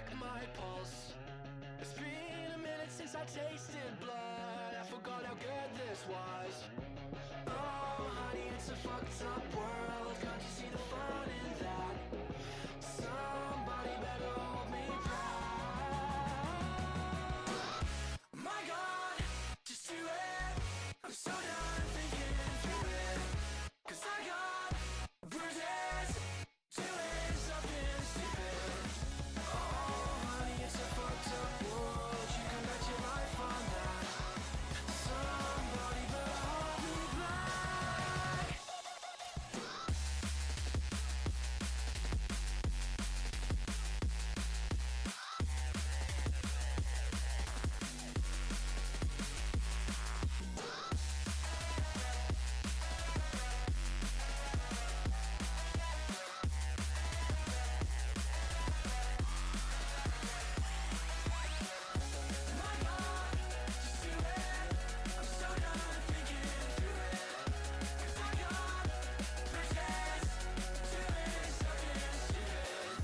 check my pulse. It's been a minute since I tasted blood. I forgot how good this was. Oh, honey, it's a fucked up world. Can't you see the fun in that? Somebody better hold me back. My God, just do it. I'm so done thinking through it. 'Cause I got bruises, doing something stupid. Oh, honey, it's a fucked up world. You can bet your life on that. Somebody better hold me back. My God, just do it. I'm so done thinking through it. 'Cause I got bruises, doing something stupid.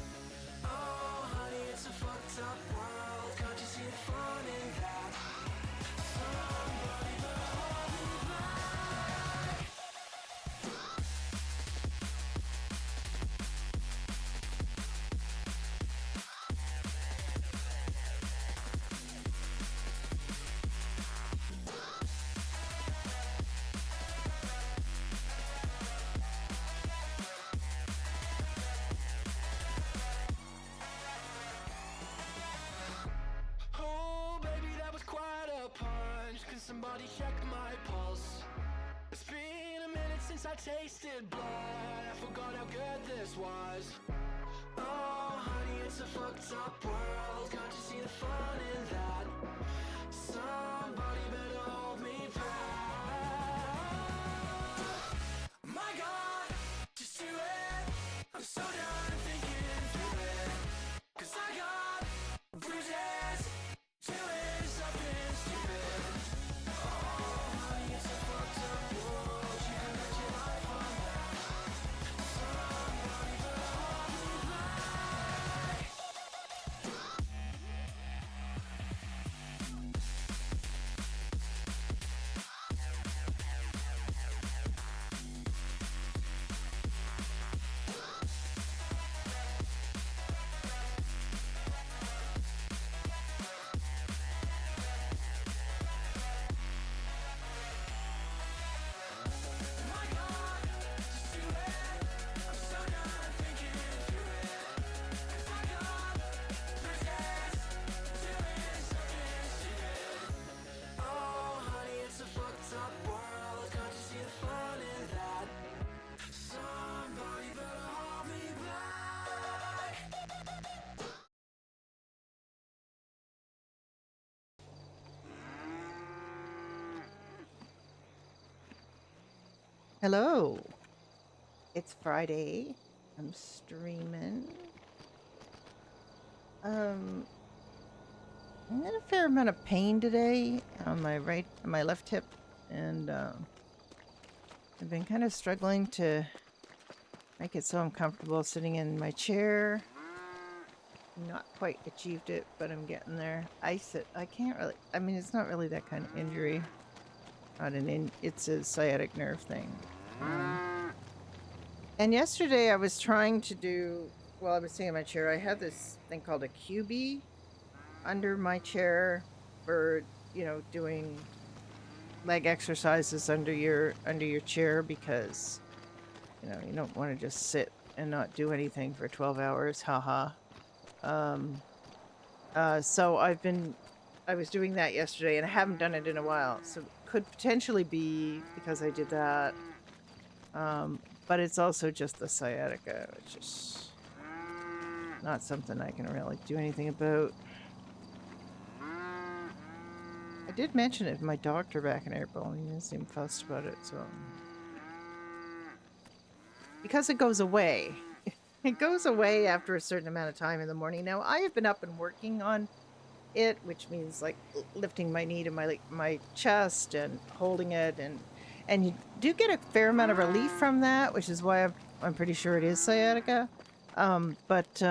Oh, honey, it's a fucked up world. Can't you see the fun in that? Somebody better hold me back. Oh, baby, that was quite a punch. Can somebody check my pulse? It's been a minute since I tasted blood. I forgot how good this was. Oh, honey, it's a fucked up world. Can't you see the fun in that? Somebody better hold me back. My God, just do it. I'm so done thinking through it. 'Cause I got bruises, doing something stupid. Oh, honey, it's a fucked up world. You can bet your life on that. Somebody better hold me back. My God, just do it. I'm so done thinking through it. 'Cause I got bruises, doing something stupid. Oh, honey, it's a fucked up world. Can't you see the fun in that? Somebody better hold me back. Hello. It's Friday. I'm streaming. I'm in a fair amount of pain today on my left hip, and I've been kind of struggling to make it so I'm comfortable sitting in my chair. Not quite achieved it, but I'm getting there. I can't really. I mean, it's not really that kind of injury. It's a sciatic nerve thing. And yesterday I was trying to do, while I was sitting in my chair, I had this thing called a QB under my chair for, doing leg exercises under your chair, because, you don't want to just sit and not do anything for 12 hours. Haha. So I was doing that yesterday, and I haven't done it in a while. So it could potentially be because I did that. But it's also just the sciatica, which is not something I can really do anything about. I did mention it to my doctor back in April, and he didn't seem fussed about it, so. Because it goes away. It goes away after a certain amount of time in the morning. Now, I have been up and working on it, which means like lifting my knee to my chest and holding it, and you do get a fair amount of relief from that, which is why I'm pretty sure it is sciatica. But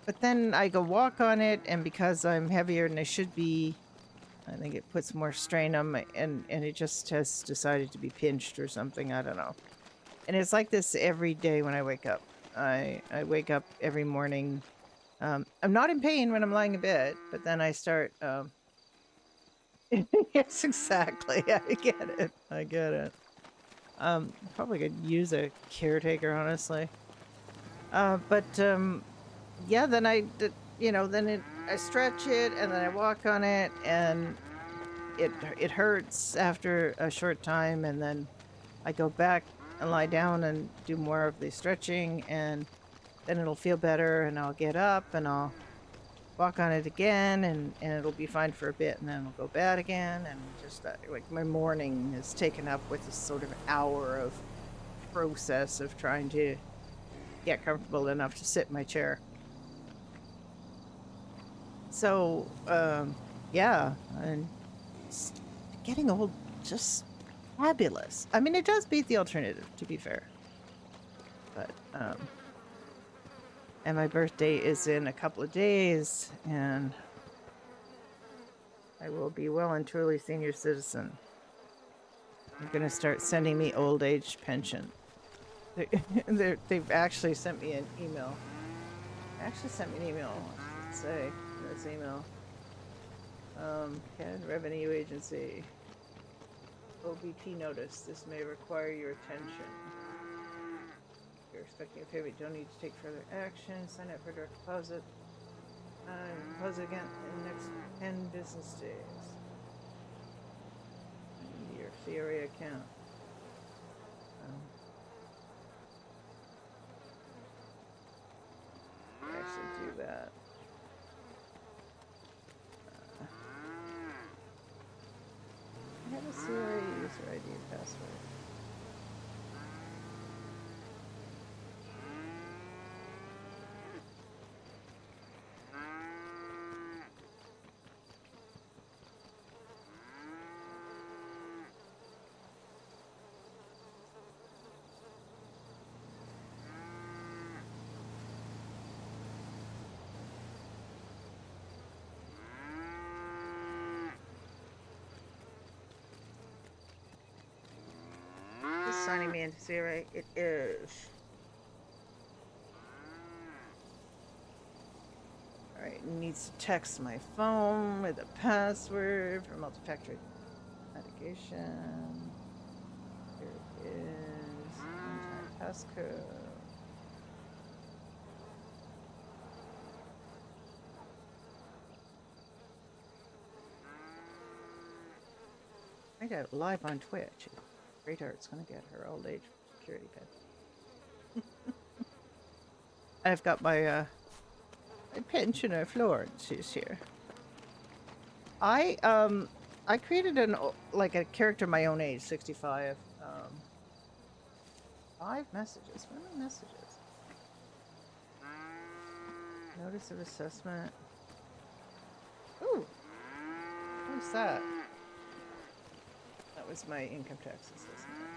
But then I go walk on it, and because I'm heavier than I should be, I think it puts more strain on my, and it just has decided to be pinched or something. I don't know. And it's like this every day when I wake up. I wake up every morning. I'm not in pain when I'm lying in bed, but then I start. Yes, exactly. I get it. I get it. Probably could use a caretaker, honestly. But yeah, then I stretch it and then I walk on it, and it hurts after a short time, and then I go back and lie down and do more of the stretching, and then it'll feel better, and I'll get up and I'll walk on it again, and it'll be fine for a bit, and then it'll go bad again, and just like my morning is taken up with this sort of hour of process of trying to get comfortable enough to sit in my chair. So yeah, and getting old just fabulous. I mean, it does beat the alternative, to be fair. But and my birthday is in a couple of days, and I will be well and truly senior citizen. They're going to start sending me old age pension. They've actually sent me an email. Actually sent me an email. What does it say in this email? Canada Revenue Agency. OBT notice. This may require your attention. If you're expecting a payment, you don't need to take further action. Sign up for direct deposit. Deposit again in the next 10 business days. Your CRA account. Actually do that. I have a CRA user ID and password. Is signing me into CRA? It is. Alright, it needs to text my phone with a password for multi-factor authentication. Here it is. One-time passcode. I got it live on Twitch. Great Art's gonna get her old age security pin. I've got my pensioner Florence who's here. I created like a character my own age, 65. 5 messages. What are my messages? Notice of assessment. Ooh, what's that? That was my income tax assessment.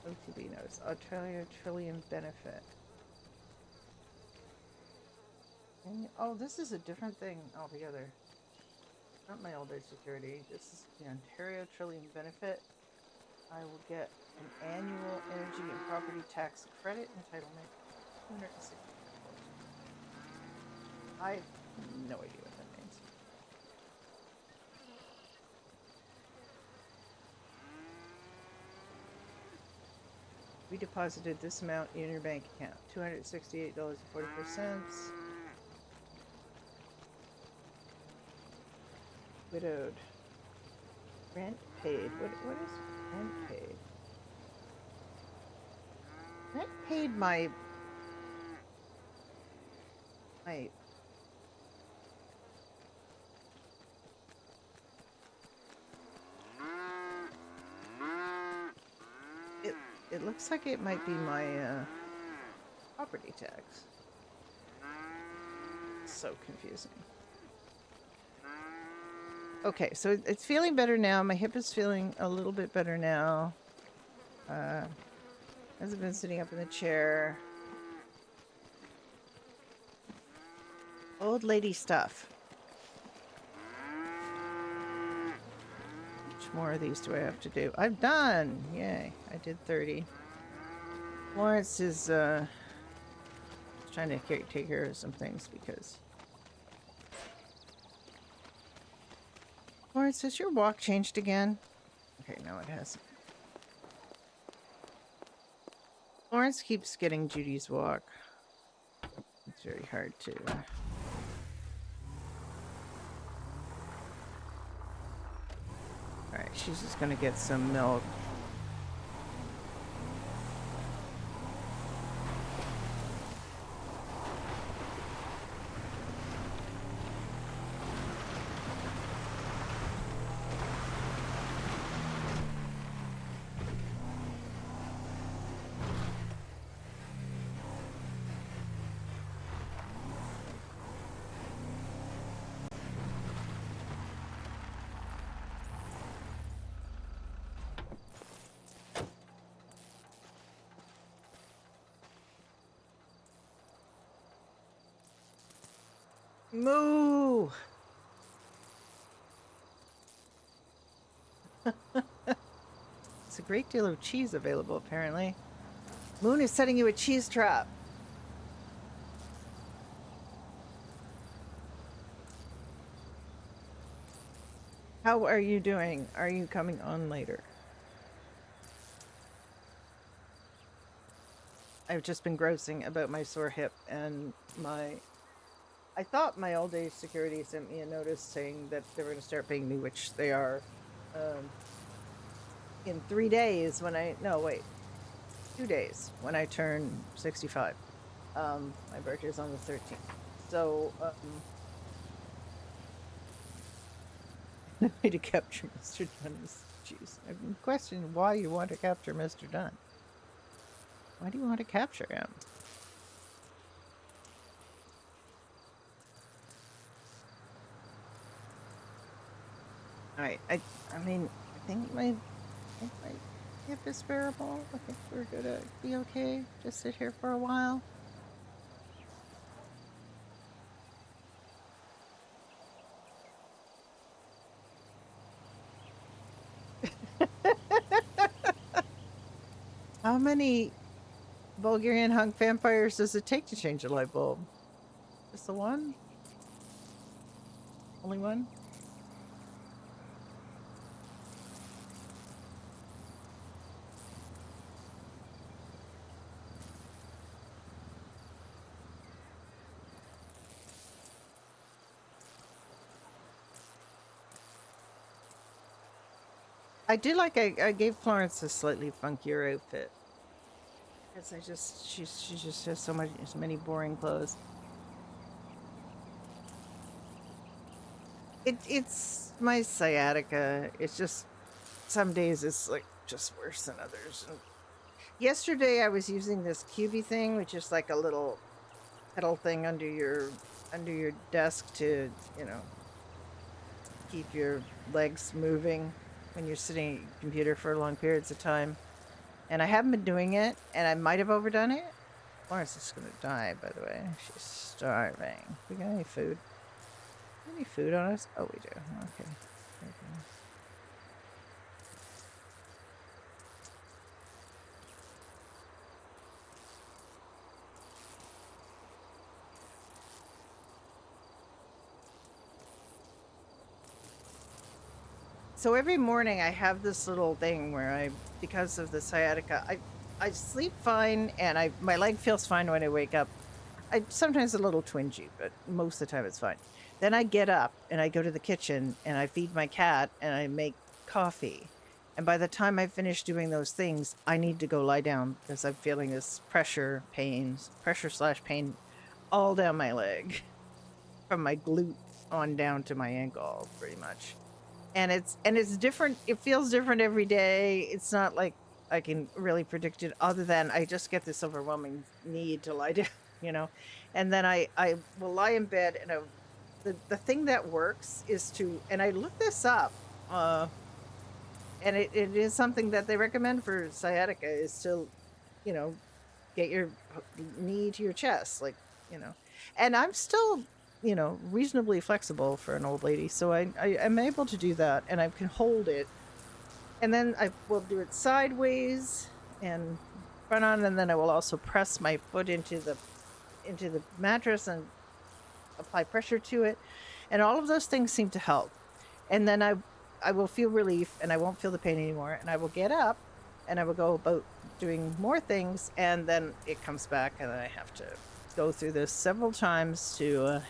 OTB notice. Australia Trillium benefit. Oh, this is a different thing altogether. Not my old age security. This is the Ontario Trillium benefit. I will get an annual energy and property tax credit entitlement. 260. I have no idea what that means. We deposited this amount in your bank account. $268.44. Widowed. Rent paid. What is rent paid? Rent paid my it looks like it might be my property tax. So confusing. Okay, so it's feeling better now. My hip is feeling a little bit better now. Hasn't been sitting up in the chair. Old lady stuff. How much more of these do I have to do? I'm done! Yay, I did 30. Florence is trying to take care of some things because... Florence, has your walk changed again? Okay, no it hasn't. Florence keeps getting Judy's walk. It's very hard to... Alright, she's just gonna get some milk. Moo! It's a great deal of cheese available, apparently. Moon is setting you a cheese trap. How are you doing? Are you coming on later? I've just been grousing about my sore hip and my... I thought my all-day security sent me a notice saying that they were going to start paying me, which they are, in 3 days when I... No, wait. 2 days when I turn 65. My birthday is on the 13th. So, the way to capture Mr. Dunn is... Jeez. I've been questioning why you want to capture Mr. Dunn. Why do you want to capture him? Alright, I mean, I think my hip is bearable. I think we're gonna be okay. Just sit here for a while. How many Bulgarian hunk vampires does it take to change a light bulb? Just the one? Only one? I do like I gave Florence a slightly funkier outfit. Because she just has so many boring clothes. It's my sciatica. It's just some days it's like just worse than others. And yesterday I was using this cubey thing, which is like a little pedal thing under your desk to, you know, keep your legs moving when you're sitting at your computer for long periods of time. And I haven't been doing it, and I might have overdone it. Florence is gonna die, by the way. She's starving. We got any food? Any food on us? Oh, we do. Okay. So every morning I have this little thing where because of the sciatica, I sleep fine and my leg feels fine when I wake up. I sometimes a little twingy, but most of the time it's fine. Then I get up and I go to the kitchen and I feed my cat and I make coffee. And by the time I finish doing those things, I need to go lie down because I'm feeling this pressure pain all down my leg from my glute on down to my ankle pretty much. And it's different. It feels different every day. It's not like I can really predict it other than I just get this overwhelming need to lie down, you know? And then I will lie in bed and the thing that works is to, and I looked this up, and it is something that they recommend for sciatica is to you know, get your knee to your chest, like, you know. And I'm still, you know, reasonably flexible for an old lady, so I am able to do that, and I can hold it, and then I will do it sideways and front on, and then I will also press my foot into the mattress and apply pressure to it, and all of those things seem to help. And then I will feel relief, and I won't feel the pain anymore, and I will get up, and I will go about doing more things, and then it comes back, and then I have to go through this several times to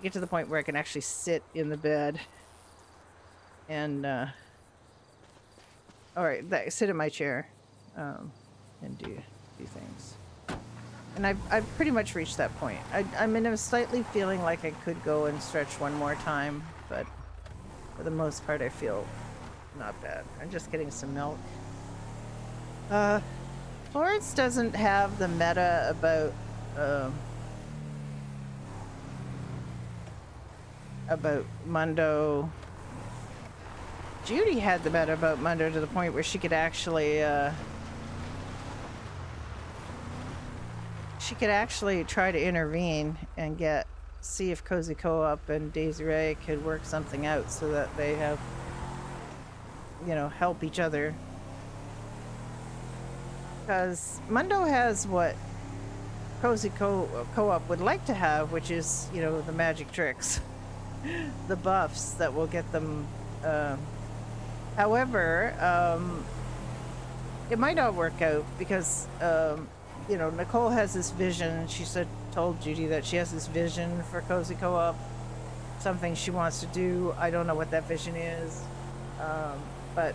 get to the point where I can actually sit in the bed and all right, sit in my chair, and do things. And I've pretty much reached that point. I'm in a slightly feeling like I could go and stretch one more time, but for the most part, I feel not bad. I'm just getting some milk. Florence doesn't have the meta about Mundo. Judy had the meta about Mundo to the point where she could actually try to intervene and see if Cozy Co-op and Daisy Ray could work something out so that they have, you know, help each other. Because Mundo has what Cozy Co-op would like to have, which is, you know, the magic tricks, the buffs that will get them. However, it might not work out because, you know, Nicole has this vision. She told Judy that she has this vision for Cozy Co-op, something she wants to do. I don't know what that vision is, but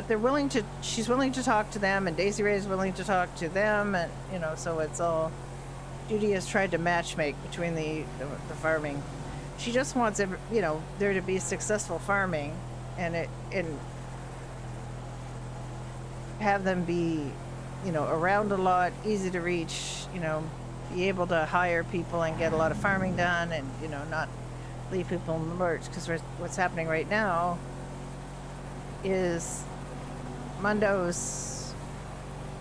they're willing to. She's willing to talk to them, and Daisy Ray is willing to talk to them, and you know, so it's all. Judy has tried to matchmake between the farming. She just wants you know, there to be successful farming, and have them be, you know, around a lot, easy to reach, you know, be able to hire people and get a lot of farming done, and you know, not leave people in the lurch. Because what's happening right now is Mundo's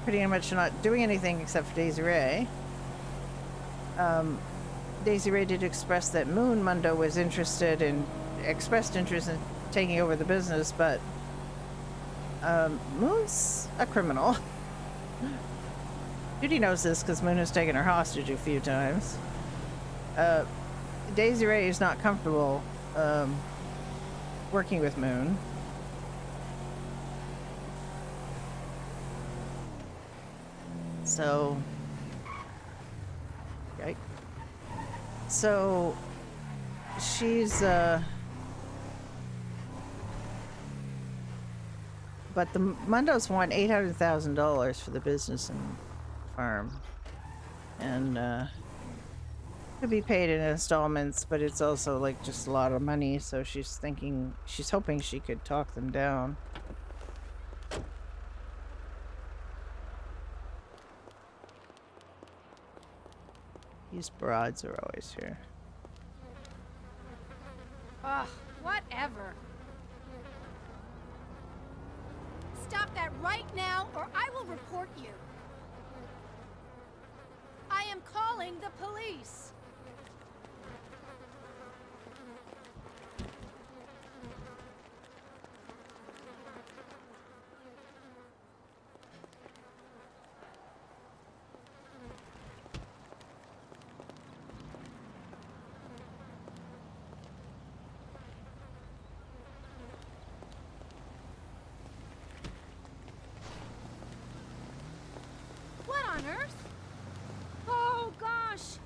pretty much not doing anything except for Daisy Ray. Daisy Ray did express that Mundo was expressed interest in taking over the business, but Moon's a criminal. Judy knows this because Moon has taken her hostage a few times. Daisy Ray is not comfortable working with Moon. So, okay. So she's but the Mundos want $800,000 for the business and farm, and could be paid in installments, but it's also like just a lot of money. So she's hoping she could talk them down. These broads are always here. Ugh, whatever. Stop that right now, or I will report you. I am calling the police. What on earth? Oh, gosh.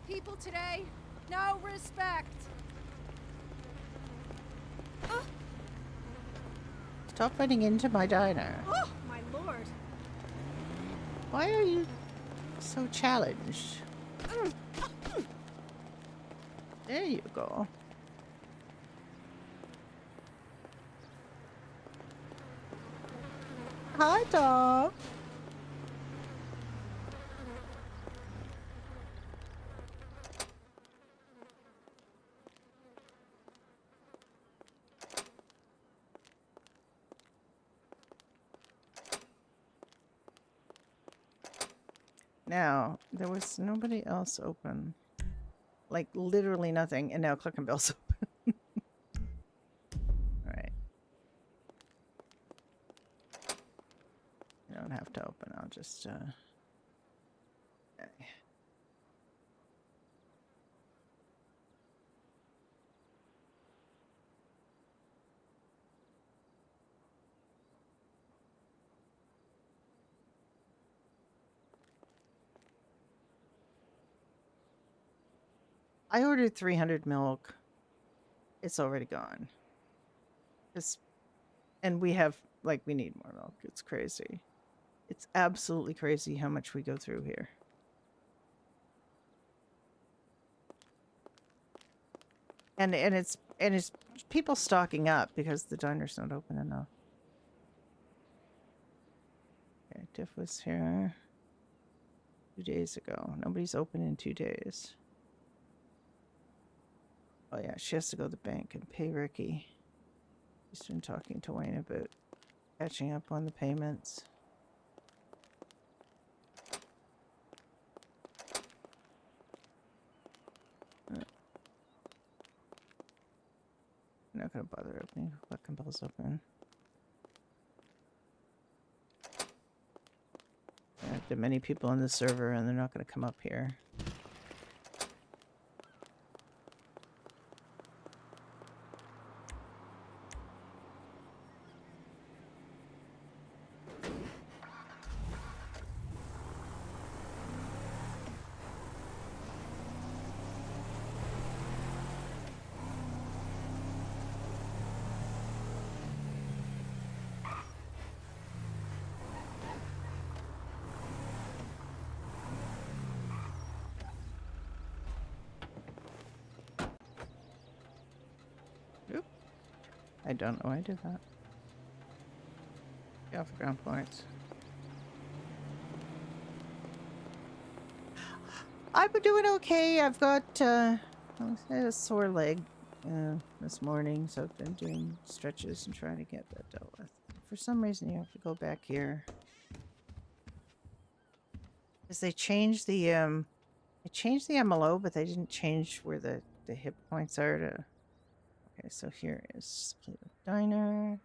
People today, no respect. Stop running into my diner. Oh, my lord. Why are you so challenged? There you go. Hi, dog. Now, there was nobody else open. Like, literally nothing. And now Cluck and Bell's open. Alright. You don't have to open. I'll just, okay. I ordered 300 milk. It's already gone. And we have, like, we need more milk. It's crazy. It's absolutely crazy how much we go through here. And it's people stocking up because the diner's not open enough. Okay, Tiff was here 2 days ago. Nobody's open in 2 days. Oh yeah, she has to go to the bank and pay Ricky. She's been talking to Wayne about catching up on the payments. I'm not gonna bother opening. Let Campbell's open. There are many people on the server, and they're not gonna come up here. Oop. I don't know why I did that. Get off ground points. I've been doing okay. I've got I had a sore leg this morning, so I've been doing stretches and trying to get that dealt with. For some reason, you have to go back here because they changed the MLO, but they didn't change where the hit points are. Okay, so here is Play-Doh Diner.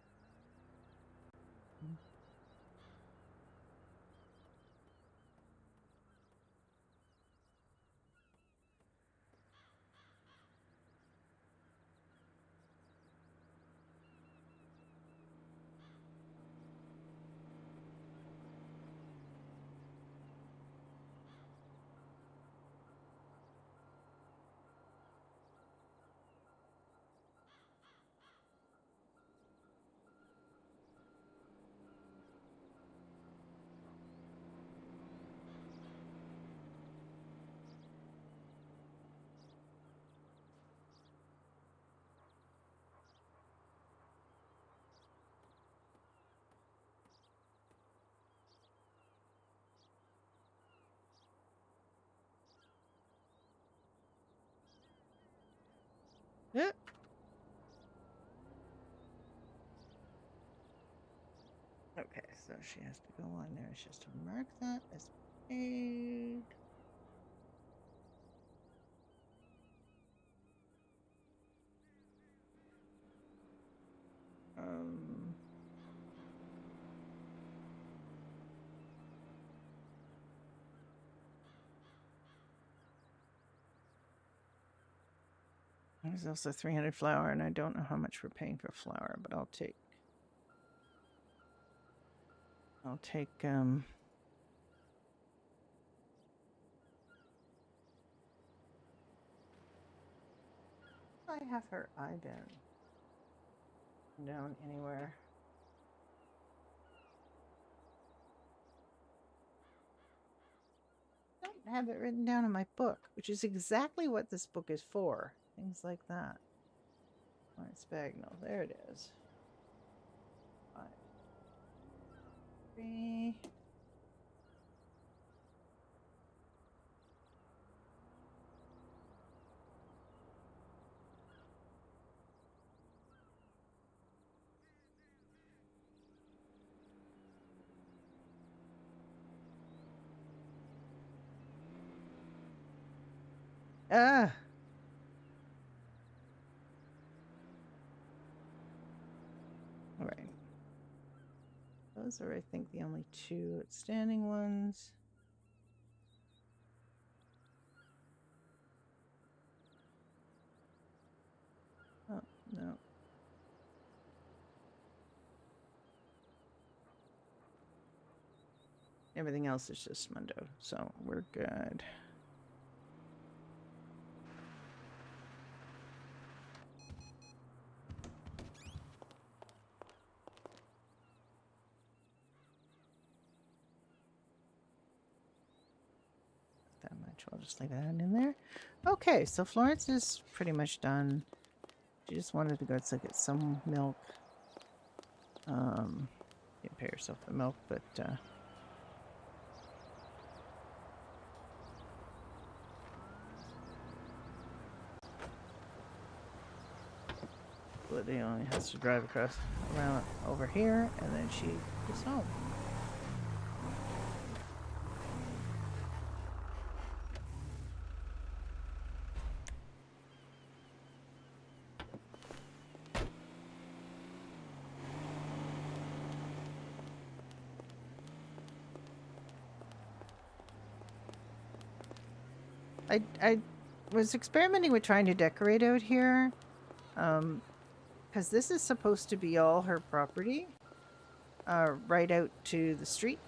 Yep. Okay, so she has to go on there. She has to mark that as paid. There's also 300 flour, and I don't know how much we're paying for flour, but I'll take I have her IBAN down anywhere. I don't have it written down in my book, which is exactly what this book is for. Things like that. Alright, Spagnol. There it is. 5, 3. Ah. All right. Those are, I think, the only two outstanding ones. Oh, no. Everything else is just Mundo, so we're good. That much. I'll just leave that in there. Okay, so Florence is pretty much done. She just wanted to go get some milk. You pay yourself the milk, but Lydia only has to drive across around over here, and then she is home. I was experimenting with trying to decorate out here, because this is supposed to be all her property, right out to the street,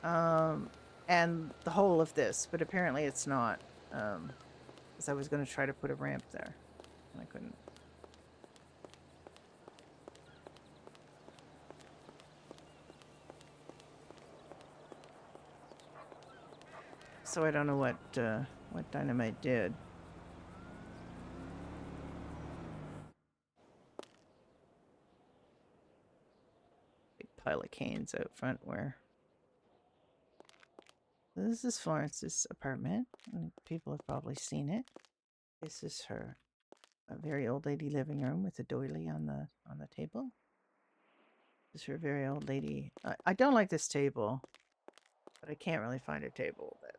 and the whole of this, but apparently it's not, because I was going to try to put a ramp there, and I couldn't. So I don't know what Dynamite did. Big pile of canes out front where. This is Florence's apartment. And people have probably seen it. This is her a very old lady living room with a doily on the table. This is her very old lady. I don't like this table, but I can't really find a table that.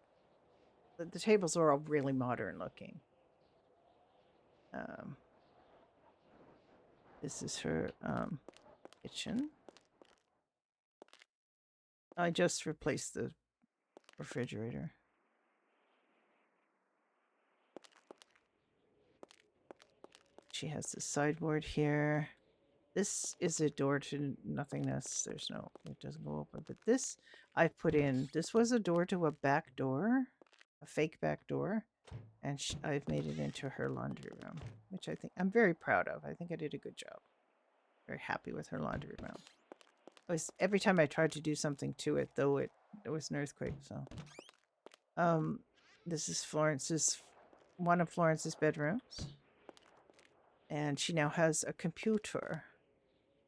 The tables are all really modern looking. This is her kitchen. I just replaced the refrigerator. She has the sideboard here. This is a door to nothingness. There's no, it doesn't go open. But this I've put in. This was a door to a back door, a fake back door. And I've made it into her laundry room, which I think I'm very proud of. I think I did a good job. Very happy with her laundry room. Every time I tried to do something to it, though, there was an earthquake. So, this is one of Florence's bedrooms, and she now has a computer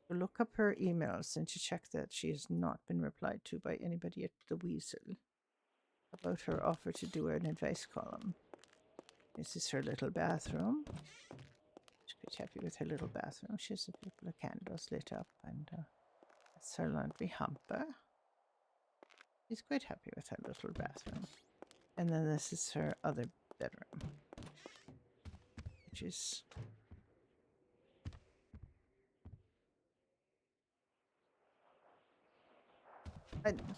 to look up her emails and to check that she has not been replied to by anybody at the Weasel about her offer to do an advice column. This is her little bathroom. She's quite happy with her little bathroom. She has a couple of candles lit up, and that's her laundry hamper. She's quite happy with her little bathroom. And then this is her other bedroom, which is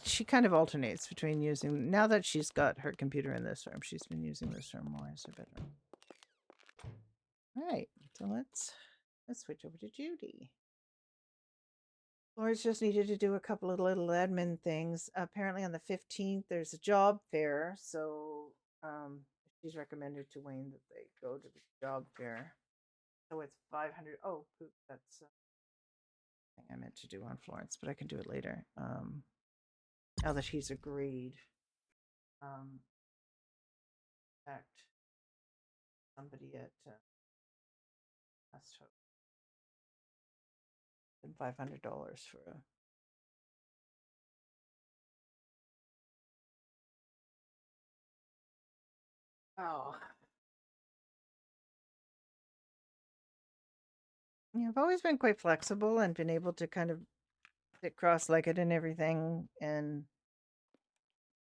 she kind of alternates between using, now that she's got her computer in this room, she's been using this room more as her bedroom. All right, so let's switch over to Judy. Florence just needed to do a couple of little admin things. Apparently on the 15th, there's a job fair. So she's recommended to Wayne that they go to the job fair. So it's 500. Oh, poop, that's thing I meant to do on Florence, but I can do it later. Now that he's agreed. In fact, somebody at Last Hope and $500 for a. Oh. Yeah, I've always been quite flexible and been able to kind of sit cross-legged and everything, and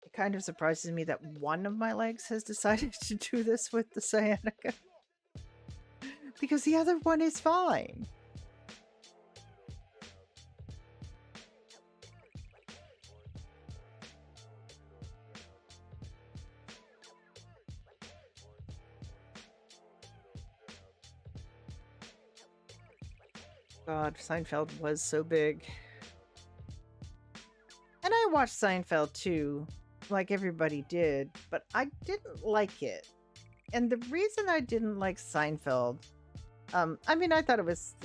It kind of surprises me that one of my legs has decided to do this with the sciatica. Because the other one is fine. God, Seinfeld was so big. And I watched Seinfeld too, like everybody did, but I didn't like it. And the reason I didn't like Seinfeld, I mean, I thought it was,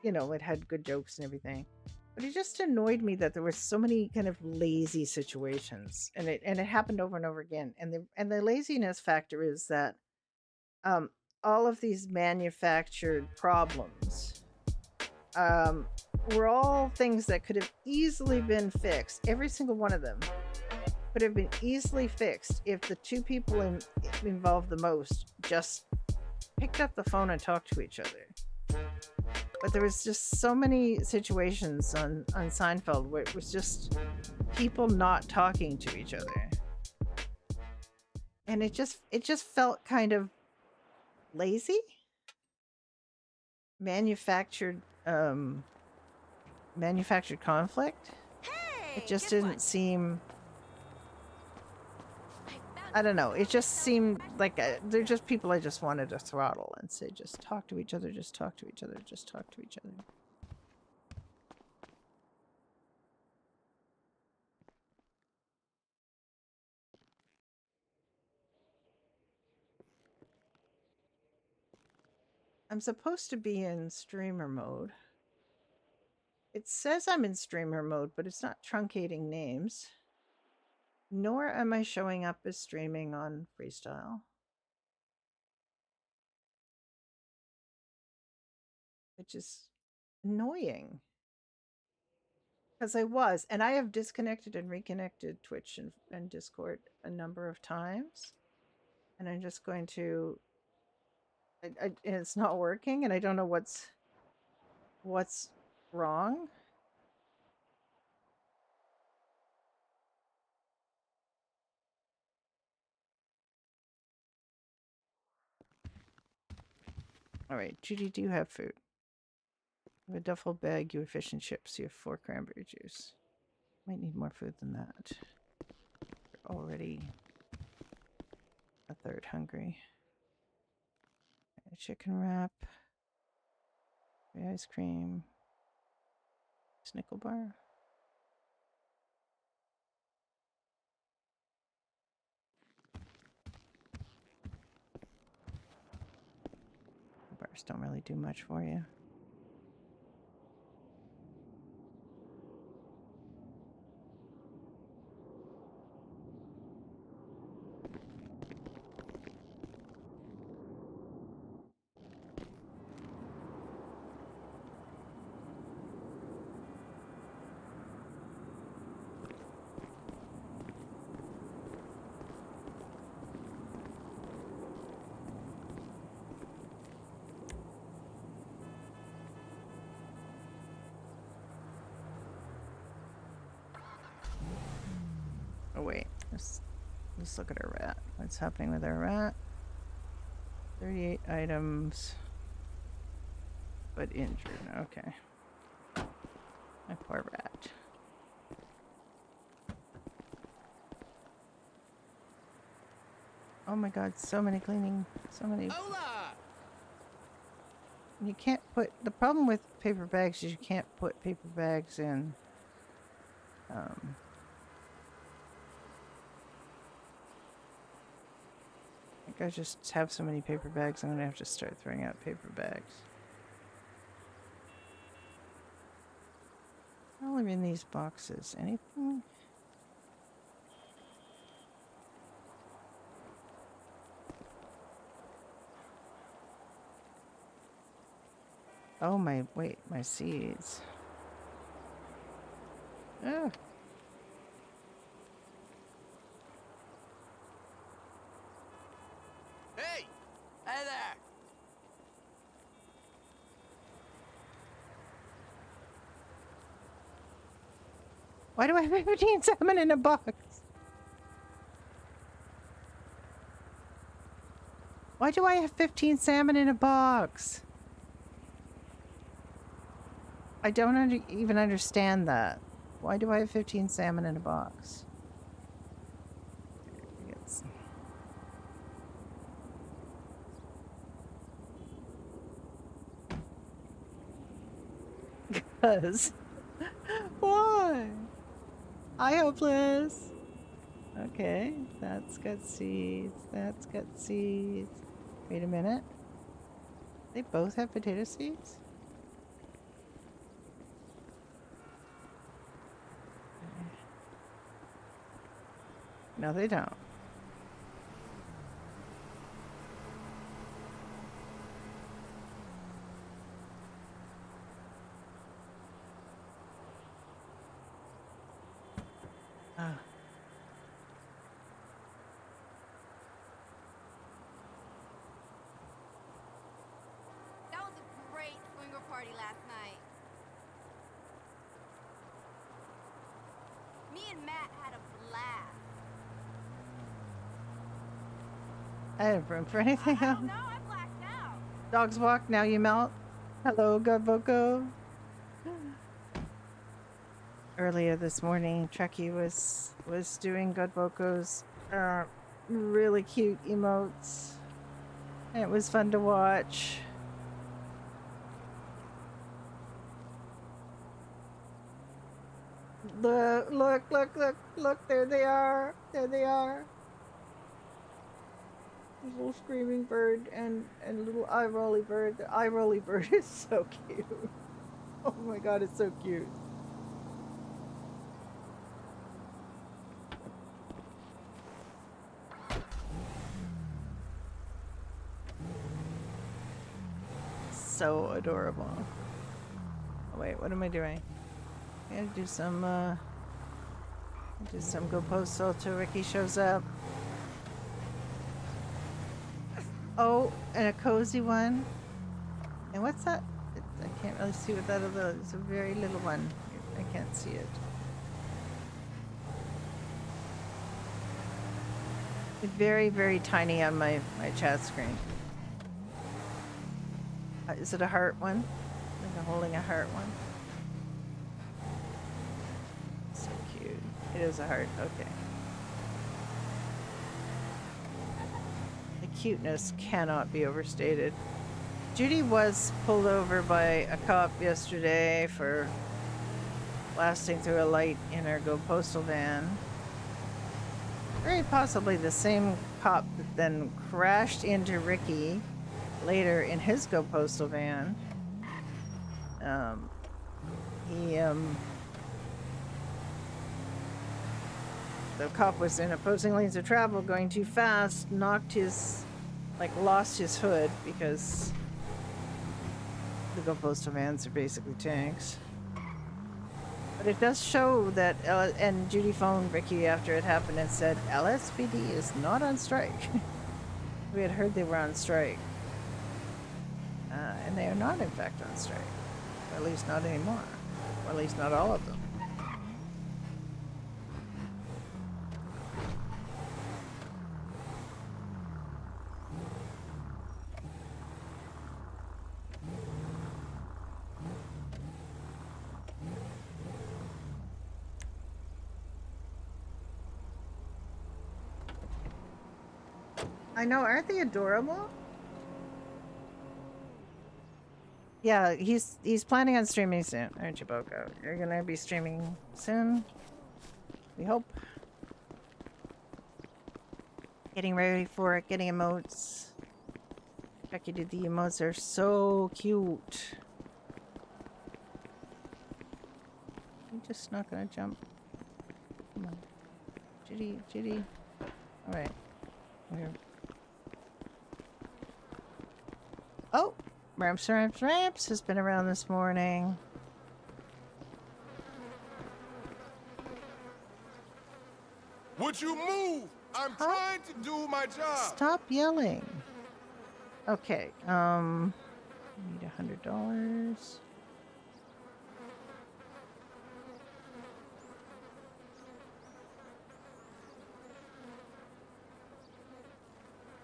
it had good jokes and everything, but it just annoyed me that there were so many kind of lazy situations, and it happened over and over again. And the laziness factor is that all of these manufactured problems were all things that could have easily been fixed. Every single one of them could have been easily fixed if the two people involved the most just picked up the phone and talked to each other. But there was just so many situations on Seinfeld where it was just people not talking to each other, and it just felt kind of lazy, manufactured conflict. Hey, It just guess didn't what? seem, I I don't know, it just seemed like they're just people I just wanted to throttle and say, just talk to each other, just talk to each other, just talk to each other. I'm supposed to be in streamer mode. It says I'm in streamer mode, but it's not truncating names. Nor am I showing up as streaming on Freestyle. Which is annoying. Because I was, and I have disconnected and reconnected Twitch and Discord a number of times. And I'm just going to, and it's not working, and I don't know what's wrong. All right, Judy, do you have food? You have a duffel bag, you have fish and chips, you have 4 cranberry juice. Might need more food than that. You're already a third hungry. A chicken wrap, ice cream, Snickle bar. Bars don't really do much for you. Oh wait, let's look at our rat. What's happening with our rat? 38 items, but injured. Okay. My poor rat. Oh my god, so many cleaning, so many. Hola! You can't put, the problem with paper bags is you can't put paper bags in I think I just have so many paper bags, I'm gonna have to start throwing out paper bags. All are in these boxes. Anything? Oh my, wait, my seeds. Oh. Hey! Hey there! Why do I have 15 salmon in a box? Why do I have 15 salmon in a box? I don't even understand that. Why do I have 15 salmon in a box? It's... Because... Why? Hi, hopeless. Okay, that's got seeds. That's got seeds. Wait a minute. They both have potato seeds? No, they don't. Ah. That was a great swinger party last night. Me and Matt had a blast. I didn't room for anything I else. don't know, I blacked out. Dogs walk, now you melt. Hello, Garboko. Earlier this morning, Trekkie was doing Godboko's really cute emotes. And it was fun to watch. Look, there they are. There they are. Little screaming bird and little eye rolly bird. The eye rolly bird is so cute. Oh my god, it's so cute. So adorable. Oh, wait, what am I doing? I gotta do some go postal till Ricky shows up. Oh, and a cozy one. And what's that? I can't really see what that is. It's a very little one. I can't see it. It's very, very tiny on my chat screen. Is it a heart one? Like I'm holding a heart one. So cute. It is a heart. Okay. The cuteness cannot be overstated. Judy was pulled over by a cop yesterday for blasting through a light in her Go Postal van. Very possibly the same cop that then crashed into Ricky later in his Go Postal van. The cop was in opposing lanes of travel going too fast, lost his hood because the Go Postal vans are basically tanks. But it does show that, and Judy phoned Ricky after it happened and said, LSPD is not on strike. We had heard they were on strike. And they are not, in fact, on strike. Or at least not anymore. Or at least not all of them. I know, aren't they adorable? Yeah, he's planning on streaming soon, aren't you, Boko? You're gonna be streaming soon? We hope. Getting ready for it, getting emotes. Becky did the emotes, are so cute. I'm just not gonna jump. Come on. Judy. Alright. Here. Oh! Ramps has been around this morning. Would you move? I'm trying to do my job. Stop yelling. Okay, I need $100.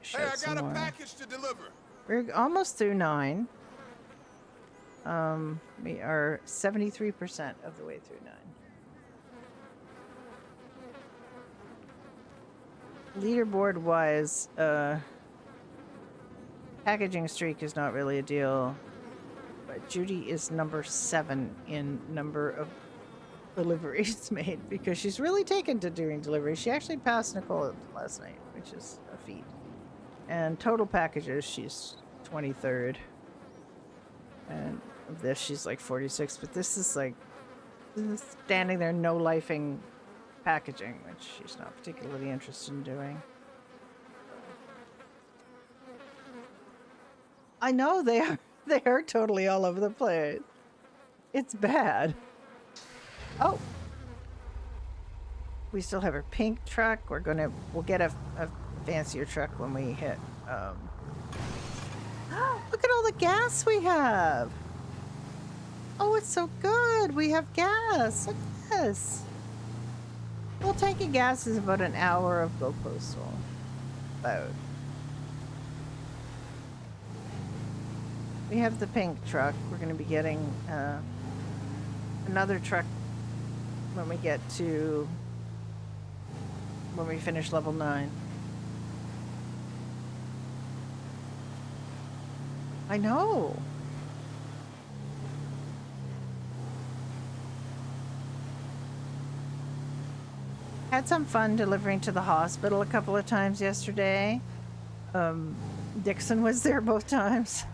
Hey, I got some got a more. package to deliver. We're almost through 9. We are 73% of the way through 9. Leaderboard wise, packaging streak is not really a deal, but Judy is number 7 in number of deliveries made because she's really taken to doing deliveries. She actually passed Nicole last night, which is a feat. And total packages, she's 23rd. And of this, she's like 46. But this is like standing there, no lifing packaging, which she's not particularly interested in doing. I know they are totally all over the place. It's bad. Oh, we still have her pink truck. We'll get a fancier truck when we hit. Look at all the gas we have. Oh, it's so good. We have gas. Look at this. Well, tank of gas is about an hour of Go Postal. About. We have the pink truck. We're going to be getting another truck when we finish level 9. I know. Had some fun delivering to the hospital a couple of times yesterday. Dixon was there both times.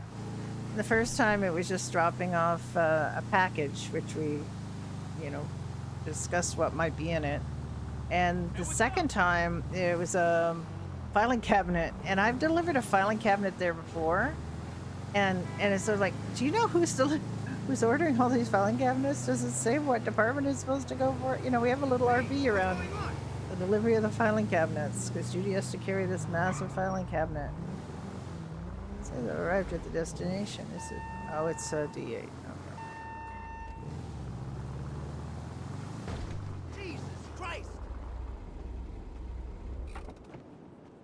The first time it was just dropping off a package, which we, discussed what might be in it. And the second time it was a filing cabinet, and I've delivered a filing cabinet there before. And it's sort of like, do you know who's ordering all these filing cabinets? Does it say what department it's supposed to go for? We have a little RB around the delivery of the filing cabinets because Judy has to carry this massive filing cabinet. It says it arrived at the destination. Is it? Oh, it's D8. Okay. Jesus Christ!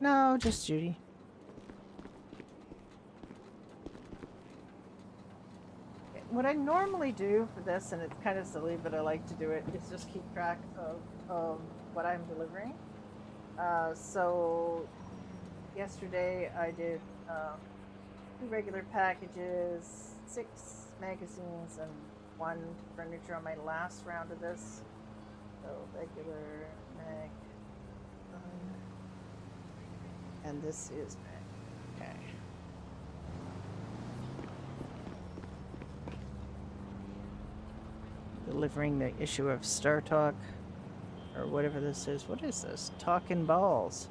No, just Judy. What I normally do for this, and it's kind of silly, but I like to do it, is just keep track of what I'm delivering. So yesterday I did 2 regular packages, 6 magazines, and 1 furniture on my last round of this. So regular mag, and this is mag. Okay. Delivering the issue of Star Talk, or whatever this is. What is this? Talking Balls.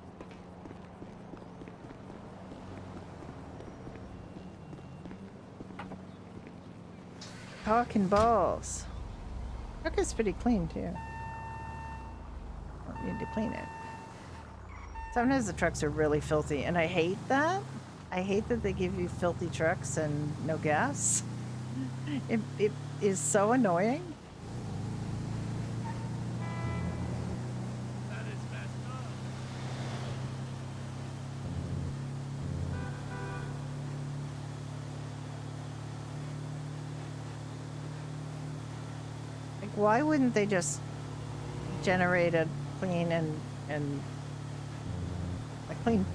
Talking Balls. Truck is pretty clean too. Don't need to clean it. Sometimes the trucks are really filthy, and I hate that. I hate that they give you filthy trucks and no gas. It is so annoying. Why wouldn't they just generate a clean and a clean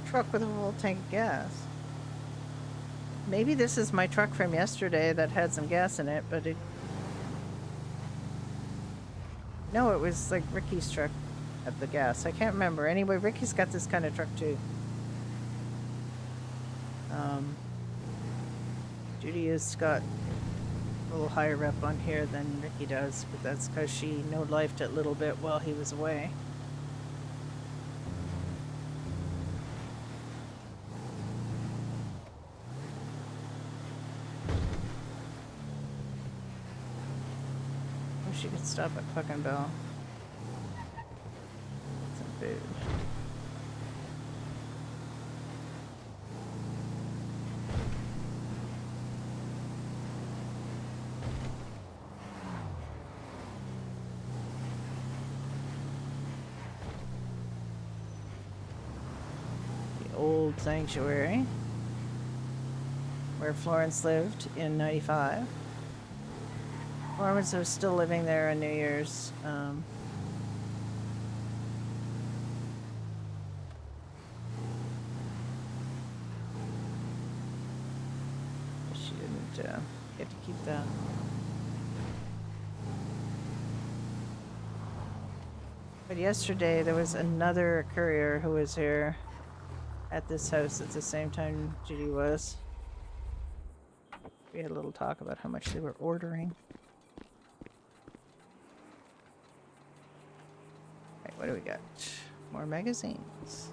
truck with a full tank of gas? Maybe this is my truck from yesterday that had some gas in it, but no, it was like Ricky's truck at the gas. I can't remember. Anyway, Ricky's got this kind of truck too. Judy has got a little higher rep on here than Ricky does, but that's because she no-lifed it a little bit while he was away. Wish you could stop at Puck and Bell. Some food. old sanctuary where Florence lived in 95. Florence was still living there on New Year's. She didn't get to keep that. But yesterday there was another courier who was here at this house at the same time Judy was. We had a little talk about how much they were ordering. Right, what do we got? More magazines.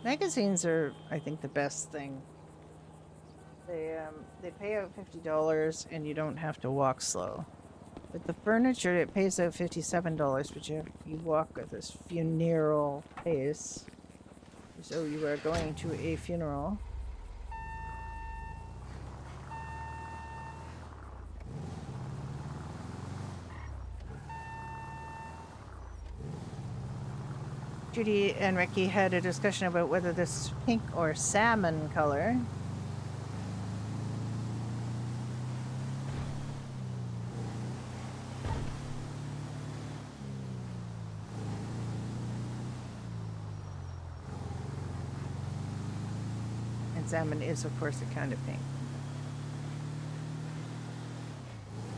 Magazines are, I think, the best thing. They pay out $50 and you don't have to walk slow. With the furniture, it pays out $57, but you walk at this funereal pace. So you are going to a funeral. Judy and Ricky had a discussion about whether this is pink or salmon color. And salmon is, of course, a kind of pink.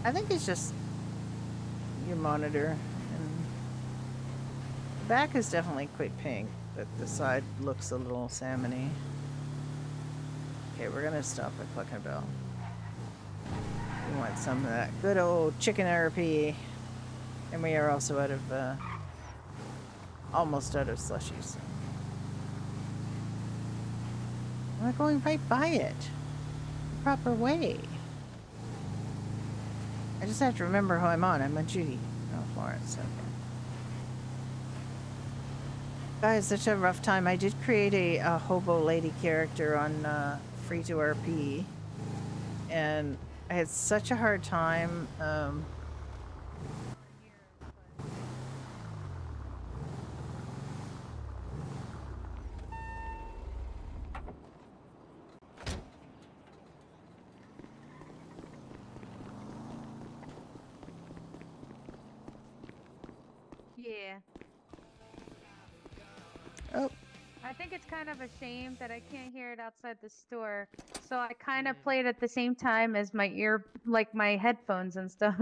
I think it's just your monitor. Back is definitely quite pink, but the side looks a little salmony. Okay, we're gonna stop at Cluck and Bell. We want some of that good old chicken RP. And we are also out of, almost out of slushies. We're going right by it. The proper way. I just have to remember who I'm on. I'm on Judy. Oh, Florence. Okay. Guys, such a rough time. I did create a hobo lady character on Free to RP, and I had such a hard time. Yeah. Oh, I think it's kind of a shame that I can't hear it outside the store. So I kind of play it at the same time as my my headphones and stuff.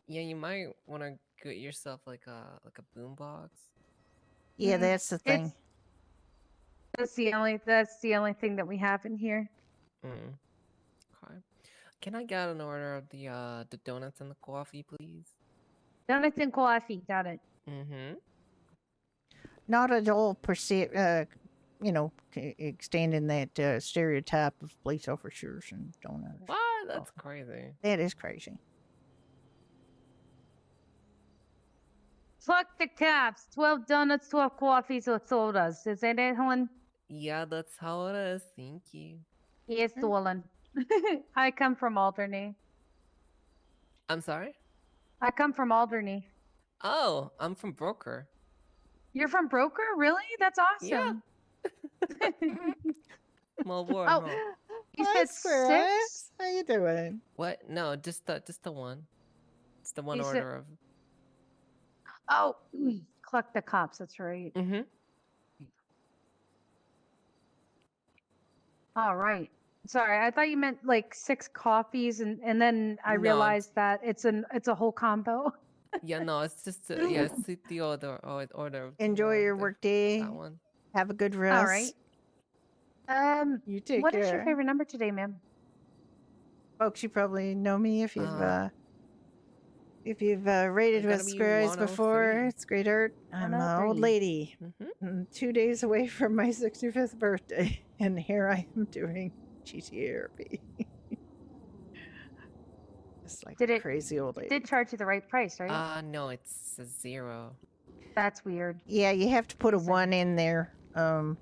Yeah, you might want to get yourself like a boombox. yeah, that's the thing. That's the only thing that we have in here. Mm. Okay. Can I get an order of the donuts and the coffee, please? Donuts and coffee, got it. Mm-hmm. Not at all extending that stereotype of police officers and donuts. What? That's crazy. That is crazy. Fuck the cops. 12 donuts, 12 coffees, or sodas. Is that it, hon? Yeah, that's how it is. Thank you. Yes, Dolan. I come from Alderney. I'm sorry? I come from Alderney. Oh, I'm from Broker. You're from Broker? Really? That's awesome. Yeah. Small world, Oh, huh? you Hi, said Squirrel. 6? How you doing? What? No, just the one. It's the one You said- order of. Oh, Cluck the cops. That's right. Mm-hmm. All right. Sorry, I thought you meant like 6 coffees, and then I No, realized that it's a whole combo. Yeah, no, it's just yeah, it's the order of Enjoy your the- work day. That one. Have a good rest. All right. You take What care. is your favorite number today, ma'am? Folks, you probably know me if you've rated gotta with be Square Eyes before. 103. It's great art. I'm an old 103. lady. Mm-hmm. 2 days away from my 65th birthday, and here I am doing GTA RP. Just like Did a it- crazy old lady. Did charge you the right price, right? No, it's a 0. That's weird. Yeah, you have to put a Listen. 1 in there. I'll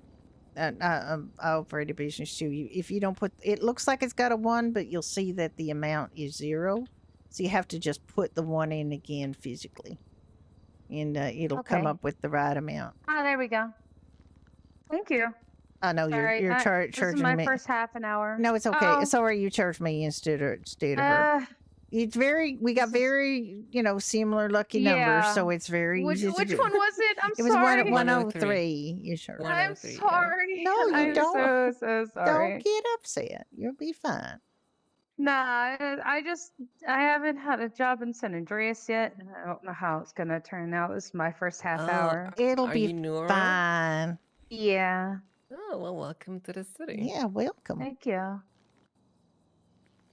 for the business too. If you don't put, it looks like it's got a 1, but you'll see that the amount is 0. So you have to just put the 1 in again physically, and it'll come Okay. up with the right amount. Oh, there we go. Thank you. Oh no, Sorry, you're this is charging my me. first half an hour. No, it's okay. Uh-oh. Sorry, you charged me instead of her. It's we got This is- very, similar lucky numbers, Yeah. so it's very Which easy to do. one was it? I'm It was sorry. 103. You sure? One- I'm 103, yeah. sorry. No, you I'm don't. so Don't sorry. get upset. You'll be fine. Nah, I haven't had a job in San Andreas yet, and I don't know how it's gonna turn out. This is my first half hour. It'll Are be you new around? fine. Yeah. Oh, well, welcome to the city. Yeah, welcome. Thank you.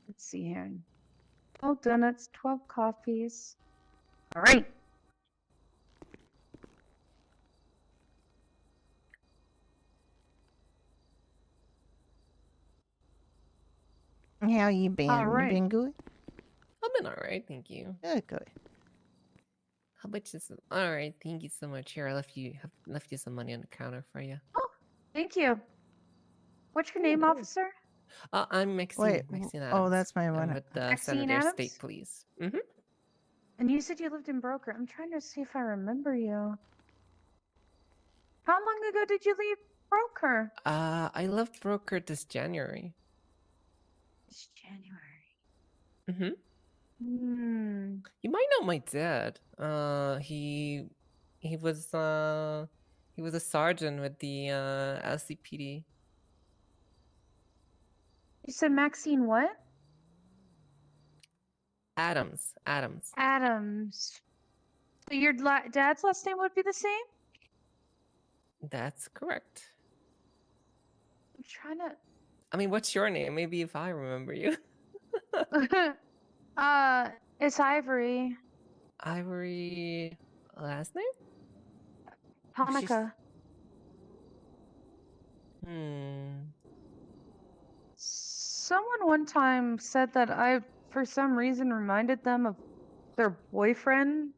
Let's see here. 12 donuts, 12 coffees. All right. How you been? All You right. been good? I've been alright, thank you. Good. How about you? Alright, thank you so much. Here, I left you some money on the counter for you. Thank you. What's your Yeah, name, no worries. officer? I'm Maxine. Wait. Maxine Oh, Adams. that's my I'm one. with the San Maxine Andreas Adams? State Police. Mm-hmm. And you said you lived in Broker. I'm trying to see if I remember you. How long ago did you leave Broker? I left Broker this January. It's January. Mm-hmm. Hmm. You might know my dad. He was a sergeant with the LCPD. You said Maxine what? Adams. Adams. So your dad's last name would be the same? That's correct. I'm trying to. I mean, what's your name? Maybe if I remember you. It's Ivory. Ivory. Last name? Hanukkah. Someone one time said that I, for some reason, reminded them of their boyfriend,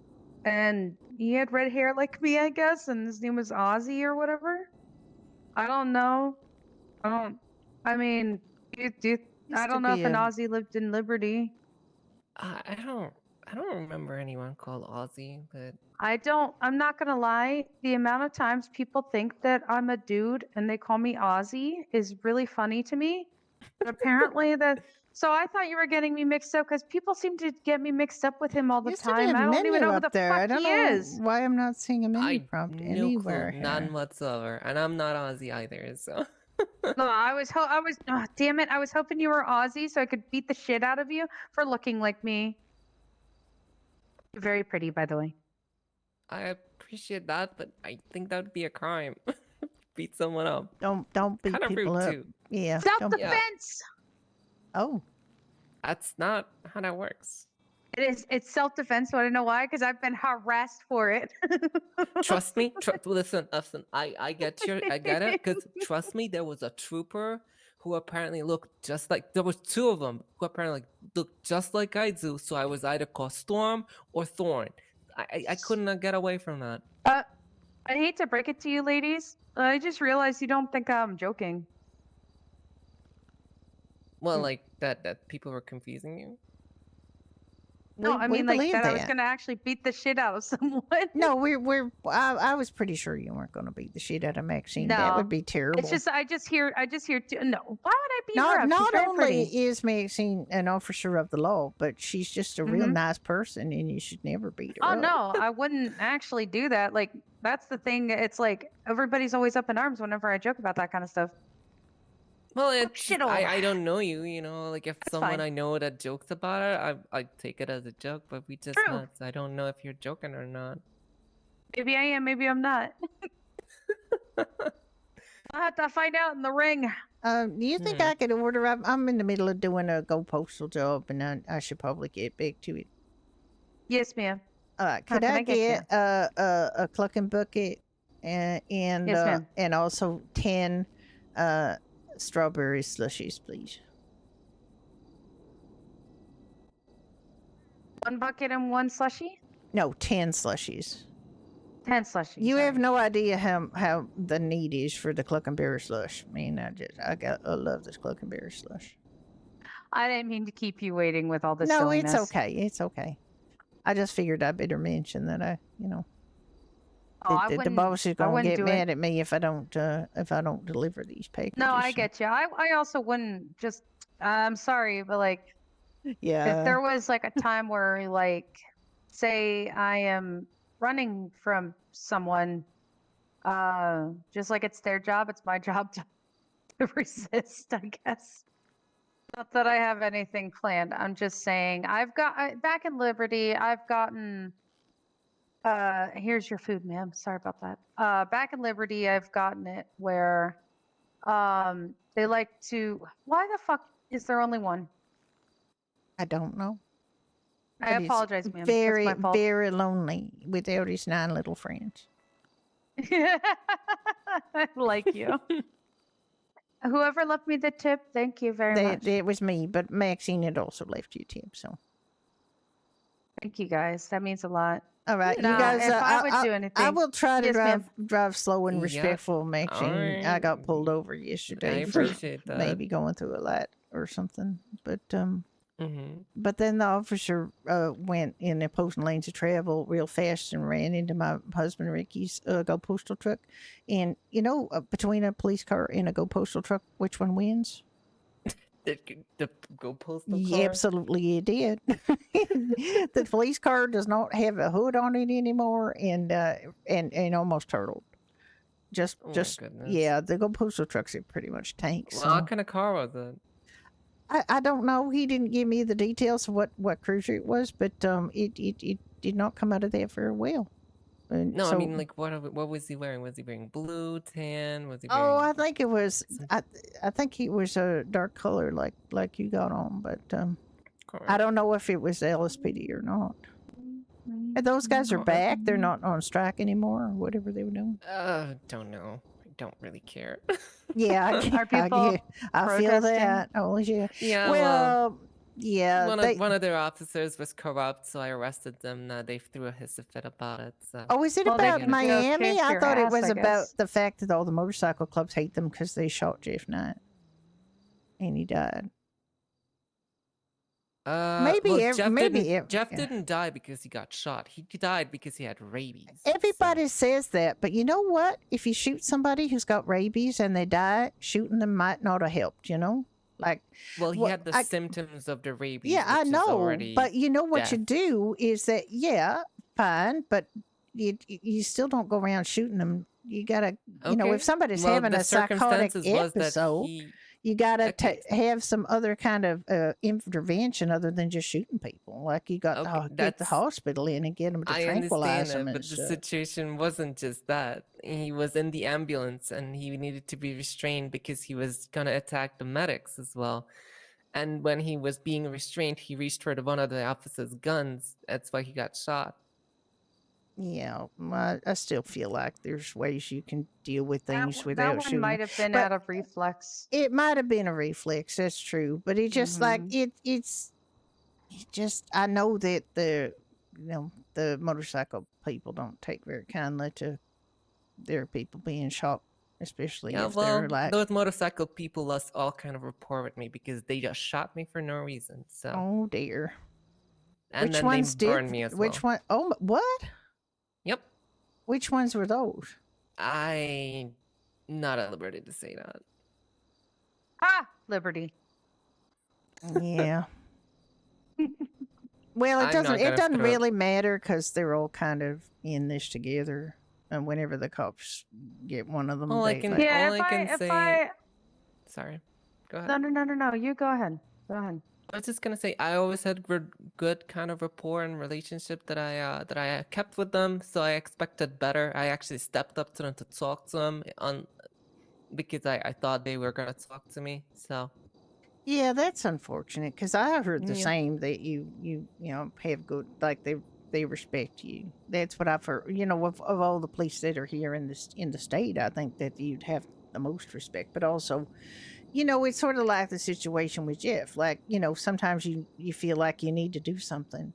and he had red hair like me, I guess, and his name was Ozzy or whatever. I don't know. I mean, I don't know if an Ozzy lived in Liberty. I don't remember anyone called Ozzy, but I'm not gonna lie, the amount of times people think that I'm a dude and they call me Ozzy is really funny to me. But apparently so I thought you were getting me mixed up because people seem to get me mixed up with him all the Used to be time. a I don't even menu know who up the there. fuck I don't he know is. why I'm not seeing a menu I prompt no anywhere clue, here. none whatsoever, and I'm not Ozzy either. So No, oh, damn it, I was hoping you were Ozzy so I could beat the shit out of you for looking like me. You're very pretty, by the way. I appreciate that, but I think that would be a crime. Beat someone up. Don't beat Kind of people rude up. too. Yeah. Self-defense! Oh. That's not how that works. It's self-defense, so I don't know why, because I've been harassed for it. Trust me. Listen. I get it. Because trust me, there was a trooper who apparently looked just like. There was two of them who apparently looked just like I do. So I was either called Storm or Thorn. I couldn't get away from that. I hate to break it to you, ladies. I just realized you don't think I'm joking. Well, like that people were confusing you. No, I mean like that I was gonna actually beat the shit out of someone. No, I was pretty sure you weren't gonna beat the shit out of Maxine. That would No. be terrible. It's just I just hear no. Why would I beat her Not up? She's not very only pretty. is Maxine an officer of the law, but she's just a real nice person, and you should never beat her Oh up. no, I wouldn't actually do that. Like that's the thing. It's like everybody's always up in arms whenever I joke about that kind of stuff. Well, it's shit I don't know you, like if That's someone fine. I know that jokes about it, I take it as a joke, but we just True. nuts. I don't know if you're joking or not. Maybe I am, maybe I'm not. I'll have to find out in the ring. Do you think I could order? I'm in the middle of doing a Go Postal job, and I should probably get back to it. Yes, ma'am. Could I get a clucking bucket and Yes, ma'am. and also 10 strawberry slushies, please? 1 bucket and 1 slushie? No, 10 slushies. 10 slushies. You have no idea how the need is for the cluckenberry slush. I mean, I love this cluckenberry slush. I didn't mean to keep you waiting with all this No, silliness. it's okay. It's okay. I just figured I better mention that I the wouldn't. boss is I gonna wouldn't get do mad it. at me if I don't deliver these packages. No, I so- get you. I also wouldn't just. I'm sorry, but like, if Yeah. there was like a time where, like, say I am running from someone, just like it's their job, it's my job to resist, I guess. Not that I have anything planned. I'm just saying back in Liberty, I've gotten here's your food, ma'am. Sorry about that. Back in Liberty, I've gotten it where they like to why the fuck is there only one? I don't know. I But it's apologize, ma'am. That's very, my fault. very lonely without his 9 little friends. I like you. Whoever left me the tip, thank you very much. It was me, but Maxine had also left you a tip. So, Thank you guys. That means a lot. all right, you Nah, guys. if I would do I anything, will try to yes, ma'am. drive slow and Yep. respectful, Maxine. I got pulled over yesterday I for appreciate that. maybe going through a light or something. Mm-hmm. But then the officer went in opposing lanes of travel real fast and ran into my husband Ricky's Go Postal truck. And between a police car and a Go Postal truck, which one wins? The Go Postal Yeah, car? absolutely, it did. The police car does not have a hood on it anymore, and almost turtled. Just, Oh my just goodness. yeah, the Go Postal trucks are pretty much tanks. Well, So. what kind of car was it? I don't know. He didn't give me the details of what cruiser it was, but it did not come out of there very well. And No, I so- mean, like, what was he wearing? Was he wearing blue, tan? Was he Oh, wearing... I think it was. some- I think it was a dark color like you got on, but I Correct. don't know if it was the LSPD or not. And those guys are Oh, back. They're not on strike anymore or whatever they were doing. Don't know. I don't really care. Yeah, Are people I feel protesting? that. Oh yeah. Yeah, Well, yeah. one of their officers was corrupt, so I arrested them. They threw a hissy fit about it. So. Oh, is it Well, they about can go Miami? kick I your thought it ass, was I about guess. the fact that all the motorcycle clubs hate them because they shot Jeff Knight. And he died. Maybe well, ev- Jeff maybe didn't. ev- Jeff yeah. didn't die because he got shot. He died because he had rabies. Everybody says that, but you know what? If you shoot somebody who's got rabies and they die, shooting them might not have helped, Like, Well, he what- had the I- symptoms of the rabies. yeah, I which is know. already But you know what you death. do is that, yeah, fine, but you still don't go around shooting them. You gotta, Okay. if somebody's Well, having the a psychotic circumstances was that episode, he. you gotta Okay. have some other kind of intervention other than just shooting people. Like you got Okay, to get the that's- hospital in and get them to I tranquilize understand them that, and but the stuff. situation wasn't just that. He was in the ambulance and he needed to be restrained because he was gonna attack the medics as well. And when he was being restrained, he reached for one of the officer's guns. That's why he got shot. Yeah, I still feel like there's ways you can deal with things that without one shooting. might have been But- out of reflex. It might have been a reflex. That's true, but it just like Mhm. it's just. I know that the motorcycle people don't take very kindly to their people being shot, especially Yeah, if well, they're like, those motorcycle people lost all kind of rapport with me because they just shot me for no reason. So, oh dear. and Which then ones they burned did? me as Which well. one? Oh, what? Yep. Which ones were those? I not at liberty to say that. Liberty. Yeah. Well, I'm not it gonna doesn't throw- really matter because they're all kind of in this together. And whenever the cops get one of them, All I they, can- like, Yeah, all I can if say- I Sorry. Go ahead. no, you go ahead. Go ahead. I was just gonna say I always had good kind of rapport and relationship that I kept with them, so I expected better. I actually stepped up to them to talk to them because I thought they were gonna talk to me. So yeah, that's unfortunate because I heard the Yeah. same that you have good, like they respect you. That's what I've heard. Of all the police that are here in the state, I think that you'd have the most respect. But also, it's sort of like the situation with Jeff. Like, sometimes you feel like you need to do something,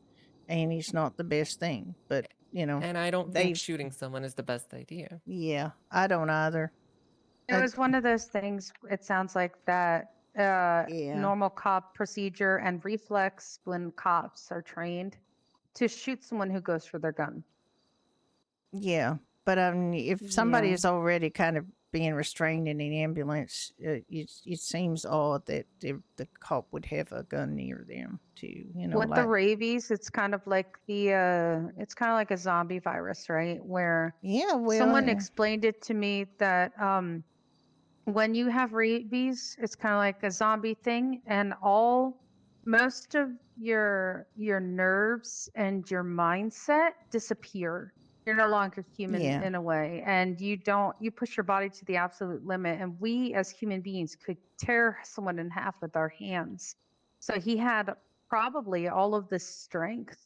and it's not the best thing. But and I don't they've- think shooting someone is the best idea. yeah, I don't either. It was one of those things. It sounds like that Yeah. normal cop procedure and reflex when cops are trained to shoot someone who goes for their gun. Yeah. But if somebody Yeah. is already kind of being restrained in an ambulance, it seems odd that the cop would have a gun near them too. With the rabies, it's kind of like it's kind of like a zombie virus, right? Where yeah, well, someone explained it to me that when you have rabies, it's kind of like a zombie thing, and most of your nerves and your mindset disappear. You're no longer human yeah, in a way, and you push your body to the absolute limit. And we as human beings could tear someone in half with our hands. So he had probably all of this strength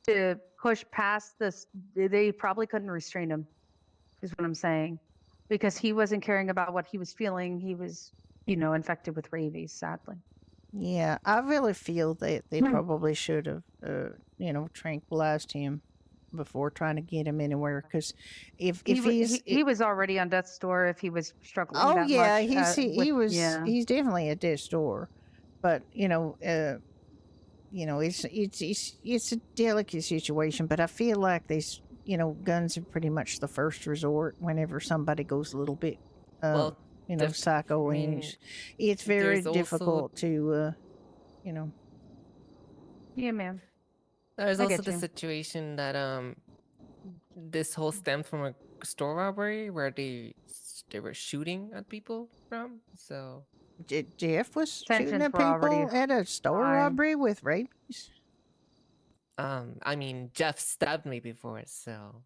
to push past this. They probably couldn't restrain him, is what I'm saying, because he wasn't caring about what he was feeling. He was, infected with rabies, sadly. yeah. I really feel that they Hmm. probably should have, tranquilized him before trying to get him anywhere. Because if He was already on death's door if he was struggling oh that yeah, much. Yeah. he's definitely at death's door, but it's a delicate situation. But I feel like these guns are pretty much the first resort whenever somebody goes a little bit Well, psycho, I and mean, it's very there's also difficult to you know Yeah, man. there's I also get the you. situation that this whole stemmed from a store robbery where they were shooting at people from. So Jeff was shooting Tensions at were already people at a store high. robbery with rabies. I mean, Jeff stabbed me before, so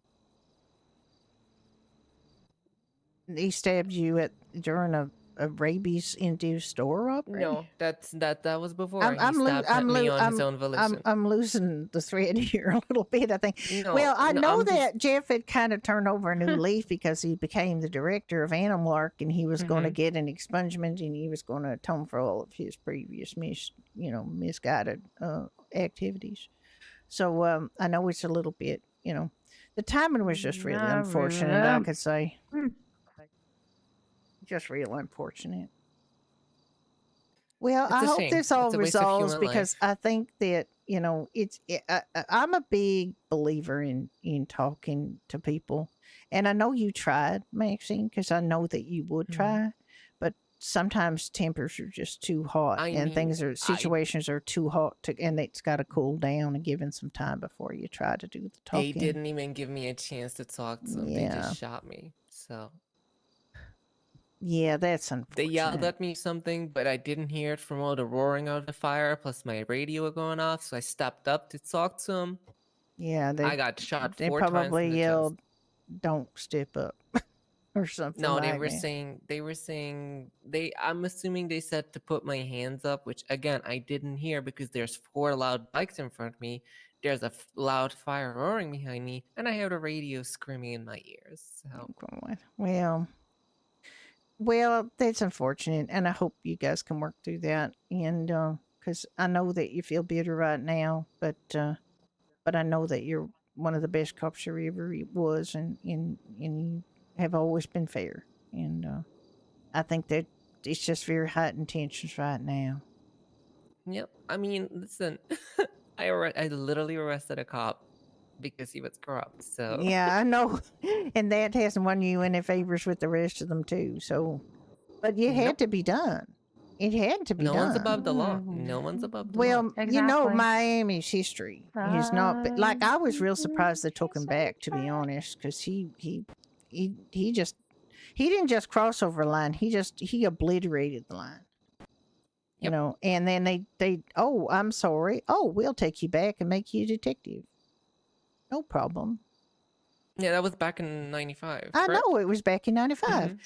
He stabbed you during a rabies induced store robbery. no, that was before. I'm He I'm lo- stabbed I'm me lo- on his own volition. I'm losing the thread here a little bit. I think. No, Well, I no, know I'm just that Jeff had kind of turned over a new leaf because he became the director of Animal Ark, and he was going to Mhm. get an expungement, and he was going to atone for all of his previous misguided activities. So I know it's a little bit, the timing was just really I unfortunate. I remember. could say Hmm. just real unfortunate. Well, it's I a hope shame. this all It's a waste of resolves human because life. I think that I'm a big believer in talking to people, and I know you tried, Maxine, because I know that you would Mhm. try, but sometimes tempers are just too hot, I and mean, I situations are too hot and it's got to cool down and give it some time before you try to do the they talking. didn't even give me a chance to talk to them. They just Yeah, shot me. So yeah, that's they yelled unfortunate. at me something, but I didn't hear it from all the roaring of the fire, plus my radio going off. So I stepped up to talk to them. Yeah, I got shot they 4 times in probably the chest. yelled, "Don't step up," or something No, they like were that. saying I'm assuming they said to put my hands up, which again I didn't hear because there's 4 loud bikes in front of me. There's a loud fire roaring behind me, and I heard a radio screaming in my ears. So God. Well, that's unfortunate, and I hope you guys can work through that. And because I know that you feel bitter right now, but I know that you're one of the best cops you ever was, and you have always been fair. And I think that it's just very heightened tensions right now. yep. I mean, listen, I literally arrested a cop because he was corrupt. So Yeah, I know, and that hasn't won you any favors with the rest of them too. So, but it had nope. to be done. It had to be No one's done. above the law. Mhm. No one's above the law. Well, Exactly. Miami's history is not like I was real surprised they took him back. To be Right. honest, because he just he didn't just cross over a line. He obliterated the line. Yep. And then they oh, I'm sorry. Oh, we'll take you back and make you a detective. No problem. Yeah, that was back in '95. I Correct? know it was back in '95. Mhm.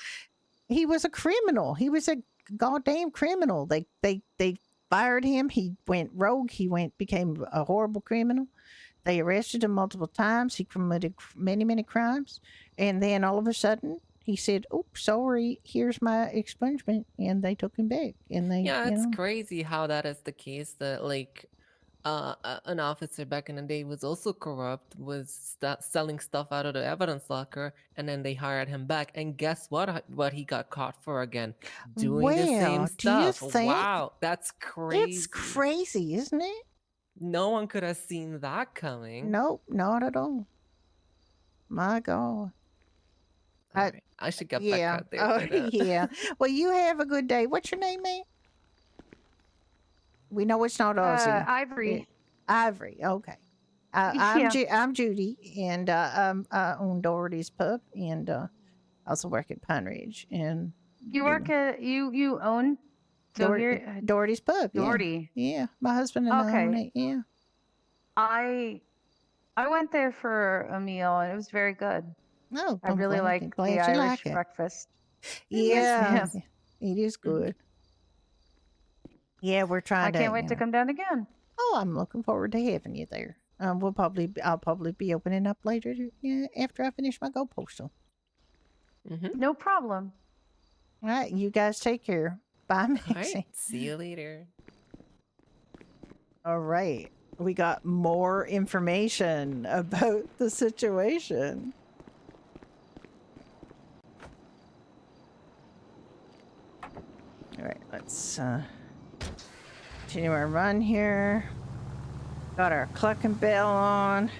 He was a criminal. He was a goddamn criminal. They fired him. He went rogue. Became a horrible criminal. They arrested him multiple times. He committed many crimes, and then all of a sudden he said, "Oops, sorry. Here's my expungement," and they took him back. And Yeah, it's crazy how that is the case. That like, an officer back in the day was also corrupt, was selling stuff out of the evidence locker, and then they hired him back. And guess what? What he got caught for again? Doing the same well, do you stuff. think Wow, that's it's crazy. crazy, isn't it? No one could have seen that coming. Nope, not at all. My God. Uh, All right. I should get back yeah. out there. Oh, But, yeah. Well, you have a good day. What's your name, mate? We know it's not Aussie. Ivory. Ivory. Okay. Yeah. I'm Judy, and I own Doherty's Pub, and also work at Pine Ridge. And You work at you own Doherty's Pub. Yeah. Doherty. Yeah. My husband and I own Okay. it. Yeah. I I went there for a meal and it was very good. No, I I'm really glad. like the Glad you like Irish it. breakfast. Yes, Yeah. ma'am. It is good. Yeah, we're I trying to. can't wait to come down again. Oh, I'm looking forward to having you there. I'll probably be opening up later. Yeah, after I finish my go postal. No problem. All right, you guys take care. Bye, all Maxie. right. See you later. All right, we got more information about the situation. All right, let's continue our run here. Got our clucking bell on.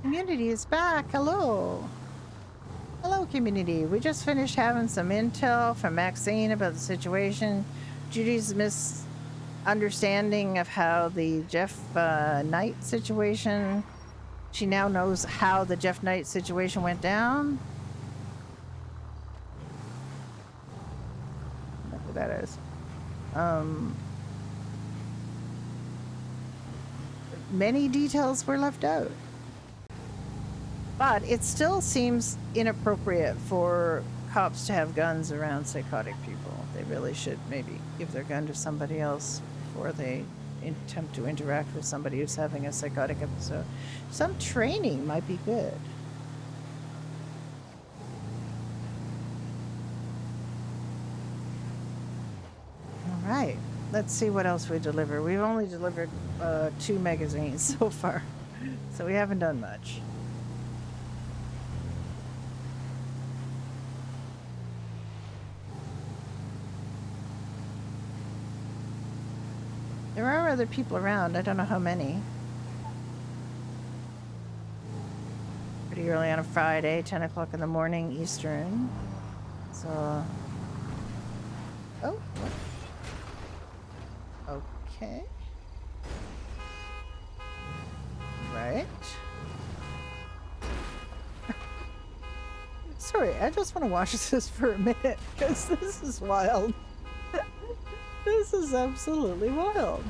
Community is back. Hello. Hello, community. We just finished having some intel from Maxine about the situation. Judy's misunderstanding of how the Jeff Knight situation. She now knows how the Jeff Knight situation went down. I don't know who that is. Many details were left out. But it still seems inappropriate for cops to have guns around psychotic people. They really should maybe give their gun to somebody else before they attempt to interact with somebody who's having a psychotic episode. Some training might be good. All right, let's see what else we deliver. We've only delivered 2 magazines so far, so we haven't done much. There are other people around. I don't know how many. Pretty early on a Friday, 10 o'clock in the morning Eastern. So... Oh, what? Okay. Right. Sorry, I just want to watch this for a minute, because this is wild. This is absolutely wild.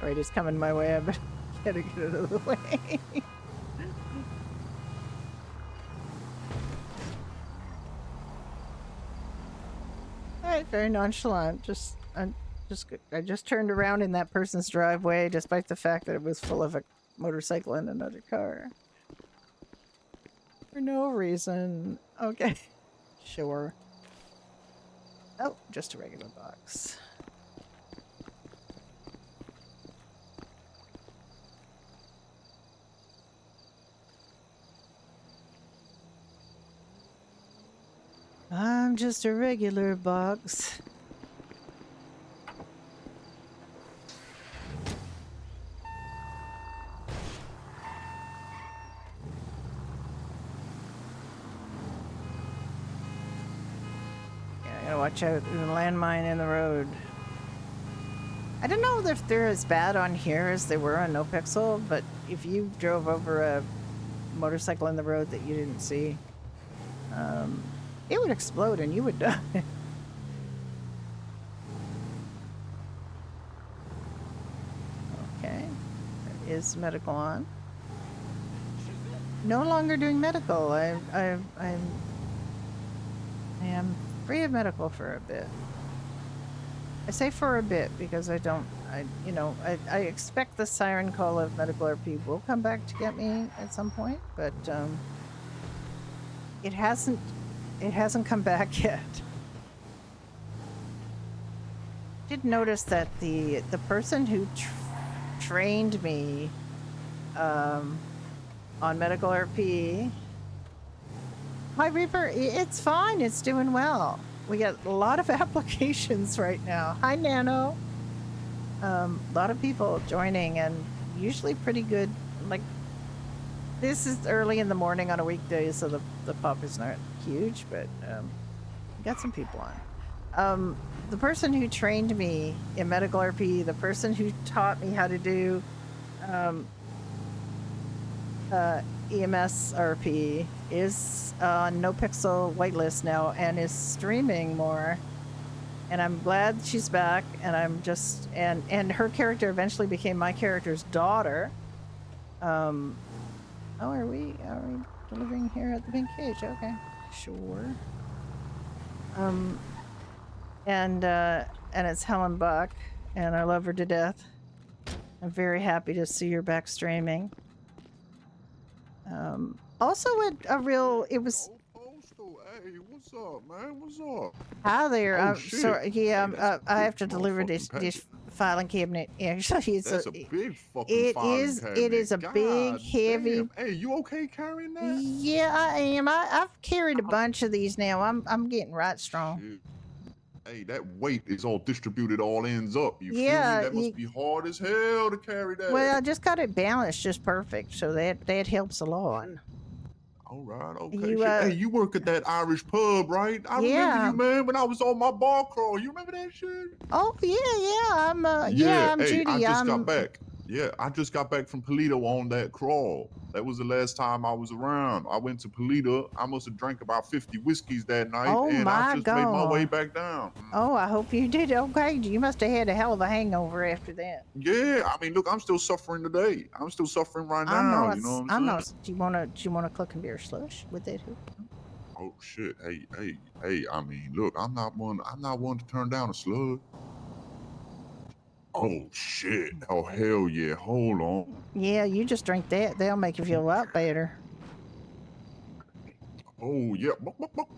Alright, it's coming my way. I better get it out of the way. Alright, very nonchalant. I just turned around in that person's driveway, despite the fact that it was full of a motorcycle and another car. For no reason. Okay. Sure. Oh, just a regular box. I'm just a regular box. Watch out, there's a landmine in the road. I don't know if they're as bad on here as they were on No Pixel, but if you drove over a motorcycle in the road that you didn't see, it would explode and you would die. Okay, there is medical on. No longer doing medical. I am free of medical for a bit. I say for a bit because I expect the siren call of medical RP will come back to get me at some point, but it hasn't come back yet. Did notice that the person who trained me on medical RP Hi, Reaper. It's fine. It's doing well. We got a lot of applications right now. Hi, Nano. A lot of people joining and usually pretty good. Like, this is early in the morning on a weekday, so the pub is not huge, but got some people on. The person who trained me in medical RP, the person who taught me how to do EMS RP is on No Pixel waitlist now and is streaming more. And I'm glad she's back. And I'm just and her character eventually became my character's daughter. Oh, are we delivering here at the Pink Cage? Okay, sure. And it's Helen Buck, and I love her to death. I'm very happy to see her back streaming. Also, it was. Hey, what's up, man? What's up? Hi there. Oh, I'm shit. sorry. Yeah, Hey, that's a I have big to deliver motherfucking this filing cabinet. Actually, it's That's a big fucking it filing is cabinet. it is a big, God heavy. damn. Hey, you okay carrying that? Yeah, I am. I've carried a bunch of these now. I'm getting right strong. Shit. Hey, that weight is all distributed, all ends up. You feel Yeah, me? That must be hard as hell to carry that. Well, I just got it balanced just perfect, so that helps a lot. Shit. All right, okay. You, Shit. Hey, you work at that Irish pub, right? I remember you, man, when I was on my bar crawl. You remember that shit? Oh yeah. I'm hey, Judy. I just got back. Yeah, I just got back from Polito on that crawl. That was the last time I was around. I went to Polito. I must have drank about 50 whiskeys that night, Oh and I my just made my way God. back down. Oh, I hope you did okay. You must have had a hell of a hangover after that. Yeah, I mean, look, I'm still suffering today. I'm still suffering right I now. know. You know what I'm saying? Do you wanna cook and beer slush with that? Oh shit! Hey! I mean, look, I'm not one to turn down a slug. Oh shit! Oh hell yeah! Hold on. Yeah, you just drink that. They'll make you feel a lot better. Oh yeah!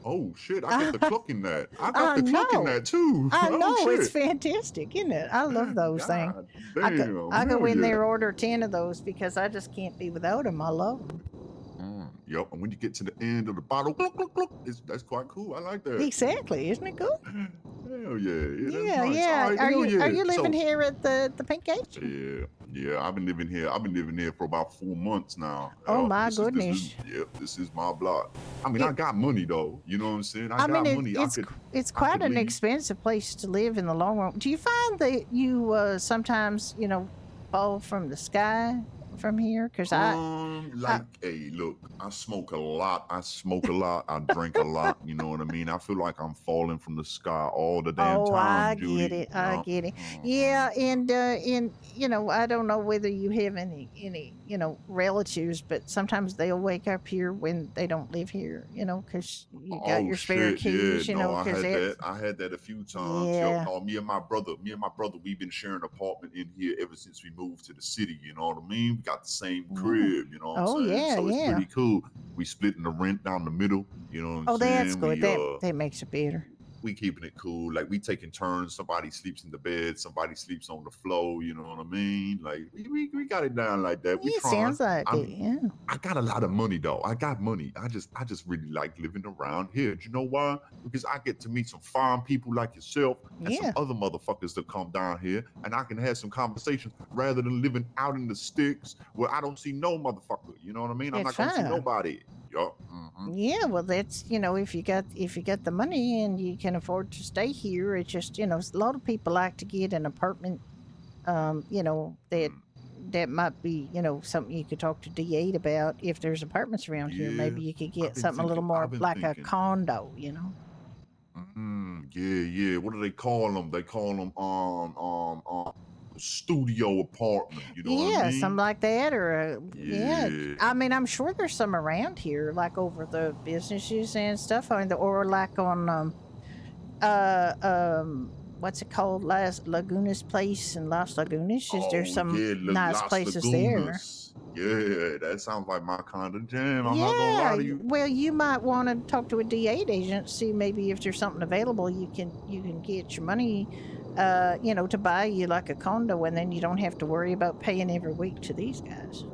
Oh shit! I got the cluck in that. I got I the cluck in know. that too. I Oh know, it's shit! fantastic, isn't it? I love those things. God I damn! go hell in yeah. there, order 10 of those because I just can't be without them. I love them. Yep. And when you get to the end of the bottle, cluck, cluck, cluck, that's quite cool. I like that. Exactly, isn't it good? Hell yeah! That's Yeah, nice. yeah. All right, Are hell you yeah. living So, here at the Pink Cage? Yeah. I've been living here for about 4 months now. Oh my This goodness. this is my block. I mean, It- I got money though. You know what I'm saying? I mean, got money. it's I quite could an leave. expensive place to live in the long run. Do you find that you sometimes fall from the sky from here? Because Hey, look, I smoke a lot. I drink a lot. You know what I mean? I feel like I'm falling from the sky all the damn Oh, time, I Judy. get it. you I know? get it. Mhm. Yeah, and I don't know whether you have any relatives, but sometimes they'll wake up here when they don't live here, because you got Oh your spare shit, yeah, keys, no, I because had that. it's I had that a few times. Yup, yeah. no, me and my brother, we've been sharing an apartment in here ever since we moved to the city. You know what I mean? We got the same crib. You know what I'm Oh saying? yeah, So it's yeah. pretty cool. We splitting the rent down the middle. You know what I'm Oh, saying? that's good. That makes it better. We keeping it cool. Like we taking turns. Somebody sleeps in the bed. Somebody sleeps on the floor. You know what I mean? Like we got it down like that. We It trying. sounds like I it. mean, Yeah. I got a lot of money though. I got money. I just really like living around here. Do you know why? Because I get to meet some fine people like yourself and some Yeah. other motherfuckers that come down here, and I can have some conversations rather than living out in the sticks where I don't see no motherfucker. You know what I mean? I'm That's not gonna see fine. nobody. Yup. Yeah, well, that's if you got the money and you can afford to stay here. It's just a lot of people like to get an apartment. That might be something you could talk to D8 about if there's apartments around here. Yeah. Maybe you could I've get been something a little thinking- more I've been like a thinking. condo. Yeah. What do they call them? They call them studio apartment. You know what I Yeah, mean? something like that, or Yeah. I mean, I'm sure there's some around here, like over the businesses and stuff, or like on what's it called, Las Lagunas Place in Las Lagunas? Is there some nice Las places there? Lagunas. Yeah, that sounds like my kind of jam. I'm not gonna lie to you. Well, you might want to talk to a D8 agent, see maybe if there's something available. You can get your money, to buy you like a condo, and then you don't have to worry about paying every week to these guys.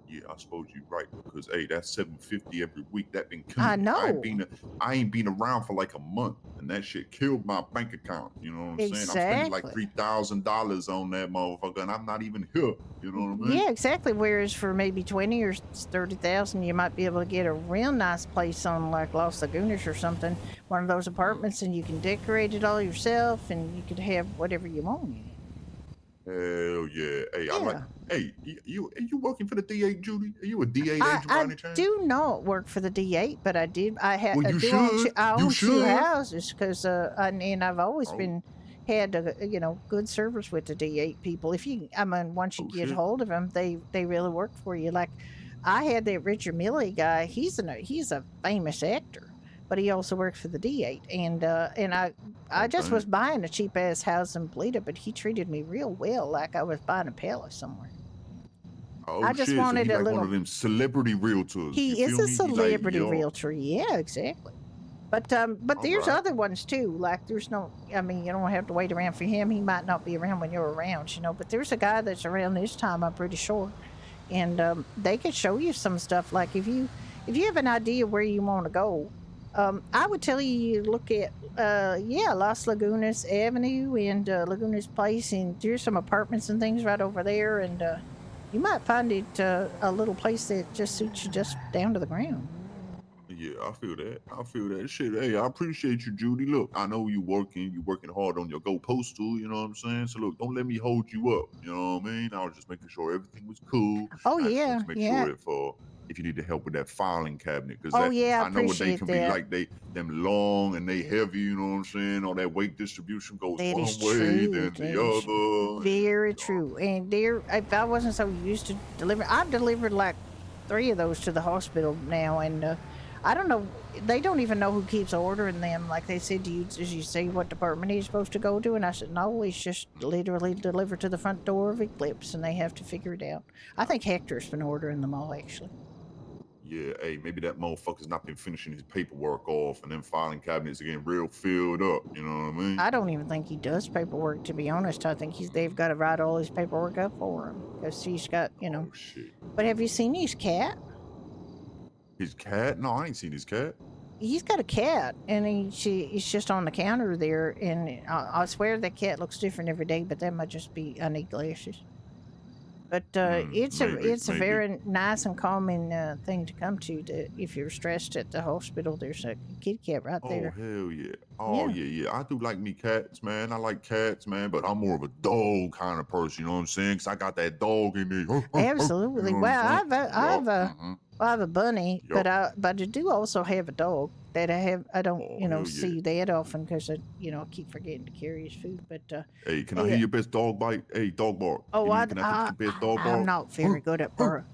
Yeah, I suppose you're right because hey, that's $750 every week. That been I killing me. know. I ain't been around for like a month, and that shit killed my bank account. You know what I'm saying? I'm spending like Exactly. $3,000 on that motherfucker, and I'm not even here. You know what I mean? Yeah, exactly. Whereas for maybe 20 or 30,000, you might be able to get a real nice place on like Los Lagunas or something, one of those apartments, and you can decorate it all yourself, and you could have whatever you want in it. Hell yeah. Hey, I like. Yeah. Hey, are you working for the D8, Judy? Are you a D8 agent by I any chance? do not work for the D8, but I did. Well, you do own should. I You own two should. houses because and I've always Oh, been had good service with the D8 people. If you, I mean, once you oh get shit. hold of them, they really work for you. Like I had that Richard Milley guy. He's a famous actor, but he also works for the D8. And I Oh just was damn. buying a cheap ass house in Bleda, but he treated me real well, like I was buying a palace somewhere. Oh I just shit. So wanted he a like one little. of them celebrity realtors. You He is feel a me? He like celebrity yo. realtor. Yeah, exactly. But All there's right. other ones too. Like there's no, I mean, you don't have to wait around for him. He might not be around when you're around, But there's a guy that's around this time. I'm pretty sure, and they could show you some stuff. Like if you have an idea where you want to go, I would tell you look at Las Lagunas Avenue and Lagunas Place, and there's some apartments and things right over there, and you might find it a little place that just suits you just down to the ground. Yeah, I feel that. I feel that shit. Hey, I appreciate you, Judy. Look, I know you working hard on your Go Postal, you know what I'm saying? So look, don't let me hold you up. You know what I mean? I was just making sure everything was cool. Oh I just want yeah, to make yeah. sure if you need the help with that filing cabinet, because Oh that yeah, I I know what they appreciate can be that. like. Them long and they heavy, you know what I'm saying? All that weight distribution goes That is one way, true. then That the is other. very true. And there, if I wasn't so used to deliver, I've delivered like 3 of those to the hospital now, and I don't know. They don't even know who keeps ordering them. Like they said, did you say what department he's supposed to go to? And I said, no, he's just literally delivered to the front door of Eclipse, and they have to figure it out. I think Hector's been ordering them all actually. Yeah, hey, maybe that motherfucker's not been finishing his paperwork off, and then filing cabinets are getting real filled up. You know what I mean? I don't even think he does paperwork. To be honest, I think they've got to write all his paperwork up for him because he's got. Oh shit. But have you seen his cat? His cat? No, I ain't seen his cat. He's got a cat, and he's just on the counter there. And I swear that cat looks different every day, but that might just be I need glasses. But it's a maybe. very nice and calming thing to come to if you're stressed at the hospital. There's a kitty cat right Oh there. hell yeah. Oh yeah. I do like me cats, man. I like cats, man, but I'm more of a dog kind of person, you know what I'm saying? Cause I got that dog in me. Absolutely. You know what I'm Well, saying? I have a bunny, Yup. but I do also have a dog that I don't Oh, hell yeah. see that often because I keep forgetting to carry his food. But Hey, can I hear your best dog bite? Hey, dog bark. oh, Can I take your best dog bark? I'm not very good at bark.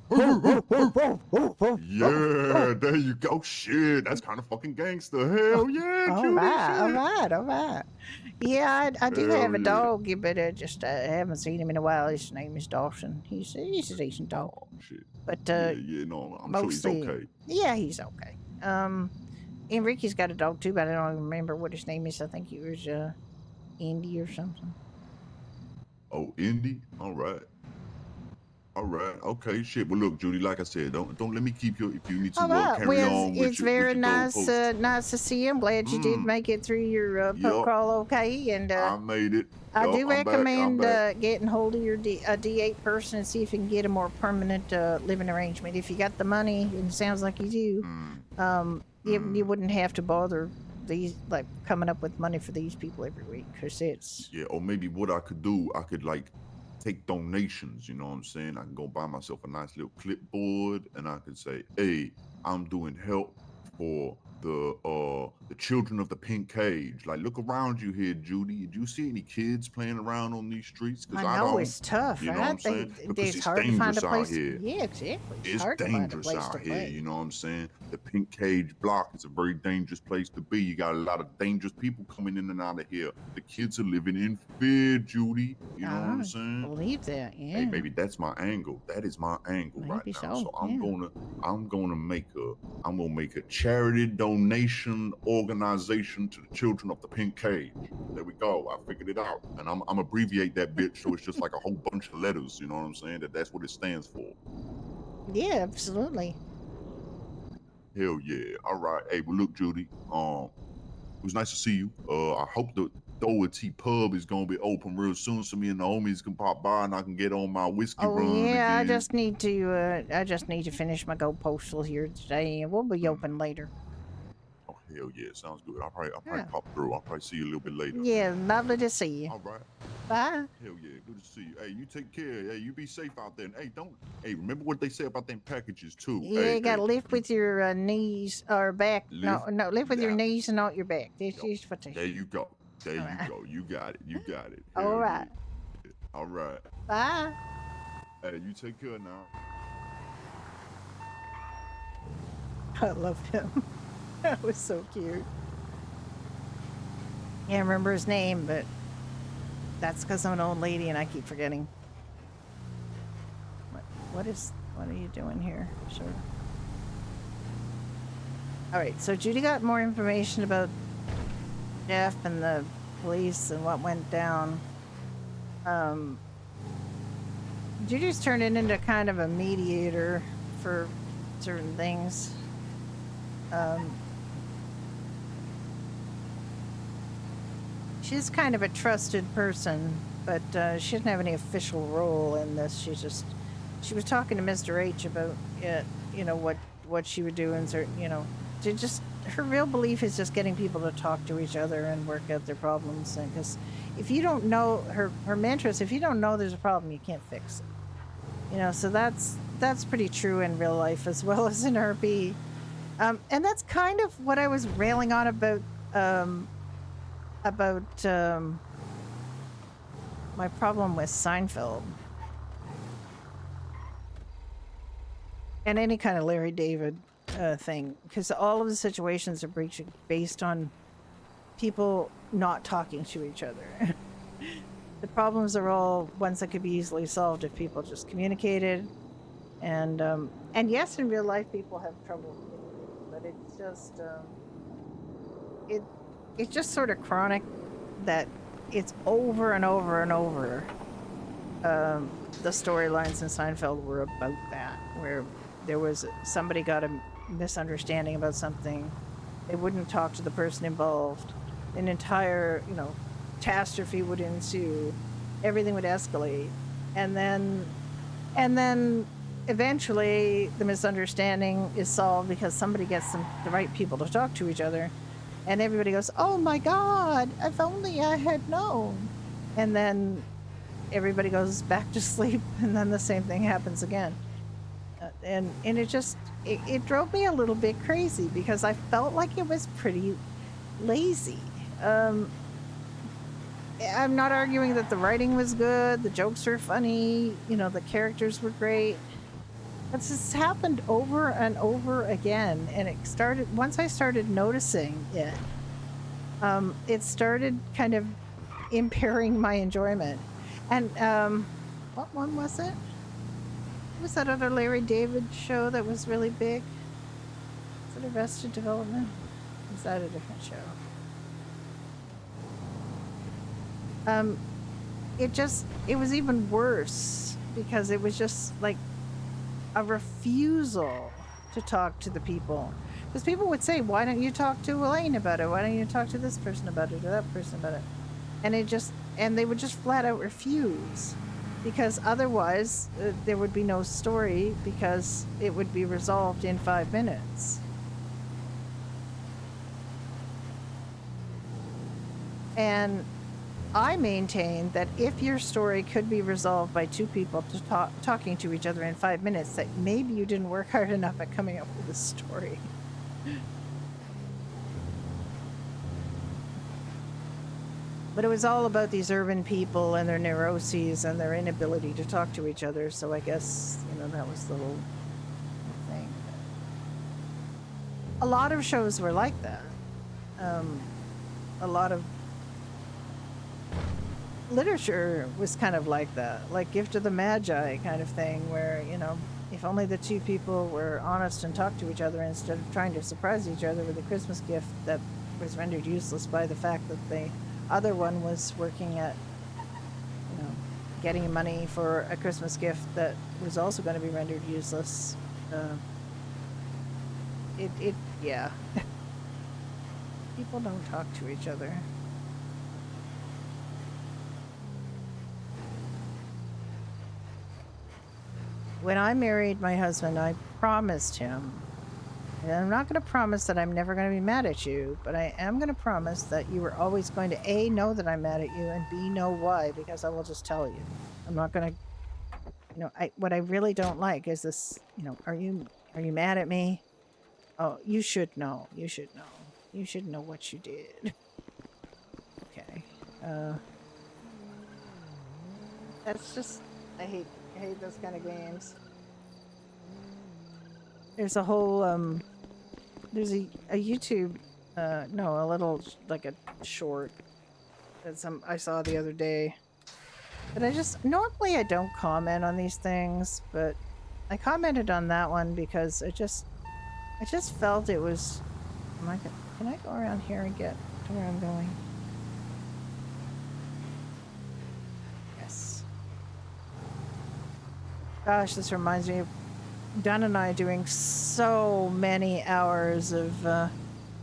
Yeah, there you go. Shit, that's kind of fucking gangster. Hell yeah, All Judy. right, Shit. all right. Yeah, I do Hell have a yeah. dog, but I haven't seen him in a while. His name is Dawson. He's a decent dog, Oh shit. but No, I'm sure he's mostly, okay. yeah, he's okay. Enrique's got a dog too, but I don't even remember what his name is. I think it was Indy or something. Oh, Indy? All right. All right. Okay. Shit. Well, look, Judy. Like I said, don't let me keep you. If you need to All right. carry Well, on with it's your very nice, goalpost. nice to see you. I'm glad you did make it through your pub Yup. crawl okay. And I made it. I Yup, do I'm back, recommend I'm getting hold of your a D8 person and see if you can get a more permanent living arrangement. If you got the money, and it sounds like you do, you wouldn't have to bother these like coming up with money for these people every week because it's Yeah. Or maybe what I could do, I could like take donations. You know what I'm saying? I can go buy myself a nice little clipboard, and I could say, "Hey, I'm doing help for the children of the pink cage. Like, look around you here, Judy. Do you see any kids playing around on these streets? Because I I know don't. it's tough, You know right? what I'm saying? Because It's it's hard to find a dangerous out place. here. Yeah, exactly. It's hard to find a dangerous place to out here, play. you know what I'm saying? The pink cage block is a very dangerous place to be. You got a lot of dangerous people coming in and out of here. The kids are living in fear, Judy. You know what I'm saying? Believe that, yeah. Hey, maybe that's my angle. That is my angle right Maybe now. so, So I'm yeah. gonna make a charity donation organization to the children of the pink cage. There we go. I figured it out, and I'm abbreviate that bitch so it's just like a whole bunch of letters. You know what I'm saying? That's what it stands for. Yeah, absolutely. Hell yeah. All right. Hey, well, look, Judy. It was nice to see you. I hope the Doherty Pub is gonna be open real soon, so me and the homies can pop by and I can get on my whiskey Oh run yeah, I again. just need to finish my go postal here today, and we'll be open later. Oh hell yeah, sounds good. I'll probably Yeah. pop through. I'll probably see you a little bit later. Yeah, lovely to see you. All right. Bye. Hell yeah, good to see you. Hey, you take care. Hey, you be safe out there. And hey, don't. Hey, remember what they say about them packages too. Yeah, Hey, you gotta lift you with your knees or back. live. No, lift with your Yeah. knees and not your back. This Yo, is what they there say. you go. There All you right. go. You got it. You got it. All Hell right. yeah. All right. Bye. Hey, you take care now. I love him. That was so cute. Can't remember his name, but that's because I'm an old lady and I keep forgetting. What are you doing here? Sure. All right, so Judy got more information about Jeff and the police and what went down. Judy's turned into kind of a mediator for certain things. She's kind of a trusted person, but she doesn't have any official role in this. She was talking to Mr. H about it, what she would do, and her real belief is just getting people to talk to each other and work out their problems. And because if you don't know her mantra is, if you don't know there's a problem, you can't fix it. So that's pretty true in real life as well as in RP. And that's kind of what I was railing on about my problem with Seinfeld and any kind of Larry David thing, because all of the situations are based on people not talking to each other. The problems are all ones that could be easily solved if people just communicated. And yes, in real life, people have trouble communicating, but it's just it's just sort of chronic that it's over and over and over. The storylines in Seinfeld were about that, where there was somebody got a misunderstanding about something, they wouldn't talk to the person involved, an entire catastrophe would ensue, everything would escalate, and then eventually the misunderstanding is solved because somebody gets the right people to talk to each other, and everybody goes, oh my god, if only I had known, and then everybody goes back to sleep, and then the same thing happens again. And it drove me a little bit crazy because I felt like it was pretty lazy. I'm not arguing that the writing was good, the jokes were funny, the characters were great. But this happened over and over again, and once I started noticing it, it started kind of impairing my enjoyment. And what one was it? What was that other Larry David show that was really big? Is it Arrested Development? Or is that a different show? It was even worse because it was just like a refusal to talk to the people. Because people would say, why don't you talk to Elaine about it? Why don't you talk to this person about it or that person about it? And they would just flat out refuse. Because otherwise, there would be no story because it would be resolved in 5 minutes. And I maintain that if your story could be resolved by two people talking to each other in 5 minutes, that maybe you didn't work hard enough at coming up with a story. But it was all about these urban people and their neuroses and their inability to talk to each other. So I guess, that was the whole thing. A lot of shows were like that. A lot of literature was kind of like that, like Gift of the Magi kind of thing, where, if only the two people were honest and talked to each other instead of trying to surprise each other with a Christmas gift that was rendered useless by the fact that the other one was working at, getting money for a Christmas gift that was also going to be rendered useless. Yeah. People don't talk to each other. When I married my husband, I promised him, and I'm not going to promise that I'm never going to be mad at you, but I am going to promise that you are always going to A, know that I'm mad at you, and B, know why, because I will just tell you. I'm not going to, what I really don't like is this, are you mad at me? Oh, you should know. You should know. You should know what you did. Okay. That's just, I hate those kind of games. There's a whole, there's a YouTube, no, a little, like a short that I saw the other day. But normally I don't comment on these things, but I commented on that one because I just felt it was, can I go around here and get to where I'm going? Yes. Gosh, this reminds me of Don and I doing so many hours of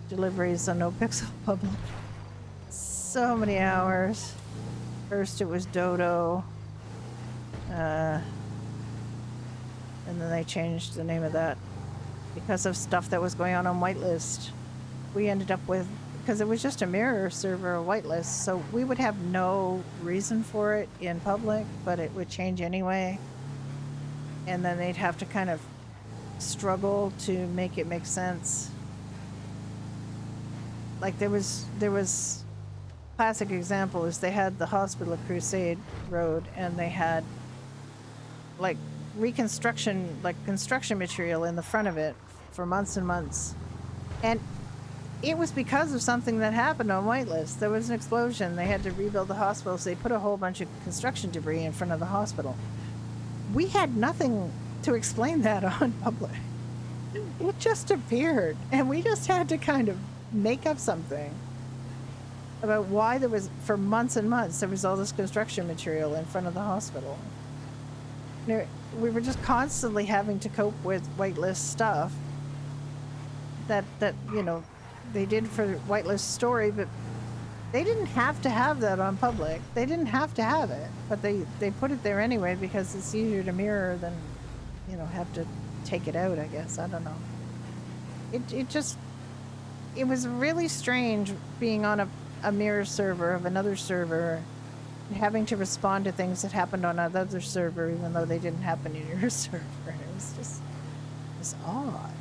deliveries on No Pixel Public. So many hours. First it was Dodo. And then they changed the name of that because of stuff that was going on Whitelist. We ended up with, because it was just a mirror server of Whitelist, so we would have no reason for it in public, but it would change anyway. And then they'd have to kind of struggle to make it make sense. Like there was classic example is they had the hospital at Crusade Road, and they had like construction material in the front of it for months and months. And it was because of something that happened on Whitelist. There was an explosion. They had to rebuild the hospital, so they put a whole bunch of construction debris in front of the hospital. We had nothing to explain that on public. It just appeared, and we just had to kind of make up something about why there was, for months and months, there was all this construction material in front of the hospital. We were just constantly having to cope with Whitelist stuff that they did for Whitelist story, but they didn't have to have that on public. They didn't have to have it, but they put it there anyway because it's easier to mirror than have to take it out, I guess. I don't know. It was really strange being on a mirror server of another server, having to respond to things that happened on another server even though they didn't happen in your server. It was odd.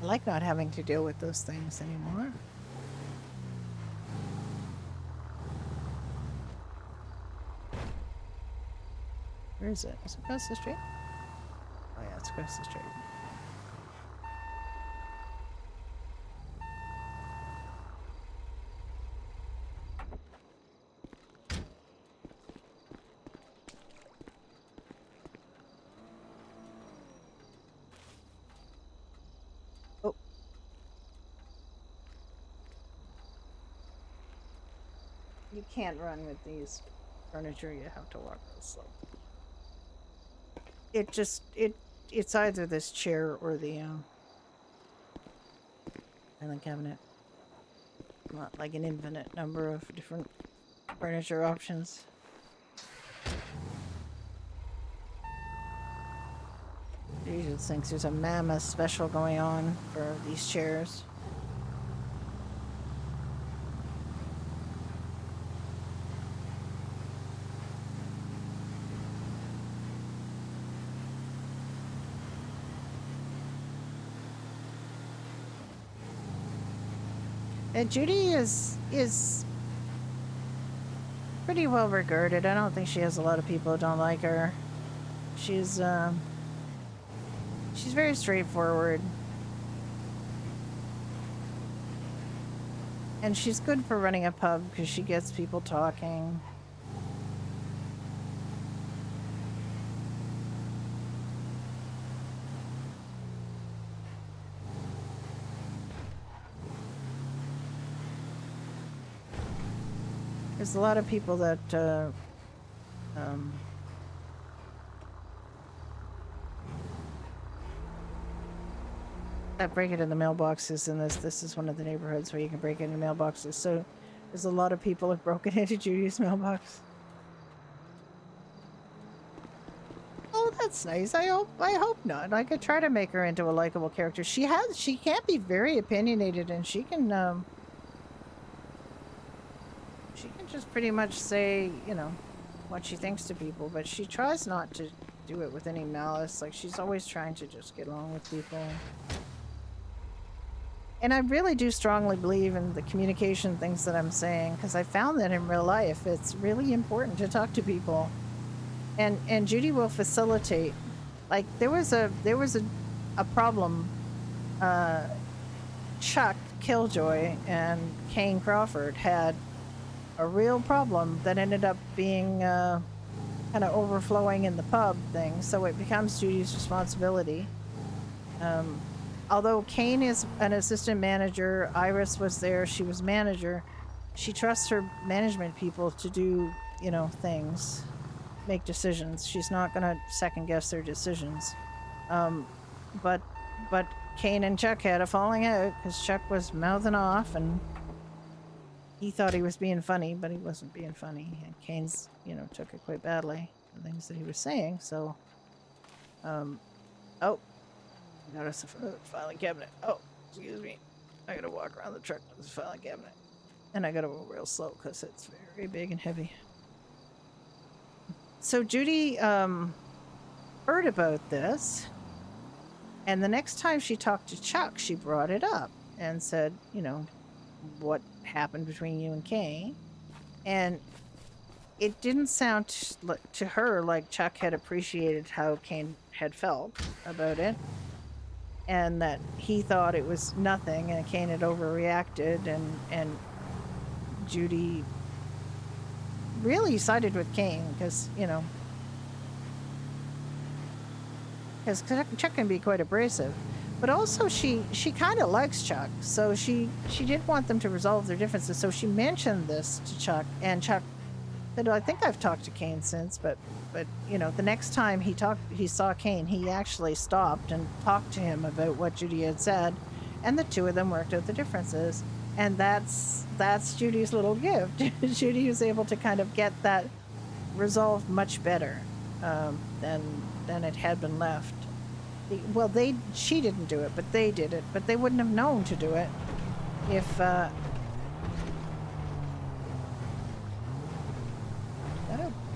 I like not having to deal with those things anymore. Where is it? Is it across the street? Oh yeah, it's across the street. Oh. You can't run with these furniture, you have to walk real slow. It's either this chair or the island cabinet. Not like an infinite number of different furniture options. Jesus thinks there's a mammoth special going on for these chairs. And Judy is pretty well regarded. I don't think she has a lot of people who don't like her. She's very straightforward. And she's good for running a pub because she gets people talking. There's a lot of people that that break it in the mailboxes, and this is one of the neighborhoods where you can break it in mailboxes. So there's a lot of people have broken into Judy's mailbox. Oh, that's nice. I hope not. I could try to make her into a likable character. She can be very opinionated, and she can just pretty much say, you know, what she thinks to people, but she tries not to do it with any malice. Like, she's always trying to just get along with people. And I really do strongly believe in the communication things that I'm saying, because I found that in real life it's really important to talk to people. And Judy will facilitate. Like, there was a problem. Chuck Killjoy and Kane Crawford had a real problem that ended up being kind of overflowing in the pub thing, so it becomes Judy's responsibility. Although Kane is an assistant manager, Iris was there, she was manager, she trusts her management people to do, you know, things, make decisions. She's not going to second guess their decisions. But Kane and Chuck had a falling out because Chuck was mouthing off, and he thought he was being funny, but he wasn't being funny. And Kane's, you know, took it quite badly, the things that he was saying. So, oh, notice the filing cabinet. Oh, excuse me. I gotta walk around the truck with this filing cabinet. And I gotta go real slow because it's very big and heavy. So Judy heard about this, and the next time she talked to Chuck, she brought it up and said, you know, what happened between you and Kane. And it didn't sound to her like Chuck had appreciated how Kane had felt about it, and that he thought it was nothing and Kane had overreacted, and Judy really sided with Kane because, you know, because Chuck can be quite abrasive, but also she kind of likes Chuck, so she did want them to resolve their differences. So she mentioned this to Chuck, and Chuck said, I think I've talked to Kane since, but you know, the next time he saw Kane, he actually stopped and talked to him about what Judy had said, and the two of them worked out the differences. And that's Judy's little gift. Judy was able to kind of get that resolved much better than it had been left. Well, she didn't do it, but they did it. But they wouldn't have known to do it if oh,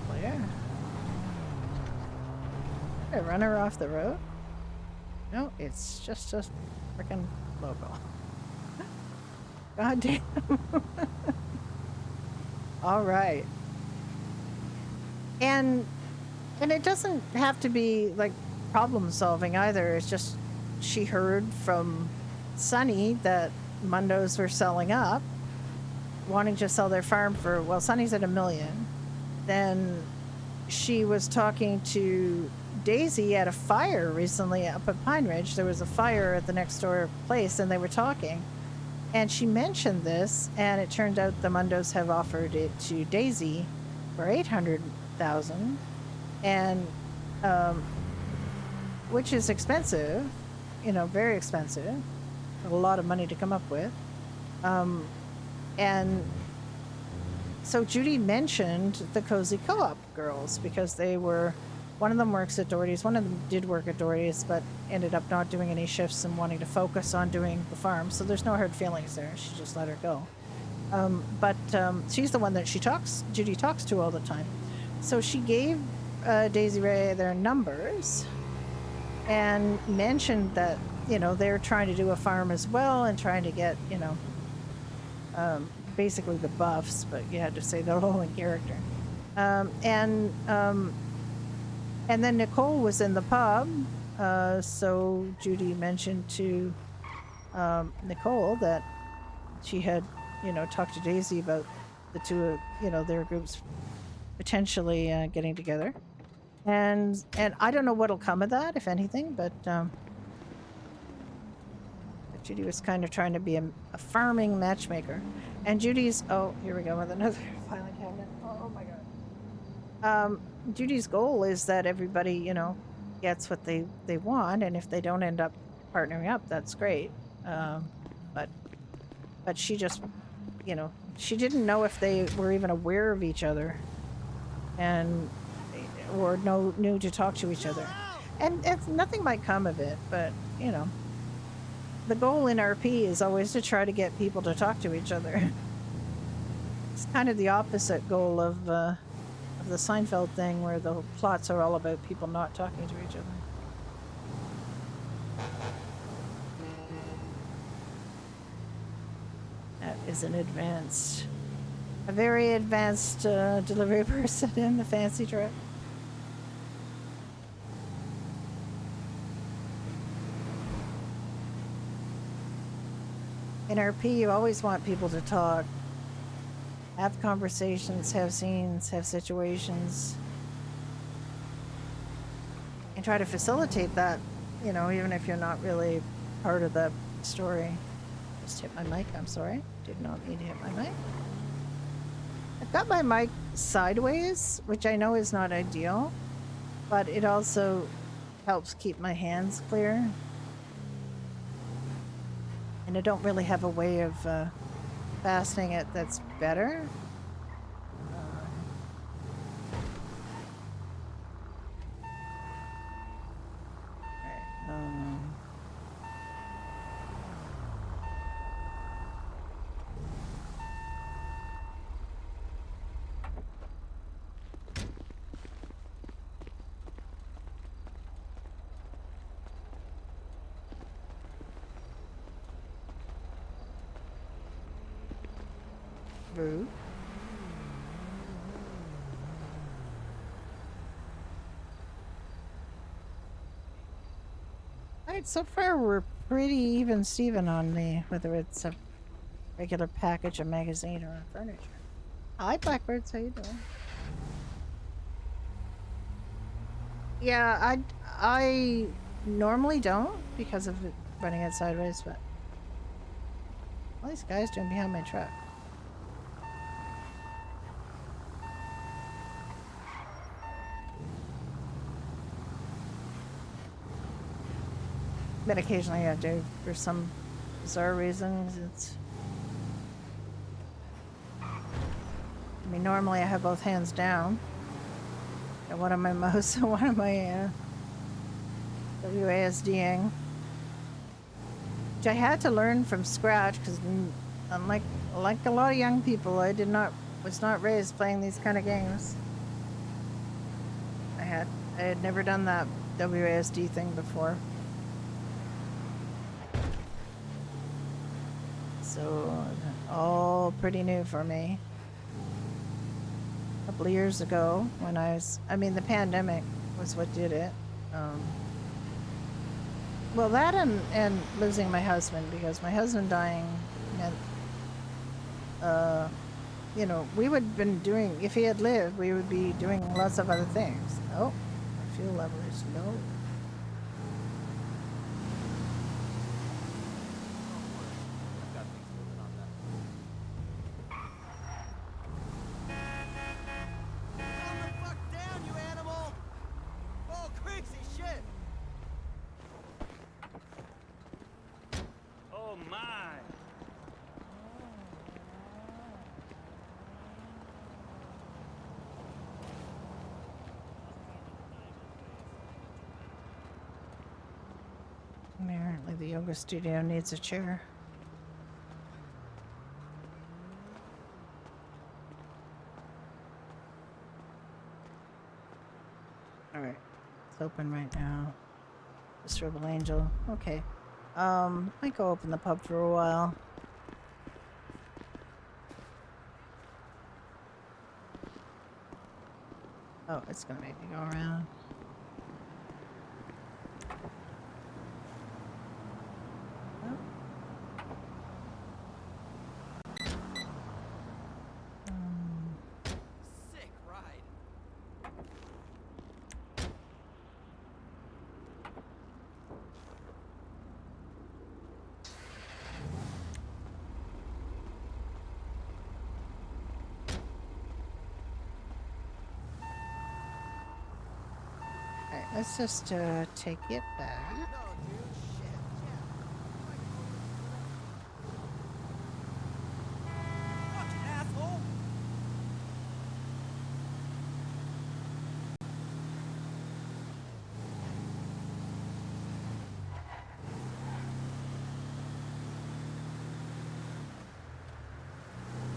Blair. Did I run her off the road? No, it's just a freaking logo. God damn. All right. And it doesn't have to be like problem solving either. It's just she heard from Sunny that Mundos were selling up, wanting to sell their farm for, well, Sunny's at $1 million. Then she was talking to Daisy at a fire recently up at Pine Ridge. There was a fire at the next door place, and they were talking. And she mentioned this, and it turned out the Mundos have offered it to Daisy for $800,000, and which is expensive, you know, very expensive, a lot of money to come up with. And so Judy mentioned the Cozy Co-op girls because they were, one of them works at Doherty's, one of them did work at Doherty's, but ended up not doing any shifts and wanting to focus on doing the farm. So there's no hard feelings there. She just let her go. But she's the one that Judy talks to all the time. So she gave Daisy Ray their numbers and mentioned that, you know, they're trying to do a farm as well and trying to get, you know, basically the buffs, but you had to say they're low in character. And then Nicole was in the pub, so Judy mentioned to Nicole that she had, you know, talked to Daisy about the two, you know, their groups potentially getting together. And I don't know what'll come of that, if anything, but Judy was kind of trying to be a farming matchmaker. And Judy's, oh, here we go with another filing cabinet. Oh my god. Judy's goal is that everybody, you know, gets what they want, and if they don't end up partnering up, that's great. Um, but she just, you know, she didn't know if they were even aware of each other, and or knew to talk to each other. And nothing might come of it, but you know, the goal in RP is always to try to get people to talk to each other. It's kind of the opposite goal of the Seinfeld thing, where the plots are all about people not talking to each other. That is a very advanced delivery person in the fancy truck. In RP, you always want people to talk, have conversations, have scenes, have situations, and try to facilitate that, you know, even if you're not really part of the story. Just hit my mic, I'm sorry. Did not mean to hit my mic. I've got my mic sideways, which I know is not ideal, but it also helps keep my hands clear. And I don't really have a way of fastening it that's better. Rude. Alright, so far we're pretty even Steven on whether it's a regular package, a magazine, or a furniture. Hi Blackbirds, how you doing? Yeah, I normally don't because of it running it sideways, but all these guys doing behind my truck. But occasionally I do, for some bizarre reasons. I mean, normally I have both hands down. And one of my mouse and one of my WASDing. Which I had to learn from scratch because, unlike a lot of young people, I was not raised playing these kind of games. I had never done that WASD thing before. So, all pretty new for me. A couple of years ago, when the pandemic was what did it. Well, that and losing my husband, because my husband dying meant, you know, we would have been doing, if he had lived, we would be doing lots of other things. Oh, my fuel level is low. Apparently the yoga studio needs a chair. Alright. It's open right now. The Scribble Angel. Okay. Might go open the pub for a while. Oh, it's gonna make me go around. Sick ride. let's just take it back.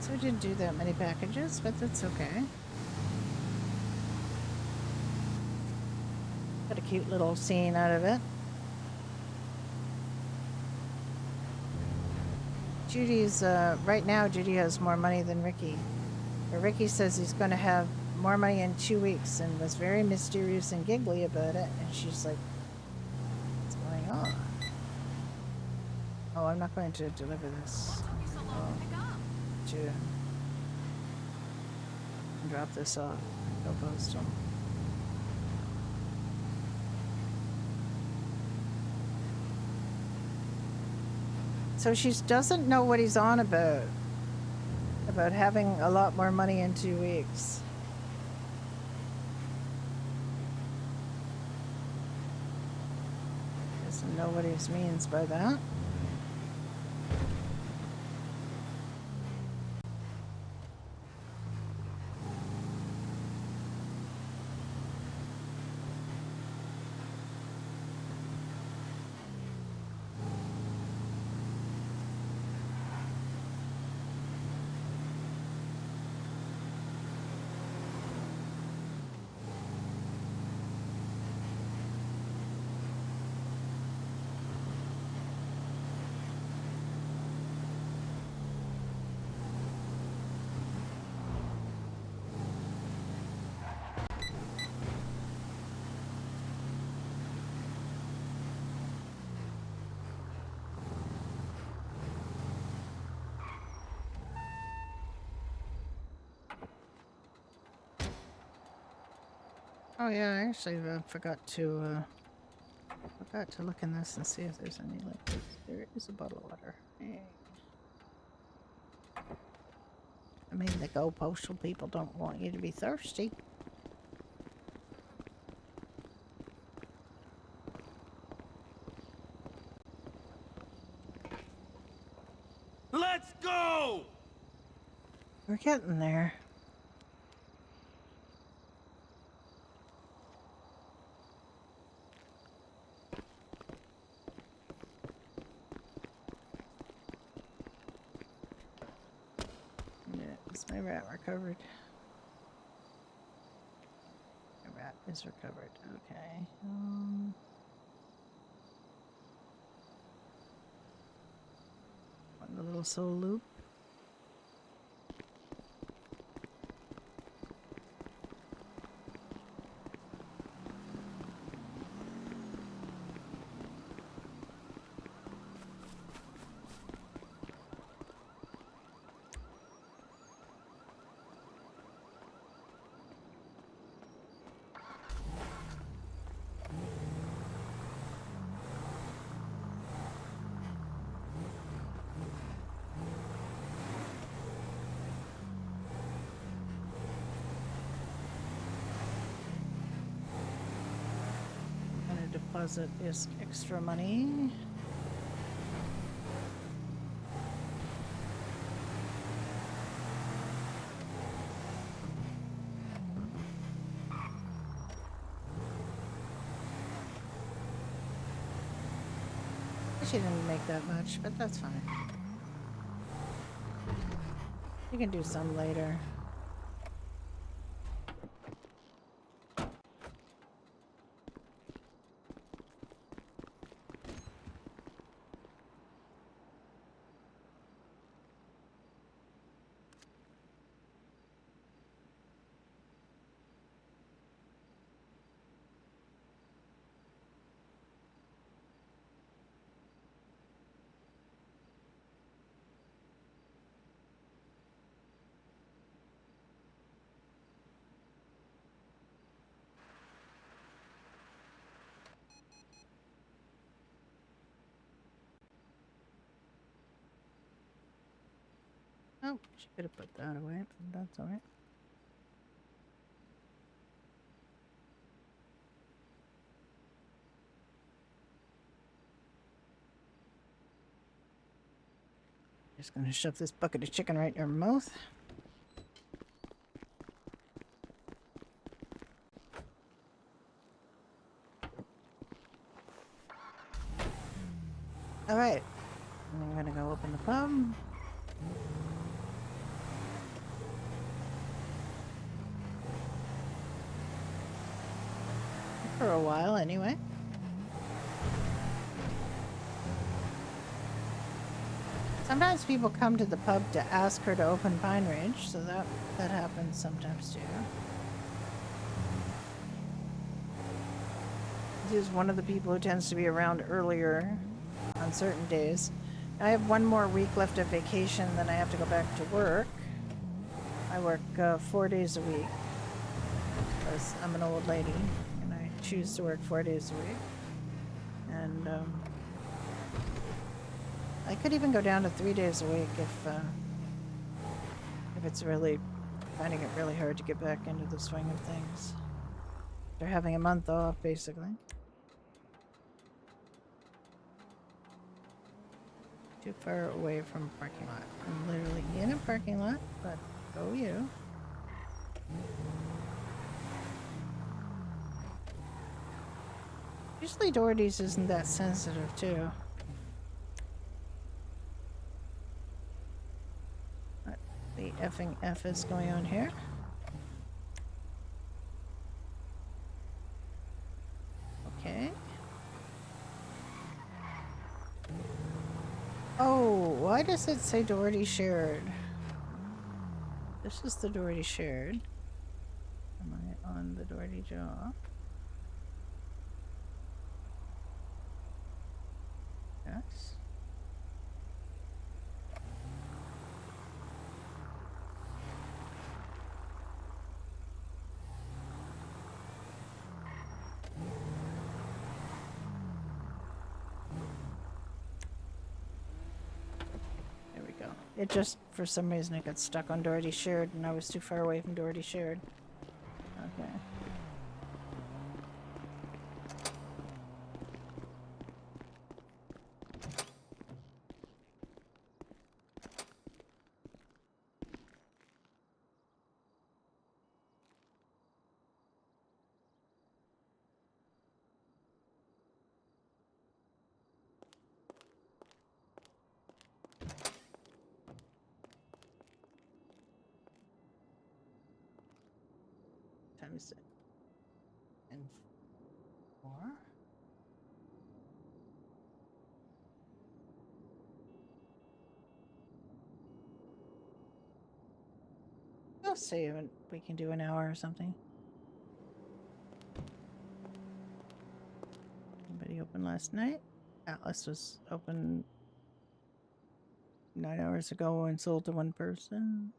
So we didn't do that many packages, but that's okay. Got a cute little scene out of it. Judy's, right now, Judy has more money than Ricky. But Ricky says he's going to have more money in 2 weeks and was very mysterious and giggly about it. And she's like, what's going on? Oh, I'm not going to deliver this. To drop this off. Go post them. So she doesn't know what he's on about having a lot more money in 2 weeks. Doesn't know what he means by that. Oh yeah, I actually forgot to look in this and see if there's any like this. There is a bottle of water. Hey. I mean, the Go Postal people don't want you to be thirsty. Let's go! We're getting there. Is my rat recovered? My rat is recovered. Okay. Want a little soul loop. Deposit is extra money. She didn't make that much, but that's fine. You can do some later. Oh, she could have put that away, but that's alright. Just gonna shove this bucket of chicken right in your mouth. Alright. I'm gonna go open the pub. For a while, anyway. Sometimes people come to the pub to ask her to open Pine Ridge, so that happens sometimes too. She's one of the people who tends to be around earlier on certain days. I have one more week left of vacation, then I have to go back to work. I work 4 days a week because I'm an old lady and I choose to work 4 days a week. And I could even go down to 3 days a week if it's really finding it really hard to get back into the swing of things. They're having a month off, basically. Too far away from a parking lot. I'm literally in a parking lot, but go you. Usually Doherty's isn't that sensitive, too. What the effing F is going on here? Okay. Oh, why does it say Doherty shared? This is the Doherty shared. Am I on the Doherty job? Yes. There we go. It just, for some reason, it got stuck on Doherty shared and I was too far away from Doherty shared. Okay. Time is it? And 4? I'll see when we can do an hour or something. Anybody open last night? Atlas was open 9 hours ago and sold to one person.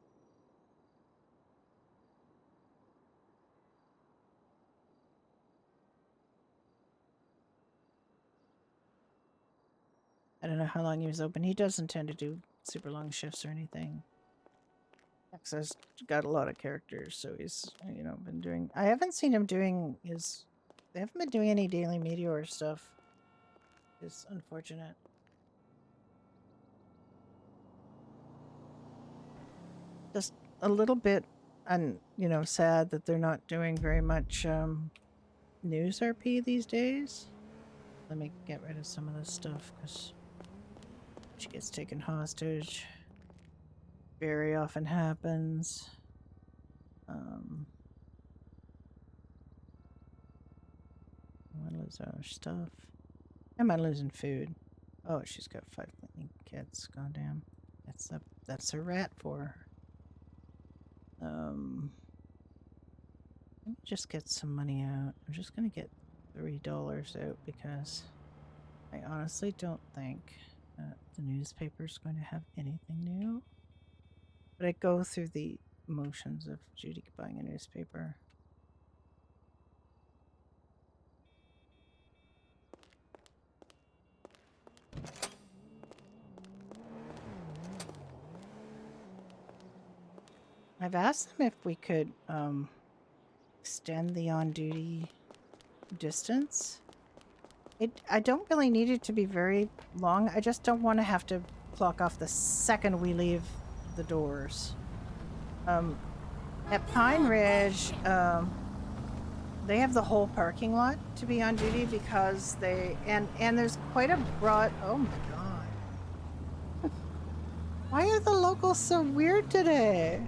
I don't know how long he was open. He doesn't tend to do super long shifts or anything. Access got a lot of characters, so he's, you know, been doing... I haven't seen him doing his... They haven't been doing any Daily Meteor stuff. It's unfortunate. Just a little bit, you know, sad that they're not doing very much news RP these days. Let me get rid of some of this stuff, because she gets taken hostage. Very often happens. I want to lose our stuff. Am I losing food? Oh, she's got 5 cleaning kits. Goddamn. That's a rat for her. Let me just get some money out. I'm just gonna get $3 out because I honestly don't think that the newspaper's going to have anything new. But I go through the motions of Judy buying a newspaper. I've asked them if we could extend the on-duty distance. I don't really need it to be very long. I just don't want to have to clock off the second we leave the doors. At Pine Ridge, they have the whole parking lot to be on duty because and there's quite a broad. Oh my god! Why are the locals so weird today?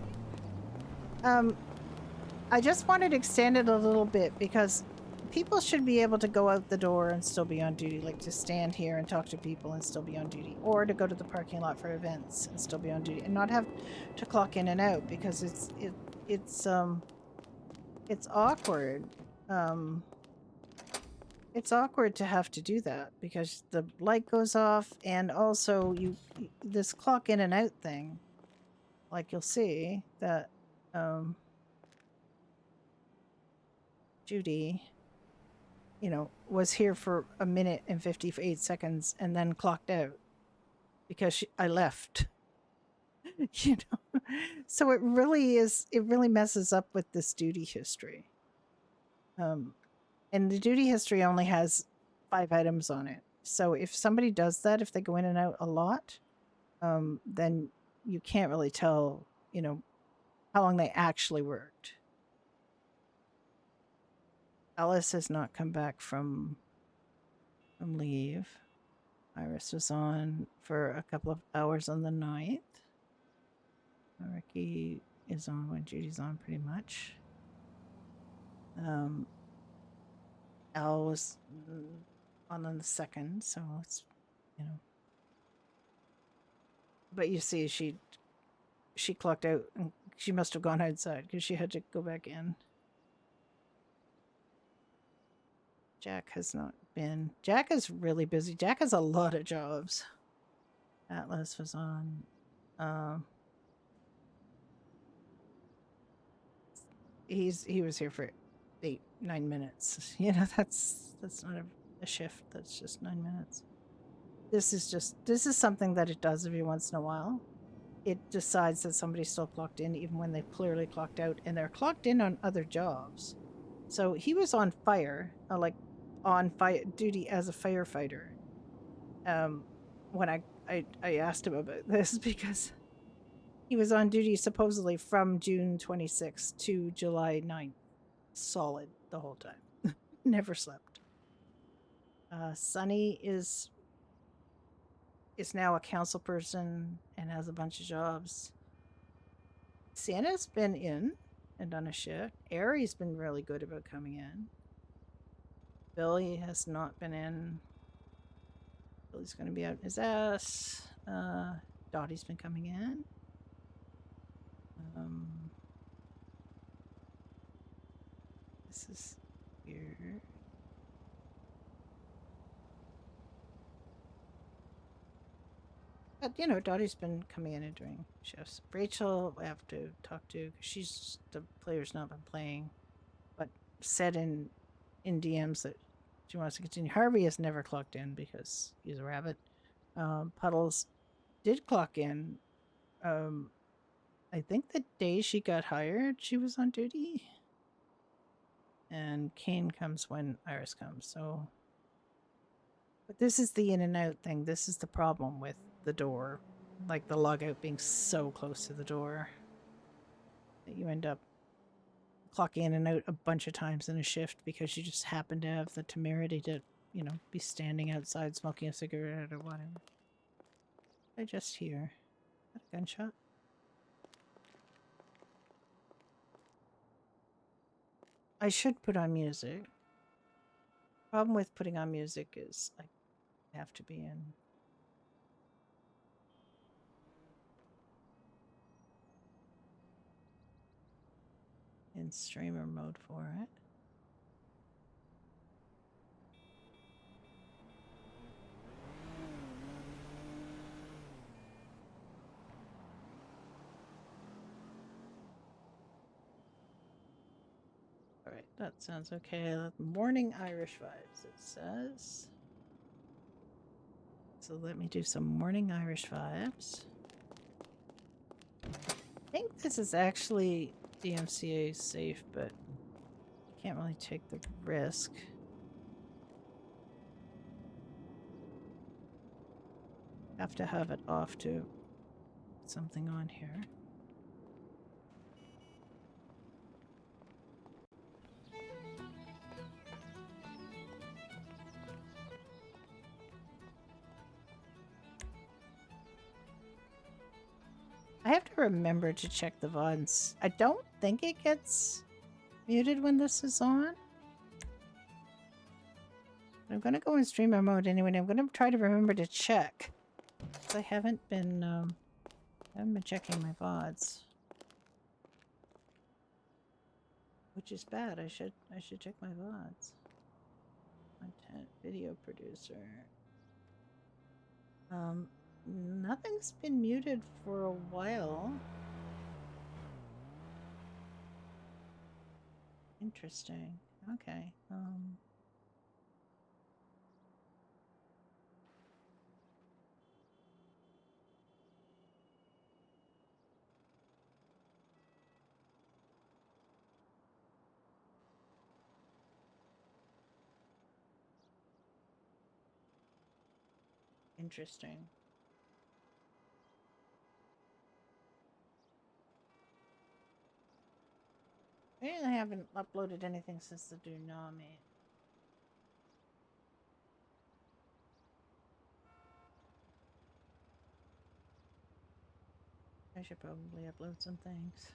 I just wanted to extend it a little bit because people should be able to go out the door and still be on duty, like to stand here and talk to people and still be on duty, or to go to the parking lot for events and still be on duty, and not have to clock in and out because it's awkward. It's awkward to have to do that because the light goes off, and also this clock in and out thing, like you'll see that Judy, was here for a minute and 58 seconds and then clocked out because I left. So it really messes up with this duty history. And the duty history only has 5 items on it. So if somebody does that, if they go in and out a lot, then you can't really tell, how long they actually worked. Alice has not come back from leave. Iris was on for a couple of hours on the 9th. Ricky is on when Judy's on pretty much. Al was on the 2nd, so it's, But you see, she clocked out and she must have gone outside because she had to go back in. Jack has not been. Jack is really busy. Jack has a lot of jobs. Atlas was on. He was here for 8-9 minutes. That's not a shift. That's just 9 minutes. This is something that it does every once in a while. It decides that somebody's still clocked in even when they clearly clocked out, and they're clocked in on other jobs. So he was on fire, on fire duty as a firefighter. When I asked him about this because he was on duty supposedly from June 26th to July 9th. Solid the whole time. Never slept. Sunny is now a council person and has a bunch of jobs. Sienna's been in and done a shift. Ari's been really good about coming in. Billy has not been in. Billy's going to be out his ass. Dottie's been coming in. This is weird. But, Dottie's been coming in and doing shifts. Rachel, I have to talk to because she's the player's not been playing, but said in DMs that she wants to continue. Harvey has never clocked in because he's a rabbit. Puddles did clock in. I think the day she got hired, she was on duty. And Kane comes when Iris comes. So, but this is the in and out thing. This is the problem with the door, like the logout being so close to the door that you end up clocking in and out a bunch of times in a shift because you just happen to have the temerity to, be standing outside smoking a cigarette or whatever. I just hear a gunshot. I should put on music. Problem with putting on music is I have to be in streamer mode for it. All right, that sounds okay. Morning Irish vibes, it says. So let me do some morning Irish vibes. I think this is actually DMCA safe, but you can't really take the risk. Have have to have it off to put something on here. I have to remember to check the VODs. I don't think it gets muted when this is on. I'm going to go in streamer mode anyway, and I'm going to try to remember to check. I haven't been checking my VODs. Which is bad. I should check my VODs. Content video producer. Nothing's been muted for a while. Interesting. Okay. Interesting. I haven't uploaded anything since the Tsunami. I should probably upload some things.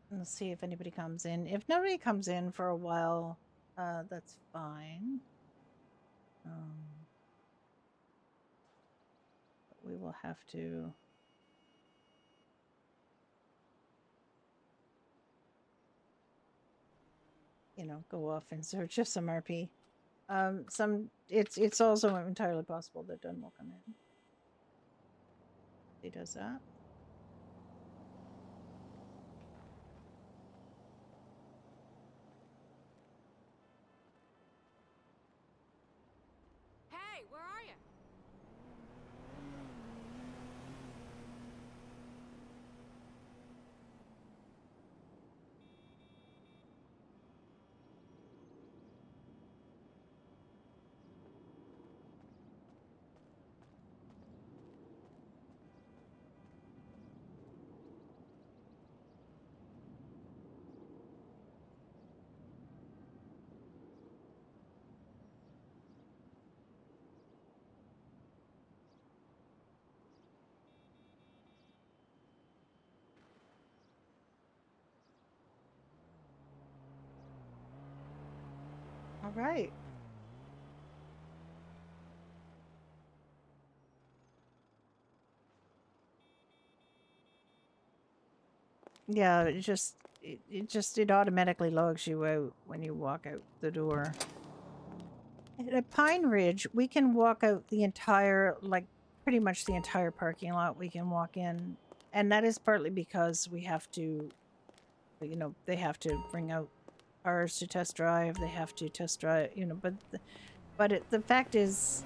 Let's see if anybody comes in. If nobody comes in for a while, that's fine. But we will have to... go off and search of some RP. It's also entirely possible that Dunn will come in. He does that. Hey, where are you? All right. Yeah, it automatically logs you out when you walk out the door. At Pine Ridge, we can walk out the entire, pretty much the entire parking lot. We can walk in And that is partly because we have to, they have to bring out cars to test drive. They have to test drive, the fact is,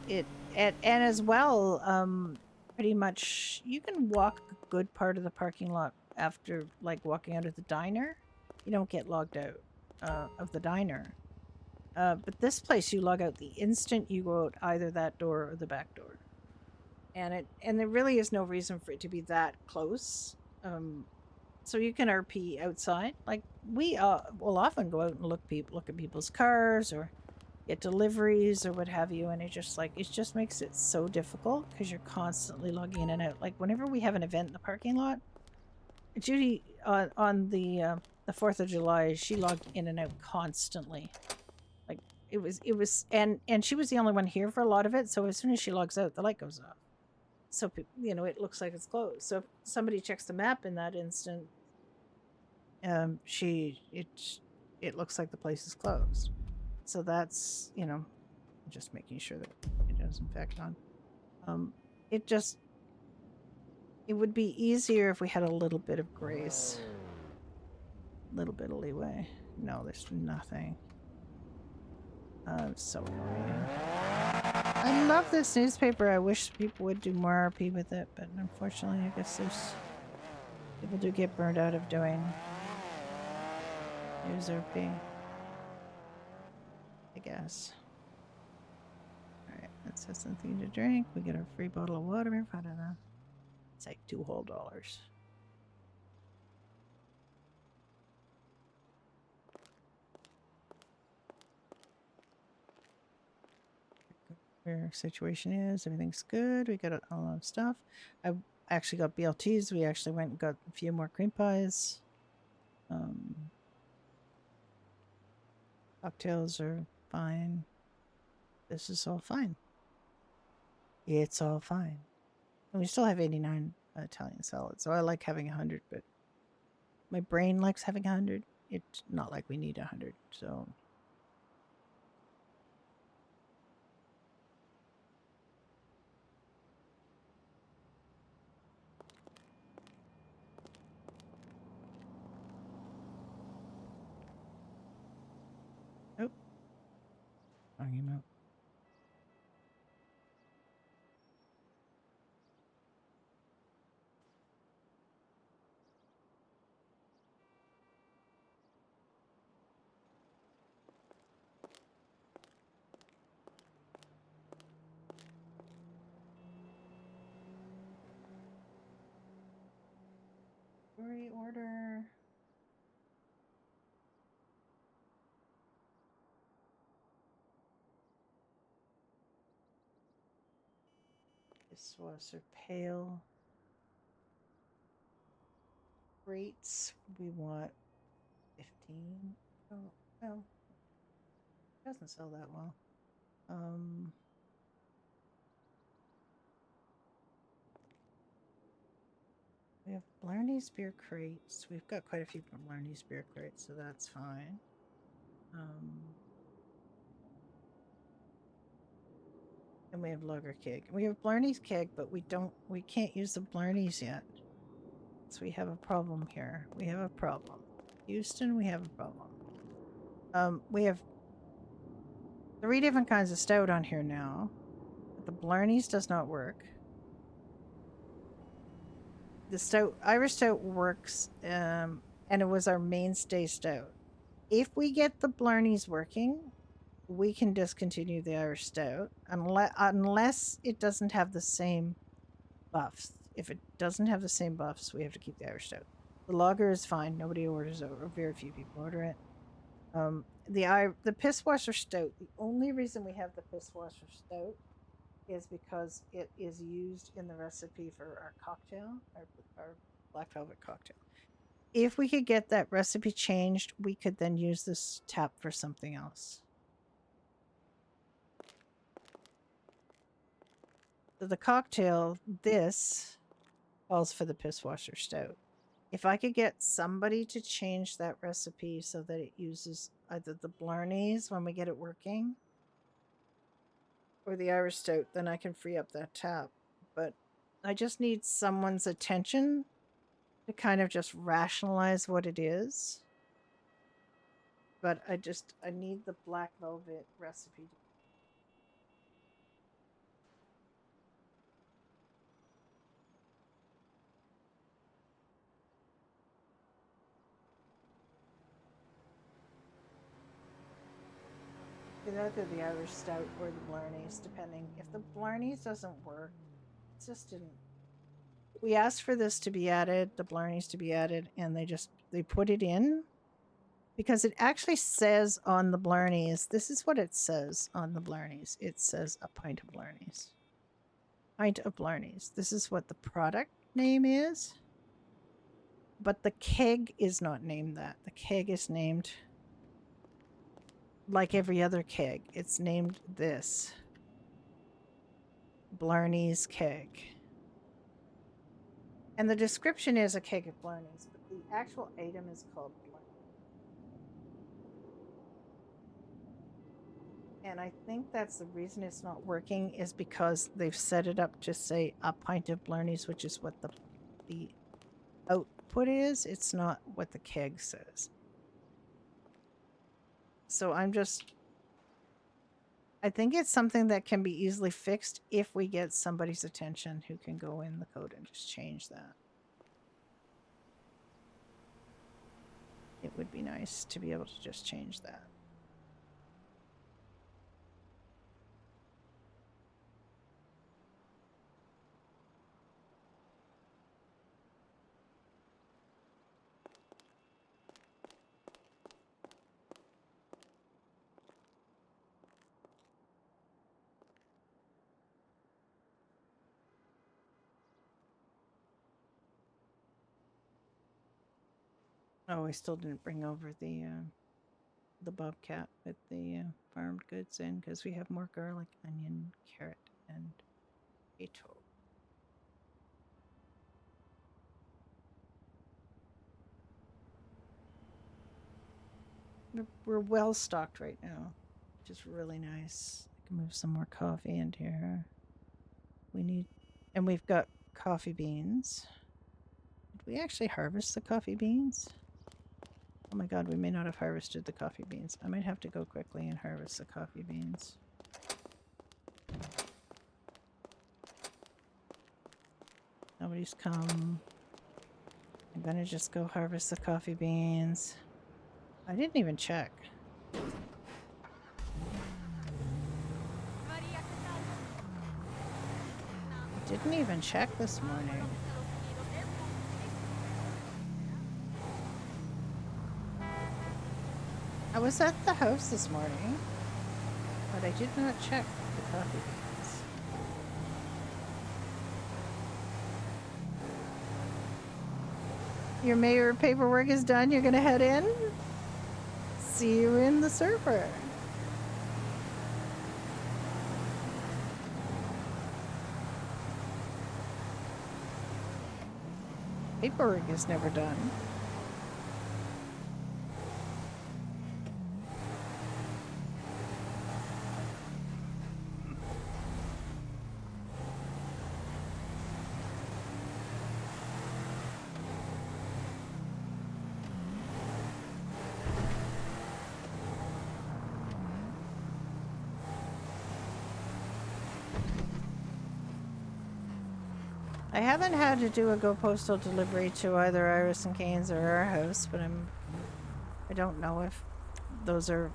and as well, pretty much you can walk a good part of the parking lot after, like, walking out of the diner. You don't get logged out of the diner. But this place, you log out the instant you go out either that door or the back door. And there really is no reason for it to be that close. So you can RP outside. Like, we will often go out and look at people's cars or get deliveries or what have you, and it just makes it so difficult because you're constantly logging in and out. Like, whenever we have an event in the parking lot, Judy on the 4th of July, she logged in and out constantly. Like, it was and she was the only one here for a lot of it, so as soon as she logs out, the light goes off. So, it looks like it's closed. So if somebody checks the map in that instant, it looks like the place is closed. So that's, just making sure that it does in fact on. It would be easier if we had a little bit of grace. A little bit of leeway. No, there's nothing. So annoying. I love this newspaper. I wish people would do more RP with it, but unfortunately, I guess people do get burned out of doing news RP. I guess. Alright, let's have something to drink. We get a free bottle of water. I don't know. It's like $2 whole. Where our situation is. Everything's good. We got a lot of stuff. I actually got BLTs. We actually went and got a few more cream pies. Cocktails are fine. This is all fine. It's all fine. And we still have 89 Italian salads. So I like having 100, but my brain likes having 100. It's not like we need 100. So talking about. Reorder. Dishwasher pail. Rates. We want 15. Oh, well. It doesn't sell that well. We have Blarney's beer crates. We've got quite a few Blarney's beer crates, so that's fine. And we have Lager keg. We have Blarney's keg, but we can't use the Blarney's yet. So we have a problem here. We have a problem. Houston, we have a problem. We have 3 different kinds of stout on here now. But the Blarney's does not work. The Irish stout works, and it was our mainstay stout. If we get the Blarney's working, we can discontinue the Irish stout unless it doesn't have the same buffs. If it doesn't have the same buffs, we have to keep the Irish stout. The lager is fine. Nobody orders it, or very few people order it. The piss washer stout. The only reason we have the piss washer stout is because it is used in the recipe for our cocktail, our black velvet cocktail. If we could get that recipe changed, we could then use this tap for something else. So the cocktail, this calls for the piss washer stout. If I could get somebody to change that recipe so that it uses either the Blarney's when we get it working or the Irish stout, then I can free up that tap. But I just need someone's attention to kind of just rationalize what it is. But I need the black velvet recipe. It's either the Irish Stout or the Blarneys, depending. If the Blarneys doesn't work, it just didn't. We asked for this to be added, the Blarneys to be added, and they put it in because it actually says on the Blarneys. This is what it says on the Blarneys. It says a pint of Blarneys. Pint of Blarneys. This is what the product name is, but the keg is not named that. The keg is named like every other keg. It's named this. Blarney's keg. And the description is a keg of Blarneys, but the actual item is called Blarney. And I think that's the reason it's not working is because they've set it up to say a pint of Blarneys, which is what the output is. It's not what the keg says. So I think it's something that can be easily fixed if we get somebody's attention who can go in the code and just change that. It would be nice to be able to just change that. Oh, I still didn't bring over the bobcat with the farmed goods in because we have more garlic, onion, carrot, and potato. We're well stocked right now, which is really nice. I can move some more coffee into here. And we've got coffee beans. Did we actually harvest the coffee beans? Oh my god, we may not have harvested the coffee beans. I might have to go quickly and harvest the coffee beans. Nobody's come. I'm gonna just go harvest the coffee beans. I didn't even check. I didn't even check this morning. I was at the house this morning, but I did not check the coffee beans. Your mayor paperwork is done. You're gonna head in? See you in the server. Paperwork is never done. I haven't had to do a Go Postal delivery to either Iris and Kane's or our house, but I don't know if those are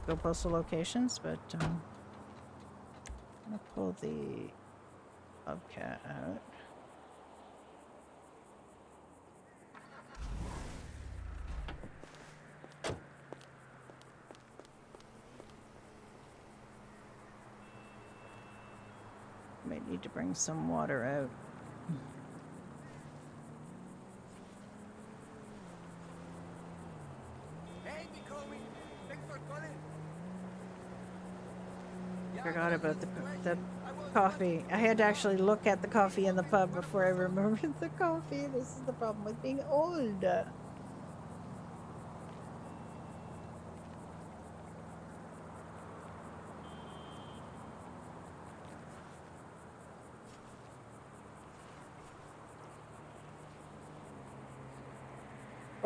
Go Postal locations, but I'm gonna pull the bobcat out. Might need to bring some water out. Hey, Nicole, thanks for calling. Forgot about the coffee. I had to actually look at the coffee in the pub before I remembered the coffee. This is the problem with being old.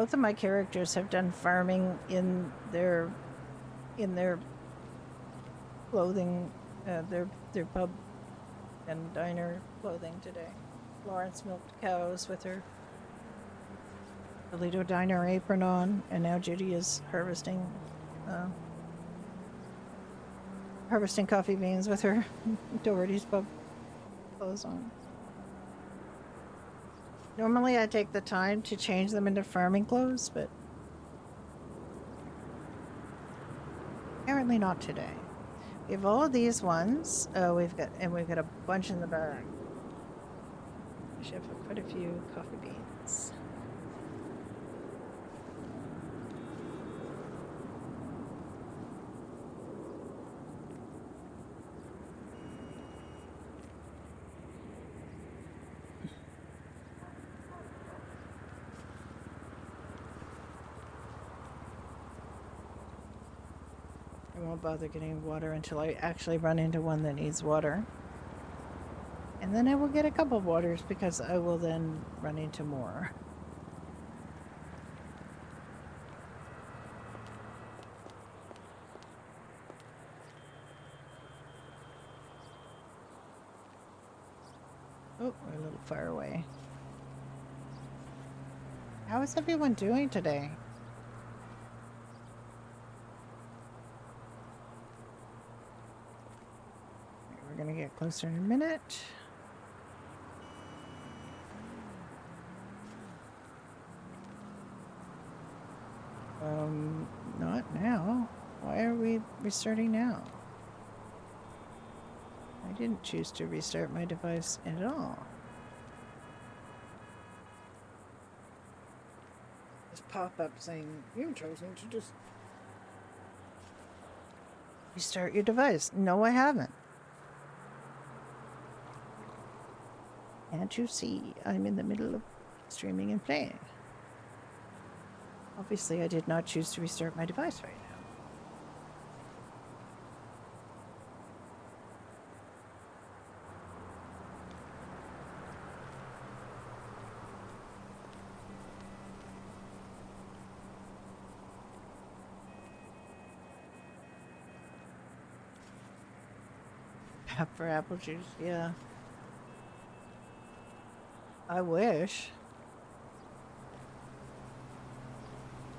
Both of my characters have done farming in their clothing, their pub and diner clothing today. Florence milked cows with her Toledo diner apron on, and now Judy is harvesting coffee beans with her Doherty's pub clothes on. Normally I take the time to change them into farming clothes, but apparently not today. We have all of these ones. We've got a bunch in the bag. We should have quite a few coffee beans. I won't bother getting water until I actually run into one that needs water. And then I will get a couple of waters because I will then run into more. Oh, we're a little far away. How is everyone doing today? We're gonna get closer in a minute. Not now. Why are we restarting now? I didn't choose to restart my device at all. This pop-up saying, you've chosen to just restart your device. No, I haven't. Can't you see I'm in the middle of streaming and playing? Obviously, I did not choose to restart my device right now. For apple juice, yeah. I wish.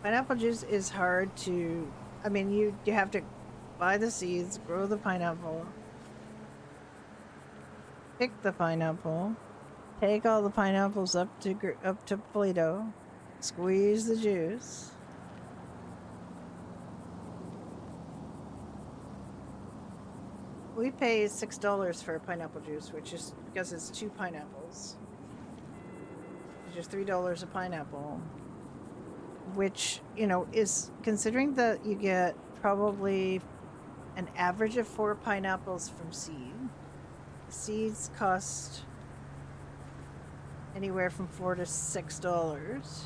Pineapple juice is hard to, I mean, you have to buy the seeds, grow the pineapple, pick the pineapple, take all the pineapples up to Play-Doh, squeeze the juice. We pay $6 for pineapple juice, which is because it's 2 pineapples, which is $3 a pineapple. Which, you know, is considering that you get probably an average of 4 pineapples from seed. Seeds cost anywhere from $4 to $6.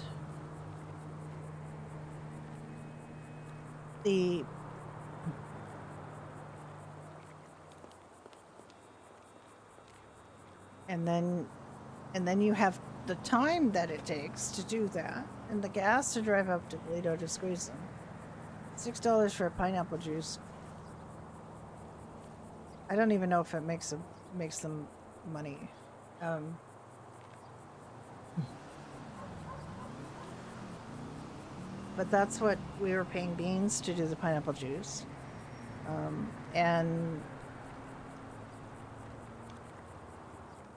And then you have the time that it takes to do that, and the gas to drive up to Toledo to squeeze them. $6 for a pineapple juice. I don't even know if it makes them money. But that's what we were paying beans to do the pineapple juice. And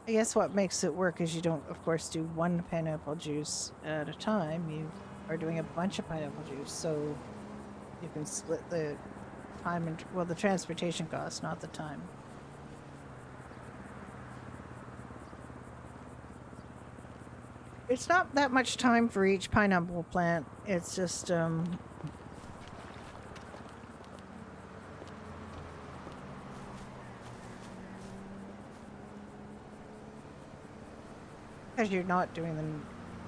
I guess what makes it work is you don't, of course, do one pineapple juice at a time. You are doing a bunch of pineapple juice, so you can split the time and, well, the transportation cost, not the time. It's not that much time for each pineapple plant. It's just, because you're not doing them,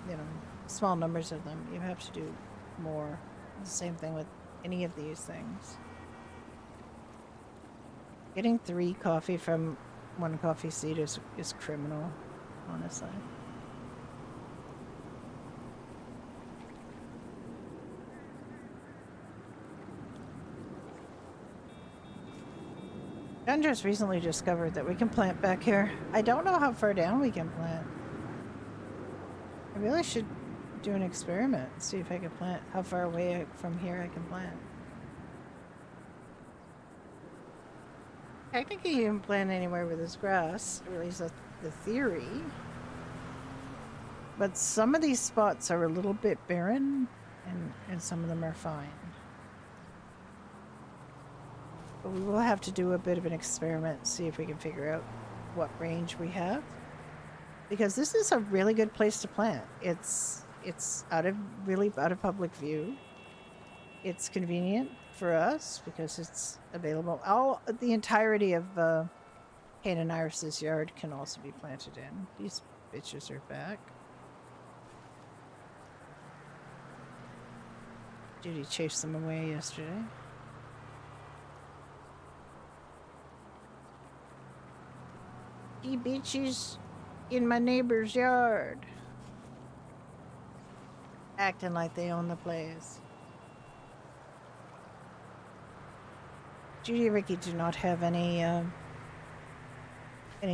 you know, small numbers of them. You have to do more. The same thing with any of these things. Getting 3 coffee from 1 coffee seed is criminal, honestly. Gun just recently discovered that we can plant back here. I don't know how far down we can plant. I really should do an experiment and see if I can plant, how far away from here I can plant. Technically, you can plant anywhere where there's grass, or at least that's the theory. But some of these spots are a little bit barren, and some of them are fine. But we will have to do a bit of an experiment and see if we can figure out what range we have. Because this is a really good place to plant. It's really out of public view. It's convenient for us because it's available. The entirety of Kane and Iris's yard can also be planted in. These bitches are back. Judy chased them away yesterday. You bitches in my neighbor's yard. Acting like they own the place. Judy and Ricky do not have any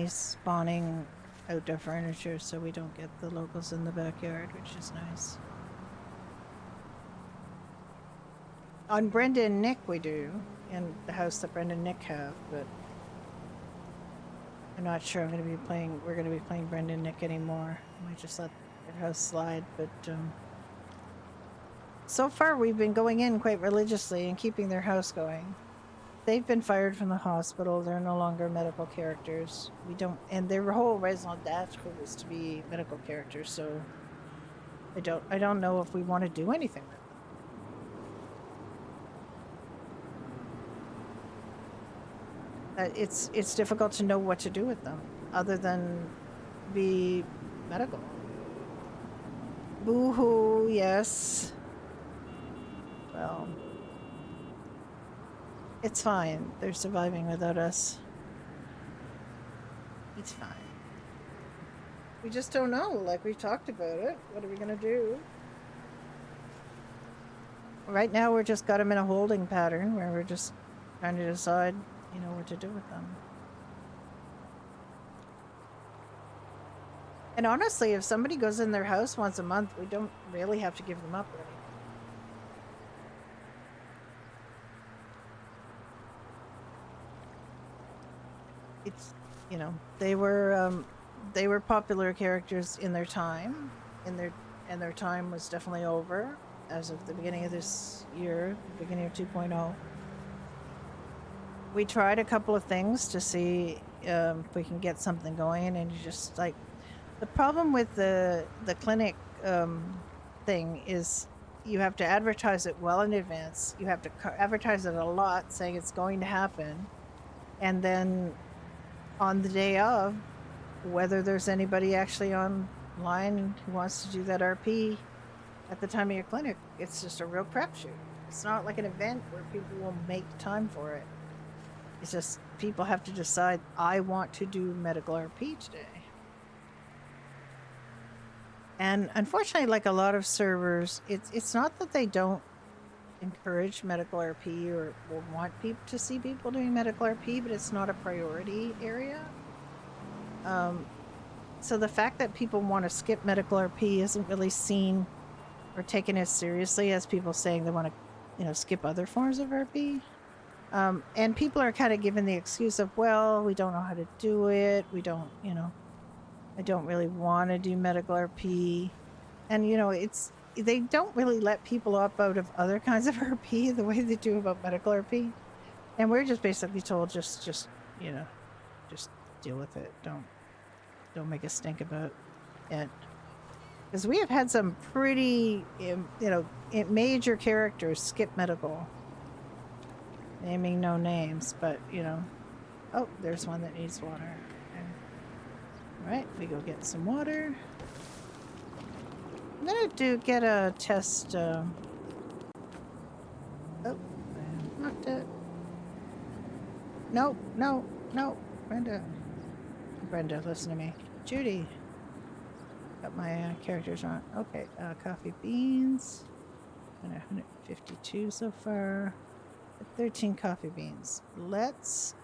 spawning outdoor furniture, so we don't get the locals in the backyard, which is nice. On Brenda and Nick we do, in the house that Brenda and Nick have, but I'm not sure we're gonna be playing Brenda and Nick anymore. We might just let their house slide, but so far we've been going in quite religiously and keeping their house going. They've been fired from the hospital. They're no longer medical characters. And their whole raison d'etre was to be medical characters, so I don't know if we want to do anything with them. It's difficult to know what to do with them, other than be medical. Boo-hoo, yes. Well, it's fine. They're surviving without us. It's fine. We just don't know. Like, we've talked about it. What are we gonna do? Right now, we're just got them in a holding pattern where we're just trying to decide, what to do with them. And honestly, if somebody goes in their house once a month, we don't really have to give them up or anything. It's, they were popular characters in their time, and their time was definitely over as of the beginning of this year, the beginning of 2.0. We tried a couple of things to see if we can get something going, and you just like the problem with the clinic thing is you have to advertise it well in advance. You have to advertise it a lot, saying it's going to happen, and then on the day of, whether there's anybody actually online who wants to do that RP at the time of your clinic, it's just a real crapshoot. It's not like an event where people will make time for it. It's just people have to decide, I want to do medical RP today. And unfortunately, like a lot of servers, it's not that they don't encourage medical RP or want people to see people doing medical RP, but it's not a priority area. So the fact that people want to skip medical RP isn't really seen or taken as seriously as people saying they want to, skip other forms of RP. And people are kind of given the excuse of, well, we don't know how to do it. We don't, I don't really want to do medical RP. And, they don't really let people up out of other kinds of RP the way they do about medical RP. And we're just basically told, just deal with it. Don't make a stink about it. Because we have had some pretty, major characters skip medical. Naming no names, but, oh, there's one that needs water. Okay. All right, we go get some water. I'm gonna get a test. Oh, I knocked it. No, Brenda, listen to me. Judy. Got my characters on. Okay, coffee beans. 152 so far. 13 coffee beans. Let's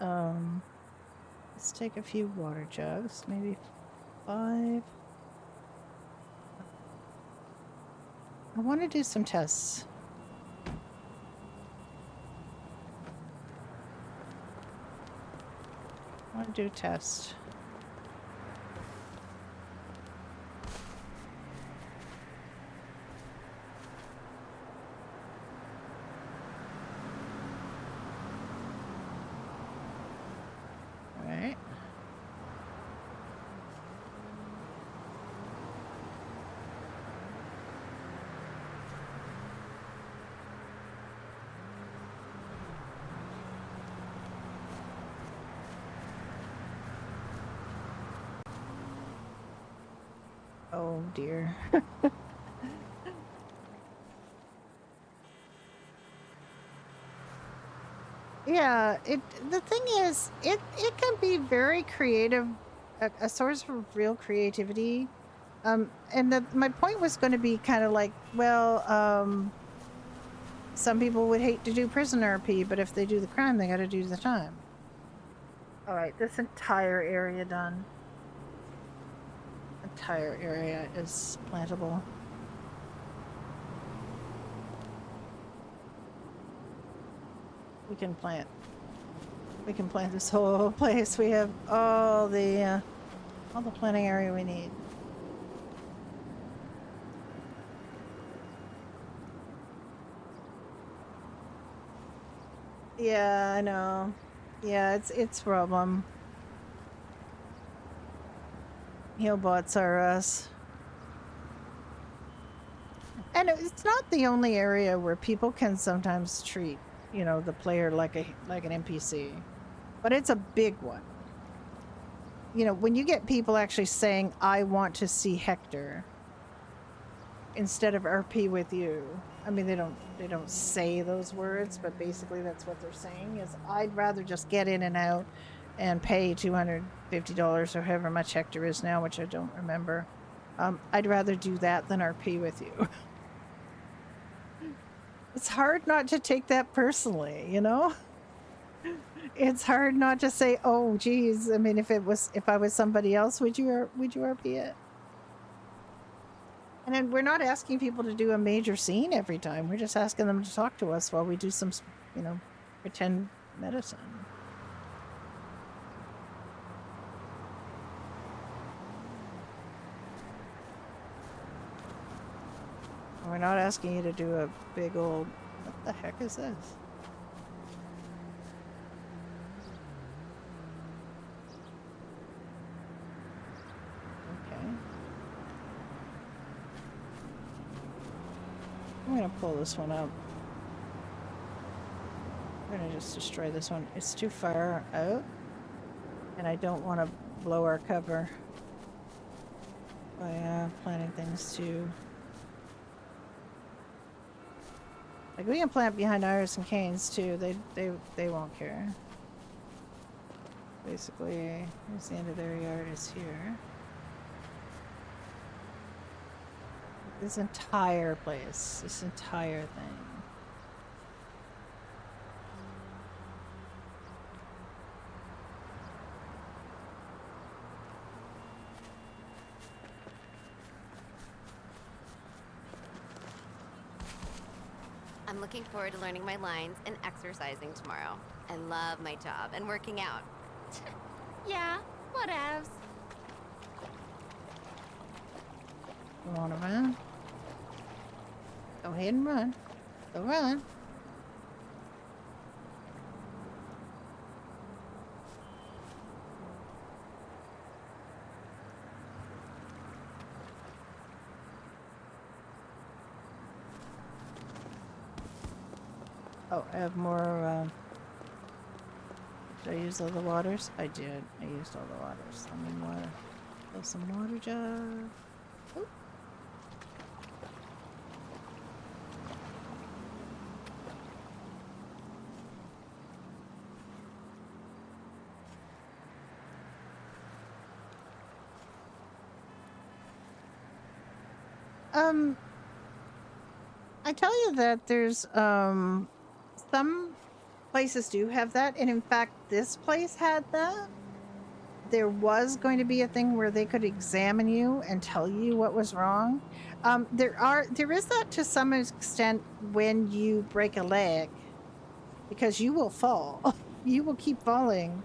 take a few water jugs, maybe 5. I want to do some tests. I want to do a test. All right. Oh dear. Yeah, the thing is, it can be very creative, a source of real creativity. And my point was going to be kind of like, well, some people would hate to do prison RP, but if they do the crime, they got to do the time. All right, this entire area done. Entire area is plantable. We can plant this whole place. We have all the planting area we need. Yeah, I know. Yeah, it's a problem. Healbots are us. And it's not the only area where people can sometimes treat, the player like an NPC. But it's a big one. When you get people actually saying, I want to see Hector instead of RP with you. I mean, they don't say those words, but basically that's what they're saying is I'd rather just get in and out and pay $250 or however much Hector is now, which I don't remember. I'd rather do that than RP with you. It's hard not to take that personally, It's hard not to say, "Oh, geez." I mean, if I was somebody else, would you RP it? And then we're not asking people to do a major scene every time. We're just asking them to talk to us while we do some, pretend medicine. We're not asking you to do a big old, what the heck is this? Okay. I'm gonna pull this one up. We're gonna just destroy this one. It's too far out, and I don't want to blow our cover by planting things too. Like we can plant behind Iris and Canes too. They won't care. Basically, here's the end of their yard is here. This entire place, this entire thing. I'm looking forward to learning my lines and exercising tomorrow. I love my job and working out. Yeah, whatevs. You wanna run? Go ahead and run. Go run. Oh, I have more, did I use all the waters? I did. I used all the waters. Let me fill some water jug. Oop. I tell you that there's, some places do have that, and in fact, this place had that. There was going to be a thing where they could examine you and tell you what was wrong. There is that to some extent when you break a leg, because you will fall. You will keep falling,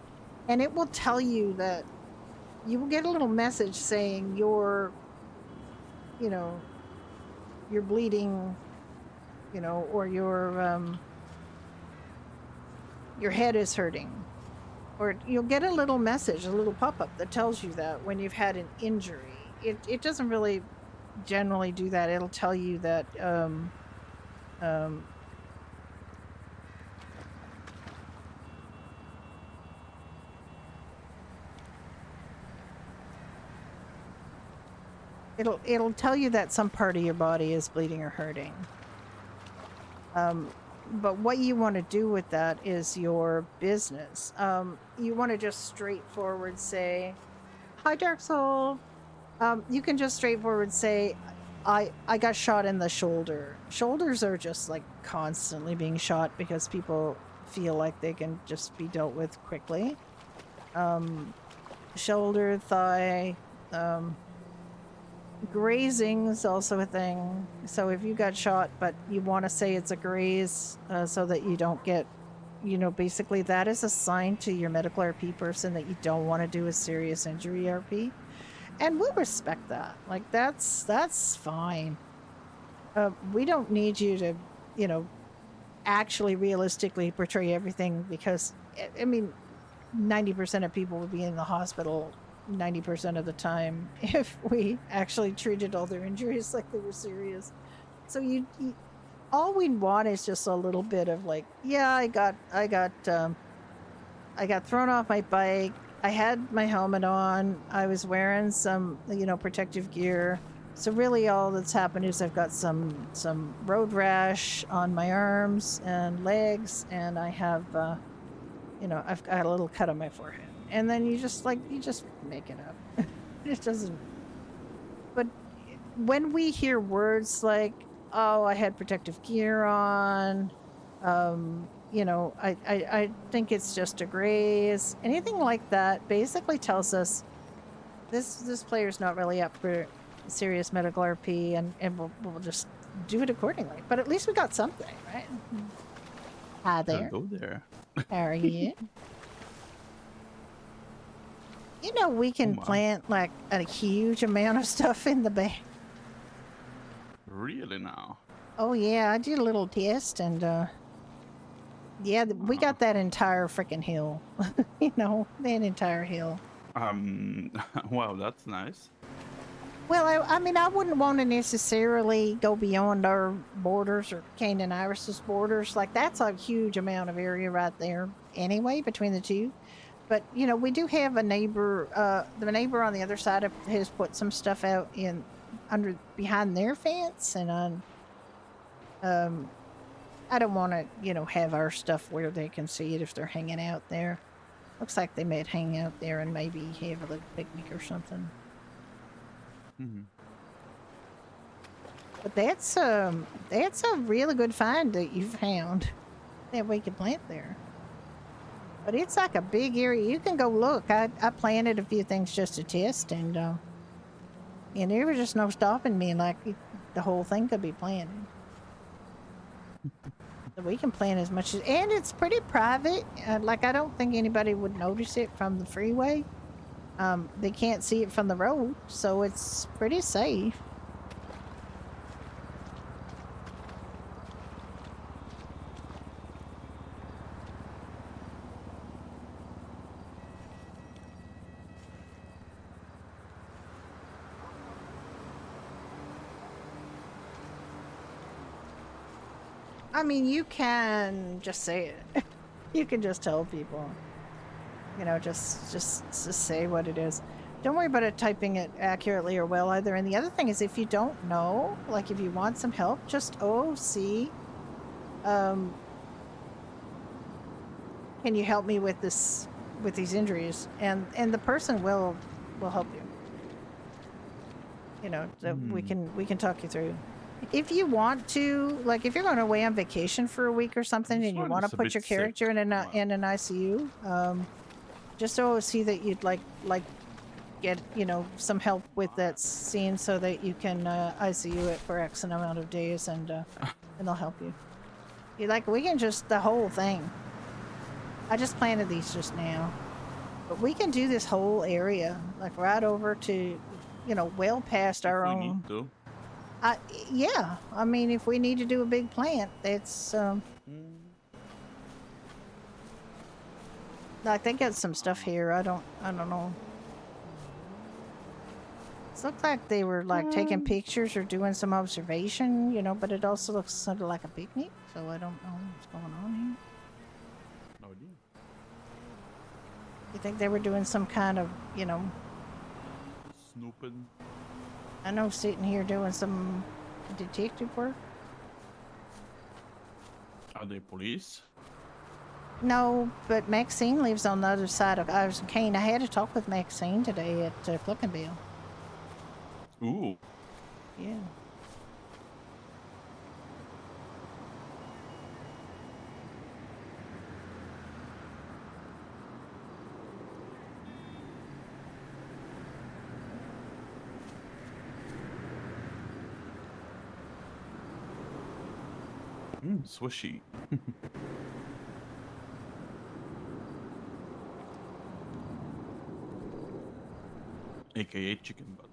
and it will tell you that you will get a little message saying you're bleeding, or your head is hurting. Or you'll get a little message, a little pop-up that tells you that when you've had an injury. It doesn't really generally do that. It'll tell you that it'll tell you that some part of your body is bleeding or hurting. But what you want to do with that is your business. You want to just straightforward say, "Hi, Dark Soul." You can just straightforward say, I got shot in the shoulder. Shoulders are just like constantly being shot because people feel like they can just be dealt with quickly. Shoulder, thigh, grazing is also a thing. So if you got shot but you want to say it's a graze, so that you don't get, basically that is a sign to your medical RP person that you don't want to do a serious injury RP. And we'll respect that. Like, that's fine. We don't need you to, actually realistically portray everything, because, I mean, 90% of people would be in the hospital 90% of the time if we actually treated all their injuries like they were serious. So you all we want is just a little bit of like, yeah, I got thrown off my bike. I had my helmet on. I was wearing some, protective gear. So really all that's happened is I've got some road rash on my arms and legs, and I have, I've got a little cut on my forehead. And then you just make it up. It doesn't. But when we hear words like, "Oh, I had protective gear on," I think it's just a graze. Anything like that basically tells us this player's not really up for serious medical RP, and we'll just do it accordingly. But at least we got something, right? Hi there. Hello there. How are you? We can my. plant like a huge amount of stuff in the bag. Really now? Oh yeah, I did a little test, and yeah, we got that entire freaking hill. That entire hill. Wow, that's nice. Well, I mean, I wouldn't want to necessarily go beyond our borders or Kane and Iris's borders. Like, that's a huge amount of area right there anyway, between the two. But, we do have a neighbor, the neighbor on the other side has put some stuff out behind their fence, and I don't want to, have our stuff where they can see it if they're hanging out there. Looks like they might hang out there and maybe have a little picnic or something. Mm-hmm. But that's a really good find that you found that we can plant there. But it's like a big area. You can go look. I planted a few things just to test, and there was just no stopping me. Like, the whole thing could be planted. So we can plant as much and it's pretty private. Like, I don't think anybody would notice it from the freeway. They can't see it from the road, so it's pretty safe. I mean, you can just say it. You can just tell people. Just say what it is. Don't worry about it typing it accurately or well either. And the other thing is, if you don't know, like if you want some help, just OC. Can you help me with these injuries? And the person will help you. So we can talk you through. If you want to, like, if you're going away on vacation for a week or something, This and you one want to is a put bit your sick. character in Wow. an ICU, just so see that you'd like get some help with that scene, so that you can ICU it for X amount of days, and they'll help you. You like, we can just the whole thing. I just planted these just now, but we can do this whole area, like right over to, well past If our we own. need to. Yeah, I mean, if we need to do a big plant, that's like they got some stuff here. I don't know. It looked like they were like taking pictures or doing some observation, but it also looks sort of like a picnic. So I don't know what's going on here. No idea. You think they were doing some kind of, Snooping. I know, sitting here doing some detective work? Are they police? No, but Maxine lives on the other side of Ives and Kane. I had a talk with Maxine today at Cluckenville. Ooh. Yeah. Swishy. AKA chicken butt.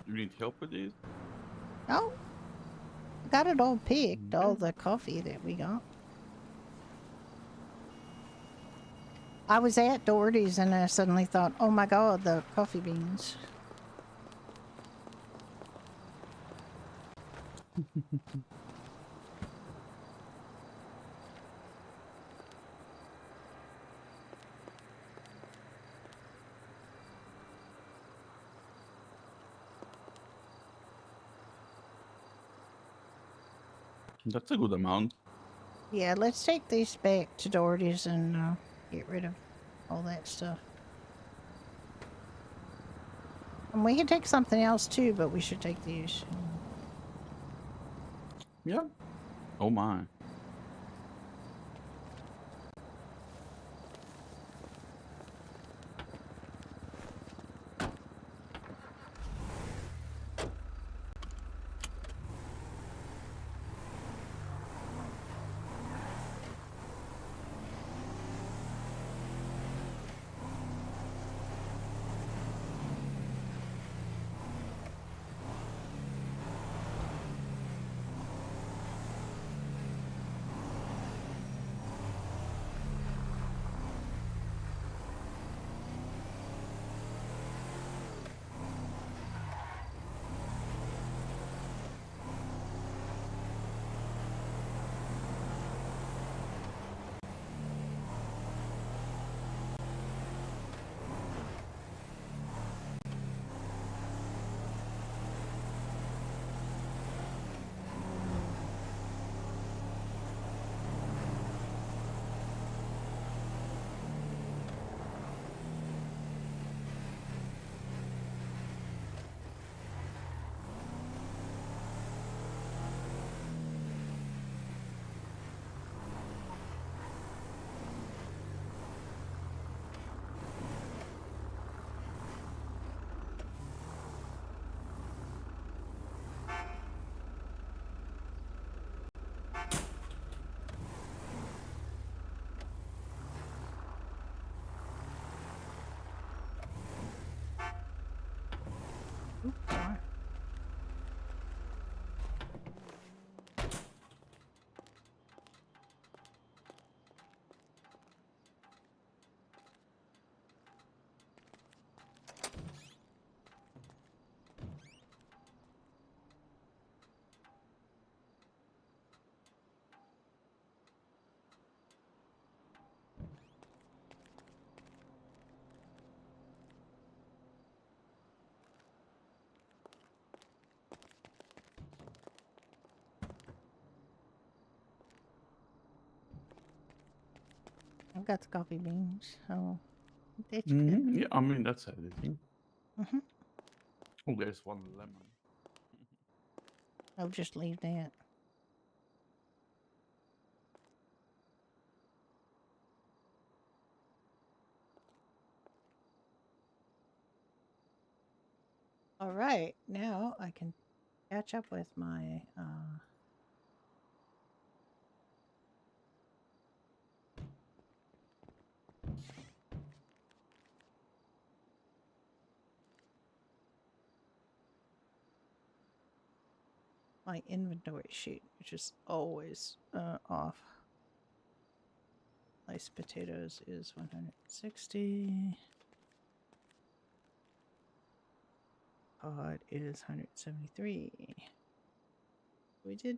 You need help with these? Oh, got it all picked, all Okay. the coffee that we got. I was at Doherty's and I suddenly thought, oh my god, the coffee beans. That's a good amount. Yeah, let's take these back to Doherty's and get rid of all that stuff. And we can take something else too, but we should take these. Yeah. Oh my. I've got the coffee beans, so that's good. Mm-hmm. Yeah, I mean that's everything. Mm-hmm. Oh, there's one lemon. I'll just leave that. All right, now I can catch up with my my inventory sheet, which is always off. Sliced potatoes is 160. Pod is 173. We did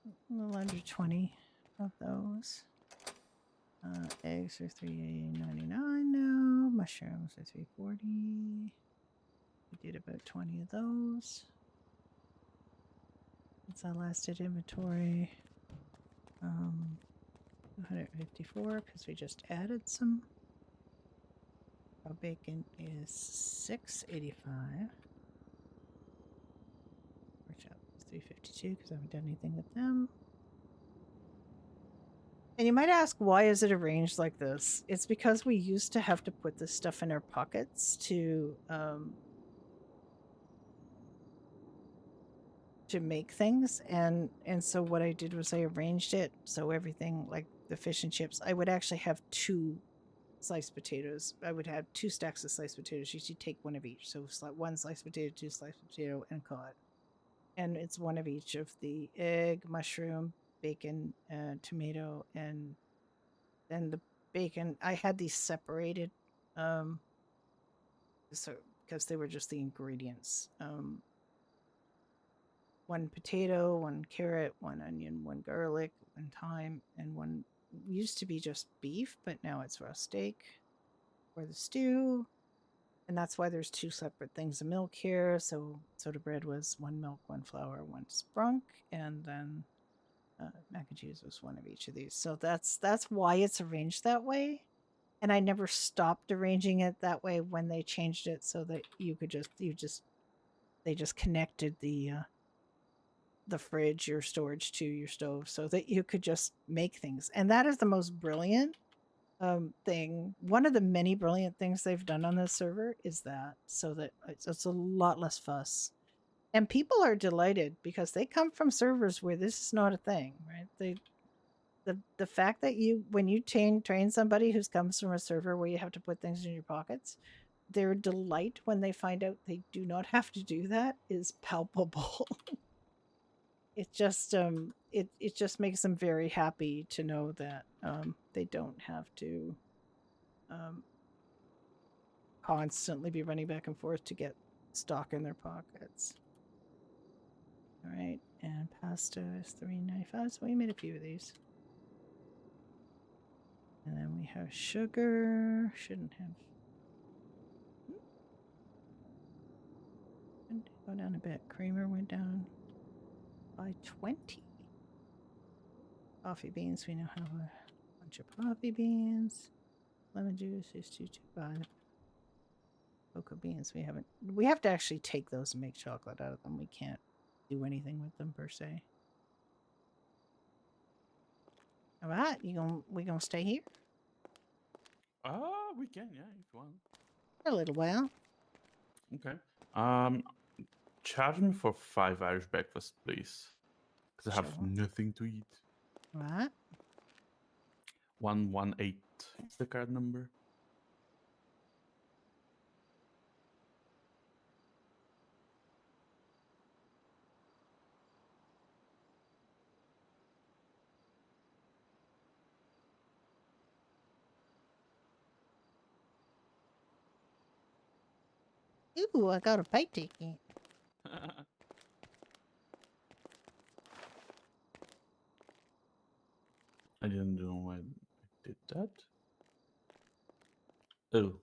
a little under 20 of those. Eggs are $3.99 now. Mushrooms are $3.40. We did about 20 of those. That's our last at inventory. 254 because we just added some. Our bacon is $6.85. Pork chop is $3.52 because I haven't done anything with them. And you might ask, why is it arranged like this? It's because we used to have to put this stuff in our pockets to make things, and so what I did was I arranged it so everything, like the fish and chips, I would actually have 2 sliced potatoes. I would have 2 stacks of sliced potatoes. You should take one of each. So one sliced potato, 2 sliced potato, and cod. And it's one of each of the egg, mushroom, bacon, tomato, and then the bacon. I had these separated, so because they were just the ingredients. 1 potato, 1 carrot, 1 onion, 1 garlic, 1 thyme, and 1 used to be just beef, but now it's raw steak for the stew. And that's why there's 2 separate things of milk here. So soda bread was 1 milk, 1 flour, 1 sprunk, and then mac and cheese was 1 of each of these. So that's why it's arranged that way. And I never stopped arranging it that way when they changed it, so that they just connected the fridge, your storage to your stove, so that you could just make things. And that is the most brilliant thing. One of the many brilliant things they've done on this server is that, so that it's a lot less fuss. And people are delighted because they come from servers where this is not a thing, right? The fact that when you train somebody who comes from a server where you have to put things in your pockets, their delight when they find out they do not have to do that is palpable. It just it just makes them very happy to know that they don't have to constantly be running back and forth to get stock in their pockets. All right, and pasta is $3.95, so we made a few of these. And then we have sugar. Shouldn't have. Go down a bit. Creamer went down by 20. Coffee beans. We now have a bunch of coffee beans. Lemon juice is $2.25. Cocoa beans. We have to actually take those and make chocolate out of them. We can't do anything with them per se. All right, we gonna stay here We can, yeah, if you want. for a little while. Okay. Charge me for 5 Irish breakfast, please. Because I have Sure. nothing to eat. All right. 118 is the card number. Ooh, I got a pay ticket. I didn't know why I did that. Oh.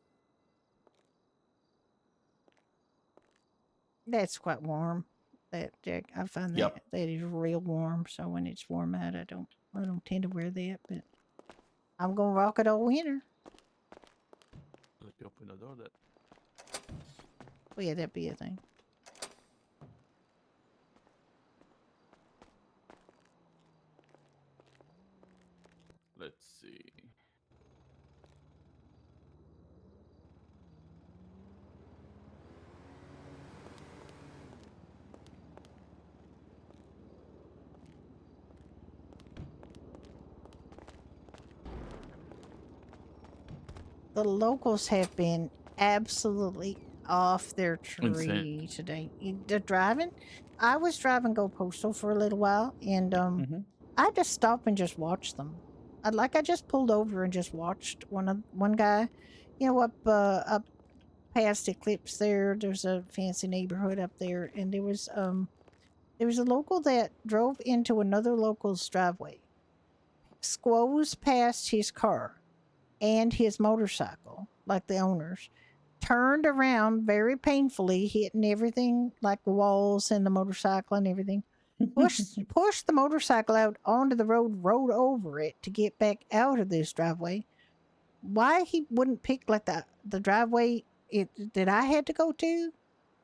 That's quite warm. That Jack, I find Yep. that is real warm. So when it's warm out, I don't tend to wear that. But I'm gonna rock it all winter. Let me open the door. That Oh yeah, that'd be a thing. let's see. The locals have been absolutely off their Insane. tree today. The driving, I was driving Go Postal for a little while, and Mm-hmm. I just stopped and just watched them. I just pulled over and just watched one guy, up past Eclipse there. There's a fancy neighborhood up there, and there was a local that drove into another local's driveway, squoze past his car and his motorcycle, like the owners, turned around very painfully, hitting everything like the walls and the motorcycle and everything. Pushed the motorcycle out onto the road, rode over it to get back out of this driveway. Why he wouldn't pick like the driveway that I had to go to?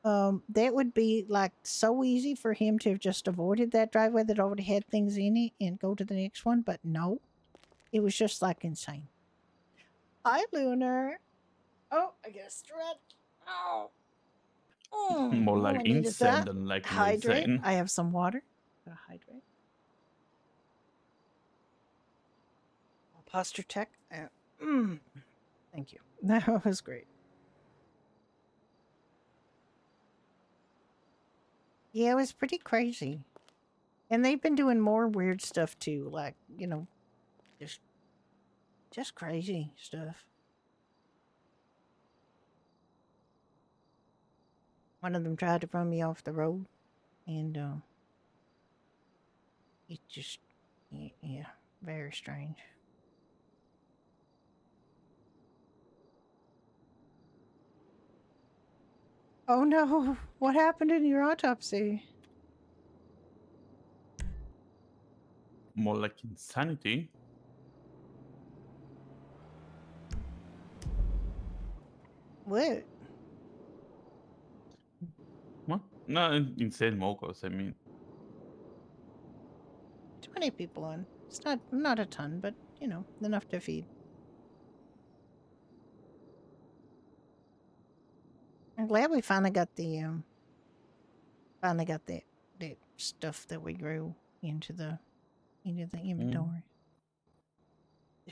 That would be like so easy for him to have just avoided that driveway that already had things in it and go to the next one, but no, it was just like insane. Hi, Lunar. Oh, I got stretch. Oh. More All like I need is insane that. than like Hydrate. insane. I have some water. Gotta hydrate. Posture check. Thank you. That was great. Yeah, it was pretty crazy. And they've been doing more weird stuff too, like, just crazy stuff. One of them tried to run me off the road, and it just, yeah, very strange. Oh no, what happened in your autopsy? More like insanity. What? What? No, insane mochos. I mean, 20 people on. It's not a ton, but enough to feed. I'm glad we finally got that stuff that we grew into the inventory.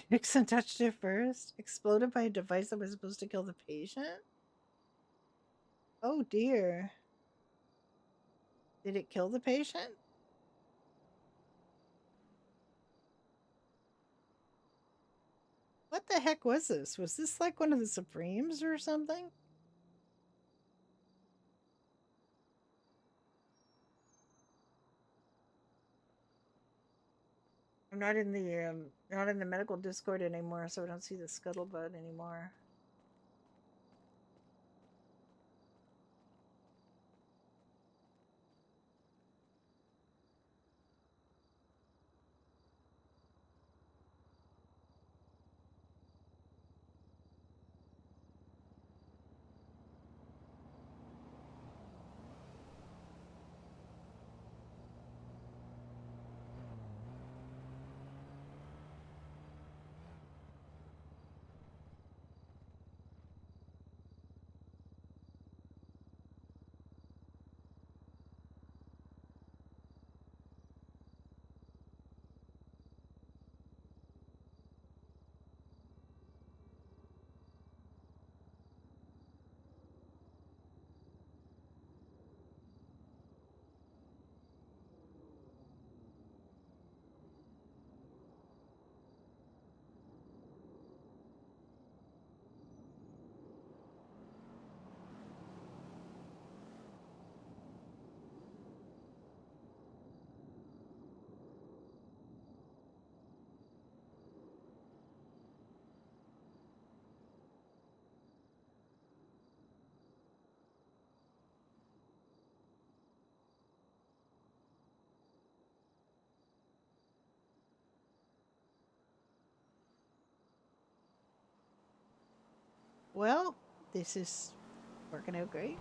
Nixon touched it first. Exploded by a device that was supposed to kill the patient. Oh dear. Did it kill the patient? What the heck was this? Was this like one of the Supremes or something? I'm not in the medical Discord anymore, so I don't see the scuttlebutt anymore. Well, this is working out great.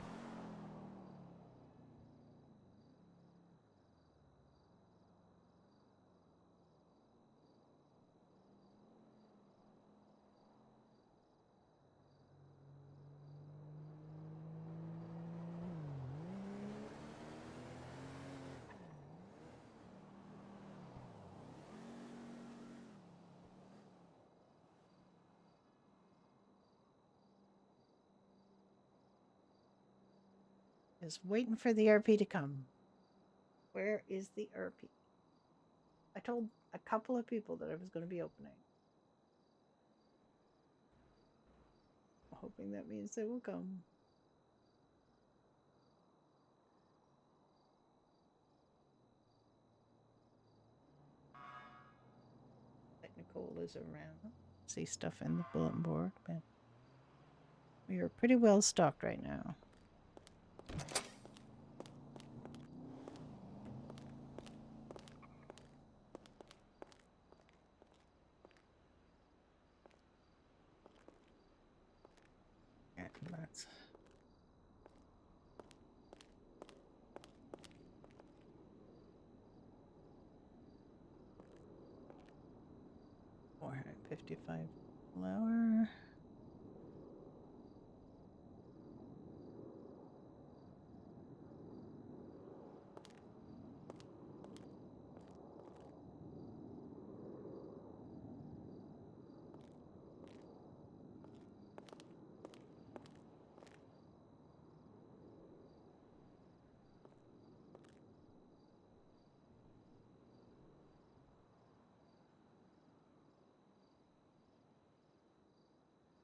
Just waiting for the RP to come. Where is the RP? I told a couple of people that I was going to be opening. Hoping that means they will come. Nicole is around. See stuff in the bulletin board, but we are pretty well stocked right now. Yeah, that's 455 flour.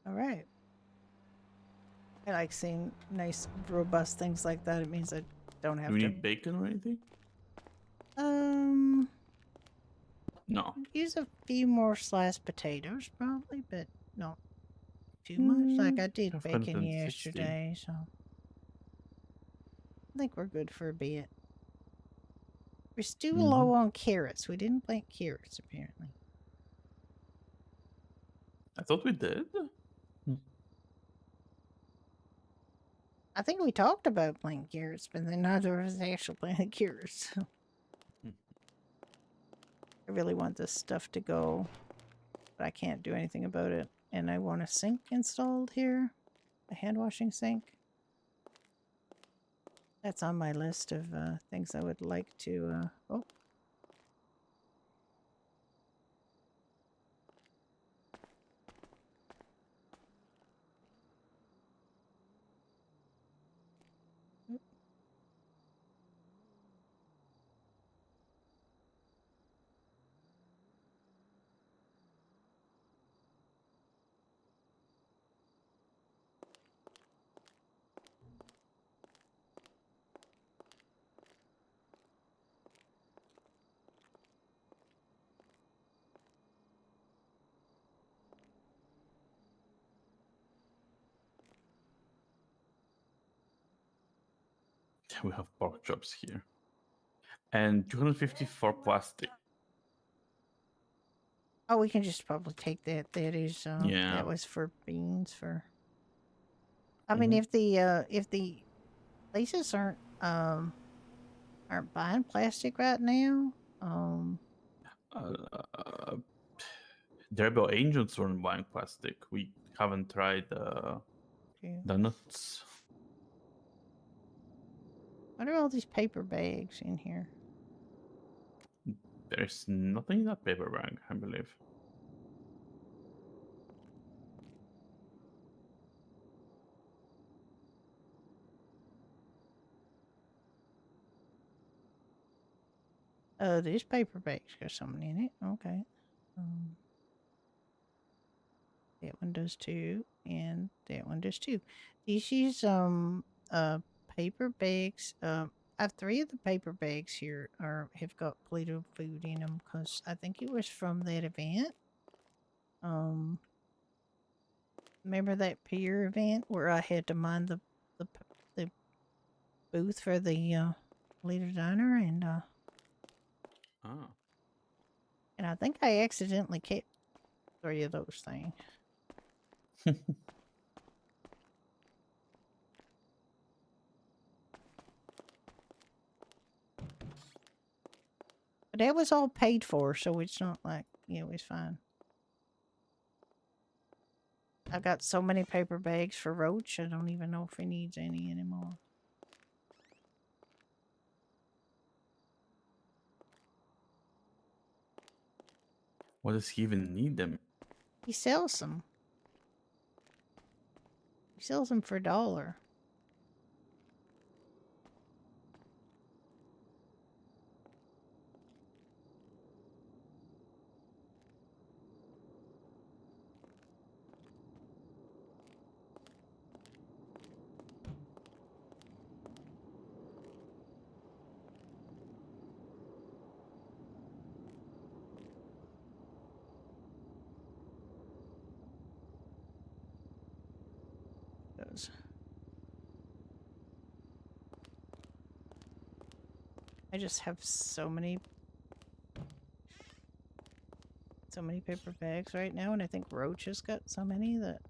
All right. I like seeing nice, robust things like that. It means I don't Do have we to. need bacon or anything? No. Use a few more sliced potatoes probably, but not too much. Like I did Have bacon 160. yesterday, so I think we're good for a bit. We're still low on carrots. We didn't plant carrots apparently. I thought we did. I think we talked about planting carrots, but then neither of us actually planted carrots. So. I really want this stuff to go, but I can't do anything about it. And I want a sink installed here, a hand washing sink. That's on my list of things I would like to. Oh. We have pork chops here. And 250 for plastic. Oh, we can just probably take that. That is, Yeah. that was for beans. For, I mean, if the places aren't buying plastic right now, Durable agents are buying plastic. We haven't tried the nuts. what are all these paper bags in here? There's nothing in that paper bag, I believe. These paper bags got something in it. Okay. That one does too, and that one does too. These use paper bags. I have 3 of the paper bags here have got Play-Doh food in them because I think it was from that event. Remember that pier event where I had to mind the booth for the leader diner and I think I accidentally kept 3 of those things. But that was all paid for, so it's not like, yeah, it was fine. I got so many paper bags for Roach, I don't even know if he needs any anymore. Why does he even need them? He sells them. He sells them for $1. Those. I just have so many paper bags right now, and I think Roach has got so many that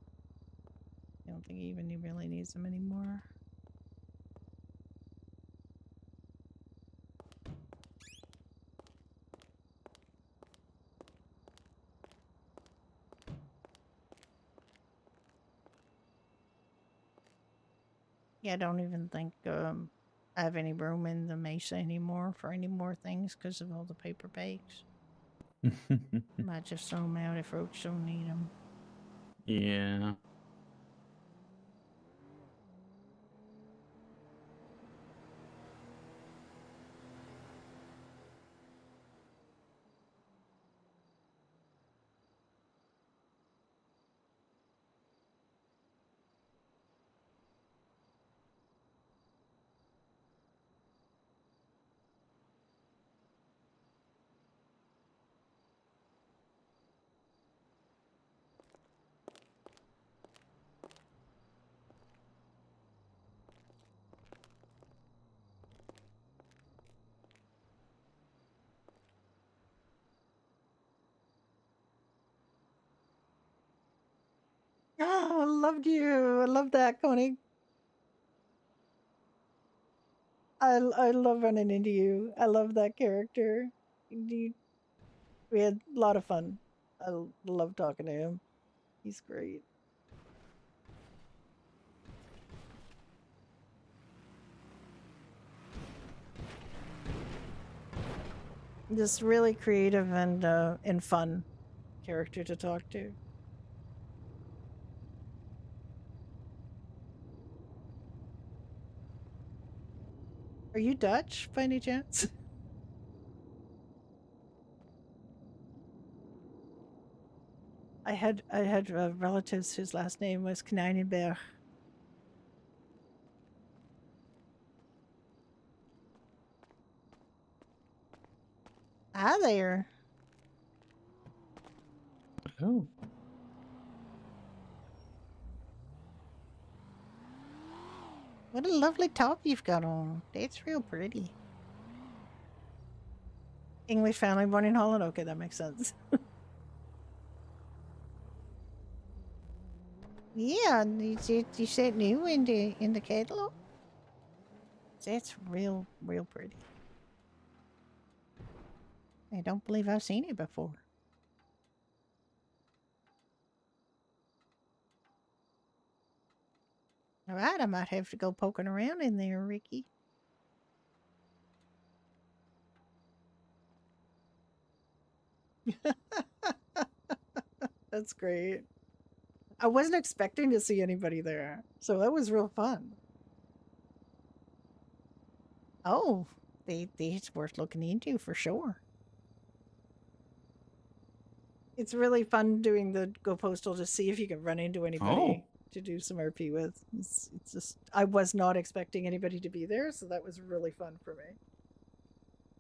I don't think he really needs them anymore. Yeah, I don't even think I have any room in the Mesa anymore for any more things because of all the paper bags. Might just throw them out if Roach don't need them. Yeah. Oh, I loved you. I love that, Connie. I love running into you. I love that character. We had a lot of fun. Love talking to him. He's great. Just really creative and fun character to talk to. Are you Dutch by any chance? I had relatives whose last name was Kneinenberg. Hi there. Oh. What a lovely top you've got on. That's real pretty. English family born in Holland. Okay, that makes sense. Yeah, you said new in the catalog. That's real pretty. I don't believe I've seen it before. All right, I might have to go poking around in there, Ricky. That's great. I wasn't expecting to see anybody there, so that was real fun. Oh, it's worth looking into for sure. It's really fun doing the Go Postal to see if you can run into anybody to do some RP with. It's just I was not expecting anybody to be there, so that was really fun for me.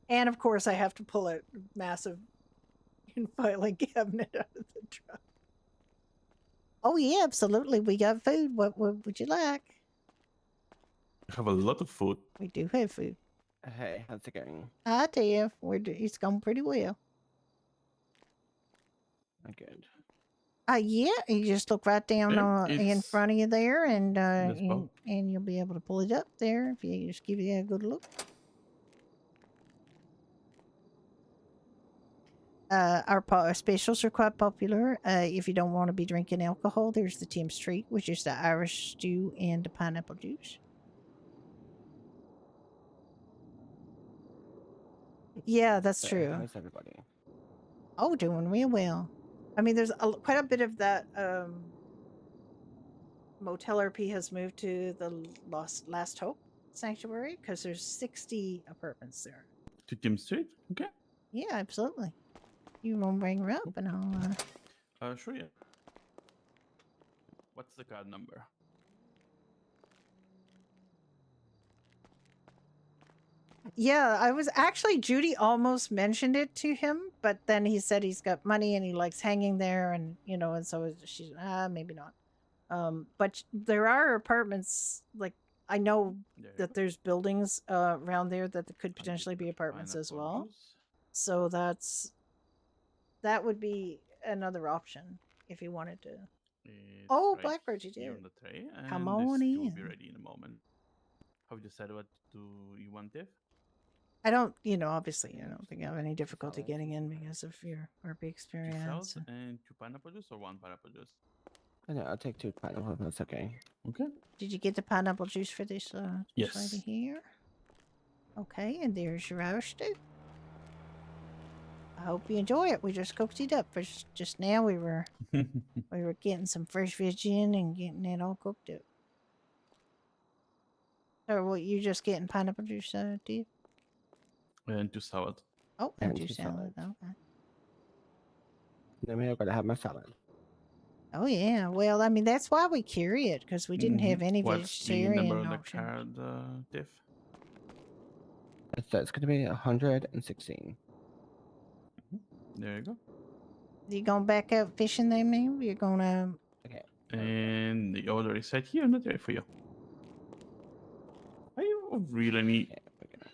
And of course, I have to pull a massive filing cabinet out of the truck. Oh yeah, absolutely. We got food. What would you like? I have a lot of food. We do have food. Hey, how's it going? I tell you, it's going pretty well. Good. Yeah, you just look right down in It's front of you there, and this box. and you'll be able to pull it up there if you just give it a good look. Our specials are quite popular. If you don't want to be drinking alcohol, there's the Tim's Treat, which is the Irish stew and the pineapple juice. Yeah, that's So, true. how's everybody? Oh, doing real well. I mean, there's quite a bit of that. Motel RP has moved to the Last Hope Sanctuary because there's 60 apartments there. To Tim Street? Okay. Yeah, absolutely. You want to bring her up, and I'll. Sure, yeah. What's the card number? Yeah, I was actually Judy almost mentioned it to him, but then he said he's got money and he likes hanging there, and and so she's maybe not. But there are apartments like I know There you that go. there's buildings around there that could I'll potentially get be the apartments as pineapple well. juice. So that would be another option if you wanted to. It's Oh, right Blackbird, you here did. on the tray, and Come this on tea will be in. ready in a moment. Have you decided what do you want, Tiff? I don't, obviously, I Yeah, don't think I have any difficulty salads getting in is fine. because of your RP 2 experience. salads and 2 pineapple juice, or 1 pineapple juice? I know, I'll take 2 pineapple. That's okay. Okay. Did you get the pineapple juice for this lady Yes. here? Okay, and there's your Irish stew. I hope you enjoy it. We just cooked it up. Just now we were getting some fresh veg in and getting it all cooked up. Or what, you just getting pineapple juice, Dave? And 2 salad. Oh, and And 2 2 salad. salads. Okay. Then we are gonna have my salad. Oh yeah. Well, I mean that's why we carry it because we didn't have any What's the number vegetarian on the options. card, Tiff? So it's gonna be 116. There you go. You going back out fishing then, maybe? You're gonna. Okay. And the order is set here on the tray for you. I really need.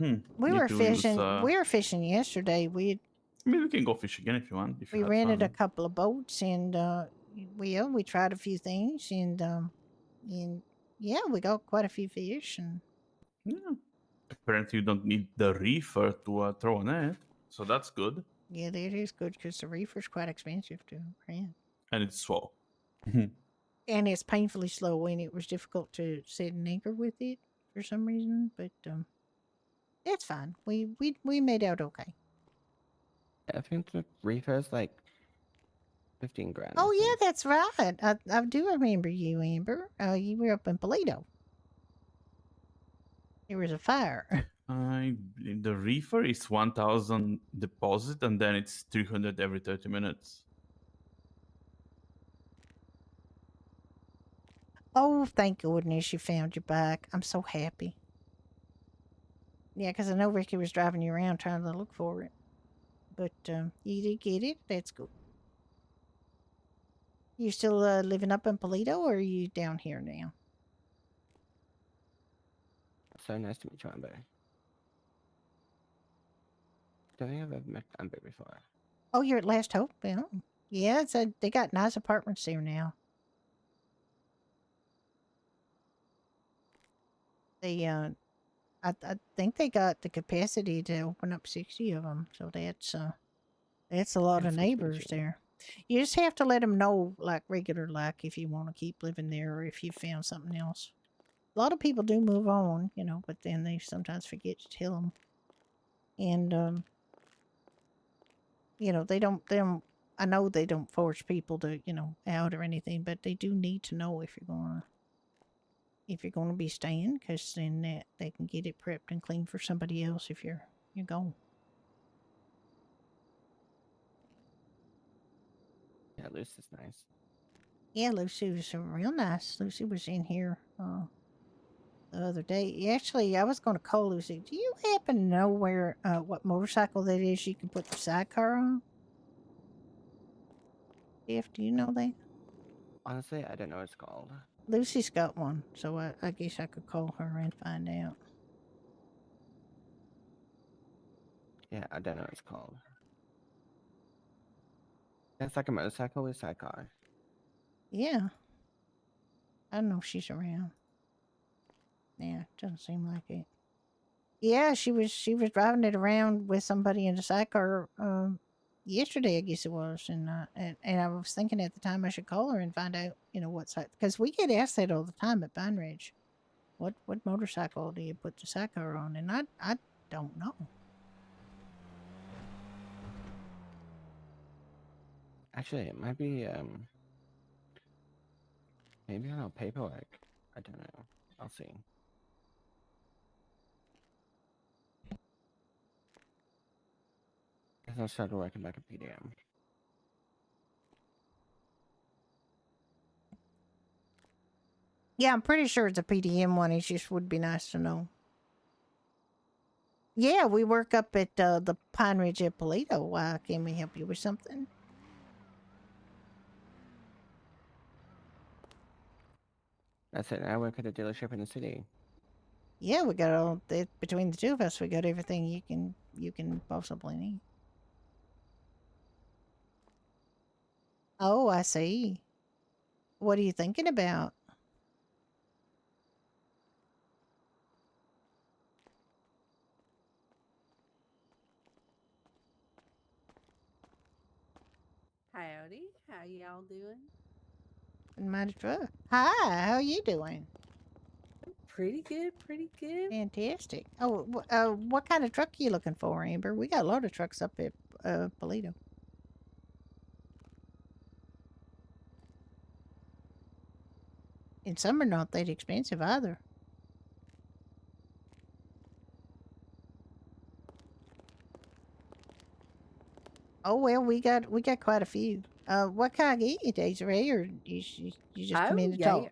Okay, We need were to fishing. Use, We were fishing yesterday. I mean, we can go fish again if you want. If you We had rented a fun. couple of boats and we tried a few things and yeah, we got quite a few fish and Yeah. Apparently, you don't need the reefer to throw a net, so that's good. yeah, that is good because the reefer's quite expensive to rent. And it's slow. And it's painfully slow and it was difficult to set an anchor with it for some reason, but it's fine. We made out okay. I think the reefer is like 15 grand. Oh I yeah, think. that's right. I do remember you, Amber. You were up in Polito. There was a fire. I believe the reefer is 1,000 deposit, and then it's 300 every 30 minutes. Oh, thank goodness you found your bike. I'm so happy. Yeah, because I know Ricky was driving you around trying to look for it. But you did get it. That's good. You still living up in Polito, or are you down here now? So nice to meet you, Amber. Don't think I've ever met Amber before. Oh, you're at Last Hope? Yeah, they got nice apartments there now. They I think they got the capacity to open up 60 of them, so that's a lot of That's good to meet neighbors you. there. You just have to let them know, like regular, like if you want to keep living there or if you found something else. A lot of people do move on, but then they sometimes forget to tell them. And they don't. I know they don't force people to, out or anything, but they do need to know if you're gonna be staying, because then they can get it prepped and clean for somebody else if you're gone. Yeah, Lucy's nice. Yeah, Lucy was real nice. Lucy was in here the other day. Actually, I was going to call Lucy. Do you happen to know where what motorcycle that is you can put the sidecar on? Jeff, do you know that? Honestly, I don't know what it's called. Lucy's got one, so I guess I could call her and find out. Yeah, I don't know what it's called. It's like a motorcycle with sidecar. Yeah. I don't know if she's around. Yeah, doesn't seem like it. Yeah, she was driving it around with somebody in the sidecar yesterday, I guess it was, and I was thinking at the time I should call her and find out, what side, because we get asked that all the time at Pine Ridge. What motorcycle do you put the sidecar on? And I don't know. Actually, it might be maybe on paperwork. I don't know. I'll see. Guess I'll start working back at PDM. Yeah, I'm pretty sure it's a PDM one. It just would be nice to know. Yeah, we work up at the Pine Ridge at Polito. Why can we help you with something? That's it. I work at a dealership in the city. Yeah, we got all between the two of us. We got everything you can possibly need. Oh, I see. What are you thinking about? Howdy, how y'all doing? Might as well. Hi, how are you doing? Pretty good, pretty good. Fantastic. Oh, what kind of truck are you looking for, Amber? We got a lot of trucks up at Polito. And some are not that expensive either. Oh well, we got quite a few. What can I get you, Desiree, or you just come in to talk?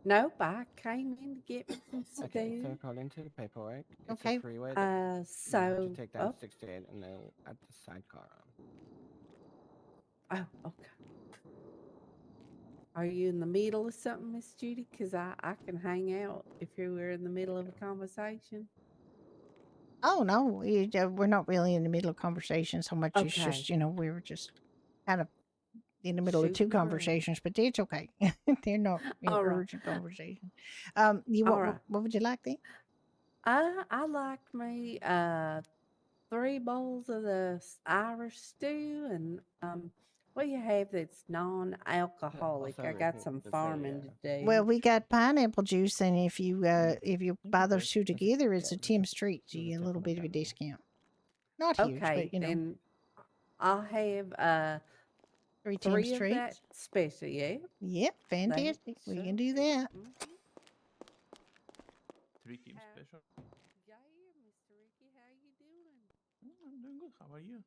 Nope, I came in to get me some Okay, so stew. according to the paperwork, it's Okay. a freeway that you have So to take down 68 and they'll add the sidecar on. oh, okay. Are you in the middle of something, Miss Judy? Because I can hang out if you were in the middle of a conversation. Oh no, we're not really in the middle of conversation so much. It's Okay. just we were just kind of in the middle of two Shooting the breeze. conversations, but it's okay. They're not All right. urgent conversations. You All right. what would you like then? I like me 3 bowls of the Irish stew and what do you have that's non-alcoholic? Also I got repeat some the farming to do. Well, we got pineapple juice, and if you buy those two Is it- together, it's yeah, a Tim's treat. So there's a you get a tip little on the bit of a bottom. discount. Not huge, Okay, but then I'll have 3 3 Tim's of treats. that special, yeah. Yep, fantastic. We sure can do is. that. 3 team special. Yeah, Mr. Ricky, how you doing? I'm doing good. How are you?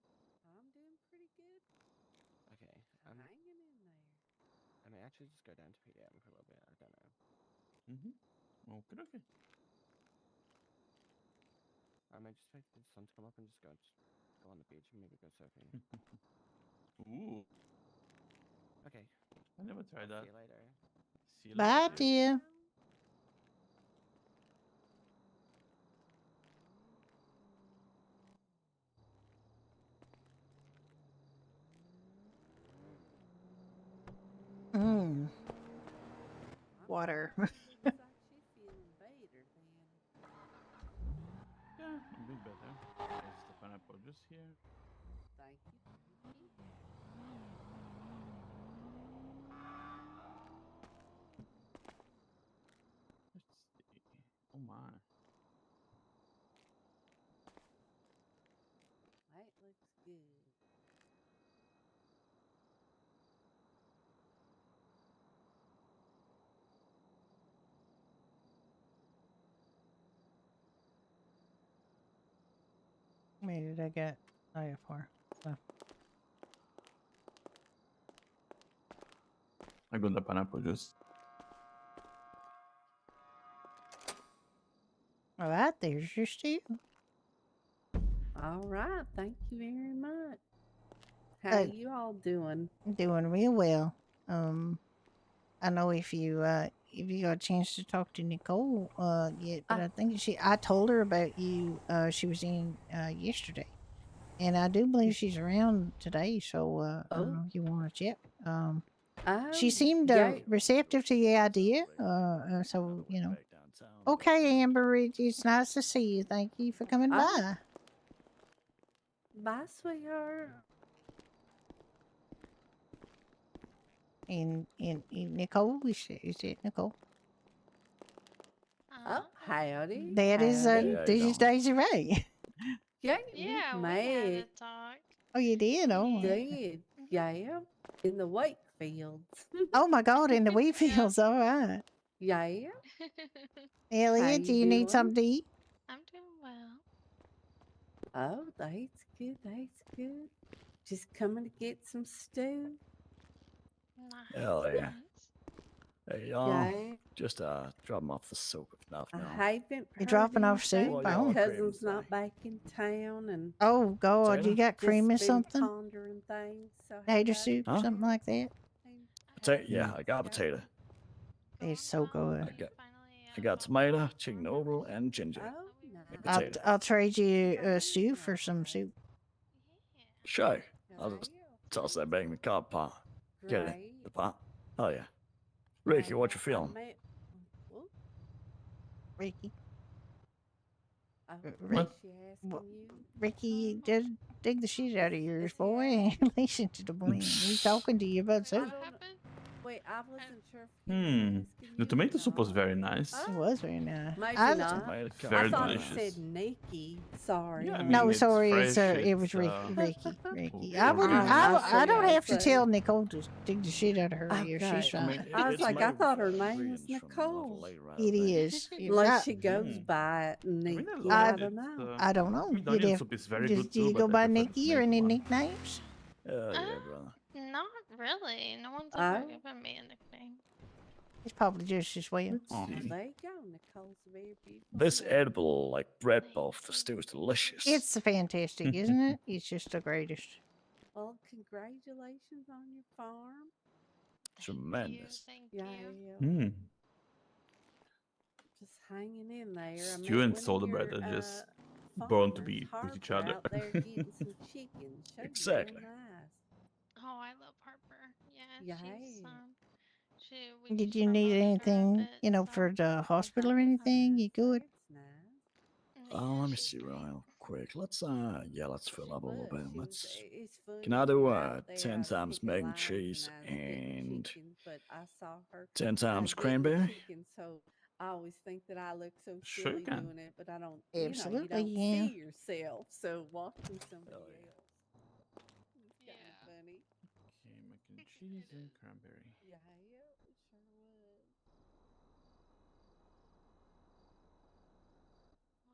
I'm doing pretty good. Okay, Hanging in there. I may actually just go down to PDM for a little bit. I don't know. Okay, okay. I may just wait for the sun to come up and just go on the beach and maybe go surfing. Ooh, Okay, I never tried I'll that. see you later. See you Bye, later. dear. Water. Looks like she's feeling better then. Yeah, a bit better. There's the pineapple juice here. Thank you, thank you. Let's see. Oh my. That looks good. Where did I get IFR? So. I got the pineapple juice. All right, there's your stew. All right, thank you very much. How you all doing? Doing real well. I know if you got a chance to talk to Nicole yet, but I think I told her about you. She was in yesterday, and I do believe she's around today. So I don't know if you want to chat. She seemed receptive to the idea. So Okay, Amber, it's nice to see you. Thank you for coming by. Bye, sweetheart. And Nicole, is it Nicole? Oh, howdy. That is howdy. Hey, how you this is doing? Daisy Ray. Yeah, Yeah, we we had a met. talk. Oh, you did? Oh, Yeah. Did. Yeah. In the wheat fields. oh my God! In the wheat Yeah. fields. All right. Yeah. Elliot, do you you need doing? something to eat? I'm doing well. Oh, that's good. That's good. Just coming to get some stew. Nice. Hell yeah. Nice. Hey, Yeah. just drop 'em off the soap if nothing I else. haven't You're heard dropping off anything. soup? Well, My y'all Oh. are cousin's cream not today. back in town, and Oh God, you Potato? got cream or just been something? pondering things. So Tater have I soup or Huh? something like that? and Potato? how's Yeah, Mm. I got things potato. going? It's so good. I got tomato, chicken noodle, and ginger. Oh, Hey, nice. potato. I'll trade you Very stew for some nice. soup. Sure. I'll just Great. toss that back in the crock pot. Get it in Great. the pot. Oh yeah. Ricky, what you I feeling? met. Oh, Ricky, oh, Rick, is she wha- asking you? Ricky, just dig the shit out of yours, boy. Listen to the blend. He's talking to you about Wait, soup. what don't know. happened? Wait, I wasn't sure if he was asking The you tomato or soup was not. very nice. It Oh, was very nice. maybe I, not. Tomato I Very thought carbonara. it said Nikki. Sorry. Yeah, I honey. mean, no, it's sorry, fresh. it was It's Ricky. Oh, I wouldn't. okay. I don't I have to see. tell Nicole to dig the shit out of her ears. Okay. She's I fine. mean, I was it's like, I made thought with her name was ingredients from another Nicole. lady right It there. is. Unless she goes Mm. by I mean, Nikki. I I like don't it. know. I don't know. I mean, the You'd onion have- soup is very do good do too, you go but I by prefer the Nikki or any tomato one. nicknames? Oh yeah, brother. Not really. No one's ever Oh. given me a nickname. It's probably just as well. Let's Well, see. there you go. Nicole's a very beautiful. This name. edible like bread loaf, the stew is delicious. It's fantastic, isn't it? It's just the greatest. Well, congratulations on your farm. Tremendous. Thank Yeah, you. Mm. just hanging in there. I Stew met and one of soda bread your, are just born to farmers, be with each Harper, other. out there getting some chickens. Showed Exactly. You real nice. Oh, I love Harper. Yeah, she's Yeah. we Did just you need promoted her a anything, bit, you know, so- for the hospital or That's anything? nice. You good? That's nice. Yeah, Let me she's see great. real quick. Let's let's fill up a little bit. It's funny. Can I we do were out there, 10 I was times picking mac and limes cheese I was getting and chickens, but I saw her 10 times getting the cranberry? chicken, so I always think that I look so Sure silly can. doing it, but I don't. Absolutely, you don't yeah. see yourself, so watching somebody Oh, yeah. else, it's kind of Yeah. funny. Okay, mac and cheese and cranberry. Yeah, it sure was.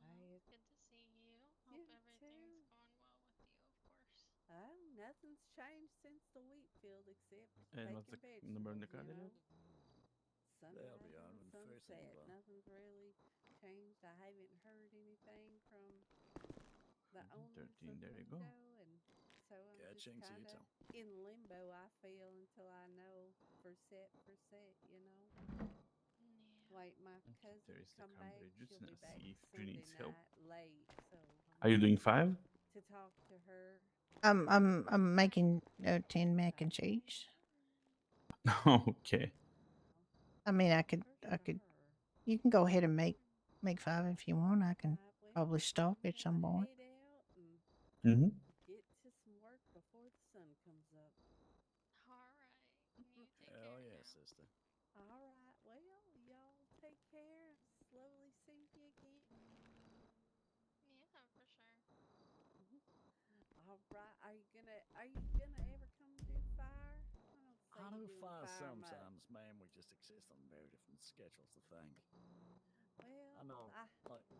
Well, it's good to see you. Hope You everything's too. going well with you, of course. Oh, nothing's changed since the wheat field except And what's the taking number in the vegetables, card, Elliot? Sunrise That'll be and 150, sunset. brother. Nothing's really changed. I haven't heard anything from the owners 13, of there you the go. window, and so I'm Yeah, just Jinx, you kind of too. in limbo. I feel until I know for set, you know. Yeah. Wait, my cousin there is the come back. cranberry juice, She'll and be I back see if Judy Sunday needs help. night late, so Are you doing 5? to talk to her. I'm making 10 mac and cheese. Okay. I mean, I could. For You can go ahead and make 5 if you want. I can Right, well, probably stop I'm at some gonna point. head out and Mm-hmm. get to some work before the sun comes up. All right. You take Hell care yeah, now. sister. All right. Well, y'all take care. Slowly see you again. Yeah, for sure. All right. Are you gonna ever come do fire? I I do don't see you doing fire fire much. sometimes, man. We just exist on very different schedules, the thing. Well, I know.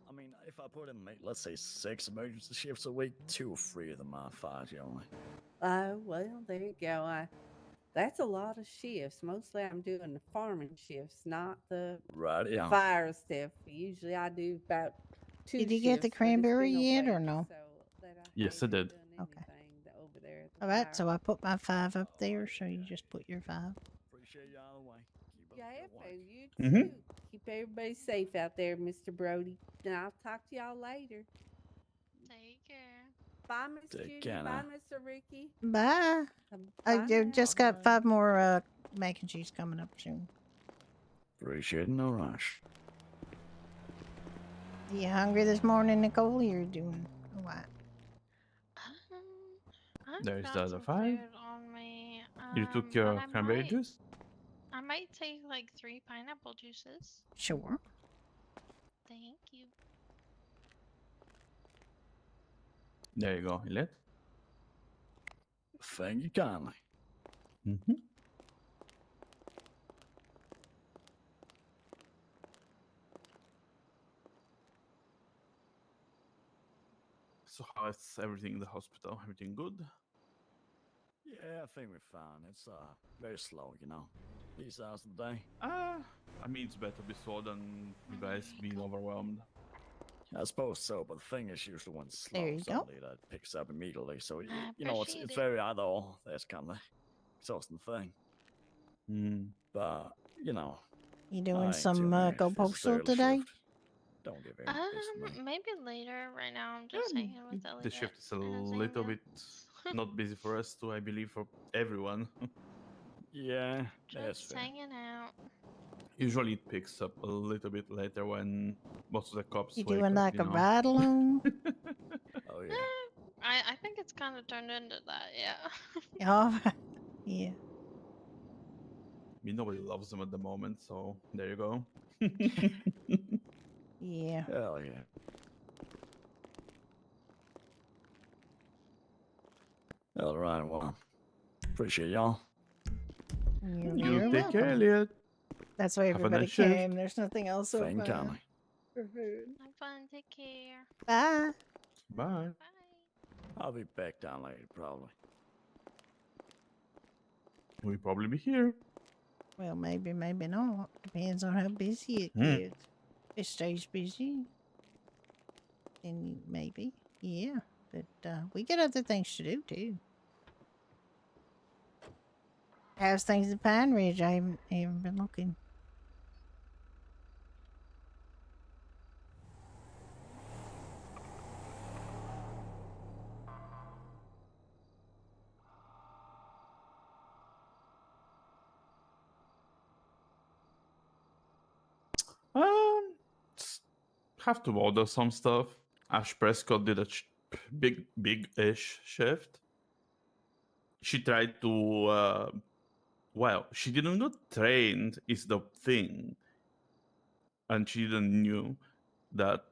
I mean, if I put in, let's say 6 emergency shifts a week, 2 or 3 of them are fires only. Oh well, there you go. That's a lot of shifts. Mostly, I'm doing the farming shifts, not the Right, yeah. fire stuff. Usually, I do about 2 Did you shifts. get the but it's cranberry been a yet or week, no? So that I Yes, I haven't did. done Okay. anything over there at the All right, fire. so I put my 5 up there, so you just put your 5. Appreciate you all the way. Keep up Yeah, the good work. and you Mhm. too. Keep everybody safe out there, Mr. Brody. And I'll talk to y'all later. Take care. Bye, Miss Take Judy. care Bye, now. Mr. Ricky. Bye. I Bye now. just got Bye-bye. 5 more mac and cheese coming up soon. Appreciate it, no rush. You hungry this morning, Nicole? You're doing what? I've There's got the other some 5. food on me. You took but your I cranberry might- juice? might take like 3 pineapple juices. Sure. Thank you. There you go, Elliot. Thank you kindly. Mm-hmm. So how is everything in the hospital? Everything good? Yeah, I think we're fine. It's very slow, you know. These hours of the day. I mean, it's better to be slow than you guys being overwhelmed. I suppose so, but the thing is usually when it's There slow, you go. somebody that picks up immediately. So I you know, it's appreciate it. very either or. That's kind of exhausting thing. Mm. But you know, You I doing ain't some too go it's just postal early today? shift. Don't get very busy, man. Maybe later. Right now, I'm just hanging with Elliot. The shift is a and his little bit ambulance. not busy for us too, I believe, for everyone. Yeah, that's Just fair. hanging out. Usually it picks up a little bit later when most of the cops You wake doing up, like you a know. ride along? Oh Eh, yeah. I think it's kind of turned into that. Yeah. Oh, yeah. I mean, nobody loves them at the moment, so there you go. Yeah. Hell yeah. All right. Well, appreciate y'all. You're You very take care, welcome. Elliot. That's why Have a everybody nice shift. came. There's nothing else so Thank far. kindly. Have fun. Take care. Bye. Bye. Bye. I'll be back down later, probably. We'll probably be here. Well, maybe, maybe not. Depends on how busy it Hmm. gets. It stays busy. Then maybe. Yeah. But we got other things to do too. How's things in Pine Ridge? I haven't been looking. S- have to order some stuff. Ash Prescott did a big-ish shift. She tried to, well, she didn't get trained is the thing. And she didn't knew that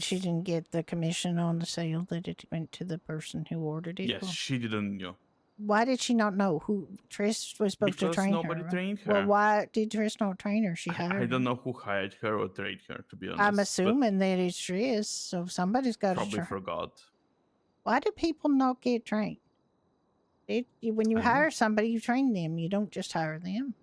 She didn't get the commission on the sale that it went to the person who ordered it. Yes, Well, she didn't know. why did she not know who Trish was supposed to Because train nobody her? Right? trained Well, her. why did Trish not train her? She hired I don't her. know who hired her or trained her, to be honest. I'm but assuming that it's Trish, so somebody's got to probably train. forgot. Why do people not get trained? When you I don't know. hire somebody, you train them. You don't just hire them.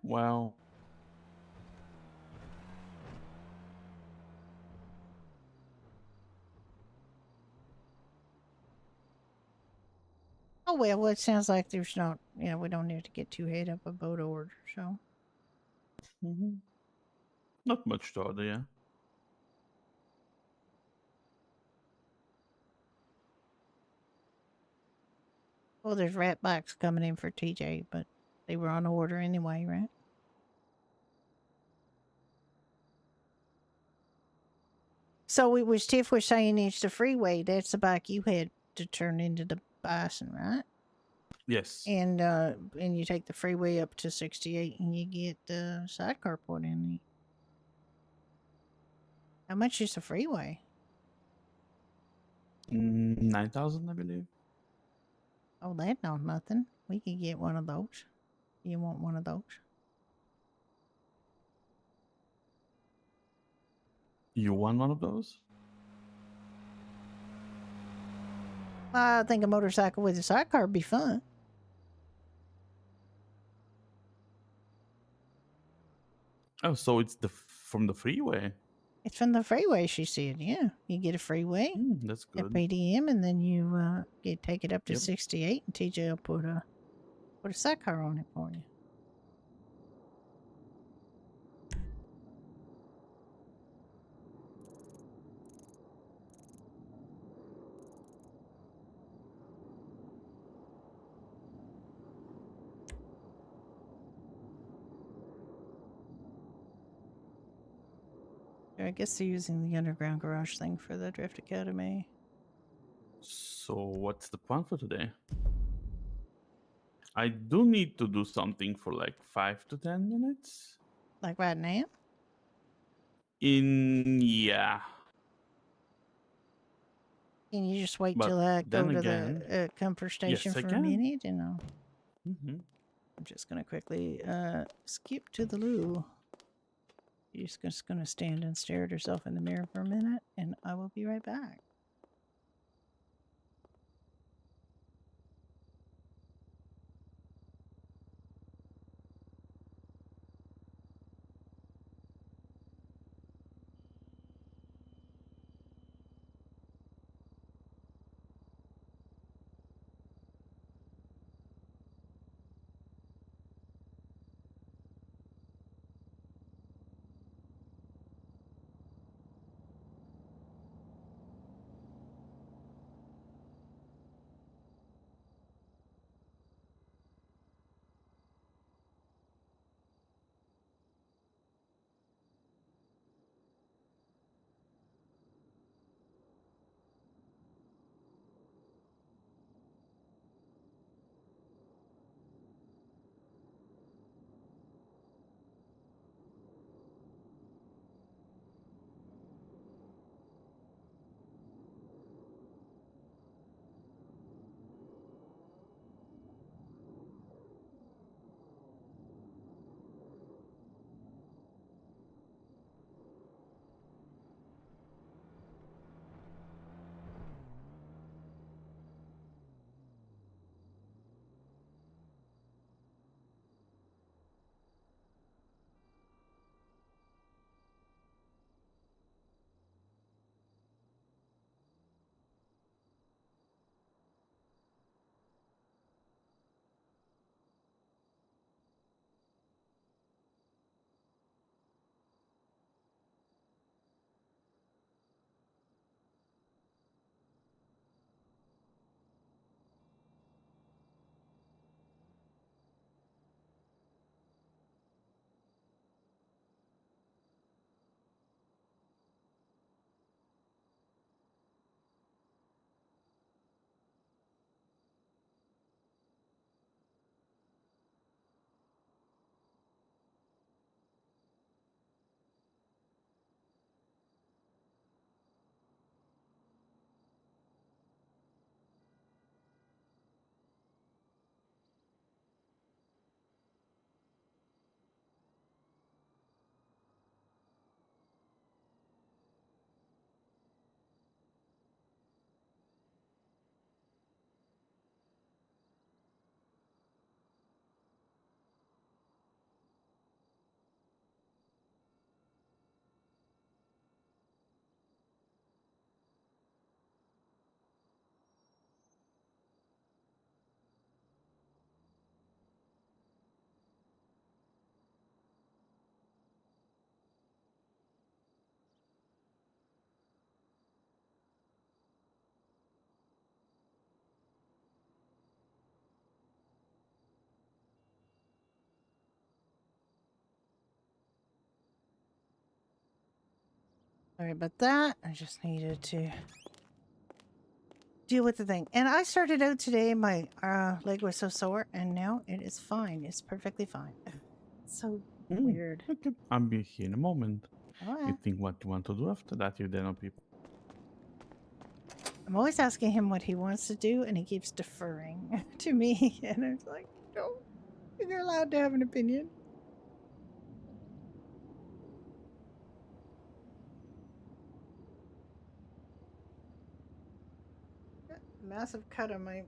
Well, Oh well, it sounds like there's not. We don't need to get too head up about order. So not much to order, yeah. well, there's rat box coming in for TJ, but they were on order anyway, right? So it was Tiff was saying it's the freeway. That's the bike you had to turn into the bison, right? Yes. And you take the freeway up to 68 and you get the sidecar put in there. How much is the freeway? 9,000, I believe. Oh, that not nothing. We could get one of those. You want one of those? You want one of those? I think a motorcycle with a sidecar would be fun. Oh, so it's from the freeway. It's from the freeway, she said. Yeah, you get a freeway That's at good. PDM, and then you take it up to Yep. 68, and TJ will put a sidecar on it for you. I guess they're using the underground garage thing for the Drift Academy. So what's the plan for today? I do need to do something for like 5 to 10 minutes. Like right now? Yeah. Can you just wait But till I go then to again, the comfort station yes, I for a can. minute? And Mm-hmm. I'm just going to quickly skip to the loo. She's just going to stand and stare at herself in the mirror for a minute, and I will be right back. Sorry about that. I just needed to deal with the thing. And I started out today, my leg was so sore, and now it is fine. It's perfectly fine. So weird. Okay. I'll be here in a moment. Oh, You think what you want to do after that, you then people? I'm always asking him what he wants to do, and he keeps deferring to me. And it's like, no, you're allowed to have an opinion. Massive cut on my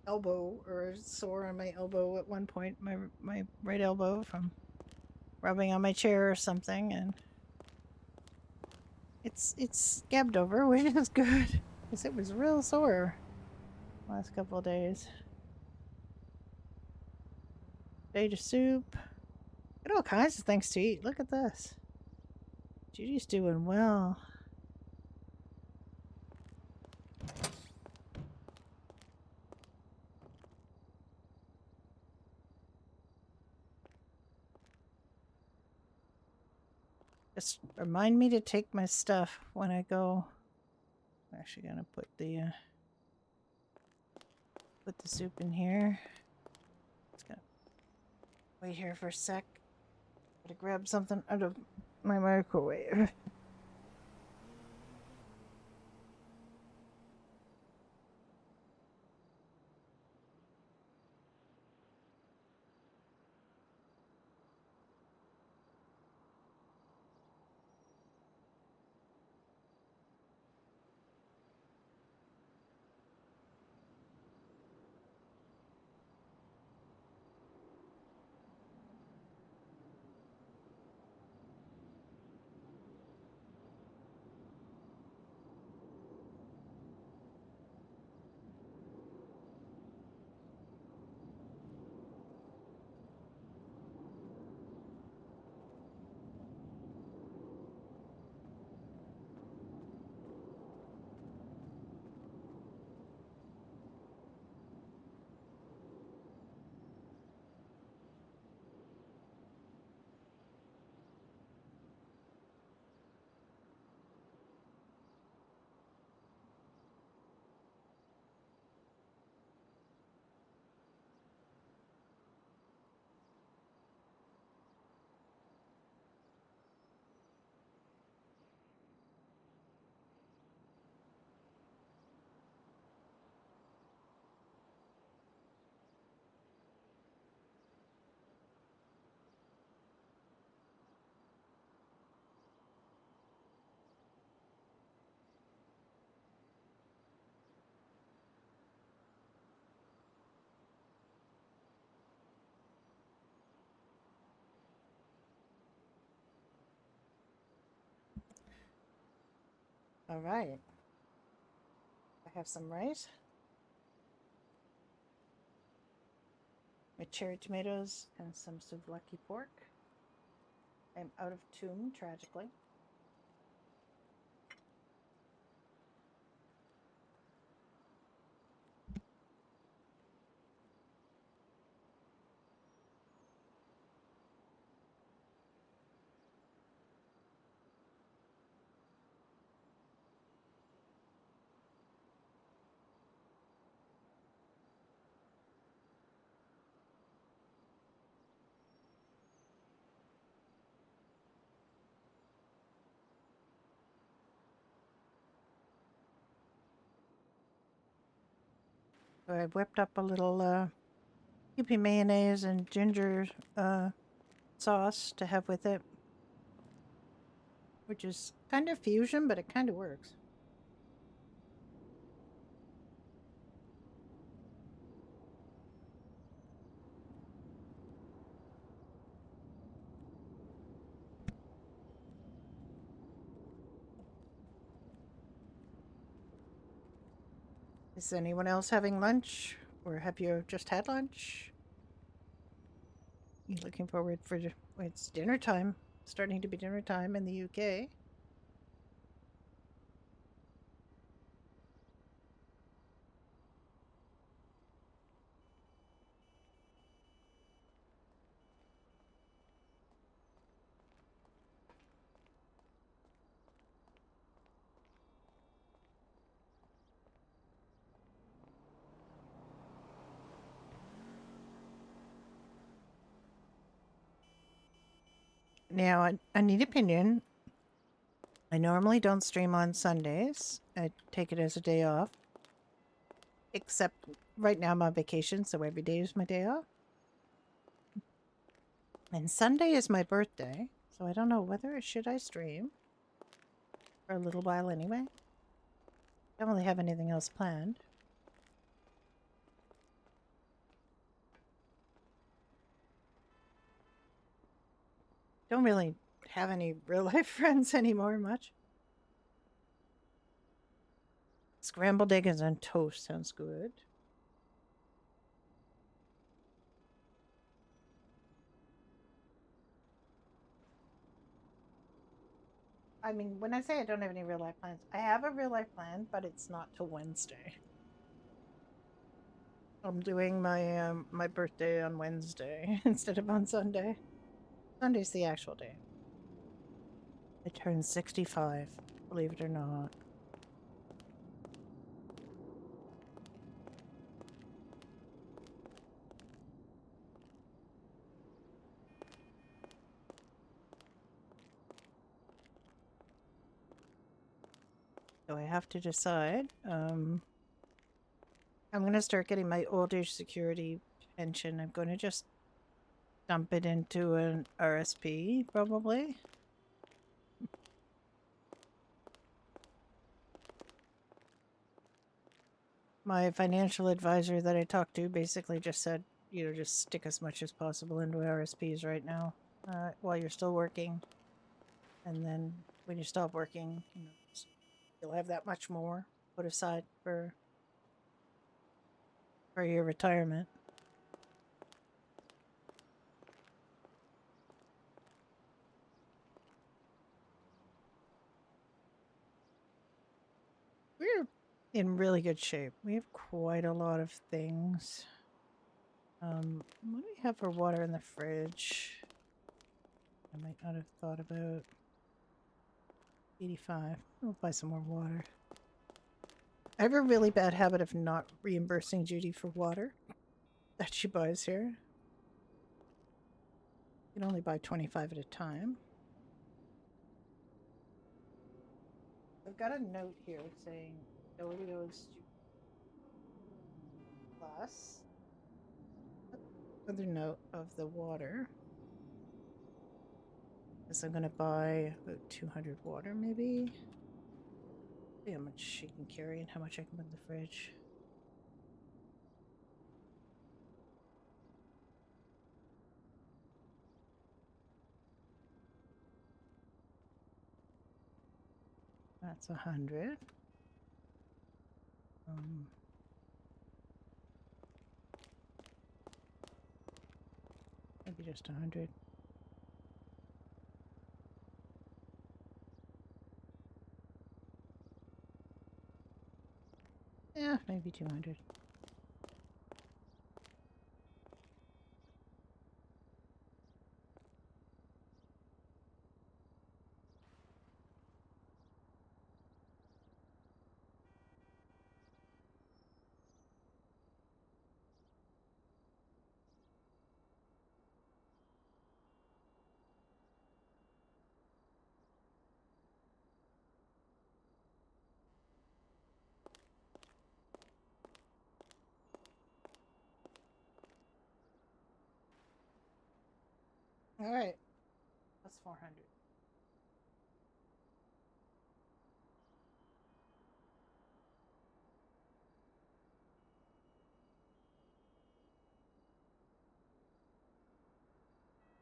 elbow, or sore on my elbow at one point, my right elbow from rubbing on my chair or something, and it's scabbed over, which is good because it was real sore last couple of days. Potato soup. Got all kinds of things to eat. Look at this. Judy's doing well. Just remind me to take my stuff when I go. I'm actually gonna put the soup in here. Just gonna wait here for a sec. Gotta grab something out of my microwave. All right. I have some rice. My cherry tomatoes and some souvlaki pork. I'm out of tune, tragically. So I whipped up a little Kewpie mayonnaise and ginger sauce to have with it, which is kind of fusion, but it kind of works. Is anyone else having lunch, or have you just had lunch? You looking forward for it's dinner time, starting to be dinner time in the UK. Now, I need opinion. I normally don't stream on Sundays. I take it as a day off. Except right now I'm on vacation, so every day is my day off. And Sunday is my birthday, so I don't know whether should I stream for a little while anyway. Don't really have anything else planned. Don't really have any real life friends anymore much. Scrambled eggs on toast sounds good. I mean, when I say I don't have any real life plans, I have a real life plan, but it's not till Wednesday. I'm doing my birthday on Wednesday instead of on Sunday. Sunday's the actual day. I turned 65, believe it or not. So I have to decide. I'm going to start getting my old age security pension. I'm going to just dump it into an RSP, probably. My financial advisor that I talked to basically just said, you know, just stick as much as possible into RSPs right now while you're still working. And then when you stop working, you know, you'll have that much more put aside for your retirement. We're in really good shape. We have quite a lot of things. What do we have for water in the fridge? I might not have thought about. 85. I'll buy some more water. I have a really bad habit of not reimbursing Judy for water that she buys here. You can only buy 25 at a time. I've got a note here saying Dolios plus another note of the water. Because I'm gonna buy about 200 water maybe. See how much she can carry and how much I can put in the fridge. That's 100. Maybe just 100. Yeah, maybe 200. All right. That's 400.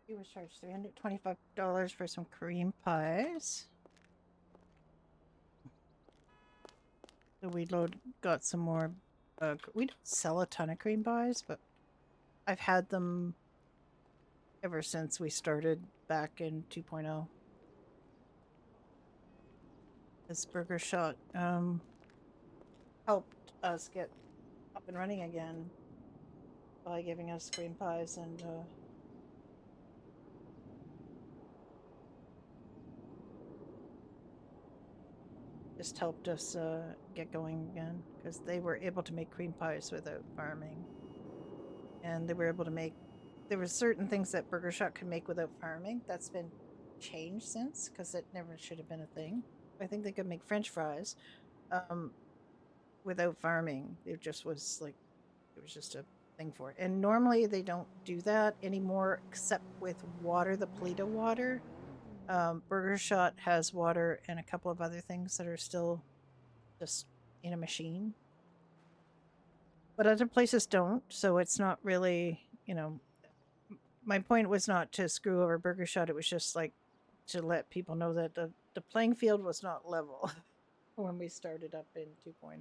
He was charged $325 for some cream pies. So we got some more. We don't sell a ton of cream pies, but I've had them ever since we started back in 2.0. This burger shot helped us get up and running again by giving us cream pies and just helped us get going again because they were able to make cream pies without farming, and they were able to make. There were certain things that Burger Shot could make without farming. That's been changed since because it never should have been a thing. I think they could make French fries without farming. It just was like it was just a thing for it. And normally they don't do that anymore, except with water, the Polito water. Burger Shot has water and a couple of other things that are still just in a machine. But other places don't, so it's not really, my point was not to screw over Burger Shot. It was just like to let people know that the playing field was not level when we started up in 2.0.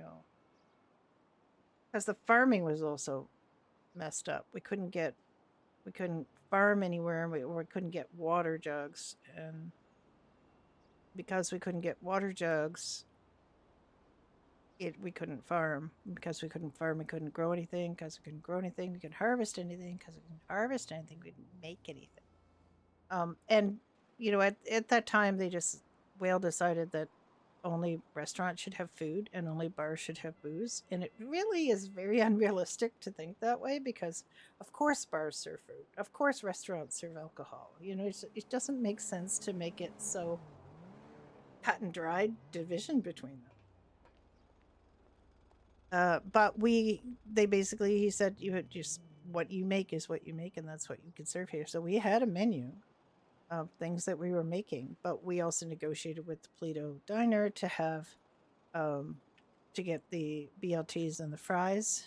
Because the farming was also messed up. We couldn't farm anywhere, and we couldn't get water jugs, and because we couldn't get water jugs, we couldn't farm. Because we couldn't farm, we couldn't grow anything. Because we couldn't grow anything, we couldn't harvest anything. Because we couldn't harvest anything, we couldn't make anything. And at that time, Whale decided that only restaurants should have food and only bars should have booze. And it really is very unrealistic to think that way, because of course bars serve food. Of course restaurants serve alcohol. It doesn't make sense to make it so cut and dried division between them. But he said, you just, what you make is what you make, and that's what you can serve here. So we had a menu of things that we were making, but we also negotiated with the Polito Diner to have to get the BLTs and the fries.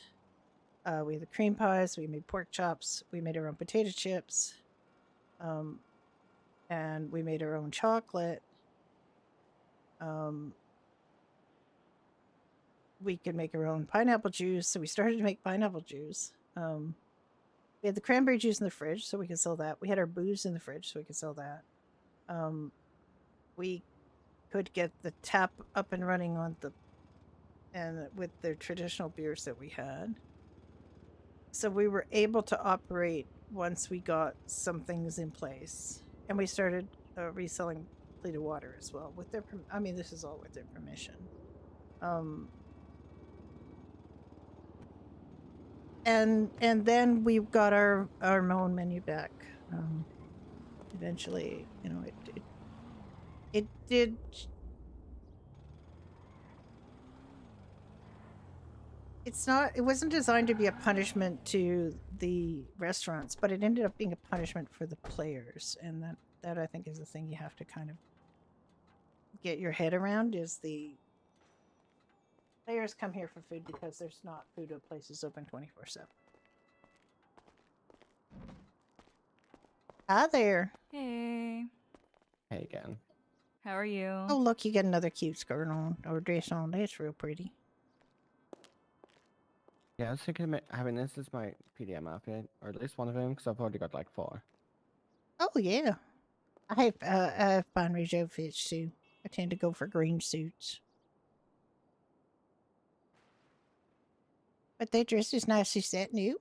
We had the cream pies. We made pork chops. We made our own potato chips, and we made our own chocolate. We could make our own pineapple juice, so we started to make pineapple juice. We had the cranberry juice in the fridge, so we could sell that. We had our booze in the fridge, so we could sell that. We could get the tap up and running with the traditional beers that we had. So we were able to operate once we got some things in place, and we started reselling Polito water as well with their. This is all with their permission. And then we got our own menu back. Eventually, it did. It wasn't designed to be a punishment to the restaurants, but it ended up being a punishment for the players, and that I think is the thing you have to kind of get your head around, is the players come here for food because there's not food at places open 24/7. Hi there. Hey, Hey again. how are you? Oh, look, you got another cute skirt on or dress on. That's real pretty. Yeah, I was thinking of having this as my PDM outfit, or at least one of them, because I've already got like 4. Oh yeah, I have fine range outfits too. I tend to go for green suits, but that dress is nice. Is that new?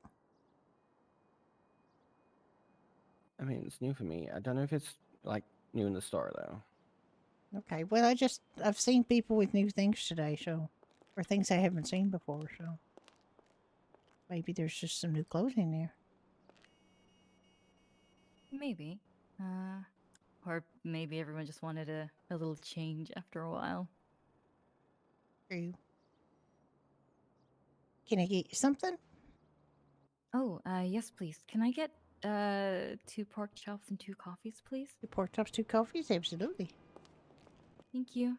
I mean, it's new for me. I don't know if it's like new in the store though. Okay, well, I've seen people with new things today, or things I haven't seen before, so maybe there's just some new clothing there. Maybe. Or maybe everyone just wanted a little change after a while. True. Can I get you something? Oh, yes, please. Can I get 2 pork chops and 2 coffees, please? 2 pork chops, 2 coffees? Absolutely. Thank you.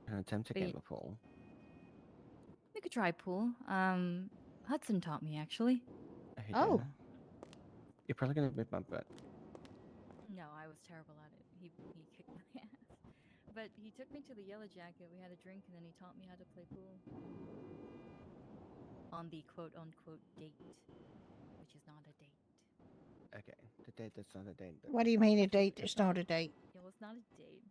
An attempt to Wait. game a pool. We could try pool. Hudson taught me, actually. Oh. You're probably gonna whip my butt. No, I was terrible at it. He kicked my ass. But he took me to the Yellow Jacket, we had a drink, and then he taught me how to play pool. On the quote-unquote date, which is not a date. Okay, the date that's not a date. What do you mean a date is not a date? Yeah, well, it's not a date.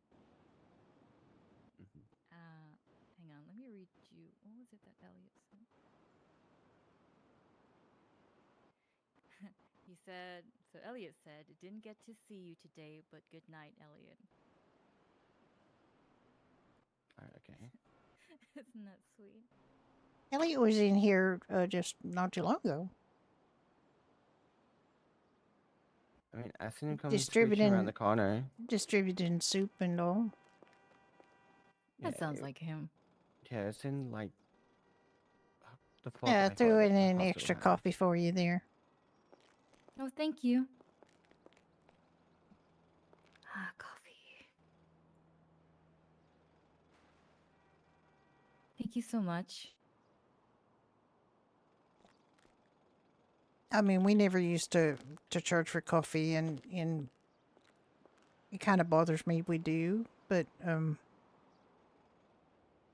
Hang on, let me read you. What was it that Elliot said? He said, so Elliot said, didn't get to see you today, but good night, Elliot. Okay. Isn't that sweet? Elliot was in here just not too long ago. I mean, I seen him coming screeching around the corner. Distributing soup and all. That Yeah, sounds like him. Yeah, it's in like the fourth Yeah, I high threw floor in that the an hospital extra has. coffee for you there. Oh, thank you. Ah, coffee. Thank you so much. I mean, we never used to charge for coffee, and it kind of bothers me we do, but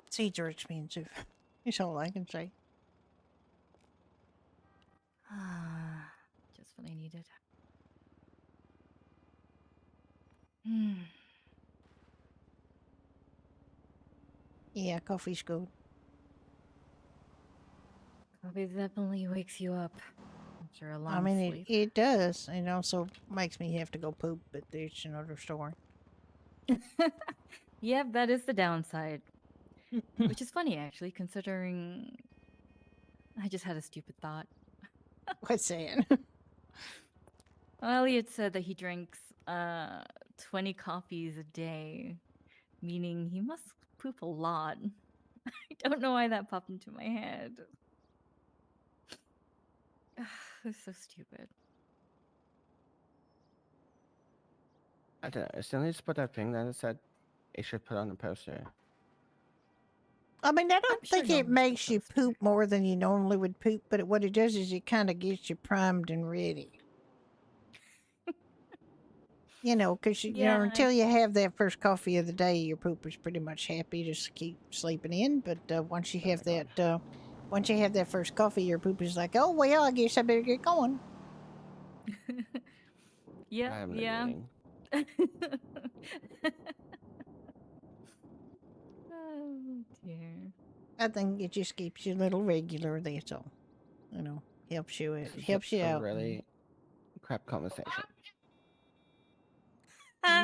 seeds are expensive. That's all I can say. Ah, just what I needed. Hmm. Yeah, coffee's good. Coffee definitely wakes you up after a long I mean, sleep. it does. It also makes me have to go poop, but there's another story. Yep, that is the downside. Which is funny, actually, considering I just had a stupid thought. What's that? Elliot said that he drinks 20 coffees a day, meaning he must poop a lot. I don't know why that popped into my head. It's so stupid. I don't know. Still needs to put that thing that it said it should put on the poster. I mean, I I'm don't sure think he'll it makes you poop more than you normally would poop, but what it does is it kind of gets you primed and ready. You know, because Yeah, until you have that first coffee of the day, your poop is pretty much happy to keep sleeping in. But once you have once you have that first coffee, your poop is like, oh well, I guess I better get going. Yeah, I am yeah. Oh dear. I think it just keeps you a little regular. That's all. You know, helps you. It This is helps you a out. really crap conversation.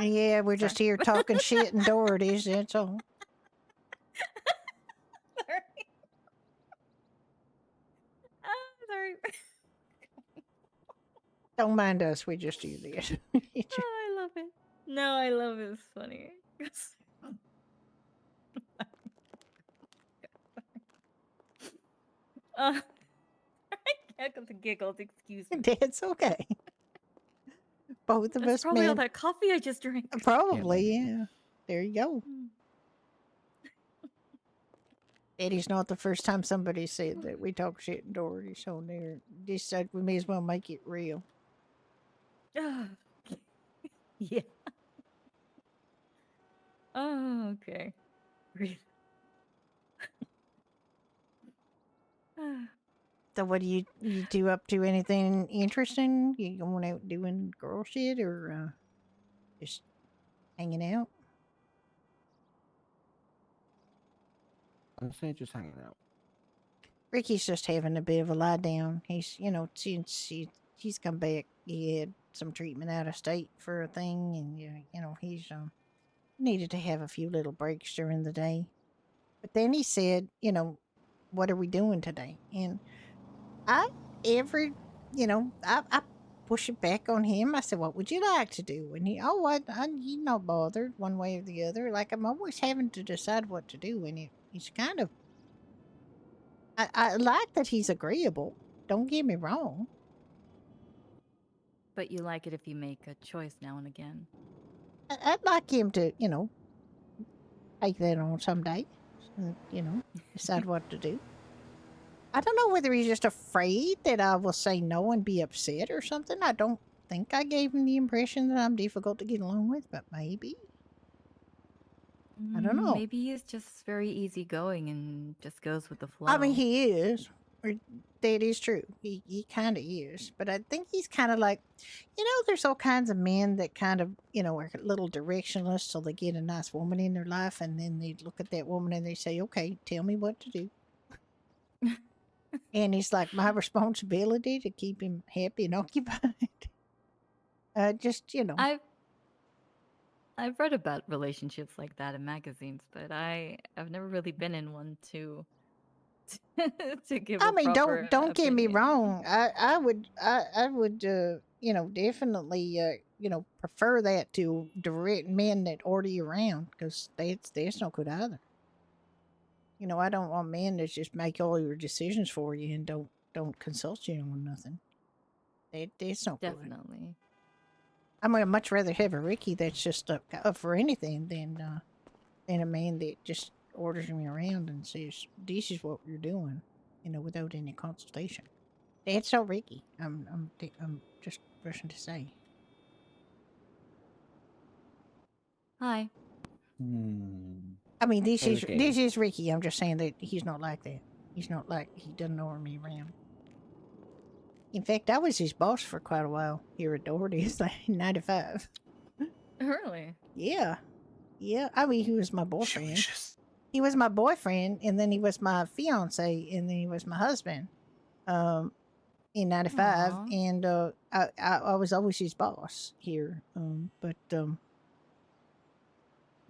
Yeah, we're just Sorry. here talking shit and Doherty's. That's all. Sorry. Sorry. Don't mind us. We just do this. Oh, I love it. No, I love it. It's funny. I can't get the giggles. Excuse me. That's okay. Both of That's us probably all men. that coffee I just drank. Probably, yeah. There you go. Mm. Eddie's not the first time somebody said that we talk shit and Doherty, so there. Just said we may as well make it real. Yeah. Oh, okay. Breathe. So, what do you do up to? Anything interesting? You going out doing girl shit or just hanging out? Honestly, just hanging out. Ricky's just having a bit of a lie down. He's, since he's come back, he had some treatment out of state for a thing, and he's needed to have a few little breaks during the day. But then he said, what are we doing today? And I push it back on him. I said, what would you like to do? And he's not bothered one way or the other. Like I'm always having to decide what to do, and he's kind of. I like that he's agreeable. Don't get me wrong. But you like it if you make a choice now and again. I'd like him to, take that on someday. Decide what to do. I don't know whether he's just afraid that I will say no and be upset or something. I don't think I gave him the impression that I'm difficult to get along with, but maybe. I don't know. Maybe he's just very easygoing and just goes with the flow. I mean, he is. That is true. He kind of is. But I think he's kind of like, there's all kinds of men that kind of, are a little directionless, so they get a nice woman in their life, and then they look at that woman and they say, okay, tell me what to do. And it's like my responsibility to keep him happy and occupied. I've read about relationships like that in magazines, but I've never really been in one to give. I mean, don't get me wrong. I would definitely, prefer that to direct men that order you around because that's no good either. I don't want men that just make all your decisions for you and don't consult you on nothing. That's no good. Definitely. I mean, I'd much rather have a Ricky that's just up for anything than a man that just orders me around and says, "This is what you're doing," without any consultation. That's so Ricky. I'm just rushing to say. Hi. I mean, this is Okay. Ricky. I'm just saying that he's not like that. He's not like he doesn't order me around. In fact, I was his boss for quite a while here at Doherty's, like in '95. Really? Yeah. I mean, he was my boyfriend. He was my boyfriend, and then he was my fiance, and then he was my husband. In '95, Aw. and I was always his boss here.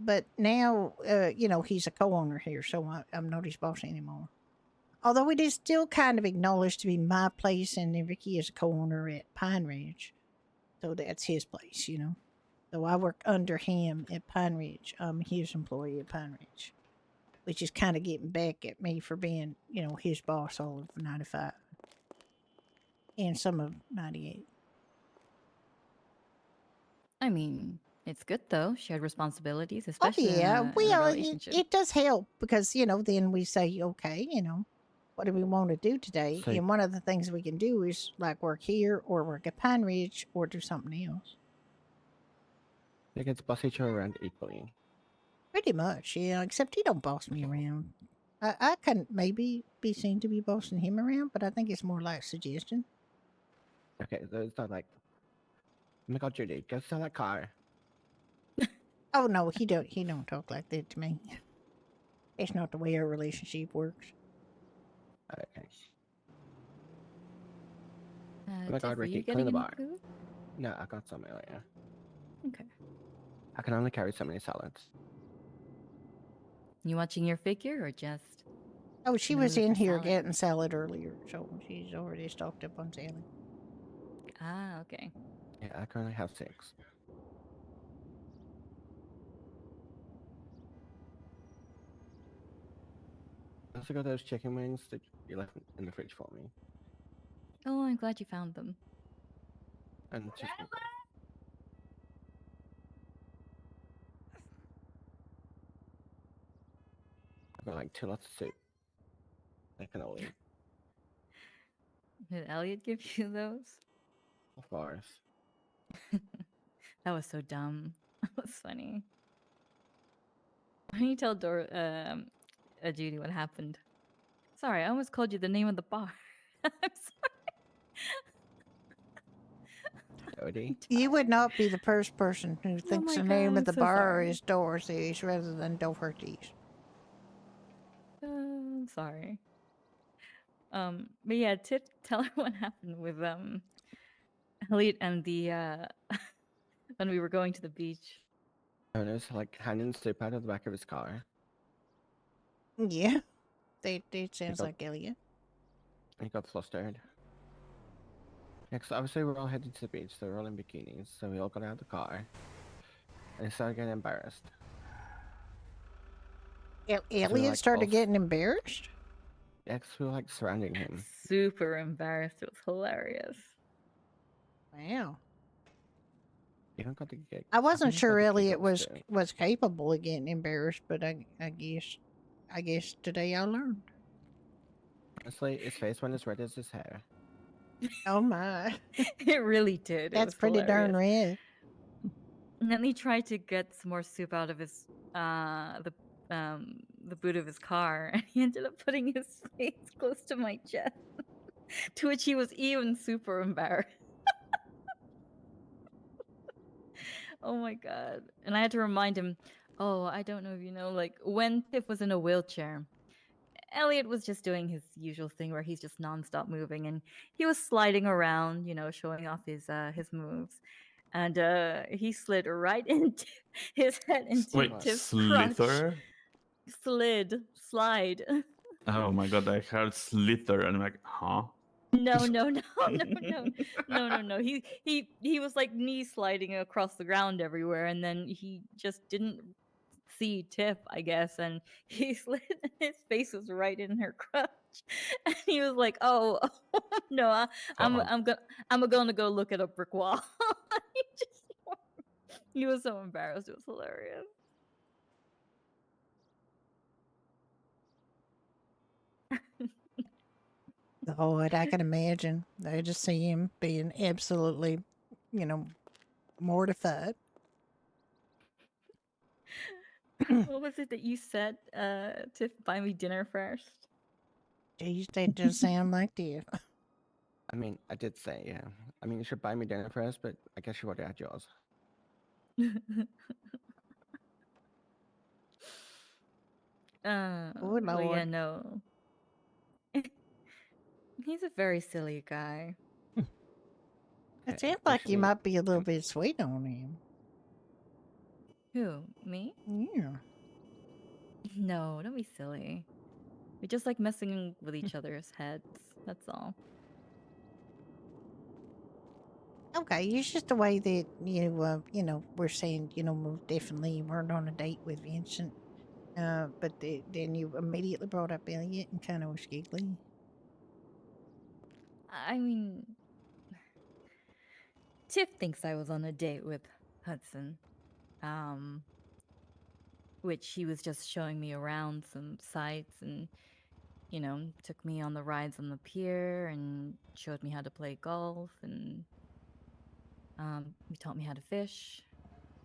But now, he's a co-owner here, so I'm not his boss anymore. Although it is still kind of acknowledged to be my place, and then Ricky is a co-owner at Pine Ridge, so that's his place, So I work under him at Pine Ridge. I'm his employee at Pine Ridge, which is kind of getting back at me for being, his boss all of '95 and some of '98. I mean, it's good though. Shared responsibilities, Oh especially yeah, in a relationship. it does help because then we say, okay, what do we want to do today? So And one of the things we can do is like work here or work at Pine Ridge or do something else. they get to boss each other around equally. Pretty much, yeah. Except he don't boss me around. I can maybe be seen to be bossing him around, but I think it's more like suggestion. Okay, so it's not like, oh my god, Judy, go sell that car. Oh no, he don't talk like that to me. It's not the way our relationship works. Okay. Uh, Oh my Tiff, god, are you Ricky, clean getting the any bar. food? No, I got some earlier. Okay. I can only carry so many salads. You watching your figure or just? Oh, she in the was mood in for here salad? getting salad earlier, so she's already stocked up on salad. Ah, okay. Yeah, I currently have 6. I also got those chicken wings that you left in the fridge for me. Oh, I'm glad you found them. And just I've got like 2 lots of soup. I can all eat, Did Elliot give you those? of course. That was so dumb. That was funny. Why don't you tell Judy what happened? Sorry, I almost called you the name of the bar. I'm Jody. You would not be the first person who Oh thinks my the God, name I'm of the so bar sorry. is Dorothy's rather than Doherty's. I'm sorry. But yeah, tell her what happened with Elliot and the when we were going to the beach. Jonas like handing soup out of the back of his car. Yeah, that sounds got- like Elliot. He got flustered. Yeah, because obviously we're all heading to the beach, so we're all in bikinis, so we all got out of the car. And he started getting embarrassed. Elliot like, started both- getting embarrassed? Yeah, because we were like surrounding him. Super embarrassed. It was hilarious. Wow. Even got to get. I wasn't sure Elliot was was capable of getting embarrassed, but I guess today I learned. Honestly, his face went as red as his hair. Oh my. It really did. That's pretty darn red. And then he tried to get some more soup out of his the boot of his car, and he ended up putting his face close to my chest, to which he was even super embarrassed. Oh my god! And I had to remind him. Oh, I don't know if you know, like when Tiff was in a wheelchair, Elliot was just doing his usual thing where he's just nonstop moving, and he was sliding around, showing off his moves. And he slid right into his head into Wait, Tiff's crotch. slither? Slide. Oh my god, I heard slither and I'm like, huh? No, no, no, no, no, no, no, no. He was like knee sliding across the ground everywhere, and then he just didn't see Tiff, I guess, and he slid. His face was right in her crotch, and he was like, "Oh, no, Uh-oh. I'm gonna go look at a brick wall." he just he was so embarrassed. It was hilarious. Lord, I can imagine. I just see him being absolutely, mortified. What was it that you said, Tiff? Buy me dinner first. Geez, that does sound like Tiff. I mean, I did say, yeah. I mean, you should buy me dinner first, but I guess you already had yours. Oh, Well, yeah, Lord. no. He's a very silly guy. It sounds like you might be a little bit sweet on him. Who? Me? Yeah. No, don't be silly. We just like messing with each other's heads. That's all. Okay, it's just the way that we're saying, most definitely you weren't on a date with Vincent. But then you immediately brought up Elliot and kind of was giggly. I mean, Tiff thinks I was on a date with Hudson. Which he was just showing me around some sites and, took me on the rides on the pier and showed me how to play golf and he taught me how to fish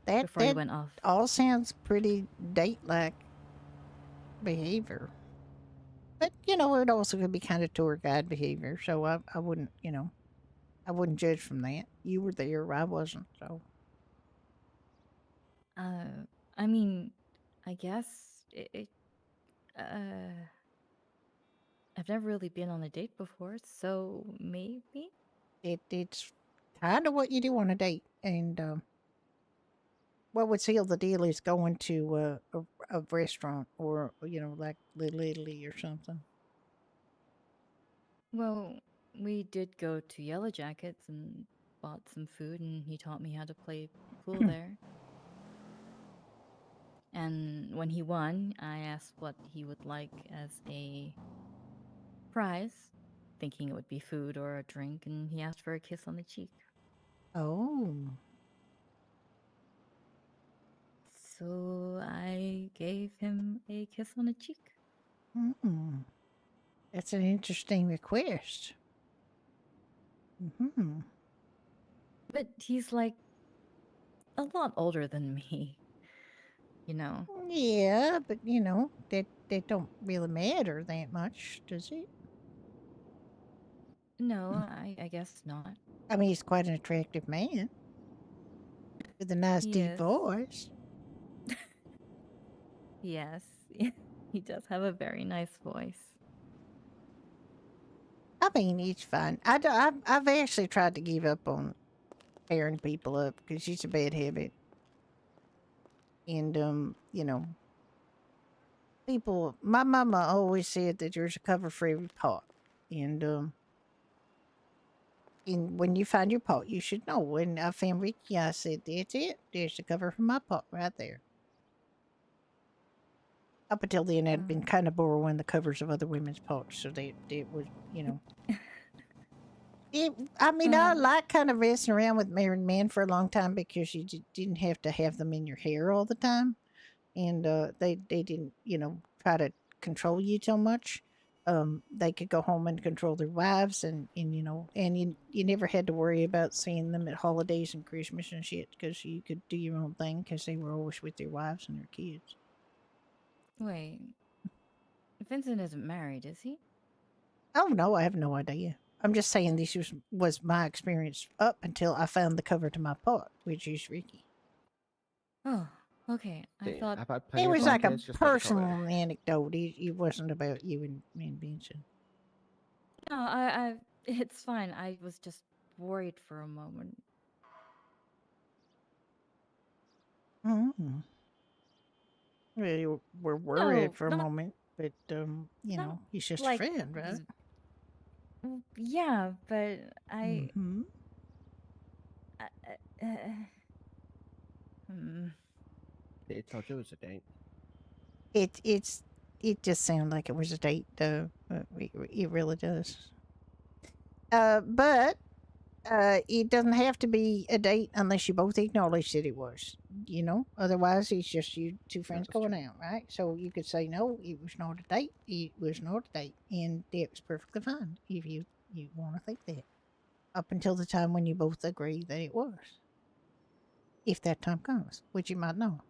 before he went off. All sounds pretty date-like behavior. But, it also could be kind of tour guide behavior. So I wouldn't, I wouldn't judge from that. You were there, I wasn't, so. I mean, I guess I've never really been on a date before, so maybe? It's kind of what you do on a date. And what would seal the deal is going to a restaurant or, like Little Italy or something. Well, we did go to Yellow Jackets and bought some food, and he taught me how to play pool there. And when he won, I asked what he would like as a prize, thinking it would be food or a drink, and he asked for a kiss on the cheek. Oh. So I gave him a kiss on the cheek. That's an interesting request. But he's like a lot older than me, Yeah, but that don't really matter that much, does it? No, I guess not. I mean, he's quite an attractive man with a nice deep voice. Yes, he does have a very nice voice. I mean, it's fine. I've actually tried to give up on pairing people up because it's a bad habit. And, people, my mama always said that there's a cover for every pot. And when you find your pot, you should know. When I found Ricky, I said, that's it. There's the cover for my pot right there. Up until then, I'd been kind of borrowing the covers of other women's pots. So that it was, I like kind of messing around with married men for a long time because you didn't have to have them in your hair all the time. And they didn't, try to control you so much. They could go home and control their wives and you never had to worry about seeing them at holidays and Christmas and shit because you could do your own thing because they were always with their wives and their kids. Wait, Vincent isn't married, is he? Oh, no, I have no idea. I'm just saying this was my experience up until I found the cover to my pot, which is Ricky. Oh, okay. I thought it was like a personal anecdote. It wasn't about you and Vincent. No, it's fine. I was just worried for a moment. Mm-hmm. Well, we're worried for a moment, but he's just like, a friend, right? Yeah, but I. Mm-hmm. Hmm. They told you it was a date. It just sounded like it was a date, though. It really does. But it doesn't have to be a date unless you both acknowledge that it was. You know, otherwise it's just you two friends That's going true. out, right? So you could say no, it was not a date. It was not a date, and that was perfectly fine if you want to think that. Up until the time when you both agree that it was, if that time comes, which you might know.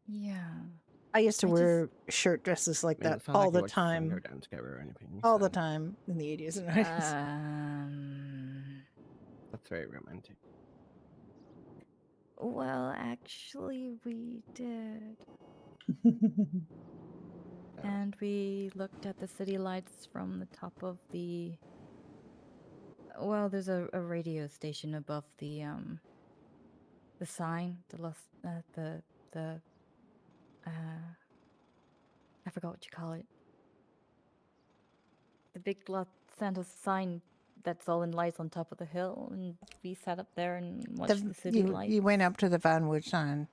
Yeah. I used to I just. wear shirt dresses like I mean, that it's not all like you the like sitting there time, down together or anything. all the So time in the 80s and 90s. that's very romantic. Well, actually, we did. And we looked at the city lights from the top of the. Well, there's a radio station above the sign, the I forgot what you call it. The big Los Santos sign that's all in lights on top of the hill, and we sat up there and watched the city lights. You went up to the Vinewood sign.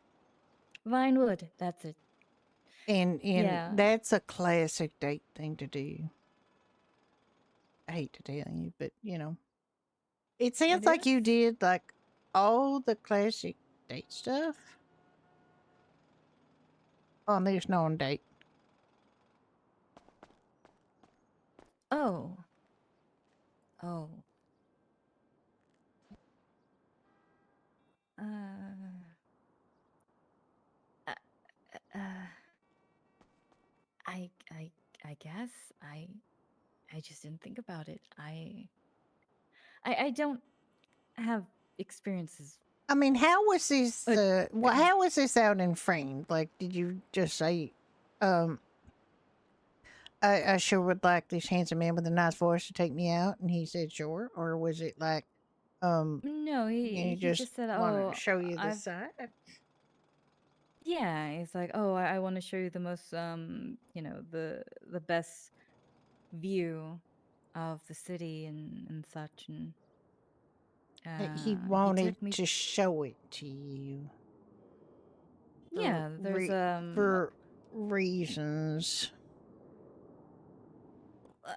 Vinewood, that's it. And Yeah. that's a classic date thing to do. I hate to tell you, but you know, it sounds It like you is? did like all the classic date stuff on this non-date. Oh. Oh. Uh. Uh. uh, I guess I just didn't think about it. I don't have experiences. I mean, how was this? Uh, How was this out in frame? Like, did you just say, um, I sure would like this handsome man with a nice voice to take me out, and he said sure, or was it like, No, he he just just said, wanted to "Oh, show you the I've." side? Yeah, it's like, "Oh, I want to show you the most, the best view of the city and such." And He he wanted took me. to show it to you Yeah, there's for reasons. uh,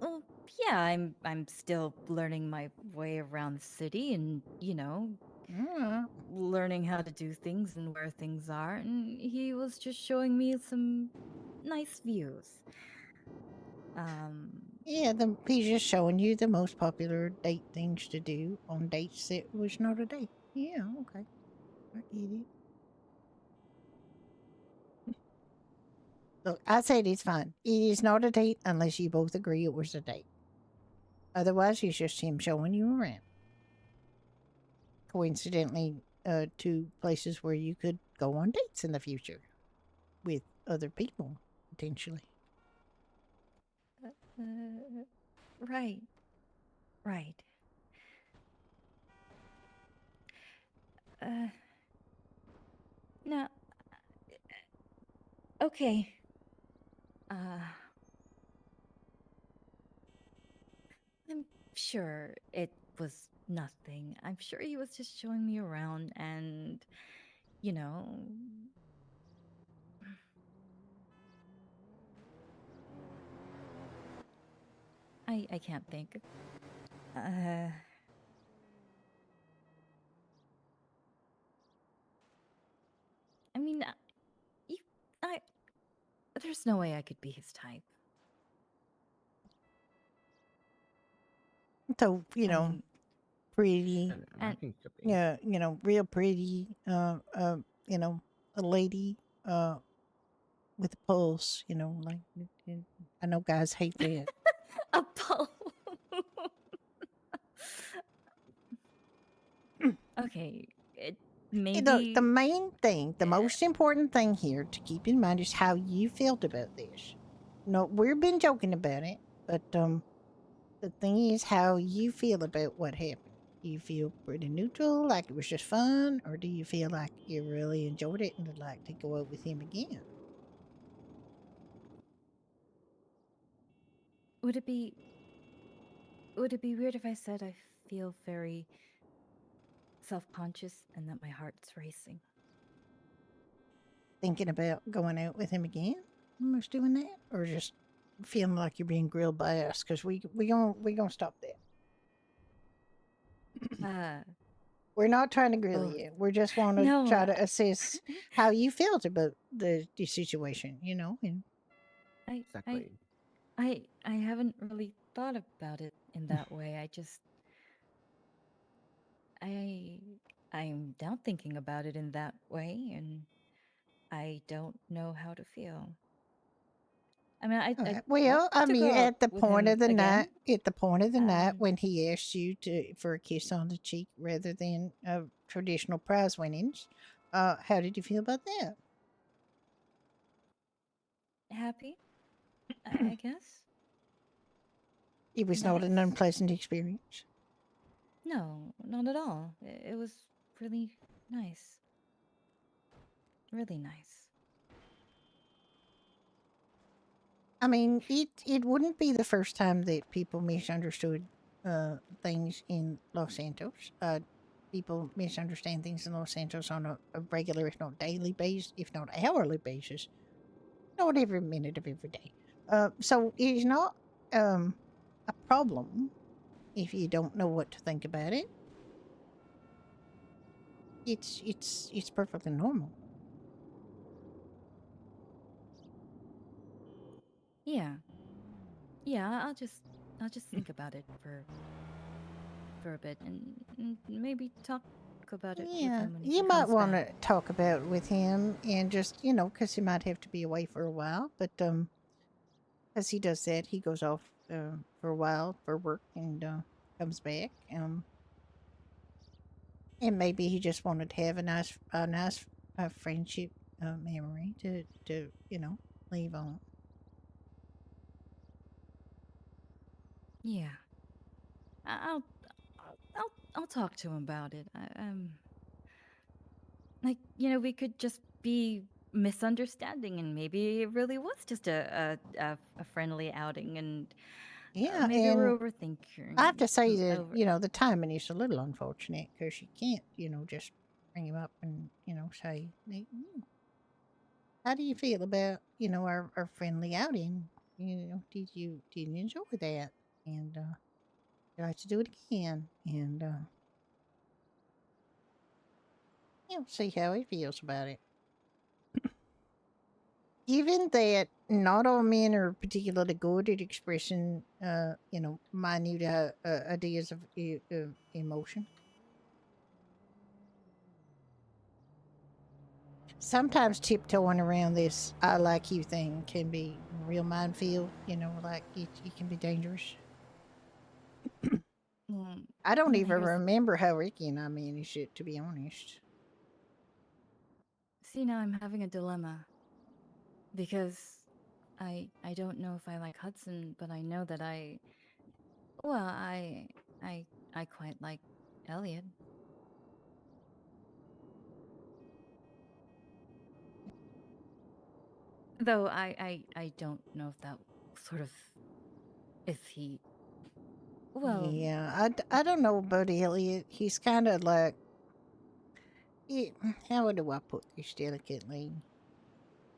well, yeah, I'm still learning my way around the city, and learning how to do things and where things are. And he was just showing me some nice views. Yeah, he's just showing you the most popular date things to do on dates that was not a date. Yeah, okay. I get it. Look, I said it's fine. It is not a date unless you both agree it was a date. Otherwise, it's just him showing you around. Coincidentally, to places where you could go on dates in the future with other people, potentially. Right, right. Uh, no, okay. I'm sure it was nothing. I'm sure he was just showing me around, and you know, I can't think. Uh, I mean, you, I. There's no way I could be his type. So, I mean, pretty. I and think it could be. Yeah, real pretty. A lady. With a pulse. Like I know guys hate that. a pole. Okay, The maybe. main thing, the most important thing here to keep in mind is how you felt about this. No, we've been joking about it, but the thing is how you feel about what happened. Do you feel pretty neutral, like it was just fun, or do you feel like you really enjoyed it and would like to go out with him again? Would it be weird if I said I feel very self-conscious and that my heart's racing? Thinking about going out with him again? Almost doing that? Or just feeling like you're being grilled by us? Because we gonna stop that. We're not trying to grill both. you. We just want to No, try to assess how you felt about the situation, you know? And Exactly. I haven't really thought about it in that way. I'm now thinking about it in that way, and I don't know how to feel. I mean, I'd well, love I to mean, go out at the with point him of the again. night when he asked you for a kiss on the cheek rather than traditional prize winnings, how did you feel about that? Happy, I guess. It was not an Nice. unpleasant experience. No, not at all. It was really nice. Really nice. I mean, it wouldn't be the first time that people misunderstood things in Los Santos. People misunderstand things in Los Santos on a regular, if not daily basis, if not hourly basis, not every minute of every day. So it's not a problem if you don't know what to think about it. It's perfectly normal. Yeah. Yeah, I'll just think about it for a bit and maybe talk about it with Yeah, him when he you might comes want back. to talk about it with him and just, you know, because he might have to be away for a while. But as he does that, he goes off for a while for work and comes back. And maybe he just wanted to have a nice friendship memory to you know leave on. Yeah. I'll I'll talk to him about it. Like, we could just be misunderstanding and maybe it really was just a friendly outing and Yeah, maybe we're and overthinking I have to say that over. you know the timing is a little unfortunate because you can't you know just bring him up and you know say, "Hey, how do you feel about you know our friendly outing? You know, did you enjoy that? And would you like to do it again? And you know, see how he feels about it." Given that not all men are particularly good at expressing, you know, minute ideas of emotion, sometimes tiptoeing around this "I like you" thing can be a real minefield. You know, like it can be dangerous. Mm, I don't even here's remember how Ricky and I managed it, to be honest. See, now I'm having a dilemma because I don't know if I like Hudson, but I know that well, I I quite like Elliot. Though I don't know if that sort of if he well, Yeah, I don't know about Elliot. He's kind of like, how do I put this delicately?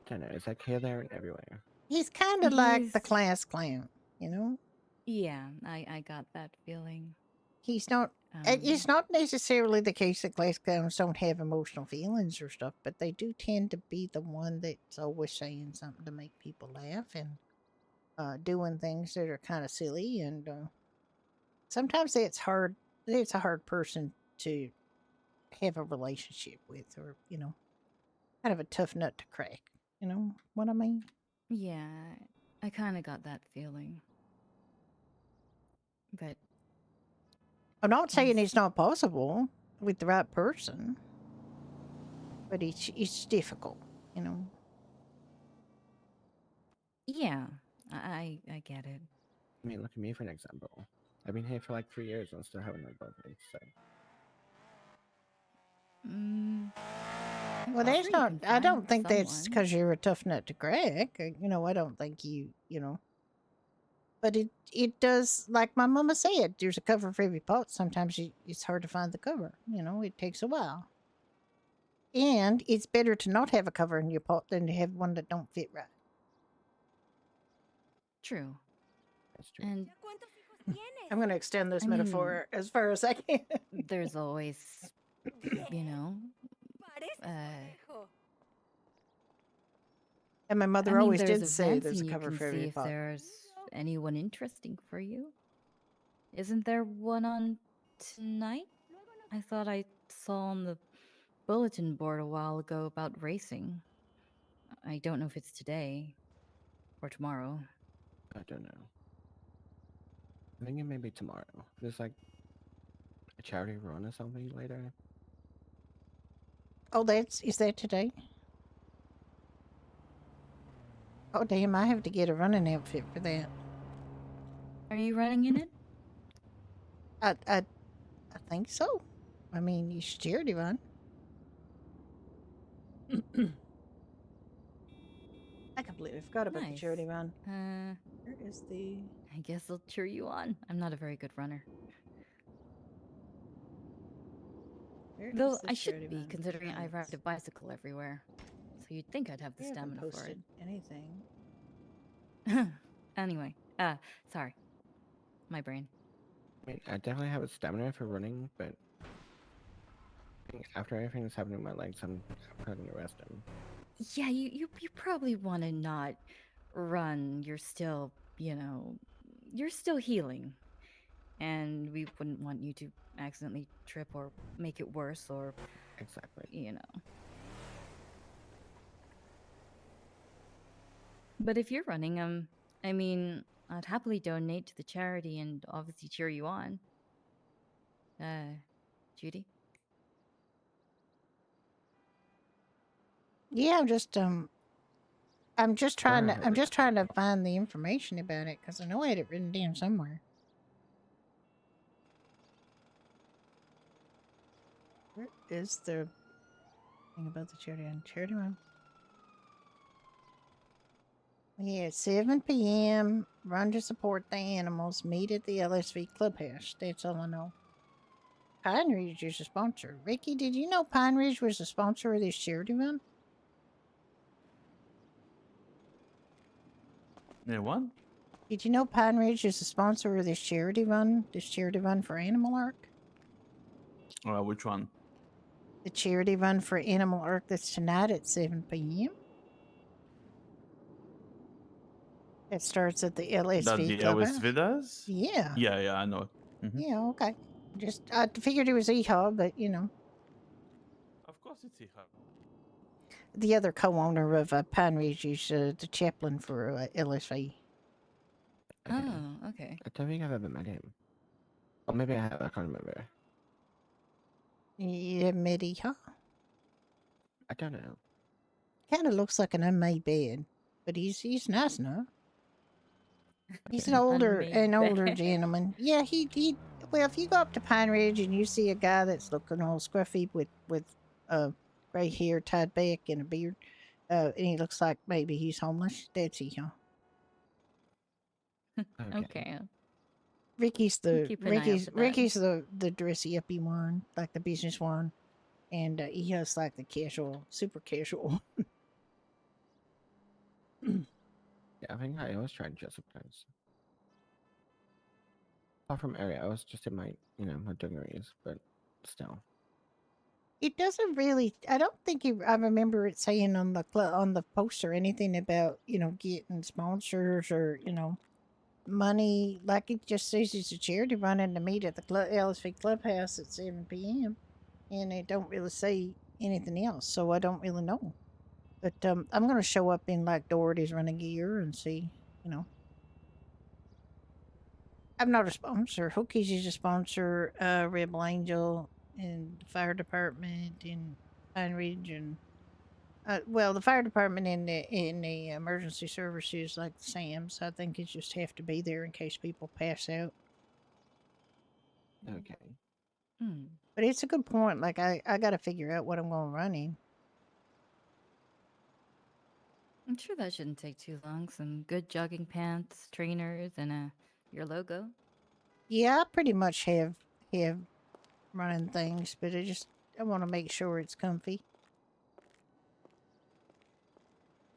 I don't know. It's like here, there, and everywhere. He's kind of like the he's class clown, you know? yeah, I got that feeling. He's not. It's not necessarily the case that class clowns don't have emotional feelings or stuff, but they do tend to be the one that's always saying something to make people laugh and doing things that are kind of silly. And sometimes it's hard. It's a hard person to have a relationship with, or you know, kind of a tough nut to crack. You know what I mean? Yeah, I kind of got that feeling. But I'm not saying he's it's not possible with the right person, but it's difficult, you know. yeah, I get it. I mean, look at me for an example. I've been here for like 3 years and still haven't had birthday, so. Mm, Well, I'm that's sure you not. can I find don't think that's someone. because you're a tough nut to crack. You know, I don't think you. You know, But it does, like my mama said, there's a cover for every pot. Sometimes it's hard to find the cover. It takes a while. And it's better to not have a cover in your pot than to have one that don't fit right. True. That's true. And I'm going to extend this I mean, metaphor as far as I can. there's always, you know, And my I mother mean, always there's did say events there's a and you cover can for see every if pot. there's anyone interesting for you. Isn't there one on tonight? I thought I saw on the bulletin board a while ago about racing. I don't know if it's today or tomorrow. I don't know. I think it may be tomorrow. There's like a charity run or something later. Oh, is that today? Oh, damn, I have to get a running outfit for that. Are you running in it? I think so. I mean, you should charity run. I completely forgot about the Nice. charity run. Where is the... I guess I'll cheer you on. I'm not a very good runner. Where Though is the I should charity be, run? considering I ride a Giants. bicycle everywhere. So you'd think I'd have the They haven't stamina for it. posted anything. Anyway, sorry. My brain. I mean, I definitely have a stamina for running, but I think after everything that's happening in my legs, I'm probably gonna rest them. Yeah, you probably want to not run. You're still, you're still healing. And we wouldn't want you to accidentally trip or make it worse or, Exactly. But if you're running, I mean, I'd happily donate to the charity and obviously cheer you on. Judy? Yeah, I'm just trying Alright, to I'm just trying to find the information about it because I know I had it written down somewhere. Where is the thing about the charity run? Charity run. Yeah, 7 p.m. Run to support the animals. Meet at the LSV clubhouse. That's all I know. Pine Ridge is a sponsor. Ricky, did you know Pine Ridge was a sponsor of this charity run? Yeah, what? Did you know Pine Ridge is a sponsor of this charity run? This charity run for Animal Arc? Which one? The charity run for Animal Arc that's tonight at 7 p.m. It starts at the That LSV the clubhouse. LSV does? Yeah. Yeah, I know. Mhm. Yeah, okay. I figured it was EHA, but Of course it's EHAB. the other co-owner of Pine Ridge is the chaplain for LSV. Oh, okay. I don't think I've ever met him. Or maybe I have, I can't remember. Yeah, met EHA. I don't know. Kind of looks like an unmade bed, but he's nice enough. He's an Unmade older bed. gentleman. Yeah, he. Well, if you go up to Pine Ridge and you see a guy that's looking all scruffy with gray hair tied back and a beard, and he looks like maybe he's homeless, that's he, huh? Okay. Ricky's the Keep an eye out for that. Ricky's the dressy uppy one, like the business one, and he has like the casual, super casual. Yeah, I think I always try and dress up nice. Apart from area, I was just in my, my dungarees, but still. It doesn't really. I don't think I remember it saying on the poster anything about getting sponsors or money. Like it just says it's a charity running to meet at the LSV clubhouse at 7 p.m. and it don't really say anything else, so I don't really know. But I'm gonna show up in like Doherty's running gear and see. I'm not a sponsor. Hookies is a sponsor. Rebel Angel and the fire department in Pine Ridge and the fire department in the emergency services like Sam's. I think it just have to be there in case people pass out. Okay. But it's a good point. Like I got to figure out what I'm going to run in. I'm sure that shouldn't take too long. Some good jogging pants, trainers, and your logo. Yeah, I pretty much have running things, but I want to make sure it's comfy.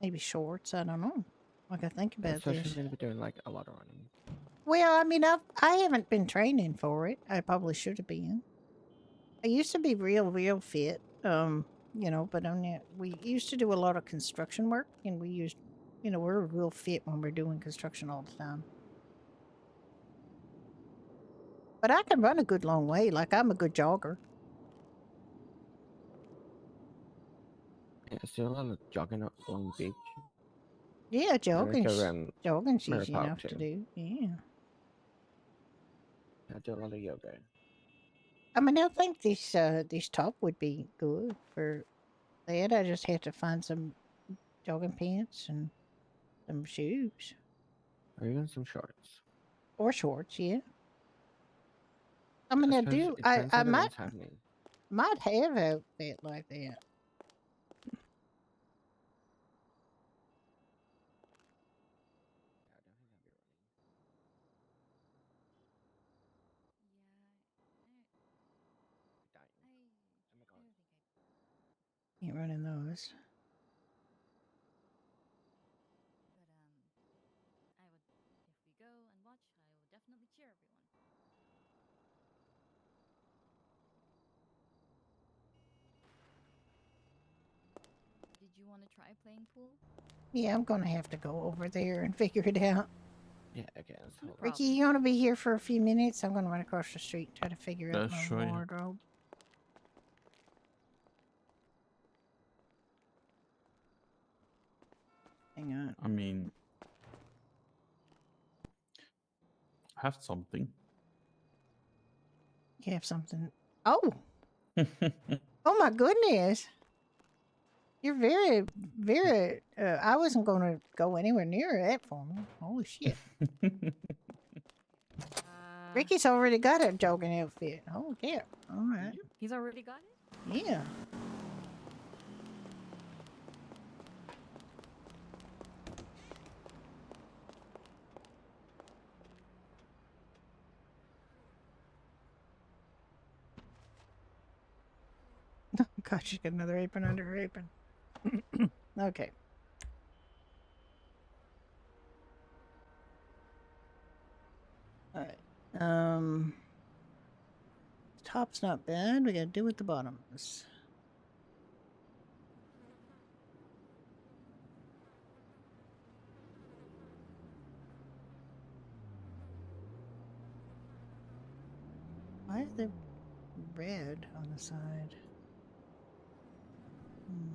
Maybe shorts. I don't know. I gotta think about So she's this. going to be doing like a lot of running. Well, I mean, I haven't been training for it. I probably should have been. I used to be real fit. But we used to do a lot of construction work, and we're real fit when we're doing construction all the time. But I can run a good long way. Like I'm a good jogger. Yeah, still a lot of jogging on the beach. Yeah, jogging's Mirror easy Park enough to too. do. Yeah. I do a lot of yoga. I mean, I think this top would be good for that. I just have to find some jogging pants and some shoes Or even some shorts. or shorts. Yeah. I mean, I I suppose do. it I depends I on might what's happening. have a outfit like that. Ain't running those. But if we go and watch, I will definitely cheer everyone. Did you want to try playing pool? Yeah, I'm gonna have to go over there and figure it out. Yeah, again. No Ricky, problem. you want to be here for a few minutes? I'm gonna run across the street and try to figure out my Sure. Yeah. wardrobe. Hang on. I mean, I have something. You have something? Oh, oh my goodness! You're very. I wasn't gonna go anywhere near that for me. Holy shit! Ricky's already got a jogging outfit. Oh yeah. All right. He's already got it? Yeah. God, she's got another apron under her apron. Okay. All right. Top's not bad. We gotta do with the bottoms. Why are they red on the side? Hmm.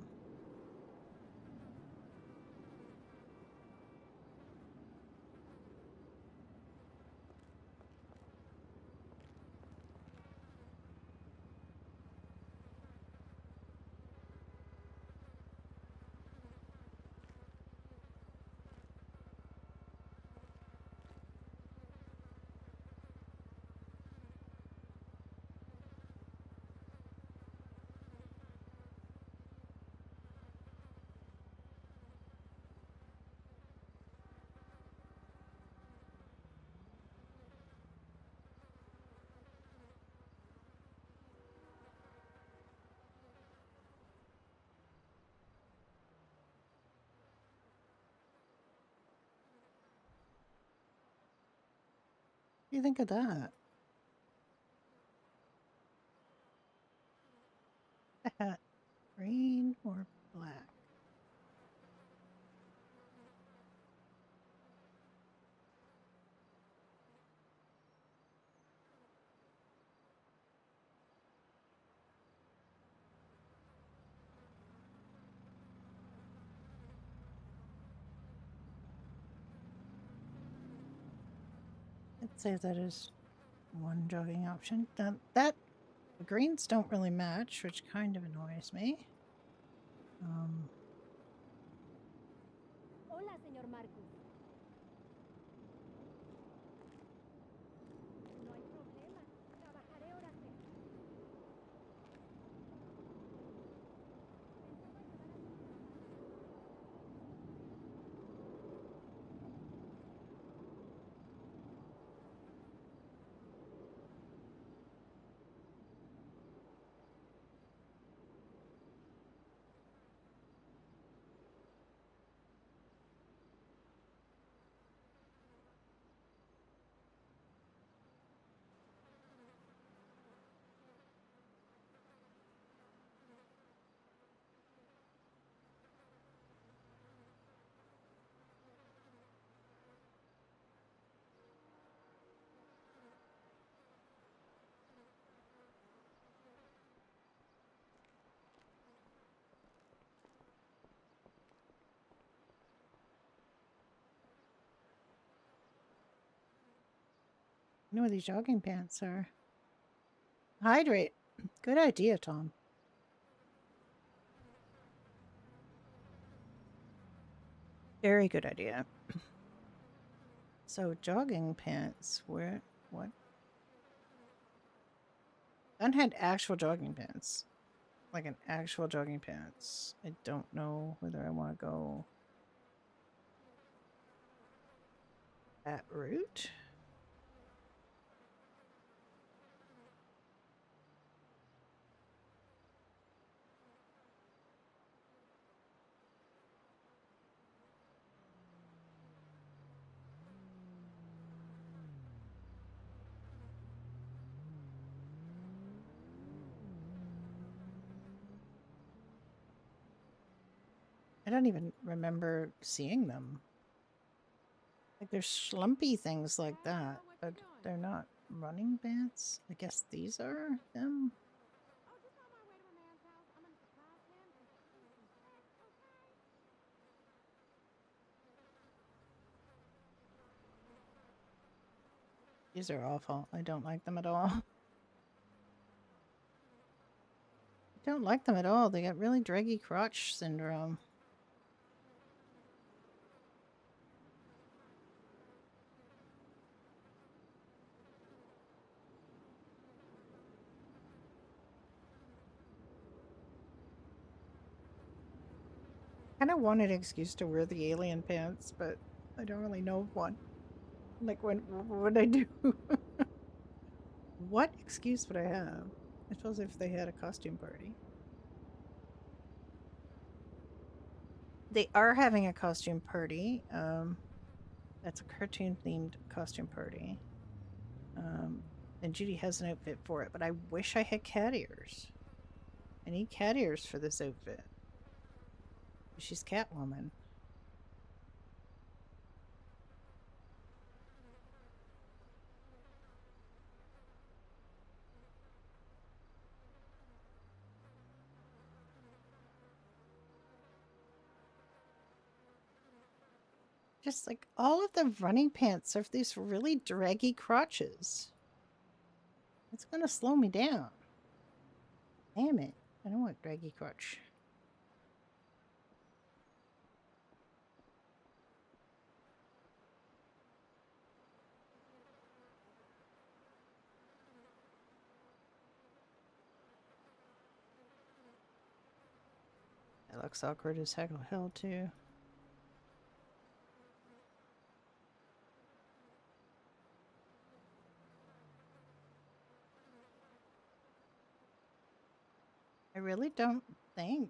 What do you think of that? Green or black? Let's say that is one jogging option. The greens don't really match, which kind of annoys me. Hola, señor Marcus. No hay problema. Trabajaré horas extras. You know where these jogging pants are. Hydrate. Good idea, Tom. Very good idea. So jogging pants, where what? Dunn had actual jogging pants. Like an actual jogging pants. I don't know whether I want to go that route. I don't even remember seeing them. Like there's schlumpy things like that, but they're not running pants. I guess these are them. These are awful. I don't like them at all. I don't like them at all. They got really draggy crotch syndrome. I kind of wanted an excuse to wear the alien pants, but I don't really know one. Like, what would I do? What excuse would I have? I suppose if they had a costume party. They are having a costume party. That's a cartoon-themed costume party. And Judy has an outfit for it, but I wish I had cat ears. I need cat ears for this outfit. She's Catwoman. Just like all of the running pants have these really draggy crotches. It's gonna slow me down. Damn it. I don't want draggy crotch. That looks awkward as hell too. I really don't think.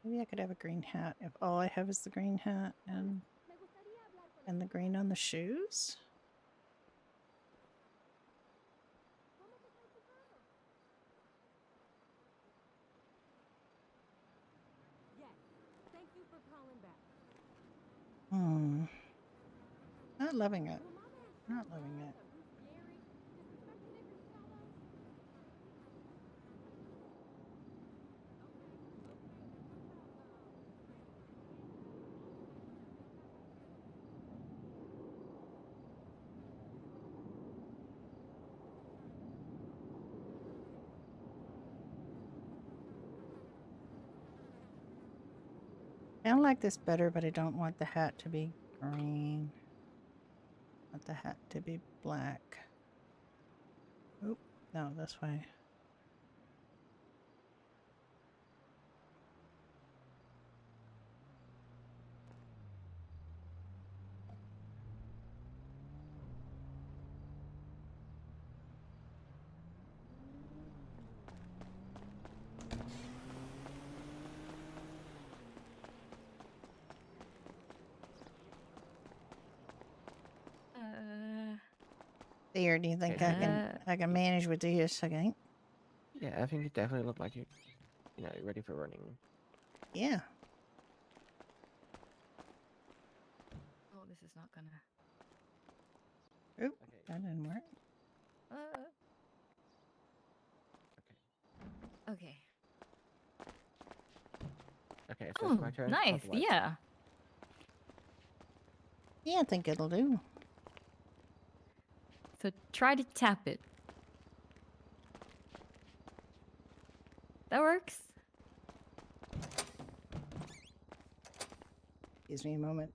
Maybe I could have a green hat if all I have is the green hat and the green on the shoes. Not loving it. Not loving it. I like this better, but I don't want the hat to be green. I want the hat to be black. Oop, no, this way. There, do you think I can manage with this? I think. Yeah, I think you definitely look like you're ready for running. Yeah. Oh, this is not gonna. Oop, that didn't work. Okay. Okay, so it's my Oh, turn. nice. Otherwise- Yeah. Yeah, I think it'll do. So try to tap it. That works. Gives me a moment.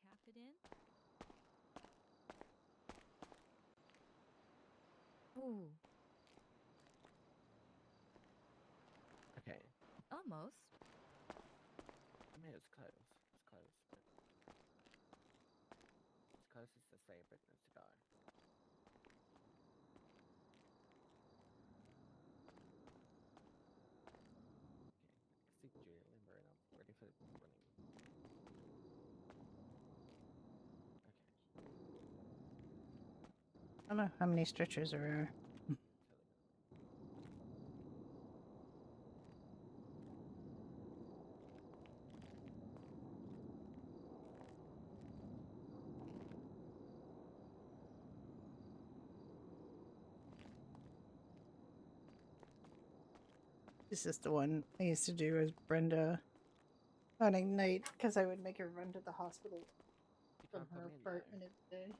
Tap it in. Ooh, Okay. almost. I mean, it's close. It's close. It's close as to say, but no cigar. Okay. I see Judy limber and I'm ready for running. Okay. I don't know how many stretchers there are. This is the one I used to do with Brenda on Ignite because I would make her run to the hospital You from can't put her me in there. apartment every day.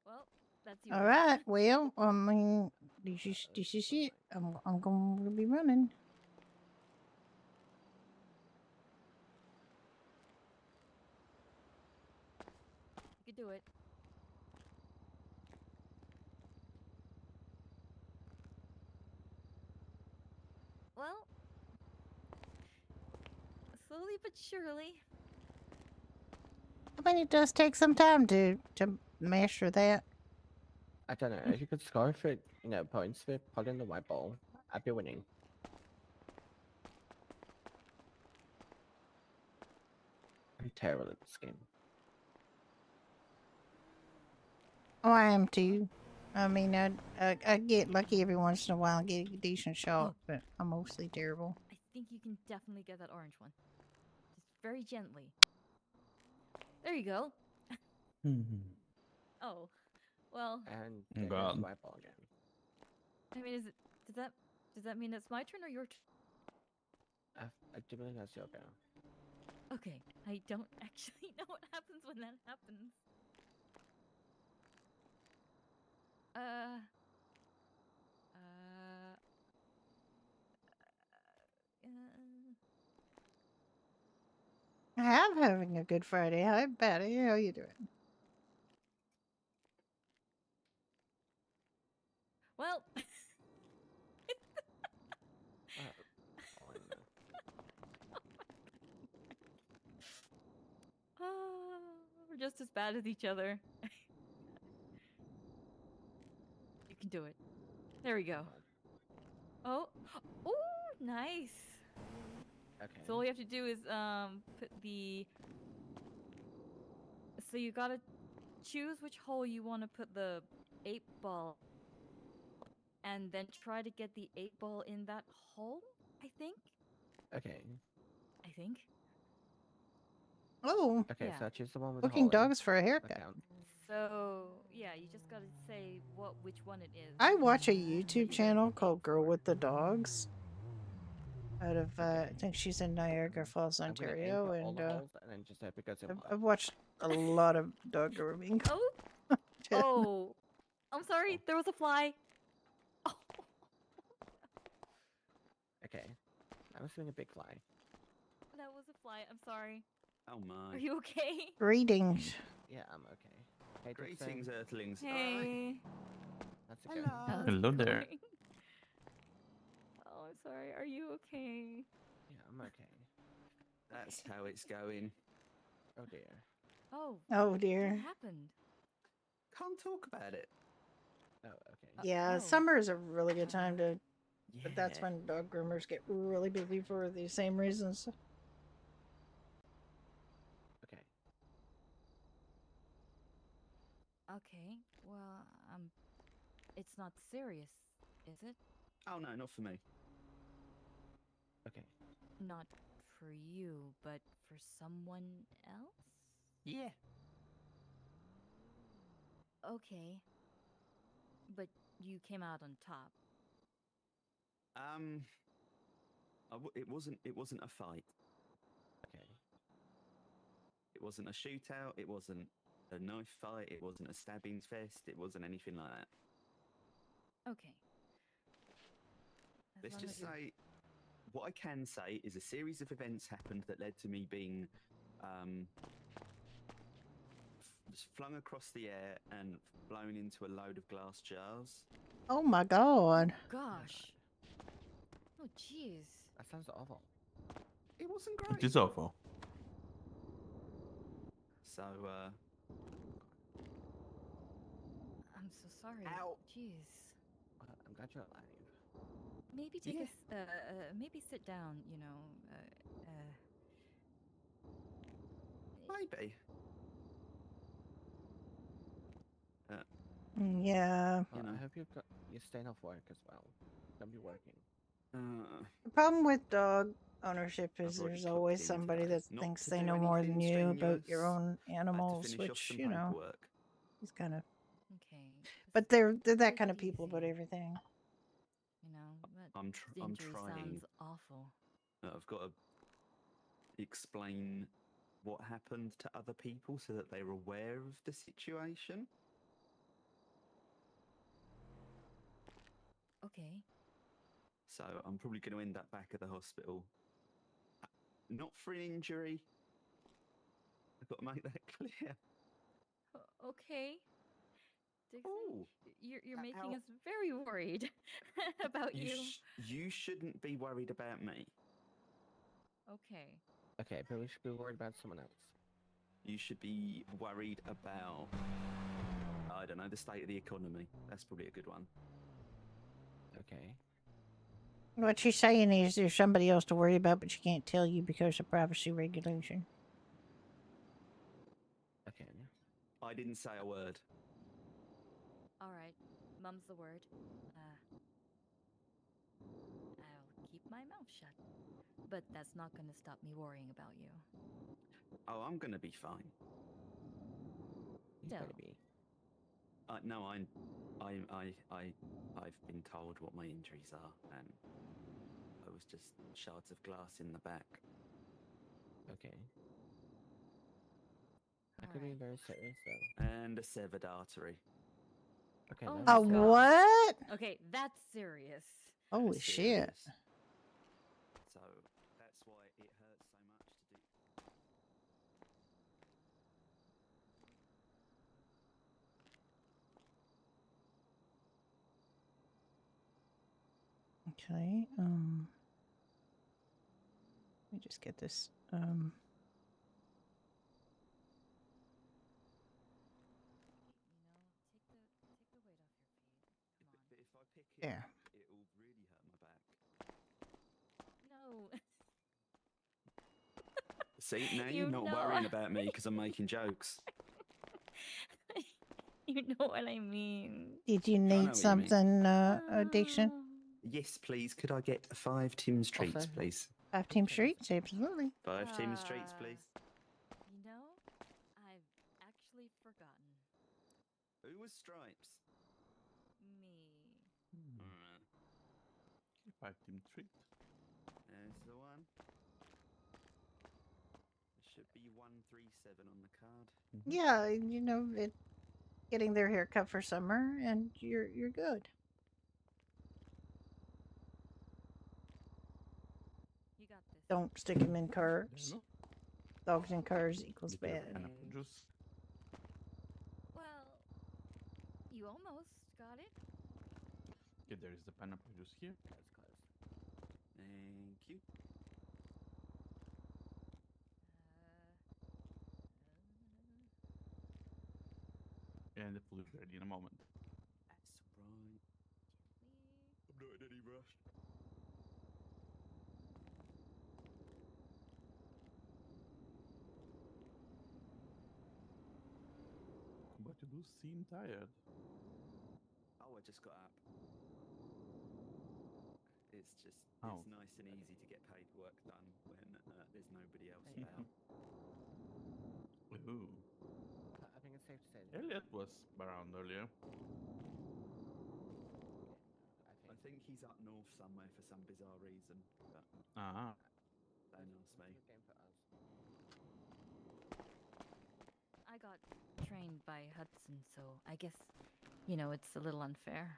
Well, that's yours. All right. Well, I mean, this is it. I'm going to be running. You can do it. Well, slowly but surely. I mean, it does take some time to master that. I don't know. If you could score for, points for putting the white ball, I'd be winning. I'm terrible at this game. Oh, I am too. I mean, I get lucky every once in a while and get a decent shot, but I'm mostly terrible. I think you can definitely get that orange one. Just very gently. There you go. Oh, well. And Oh, there goes God. the white ball again. I mean, does that mean it's my turn or your turn? I do believe that's your go. Okay, I don't actually know what happens when that happens. I am having a good Friday. Hi, Patty. How you doing? Well, Fine then. we're just as bad as each other. You can do it. There we go. Oh, ooh, nice. Okay. So all you have to do is put the. So you gotta choose which hole you want to put the 8-ball, and then try to get the 8-ball in that hole. I think. Okay. Oh, Okay, Yeah. so I choose the one with the looking hole in. dogs for a That haircut. counts. So yeah, you just gotta say which one it is. I watch a YouTube channel called Girl with the Dogs. Out of I think she's in Niagara Falls, I'm gonna aim Ontario, for all and the holes and then just hope it goes in one. I've watched a lot of dog grooming. Oh, oh, I'm sorry. There was a fly. Oh, Okay. I'm assuming a big fly. that was a fly. I'm sorry. Oh my. Are you okay? Greetings. Yeah, I'm okay. Hey, Greetings, Dixon. Earthlings. Hey. How's it Hello. going? How's Hello it there. going? Oh, I'm sorry. Are you okay? Yeah, I'm okay. That's how it's going. Oh dear. Oh. Oh What dear. happened? Can't talk about it. Oh, okay. Yeah, Oh. summer is a really good time to. Yeah. But that's when dog groomers get really busy for the same reasons. Okay. Okay. Well, it's not serious, is it? Oh no, not for me. Okay. Not for you, but for someone else? Yeah. Okay. But you came out on top. It wasn't a fight. Okay. It wasn't a shootout. It wasn't a knife fight. It wasn't a stabbing fest. It wasn't anything like that. Okay. As Let's long just as you're- say, what I can say is a series of events happened that led to me being flung across the air and blown into a load of glass jars. Oh my god. Gosh. Oh, jeez. That sounds awful. It wasn't It great. is awful. So, I'm so sorry. Ow. Jeez. I'm glad you're alive. Maybe take Yeah. maybe sit down, you know. Maybe. Yeah. Well, You know. I hope you're staying off work as well. Don't be working. The problem with dog ownership is already there's cooked always in somebody today. that Not thinks to they do know more than anything you about your strenuous. own I had to animals, finish off which, some you know, paperwork. is kind of. Okay. But they're that take kind it of people about easy. everything. You know, that I'm injury trying. sounds awful. I've got to explain what happened to other people so that they're aware of the situation. Okay. So I'm probably going to end up back at the hospital. Not for an injury. I've got to make that clear. Okay. Dixon, Ooh. you're making Ow. us very worried about you. You shouldn't be worried about me. Okay. Okay, but we should be worried about someone else. You should be worried about, I don't know, the state of the economy. That's probably a good one. Okay. What she's saying is there's somebody else to worry about, but she can't tell you because of privacy regulation. Okay. I didn't say a word. All right. Mum's the word. I'll keep my mouth shut. But that's not going to stop me worrying about you. Oh, I'm going to be fine. You Still. better be. No, I've been told what my injuries are, and I was just shards of glass in the back. Okay. That could be Alright. very serious, though. And a severed artery. Okay, Oh that my A is God. what? Okay, that's serious. Holy shit. Serious. So that's why it hurts so much to do. Okay. Let me just get this. But if I pick it There. up, it'll really hurt my back. No. See, now You you're not know worrying I- about me because I'm making jokes. You know what I mean. Did you know need what you mean. something, addiction? Yes, please. Could I get 5 Tim's treats, Also- please? 5 Team Streets? Absolutely. 5 Tim's treats, please. You know, I've actually forgotten. Who was Stripes? Me. Alright, 5 team treat. there's the one. There should be 137 on the card. Yeah, you know, getting their hair cut for summer, and you're good. You got this. Don't stick them in cars. There you Dogs in cars equals go. Get bad. pineapple juice. Well, you almost got it. Okay, there is the pineapple juice here. That's close. Thank you. And the food is ready in a moment. That's right. I'm not in any rush. But you do seem tired. Oh, I just got up. It's just, Oh. it's nice and easy to get paperwork done when there's nobody else Yeah. about. Ooh. I think it's safe to say that. Elliot was around earlier. I think he's up north somewhere for some bizarre reason, but Ah. don't ask me. Good game for us. I got trained by Hudson, so I guess, you know, it's a little unfair.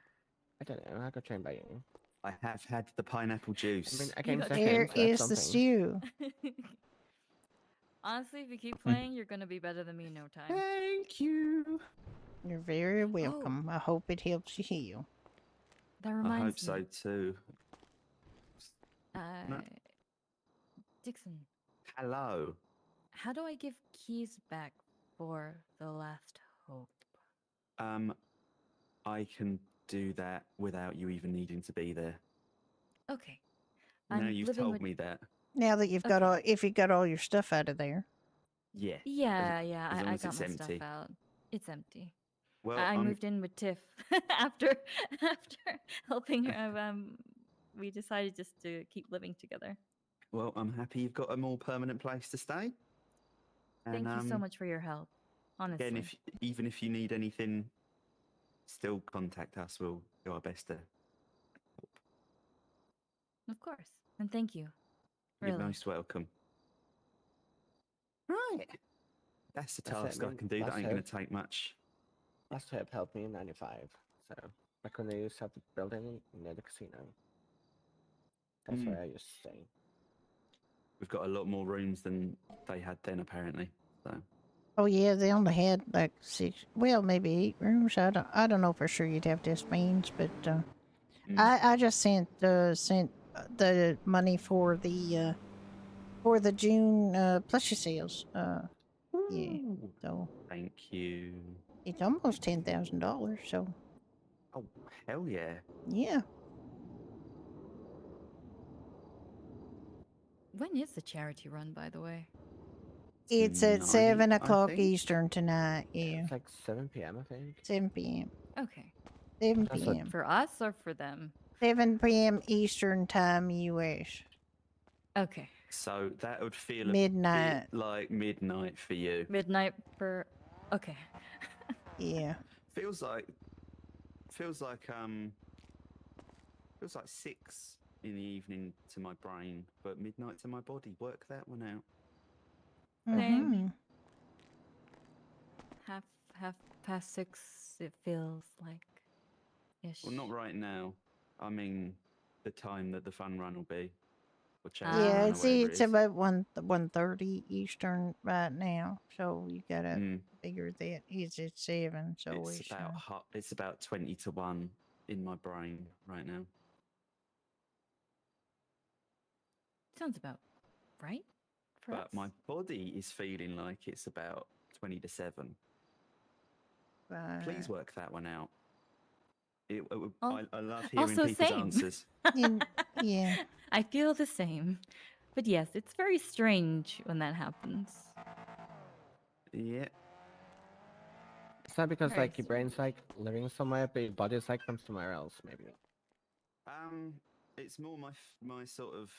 I don't know. I got trained by you. I have had the pineapple juice. I mean, I You came got second. There so that's is the something. stew. Honestly, if you keep playing, you're gonna be better than me in no time. Thank you. You're very welcome. I hope it helps you heal. That I reminds hope me. so too. No. Dixon, Hello. how do I give keys back for the last hope? I can do that without you even needing to be there. Okay. Now I'm you've living told with... me that. Now that you've got Okay. all, if you got all your stuff out of there. Yeah. Yeah, as yeah, long I as got it's my empty. stuff out. It's empty. Well, I I'm moved in with Tiff after helping her. We decided just to keep living together. well, I'm happy you've got a more permanent place to stay. Thank And, you so much for your help. Honestly. Again, even if you need anything, still contact us. We'll do our best to help. Of course. And thank you. You're Really. most welcome. Right. That's the That's it, task I man. can do. That Last ain't going hope. to take much. Last trip helped me in '95. So back when they used to have the building near the casino. That's Mm. where I used to stay. We've got a lot more rooms than they had then, apparently. So Oh yeah, they only had like 6, well maybe 8 rooms. I don't know for sure. You'd have to ask Beans, but I just sent the money for the June plushie sales. Yeah. So thank you. it's almost $10,000. So Oh, hell yeah. yeah. When is the charity run, by the way? It's at 9, 7 I o'clock think. Eastern tonight. Yeah. It's like 7 p.m. I think. 7 p.m. Okay. 7 That's what- p.m. For us or for them? 7 p.m. Eastern time, U.S. Okay. So that would feel a Midnight. bit like midnight for you. Midnight for... Okay. Yeah. Feels like 6 in the evening to my brain, but midnight to my body. Work that one out. Same. Mhm. Half past 6. It feels like. Ish. Well, not right now. I mean, the time that the fun run will be. Or chase Yeah, run or it's whatever it's it is. about 1:30 Eastern right now, so you gotta Mm. figure that he's at 7, so It's it's about 20 to 1 in my brain right now. Sounds about right for us. But my body is feeling like it's about 20 to 7. Please work that one out. I love hearing Also people's same. answers. Yeah. I feel the same. But yes, it's very strange when that happens. Yeah. It's not because Very like your brain's like living somewhere, but your body's like from somewhere else, maybe. It's more my sort of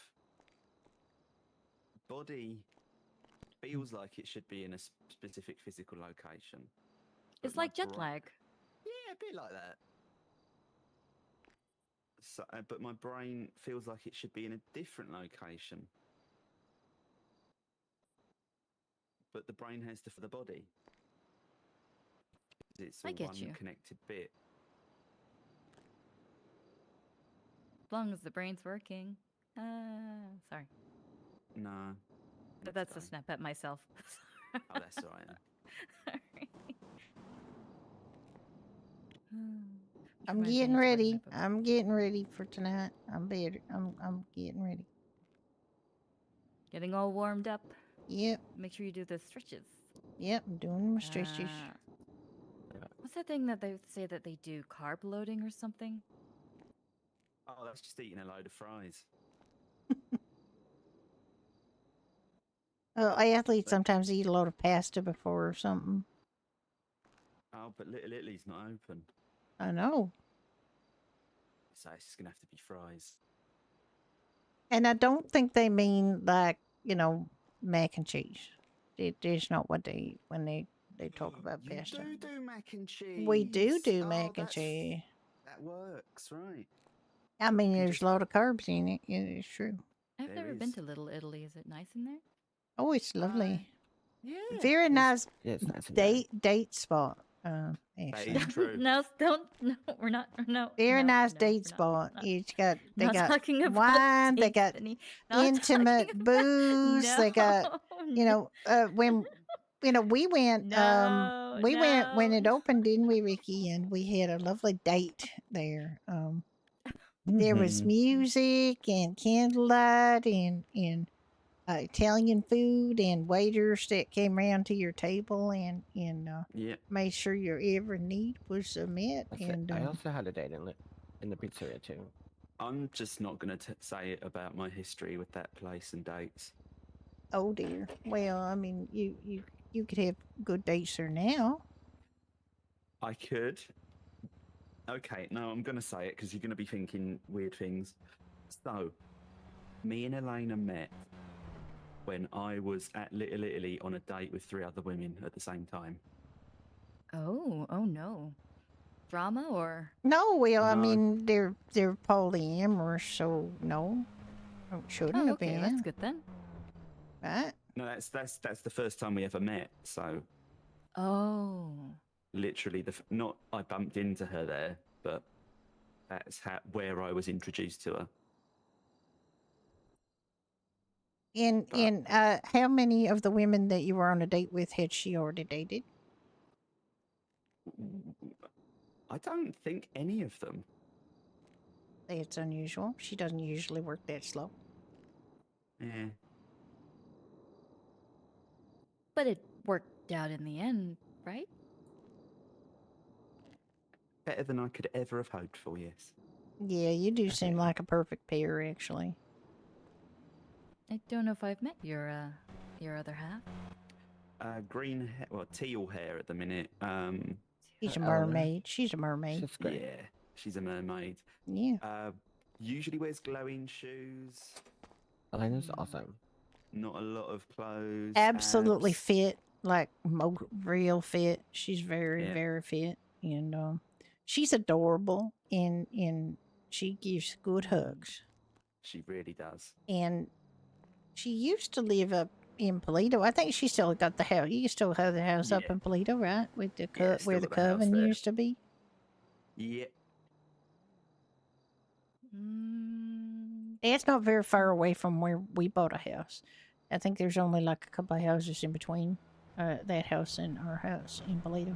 body feels like it should be in a specific physical location. It's but my like jet bra- lag. Yeah, a bit like that. So, but my brain feels like it should be in a different location. But the brain has to for the body. It's I all get one you. connected bit. As long as the brain's working. Sorry. No. That's a snap at myself. Oh, that's all right. Sorry. I'm getting ready. I'm getting ready for tonight. I'm better. I'm getting ready. Getting all warmed up. Yep. Make sure you do the stretches. Yep, I'm doing my stretches. What's that thing that they say that they do? Carb loading or something? Oh, that's just eating a load of fries. Oh, athletes sometimes eat a load of pasta before or something. Oh, but Little Italy's not open. I know. So it's just going to have to be fries. And I don't think they mean like, mac and cheese. It's not what they eat when they talk about pasta. You do mac and cheese. We do mac and cheese. That works, right? I mean, there's a lot of carbs in it. Yeah, it's true. I've never been to Little Italy. Is it nice in there? Oh, it's lovely. Yeah. Very nice it's nice in there. date spot. Actually. True. No, don't. No, we're not. No. Very no, nice no, date we're not, spot. we're not. They Not got talking about wine. They dates, got Penny. Not intimate talking booze. They got when we went No, we went when no, it opened, didn't we, Ricky? And we had a lovely date there. There was music and candlelight and Italian food and waiters that came around to your table and made sure your every need was met. And I also had a date in the pizzeria too. I'm just not going to say it about my history with that place and dates. oh dear. Well, I mean, you could have good dates there now. I could. Okay, no, I'm going to say it because you're going to be thinking weird things. So, me and Elena met when I was at Little Italy on a date with 3 other women at the same time. Oh no. Drama or? No, well, I No. mean, they're polyamorous, so no, it shouldn't Oh, have okay, been. that's good then. Right? No, that's the first time we ever met. So, Oh. literally, I bumped into her there, but that's where I was introduced to her. And how many of the women that you were on a date with had she already dated? I don't think any of them. That's unusual. She doesn't usually work that slow. Yeah. But it worked out in the end, right? Better than I could ever have hoped for, yes. Yeah, you do seem like a perfect pair, actually. I don't know if I've met your other half. Green hair, well, teal hair at the minute. She's a mermaid. She's a mermaid. She's great. Yeah, she's a mermaid. Yeah. Usually wears glowing shoes. Elena's awesome. Not a lot of clothes. Absolutely abs. fit, like real fit. She's very, Yeah. very fit. and she's adorable, and she gives good hugs. She really does. And she used to live up in Polito. I think she still got the house. You still have the house up Yeah. in Polito, right? With the Yeah, where still the got the house coven there. used to be. Yeah. It's not very far away from where we bought a house. I think there's only like a couple of houses in between that house and our house in Polito.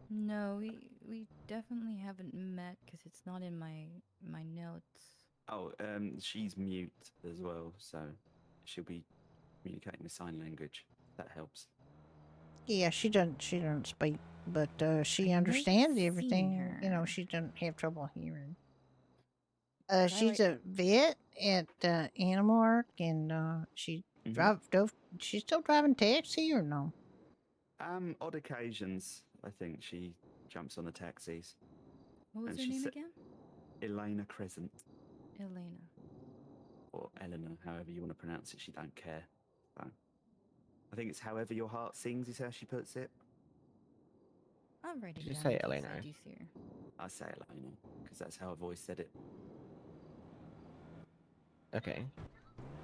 No, we definitely haven't met because it's not in my notes. Oh, she's mute as well, so she'll be communicating with sign language. That helps. Yeah, she doesn't speak, but she I've never understands seen everything. You know, her. she doesn't have trouble hearing. I She's like- a vet at Animal Ark, and she she's still driving taxi or no? Odd occasions, I think she jumps on the taxis. What was And her she name sa- again? Elena Crescent, Elena. or Eleanor, however you want to pronounce it. She don't care. So, I think it's however your heart sings is how she puts it. I'll write it Did you down say in case Elena? I do see her. I say Elena because that's how I've always said it. Okay.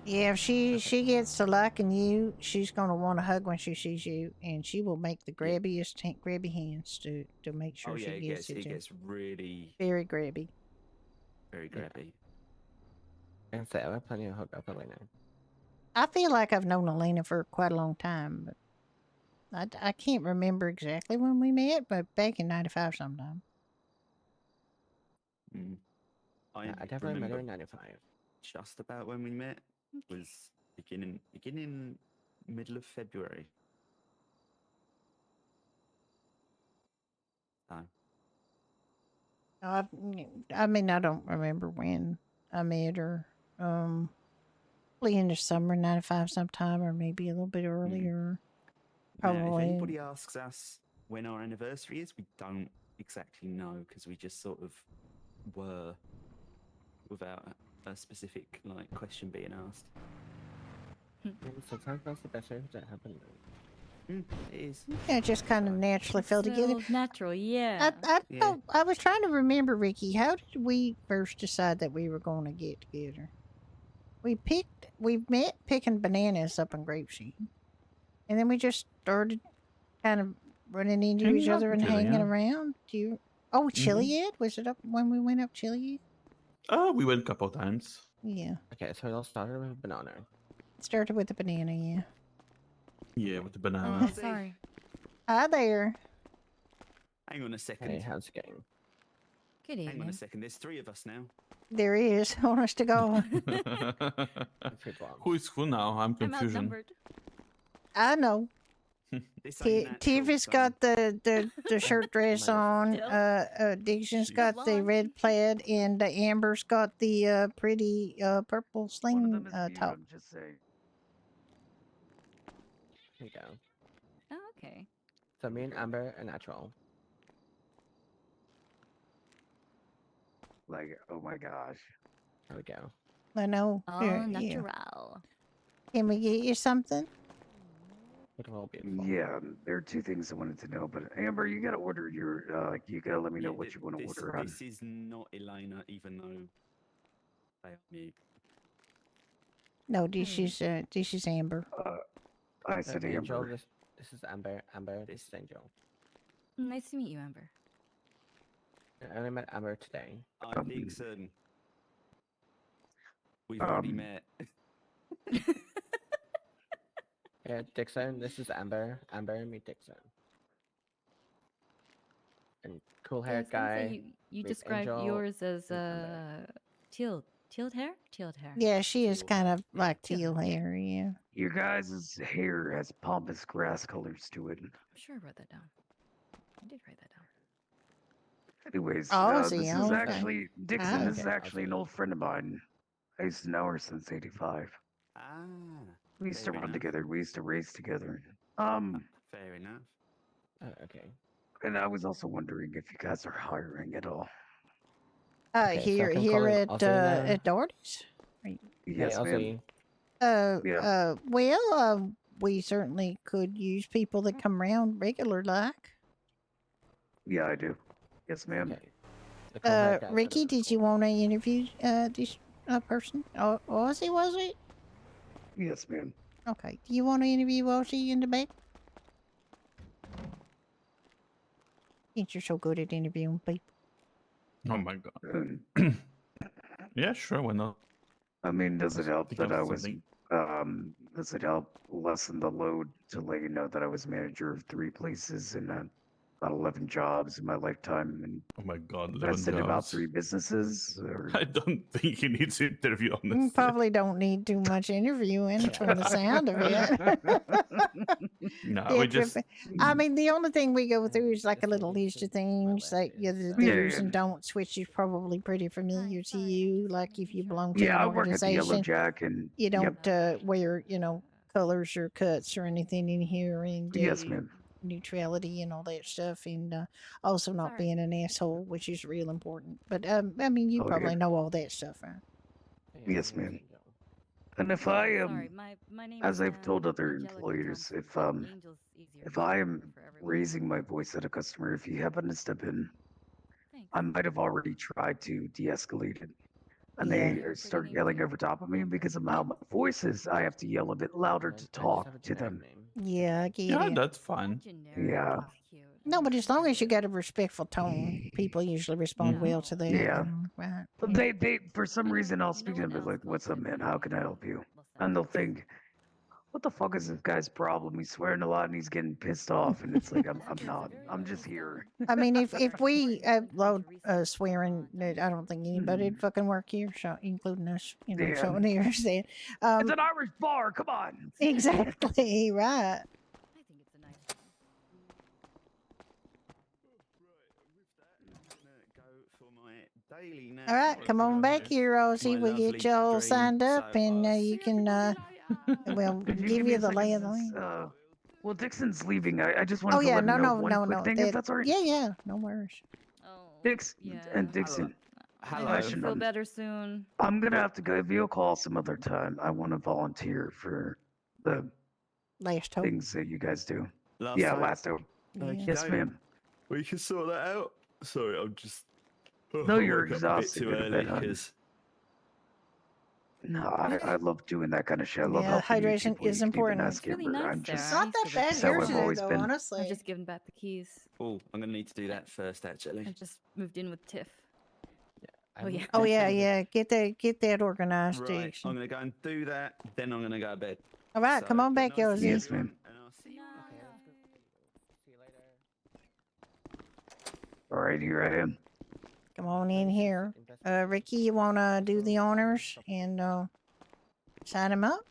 Yeah, if she gets to liking you, she's gonna want to hug when she sees you, and she will make the grabbiest grabby hands to make sure Oh she yeah, gets it. it too. gets really Very grabby. very Yeah. grabby. And say, I have plenty of hookup Elena. I feel like I've known Elena for quite a long time, but I can't remember exactly when we met, but back in '95 sometime. Mm. Yeah, I definitely met her in remember '95. just about when we met was beginning middle of February. So, I mean, I don't remember when I met her. Probably in the summer '95 sometime, or maybe a little bit earlier. now, if Probably. anybody asks us when our anniversary is, we don't exactly know because we just sort of were without a specific question being asked. Sometimes that's the best thing that happened. It is. Yeah, it just kind of naturally fell together. Natural, yeah. I was trying to remember, Ricky. How did we first decide that we were going to get together? We met picking bananas up in Grapeseed, and then we just started kind of running into Hanging each out other and together, hanging yeah. around. Chiliad? Was it up when we went up Chiliad? Oh, we went a couple times. Yeah, Okay, so it all started with a banana. it started with the banana. Yeah. Yeah, with the banana. Sorry. Hi there. Hang on a second. Hey, how's it going? Good Hang on a evening. second. There's 3 of us now. There he is. Honest to God. Who is who now? I'm I'm confusion. outnumbered. I know. This ain't natural, Tiffy's got the shirt dress on. Dixon's got the red plaid, and Amber's got the pretty purple sling top. I'm just saying. Here you go. Oh, okay. So me and Amber are natural. Like, oh my gosh. There we go. I know. All Yeah. natural. Can we get you something? It will be. Yeah, there are 2 things I wanted to know, but Amber, you gotta order your. You gotta let me know what you want to order on. This is not Elena, even though they are mute. No, this is Amber. I said Angel, Amber. this is Amber. Amber, this is Angel. Nice to meet you, Amber. I only met Amber today. I'm Dixon. We've already met. Yeah, Dixon, this is Amber. Amber, meet Dixon. And cool Yeah, I hair was gonna say, guy. you meet described Angel, yours as meet Amber. tealed hair? Tealed hair. Yeah, she is Teal kind hair. of like teal hair. Yeah. Your guys' hair has pompous grass colors to it. I'm sure I wrote that down. I did write that down. Anyways, Ozzy, this is okay. actually Dixon. This is Okay, actually an Ozzy. old friend of mine. I used to know her since '85. Ah, We used to fair run enough. together. We used to race together. Fair enough. Okay. And I was also wondering if you guys are hiring at all. Okay, so I Here can call him Ozzy now? at Doherty's. Yes, hey, ma'am. Ozzy. We certainly could use people that come around regular like. Yeah, I do. Yes, ma'am. Okay. The co-head guy's Ricky, gonna did you want to interview this person? Oh, was it? Yes, ma'am. Okay. Do you want to interview Ozzy in the back? Since you're so good at interviewing people. Oh my god. Um, Yeah, sure, why not? I mean, does it help Think that of I was something. does it help lessen the load to let you know that I was manager of 3 places and about 11 jobs in my lifetime and Oh my god, 11 invested in about jobs. 3 businesses? Or... I don't think he needs to interview, honestly. Probably don't need too much interviewing from the sound of it. No, we just... I mean, the only thing we go through is like a little list of things, like the do's and don'ts, which is probably pretty familiar to you. Like if you belong to an I work at the Yellow organization, Jack and you don't wear, colors or cuts or anything in here, and Yes, ma'am. neutrality and all that stuff, and also not being an asshole, which is real important. But I mean, you probably know all that stuff, right? Yes, ma'am. And if I Sorry, my name as is, I've told other Angelica employers, Thompson, but Angel's easier if to I remember am for everyone. raising my voice at a customer, if you happen to step in, Thanks. I might have already tried to de-escalate it. And Yeah. they start yelling over top of me because of how my voice is. I have to yell a bit louder to talk to them. Yeah, I get Yeah, it. that's fine. Yeah. No, but as long as you got a respectful tone, people usually respond well to that. Yeah. Right? But they for some reason I'll speak to them and be like, "What's up, man? How can I help you?" And they'll think, "What the fuck is this guy's problem? He's swearing a lot and he's getting pissed off." And it's like, I'm not. I'm just here. I mean, if we upload swearing, I don't think anybody'd fucking work here, so including us, Yeah. showing here saying, It's an Irish bar. Come on. exactly right. All right, come on back here, Ozzy. We'll get you all signed up, and you can, we'll Could you give me you a the lay second of the since, land. well, Dixon's leaving. I just wanted Oh to yeah, let him know one quick thing, if that- that's all right. Yeah, no worries. Dixon. I hope you feel better soon. I'm gonna have to give you a call some other time. I want to volunteer for the last hope things that you guys do. Last Yeah, hope? last hope. Okay. Yes, ma'am. We can sort that out. Sorry, I'm just. No, I you're woke up a bit exhausted. too Go to early bed, hon. because. No, I love doing that kind of shit. I love Yeah, helping you hydration people. is You can even important. ask It's really Amber. nice I'm there. just I Not used that to bad work so here I've today, always though, been. honestly. I've just given back the keys. Oh, I'm gonna need to do that first, actually. I just moved in with Tiff. I Oh yeah. Oh yeah. Get that organized, Right, Dixon. I'm gonna go and do that. Then I'm gonna go to bed. All right, So, come on but back, nice to see Ozzy. Yes, everyone, ma'am. and I'll see you. All right, here I am. Come on in here. Ricky, you want to do the honors and sign him up?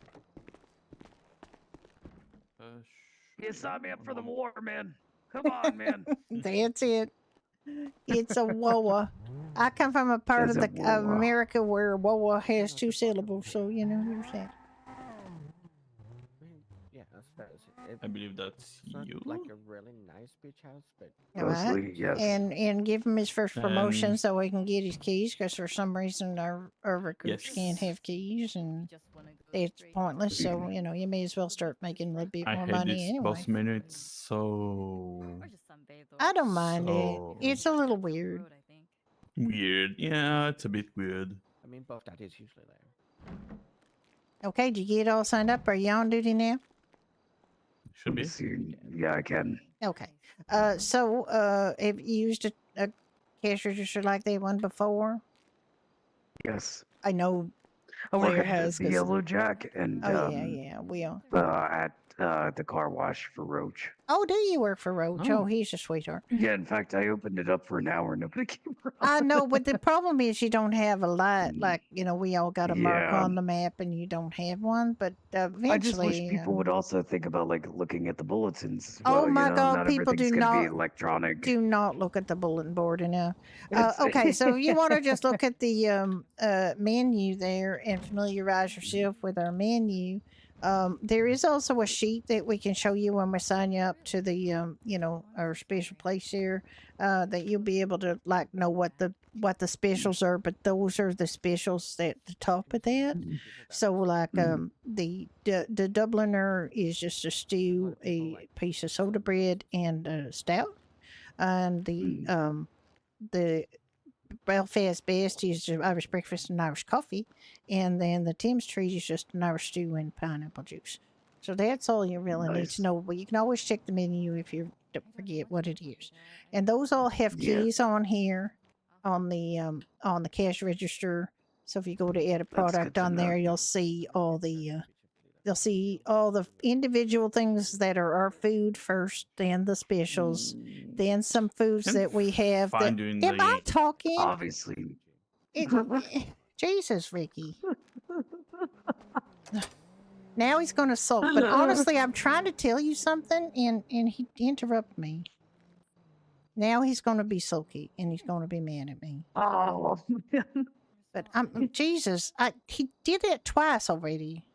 You signed me up for the war, man. Come on, man. That's it. It's a WOA. I come from a part It's of a the WOA. of America where WOA has 2 syllables, so there's that. Yeah, I suppose. I believe that's It's not you. like a really nice beach house, but All right. Mostly, yes. And give him his first promotion And- so he can get his keys, because for some reason our recruits can't Yes. have keys, and it's pointless. So you may as well start making a little bit I more hate money this anyway. boss minutes so I don't mind So- it. It's a little weird. weird. Yeah, it's a bit weird. I mean, both that is usually there. Okay, did you get all signed up? Are you on duty now? Should be. See, yeah, I can. Okay. So have you used a cash register like that one before? Yes. I know I work Claire at has. the 'Cause- Yellow Jack and Oh yeah, we all. at the car wash for Roach. Oh, do you work for Roach? Oh. Oh, he's a sweetheart. Yeah, in fact, I opened it up for an hour. Nobody came around. I know, but the problem is you don't have a light. Like, we all got a mark Yeah. on the map and you don't have one, but eventually. I just wish people would also think about looking at the bulletins as Oh well. my you know? God, Not people everything's do gonna be not- electronic. Do not look at the bulletin board enough. It's- Okay, so you want to just look at the menu there and familiarize yourself with our menu. There is also a sheet that we can show you when we sign you up to the our special place here, that you'll be able to know what the specials are, but those are the specials at the top of that. So the Dubliner is just a stew, a piece of soda bread, and a stout. and the Belfast best is Irish breakfast and Irish coffee, and then the Tim's treat is just an Irish stew and pineapple juice. So that's all you really need to know. But you can always check the menu if you don't forget what it is. And those all have keys on here, on the cash register. So if you go to add a product on there, you'll see all the individual things that are our food first, then the specials, then some foods Can't that we have. That, find you in am I the talking? Obviously. Jesus, Ricky. Now he's going to sulk. But honestly, I'm trying to tell you something, and he interrupted me. Now he's going to be sulky, and he's going to be mad at me. Oh, man. But Jesus, he did it twice already.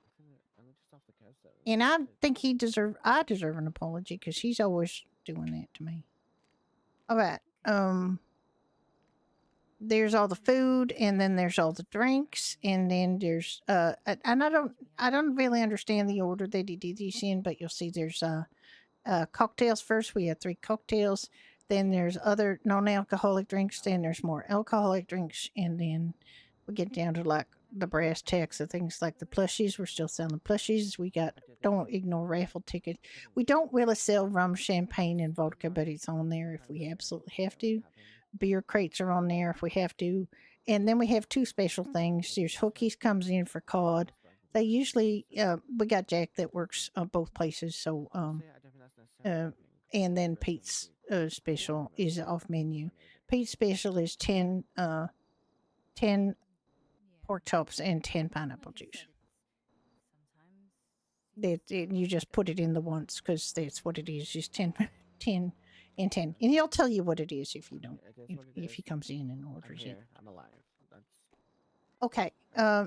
And I think I deserve an apology because he's always doing that to me. All right. There's all the food, and then there's all the drinks, and then there's and I don't really understand the order that he did these in, but you'll see there's cocktails first. We have 3 cocktails. Then there's other non-alcoholic drinks. Then there's more alcoholic drinks, and then we get down to like the brass tacks of things like the plushies. We're still selling plushies. We got, don't ignore raffle tickets. We don't really sell rum, champagne, and vodka, but it's on there if we absolutely have to. Beer crates are on there if we have to. And then we have 2 special things. There's Hookies comes in for cod. They usually, we got Jack that works both places. So, and then Pete's special is off menu. Pete's special is 10 pork chops and 10 pineapple juice. You just put it in the once because that's what it is. Just 10 and 10. And he'll tell you what it is if you don't, if he comes in and orders it. I'm alive. That's... Okay.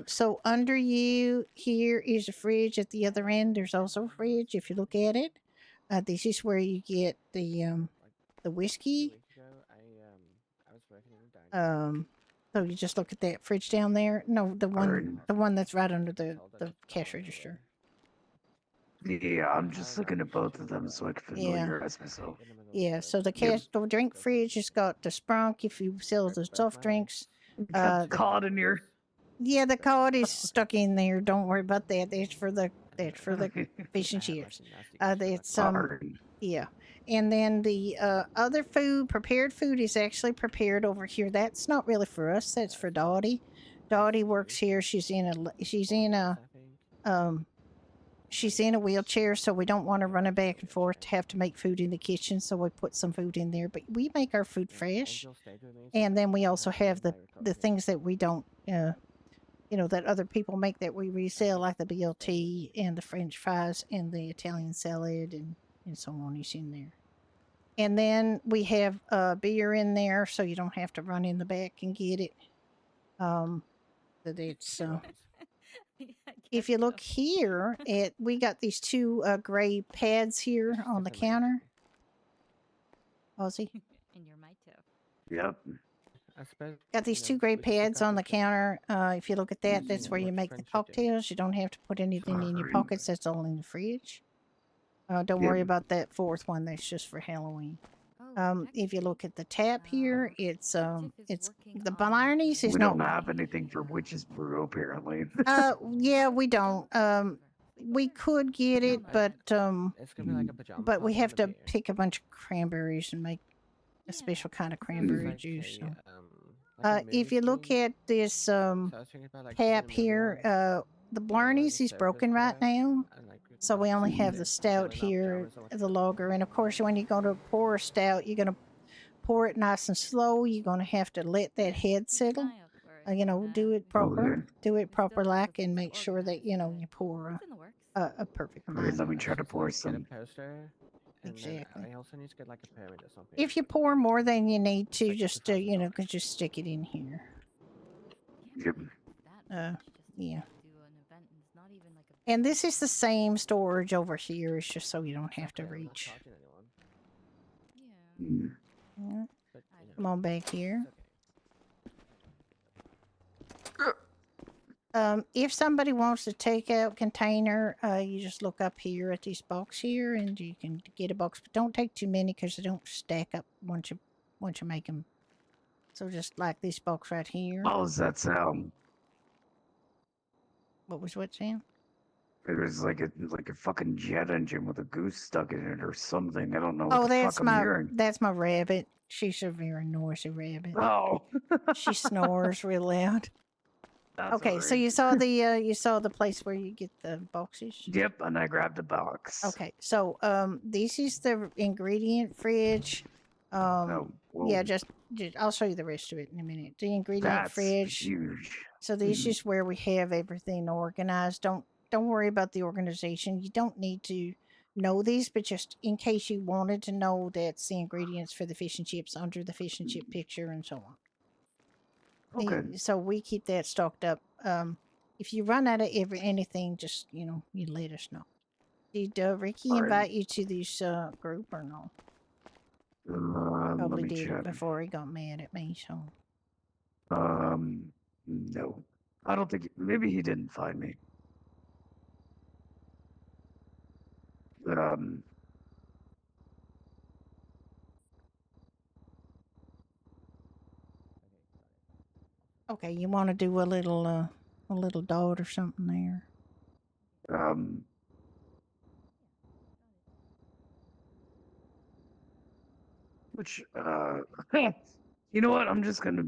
So under you here is a fridge. At the other end, there's also a fridge. If you look at it, this is where you get the whiskey. So you just look at that fridge down there. No, the one that's right under the cash register. Yeah, I'm just looking at both of them so I can familiarize myself. Yeah, so the drink fridge has got the Sprunk if you sell the soft drinks. Got the cod in here. Yeah, the cod is stuck in there. Don't worry about that. That's for the fish and chips. That's yeah. And then the other food, prepared food, is actually prepared over here. That's not really for us. That's for Dottie. Dottie works here. She's in a wheelchair, so we don't want her running back and forth to have to make food in the kitchen. So we put some food in there, but we make our food fresh. And then we also have the things that we don't, that other people make that we resell, like the BLT and the French fries and the Italian salad and so on is in there. And then we have beer in there, so you don't have to run in the back and get it. If you look here, we got these 2 gray pads here on the counter. Ozzy? And you're my tip. Yep. Got these 2 gray pads on the counter. If you look at that, that's where you make the cocktails. You don't have to put anything in your pockets. That's all in the fridge. Don't worry about that 4th one. That's just for Halloween. If you look at the tap here, it's the Blarneys is we not. don't have anything for Witch's Brew apparently. Yeah, we don't. We could get it, but It's gonna be like a pajama but we party have over to here. pick a bunch of cranberries and make a special kind of cranberry juice. So. If you look at this tap here, the Blarneys is broken right now. So we only have the stout here, the lager. And of course, when you're going to pour a stout, you're going to pour it nice and slow. You're going to have to let that head settle. Do it proper. Do it proper like and make sure that, you pour a perfect amount. Let me try to pour some. Exactly. I also need to get like a pyramid or something. If you pour more than you need to, just, just stick it in here. Yep. Yeah. And this is the same storage over here. It's just so you don't have to reach. Yeah. Come on back here. If somebody wants a takeout container, you just look up here at this box here, and you can get a box. But don't take too many because they don't stack up once you make them. So just like this box right here. How does that sound? What was what, Sam? There's like a fucking jet engine with a goose stuck in it or something. I don't know what Oh, the fuck I'm hearing. that's my rabbit. She's a very noisy rabbit. Oh, She snores real loud. that's Okay, so you saw the place where you get the boxes. Yep, and I grabbed the box. Okay, so this is the ingredient fridge. Oh, Yeah, whoa. just I'll show you the rest of it in a minute. The ingredient That's fridge. huge. So this is where we have everything organized. Don't worry about the organization. You don't need to know these, but just in case you wanted to know, that's the ingredients for the fish and chips under the fish and chip picture and so on. Okay. So we keep that stocked up. If you run out of anything, just you let us know. Did Ricky Alright. invite you to this group or no? Let Probably me did check. it before he got mad at me. So No. I don't think. Maybe he didn't find me. okay, you want to do a little dot or something there? Which you know what? I'm just gonna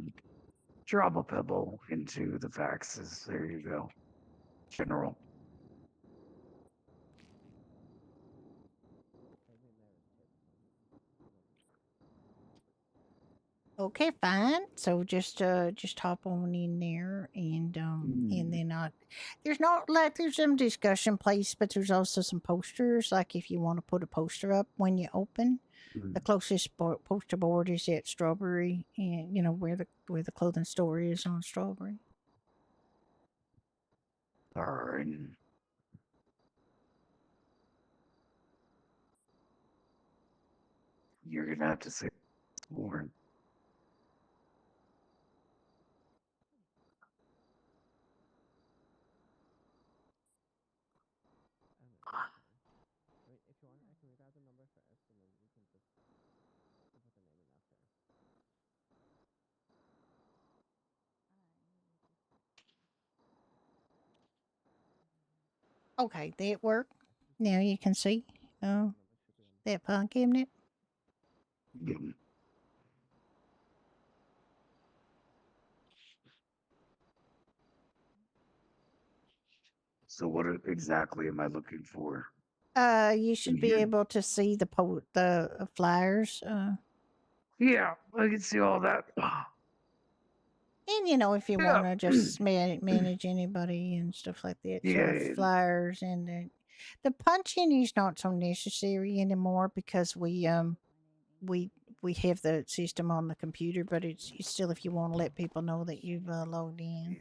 drop a pebble into the faxes. There you go. General. Okay, fine. So just hop on in there and then there's some discussion place, but there's also some posters. Like if you want to put a poster up when you open, the closest poster board is at Strawberry, and where the clothing store is on Strawberry. Alright. You're gonna have to say more. Okay, that worked. Now you can see that file cabinet. Yeah. So what exactly am I looking for? You should be able to see the flyers. Yeah, I can see all that. And if you want to just manage anybody and stuff like that, so Yeah. the flyers and the punching is not so necessary anymore because we have the system on the computer, but it's still if you want to let people know that you've logged in,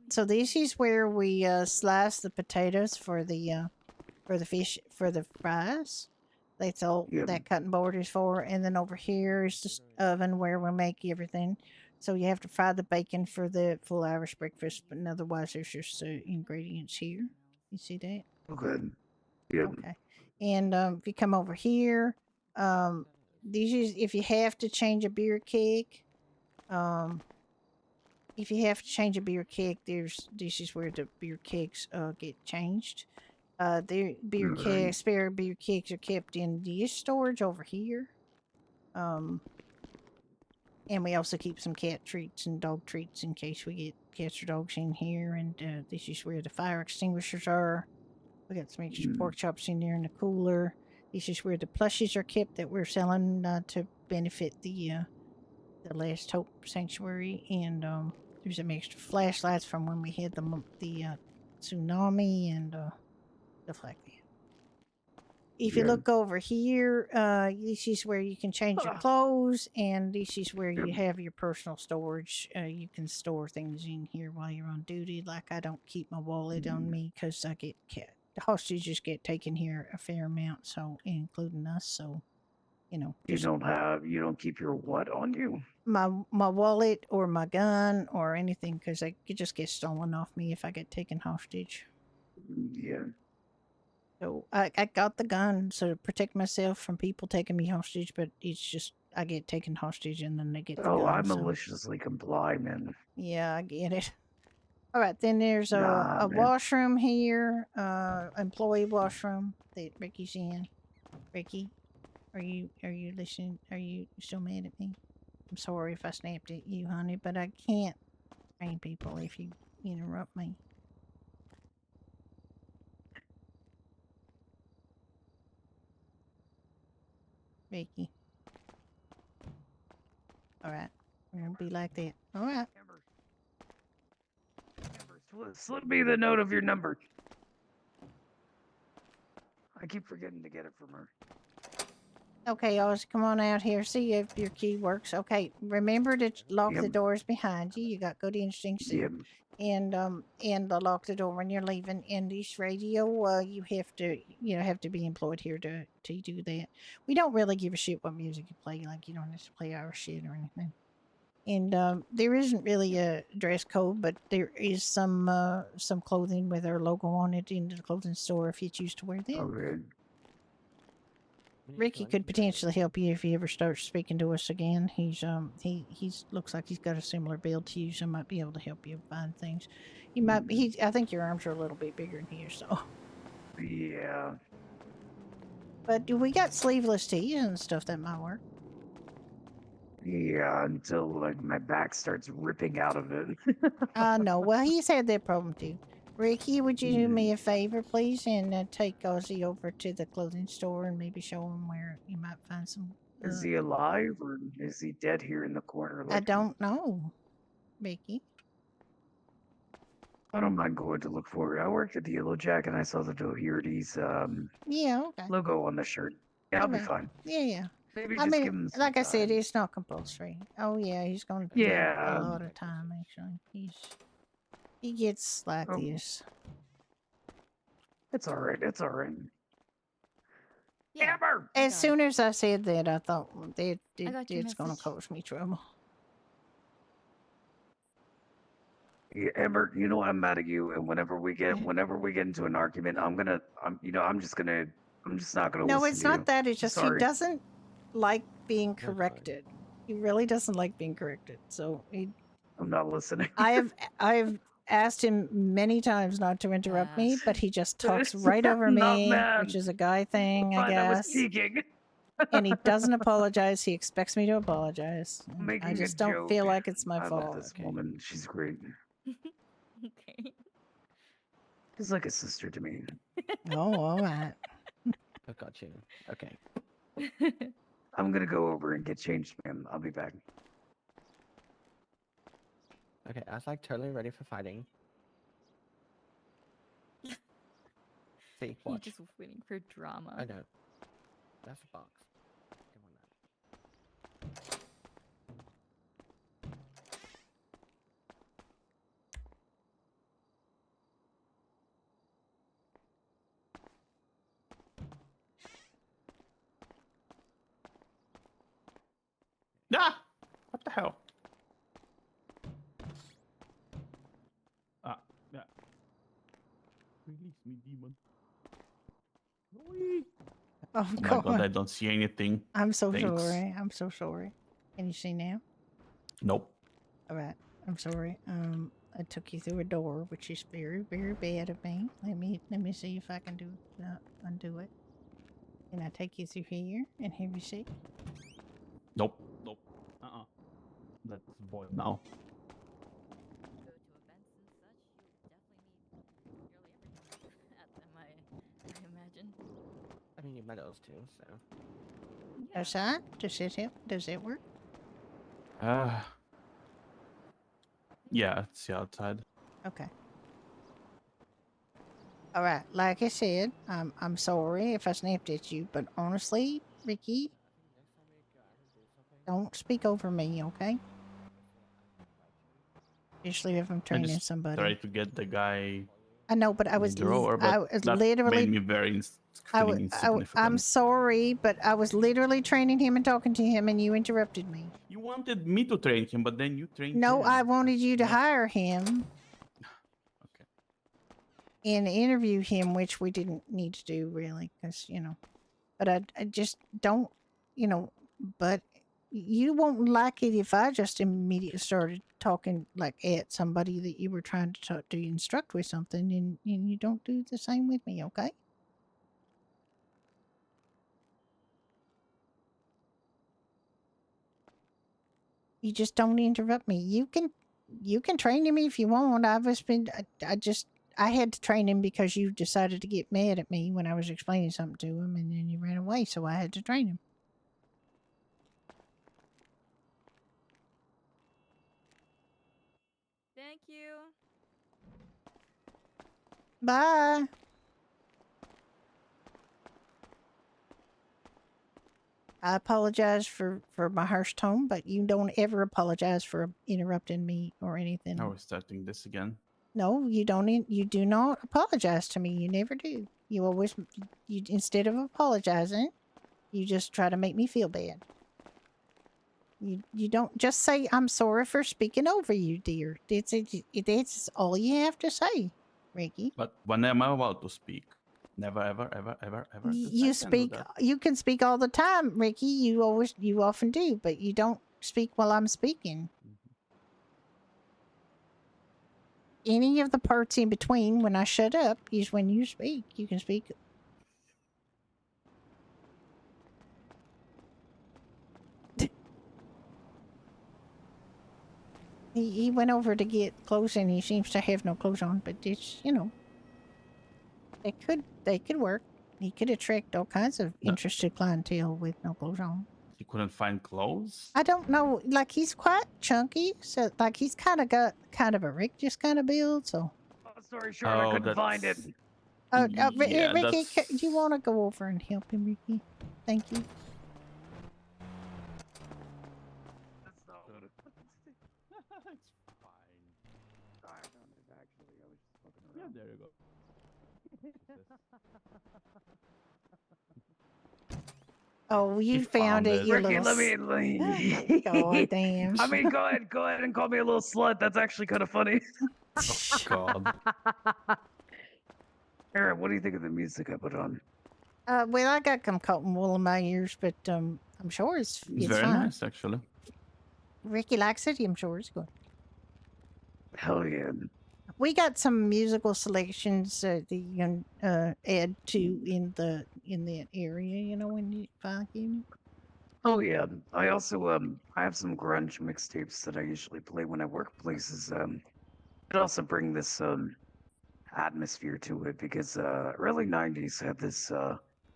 So this is where we slice the potatoes for the fish for the fries. That's all that cutting board is for. And then over here is the oven where we make everything. So you have to fry the bacon for the full Irish breakfast, but otherwise there's just ingredients here. You see that? Okay. Yeah. Okay. And if you come over here, these is if you have to change a beer keg. If you have to change a beer keg, this is where the beer kegs get changed. The spare beer kegs are kept in this storage over here. And we also keep some cat treats and dog treats in case we get cats or dogs in here. And this is where the fire extinguishers are. We got some extra pork chops in there in the cooler. This is where the plushies are kept that we're selling to benefit the Last Hope Sanctuary. And there's some extra flashlights from when we had the tsunami and stuff like that. If you look over here, this is where you can change your clothes, and this is where you have your personal storage. You can store things in here while you're on duty. Like I don't keep my wallet on me because I get the hostages get taken here a fair amount, so including us. So, you know, You just don't keep your what on you? my wallet or my gun or anything, because it could just get stolen off me if I get taken hostage. Yeah. So I got the gun so to protect myself from people taking me hostage, but it's just I get taken hostage and then they get the Oh, gun. I So maliciously comply, man. yeah, I get it. All right, then there's Nah, a man. washroom here, employee washroom that Ricky's in. Ricky, are you listening? Are you still mad at me? I'm sorry if I snapped at you, honey, but I can't train people if you interrupt me. Ricky. All right, we're gonna be like that. All right. Amber, slip me the note of your number. I keep forgetting to get it from her. Okay, Oz, come on out here. See if your key works. Okay, remember to lock the Yep. doors behind you. You got good instincts. Yep. And lock the door when you're leaving. And this radio, you have to be employed here to do that. We don't really give a shit what music you play. Like you don't have to play our shit or anything. And there isn't really a dress code, but there is some clothing with our logo on it in the clothing store if you choose to wear that. Okay. Ricky could potentially help you if he ever starts speaking to us again. He's looks like he's got a similar build to you, so might be able to help you find things. I think your arms are a little bit bigger than his, so. Yeah. But we got sleeveless tees and stuff that might work. Yeah, until like my back starts ripping out of it. No, well he's had that problem too. Ricky, would you do me a favor, please, and take Ozzy over to the clothing store and maybe show him where you might find some. Is he alive or is he dead here in the corner? I don't know, Ricky. I don't mind going to look for it. I worked at the Yellow Jack and I saw the Doherty's Yeah, okay. logo on the shirt. Yeah, I'll be Okay. fine. Yeah. Maybe I just mean, give him some like I said, time. it's not compulsory. Oh yeah, he's going to Yeah. a lot of time actually. He gets like this. It's all right. It's all right. Yeah. Amber! As soon as I said that, I thought that got your it's going to message. cause me trouble. Yeah, Amber, you know I'm mad at you, and whenever we get into an argument, I'm just not gonna No, listen it's to you. not that. It's just he Sorry. doesn't like being corrected. He really doesn't like being corrected. So I'm not listening. I've asked him many times not to interrupt me, but he just talks right over I'm not me, mad. which is a guy thing, I Fine, I was guess. peeking. And he doesn't apologize. He expects me to apologize. And I Making a just don't joke. feel like it's my I fault. love this woman. She's great. Okay. She's like a sister to me. Oh, all right. I got you. Okay. I'm gonna go over and get changed, ma'am. I'll be back. Okay, I was like totally ready for fighting. See, You're watch. just waiting for drama. I know. That's a box. Ah! What the hell? Ah, yeah. Release me, demon. Oh, Oh my god, I don't see anything. I'm so Thanks. sorry. I'm so sorry. Can you see now? Nope. All right. I'm sorry. I took you through a door, which is very, very bad of me. Let me see if I can undo it. Can I take you through here and have you see? Nope. Nope. That's void now. I imagine. I mean, you met those too, so. Does that? Does it help? Does it work? Yeah, it's the outside. Okay. All right. Like I said, I'm sorry if I snapped at you, but honestly, Ricky, don't speak over me, okay? Especially if I'm training I just somebody. tried to get the guy. I know, but I in was the drawer, I but was that literally made me very feeling I'm insignificant. sorry, but I was literally training him and talking to him, and you interrupted me. You wanted me to train him, but then you trained No, him. I wanted you to not- hire him Okay. and interview him, which we didn't need to do really, because But I just don't, But you won't like it if I just immediately started talking like at somebody that you were trying to instruct with something, and you don't do the same with me, okay? You just don't interrupt me. You can train him if you want. I had to train him because you decided to get mad at me when I was explaining something to him, and then you ran away, so I had to train him. Thank you. Bye. I apologize for my harsh tone, but you don't ever apologize for interrupting me or anything. Now we're starting this again. No, you don't. You do not apologize to me. You never do. You always, instead of apologizing, you just try to make me feel bad. You don't just say I'm sorry for speaking over you, dear. That's all you have to say, Ricky. But when am I allowed to speak? Never, ever, ever, ever, ever. 'cause I You can't do speak. that. You can speak all the time, Ricky. You often do, but you don't speak while I'm speaking. Any of the parts in between when I shut up is when you speak. You can speak. He went over to get clothes and he seems to have no clothes on, but it's they could work. He could attract all kinds of interested clientele with no clothes on. You couldn't find clothes? I don't know. Like he's quite chunky, so like he's kind of got kind of a Rick just kind of build. So. Long story short, I couldn't find it. Yeah, Ricky, that's- do you want to go over and help him, Ricky? Thank you. That's not what it's fine. I found it actually. I was just looking Yeah, around. there you go. Oh, you He found found it, it. you Ricky, little. let me. God damn. I mean, go ahead and call me a little slut. That's actually kind of funny. Oh God. Aaron, what do you think of the music I put on? Well, I got some cotton wool in my ears, but I'm sure it's Very fine. nice, actually. Ricky likes it. I'm sure it's good. Hell yeah. We got some musical selections that you can add to in that area. When you find you. Oh yeah. I also I have some grunge mixtapes that I usually play when I work places. It also bring this atmosphere to it because early '90s had this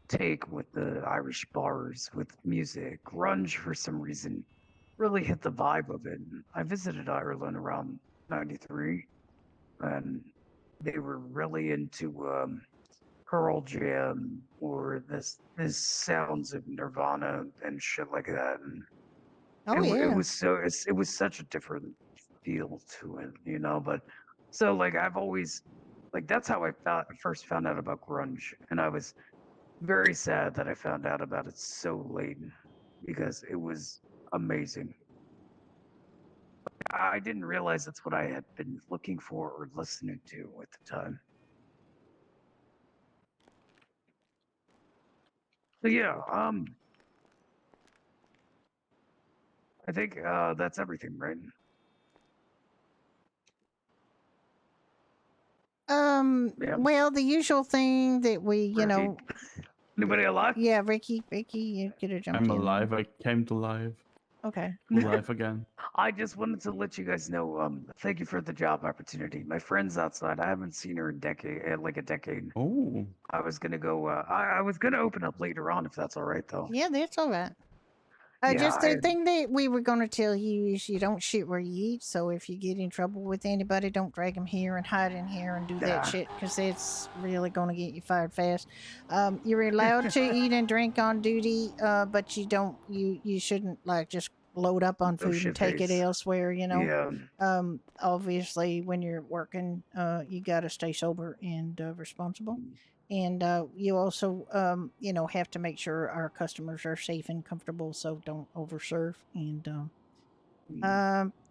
take with the Irish bars with music. Grunge for some reason really hit the vibe of it. I visited Ireland around '93, and they were really into Pearl Jam or this sounds of Nirvana and shit like that. And Oh it yeah. was it was such a different feel to it. But so like I've always like that's how I first found out about grunge, and I was very sad that I found out about it so late because it was amazing. I didn't realize that's what I had been looking for or listening to at the time. So yeah, I think that's everything, right? Yeah. Well, the usual thing that we, Ricky. Anybody alive? Yeah, Ricky, you could have jumped I'm in. alive. I came to life. Okay. Life again. I just wanted to let you guys know. Thank you for the job opportunity. My friend's outside. I haven't seen her in like a decade. Oh. I was gonna go. I was gonna open up later on if that's all right, though. Yeah, that's all right. Yeah, Just the thing that we were going to tell you is you don't shit where you eat. So if you get in trouble with anybody, don't drag them here and hide in here and do Yeah. that shit because that's really going to get you fired fast. You're allowed to eat and drink on duty, but you shouldn't like just load up on No food and take it shit-face. elsewhere. Yeah. Obviously when you're working, you got to stay sober and responsible. And you also, have to make sure our customers are safe and comfortable, so don't overserve. And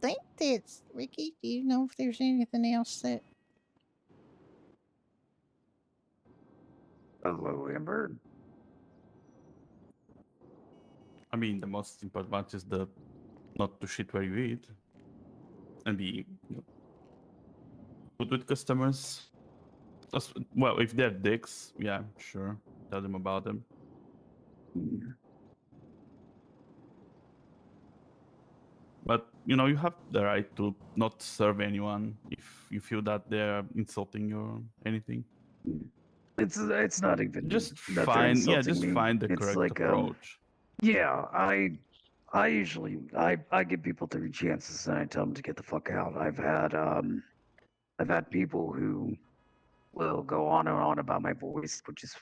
think that's Ricky. Do you know if there's anything else that? Hello, Amber. I mean, the most important part is the not to shit where you eat and be good with customers. Well, if they're dicks, yeah, sure, tell them about them. But you have the right to not serve anyone if you feel that they're insulting you or anything. It's not even Just that they're insulting just me. find the It's correct like approach. yeah, I usually I give people 3 chances and I tell them to get the fuck out. I've had people who will go on and on about my voice, which is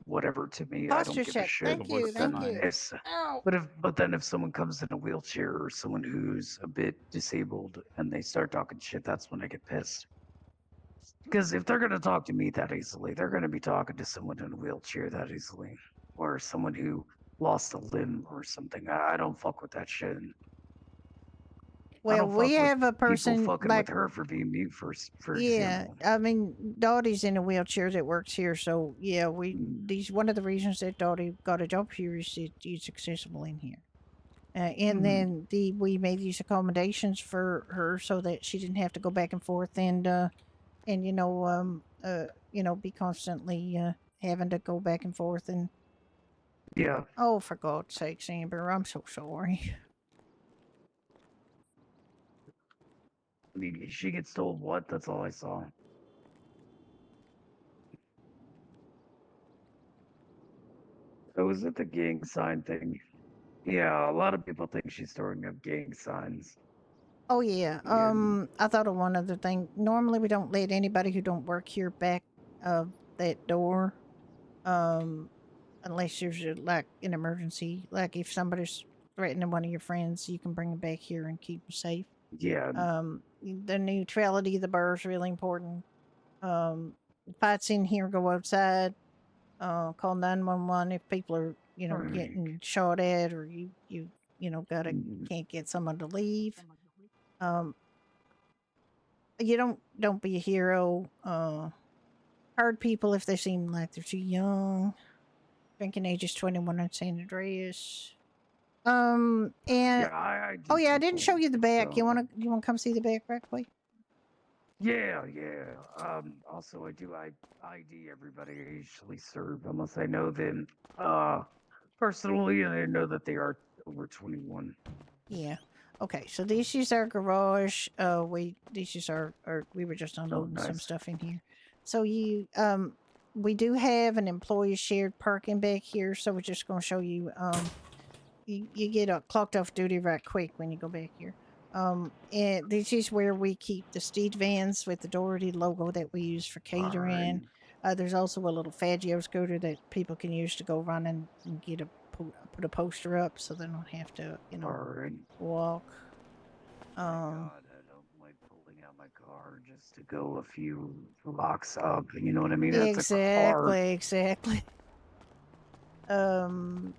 whatever to me. I Posture don't give a check. shit. Thank you. But then Thank you. if Ow. but then if someone comes in a wheelchair or someone who's a bit disabled and they start talking shit, that's when I get pissed. Because if they're gonna talk to me that easily, they're gonna be talking to someone in a wheelchair that easily, or someone who lost a limb or something. I don't fuck with that shit. I Well, don't we fuck with have a people person fucking like with her for being mute, for yeah. example. I mean, Dottie's in a wheelchair that works here, so yeah, these one of the reasons that Dottie got a job here is it's accessible in here. And then we made these accommodations for her so that she didn't have to go back and forth and be constantly having to go back and forth and Yeah. oh, for God's sakes, Amber, I'm so sorry. I mean, she gets told what? That's all I saw. So is it the gang sign thing? Yeah, a lot of people think she's throwing up gang signs. Oh yeah. I thought of one other thing. Normally we don't let anybody who don't work here back of that door. Unless there's like an emergency. Like if somebody's threatening one of your friends, you can bring them back here and keep them safe. Yeah. The neutrality of the bar is really important. Fights in here, go outside. Call 911 if people are, getting shot at or you can't get someone to leave. You don't be a hero. Hard people if they seem like they're too young. Drinking age is 21 in San Andreas. And I oh yeah, I didn't people, show you the back. so- You wanna come see the back right away? Yeah. Also, I do ID everybody I usually serve, unless I know them personally, and I know that they are over 21. Yeah. Okay, so this is our garage. We were just unloading some nice. stuff in here. So we do have an employee shared parking back here. So we're just gonna show you. You get clocked off duty right quick when you go back here. And this is where we keep the Steed vans with the Doherty logo that we use for catering. There's also a little Faggio scooter that people can use to go run and get put a poster up so they don't have to, walk. God, I don't like pulling out my car just to go a few blocks up. You know what I mean? That's a car. Exactly. And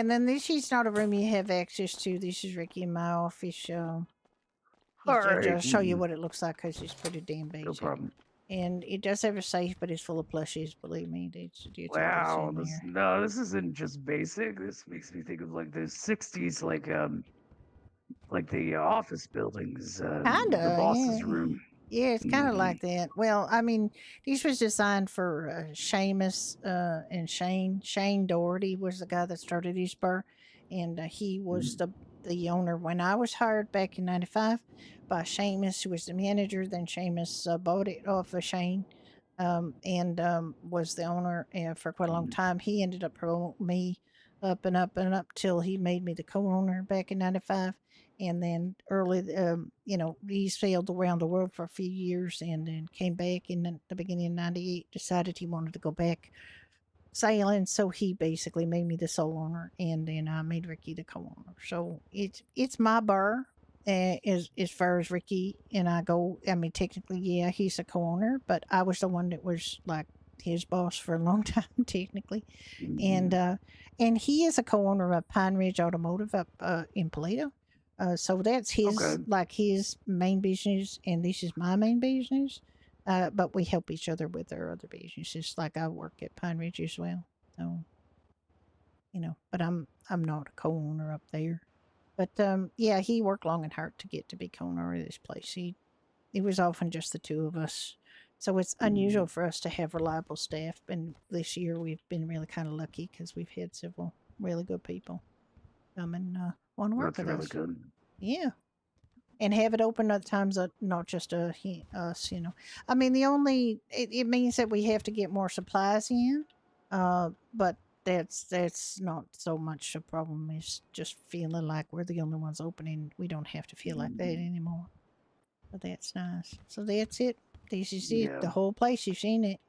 then this is not a room you have access to. This is Ricky in my office. I'll just show you what it looks like because it's pretty damn basic. No problem. And it does have a safe, but it's full of plushies. Believe me, it's Wow, all that's in this isn't just basic. This makes me think of like the '60s, like the office buildings, Kinda, the boss's yeah. room. Yeah, it's kind of like that. Well, I mean, this was designed for Seamus and Shane. Shane Doherty was the guy that started his bar, and he was the owner when I was hired back in '95 by Seamus, who was the manager. Then Seamus bought it off of Shane, and was the owner for quite a long time. He ended up promoting me up and up and up till he made me the co-owner back in '95. And then he sailed around the world for a few years and then came back in the beginning of '98, decided he wanted to go back sailing. So he basically made me the sole owner and then I made Ricky the co-owner. So it's my bar. as far as Ricky and I go, I mean, technically, yeah, he's a co-owner, but I was the one that was like his boss for a long time, technically, and and he is a co-owner of Pine Ridge Automotive up in Paleto. So that's his Okay. like his main business, and this is my main business. But we help each other with our other businesses. Like I work at Pine Ridge as well, so But I'm not a co-owner up there. But yeah, he worked long and hard to get to be co-owner of this place. It was often just the two of us, so it's unusual for us to have reliable staff. And this year we've been really kind of lucky because we've had several really good people come and want to work That's with really us. good. Yeah, and have it open at times, not just us. I mean, it means that we have to get more supplies in, but that's not so much a problem. It's just feeling like we're the only ones opening. We don't have to feel like that anymore. But that's nice. So that's it. This is it. Yeah. The whole place. You've seen it.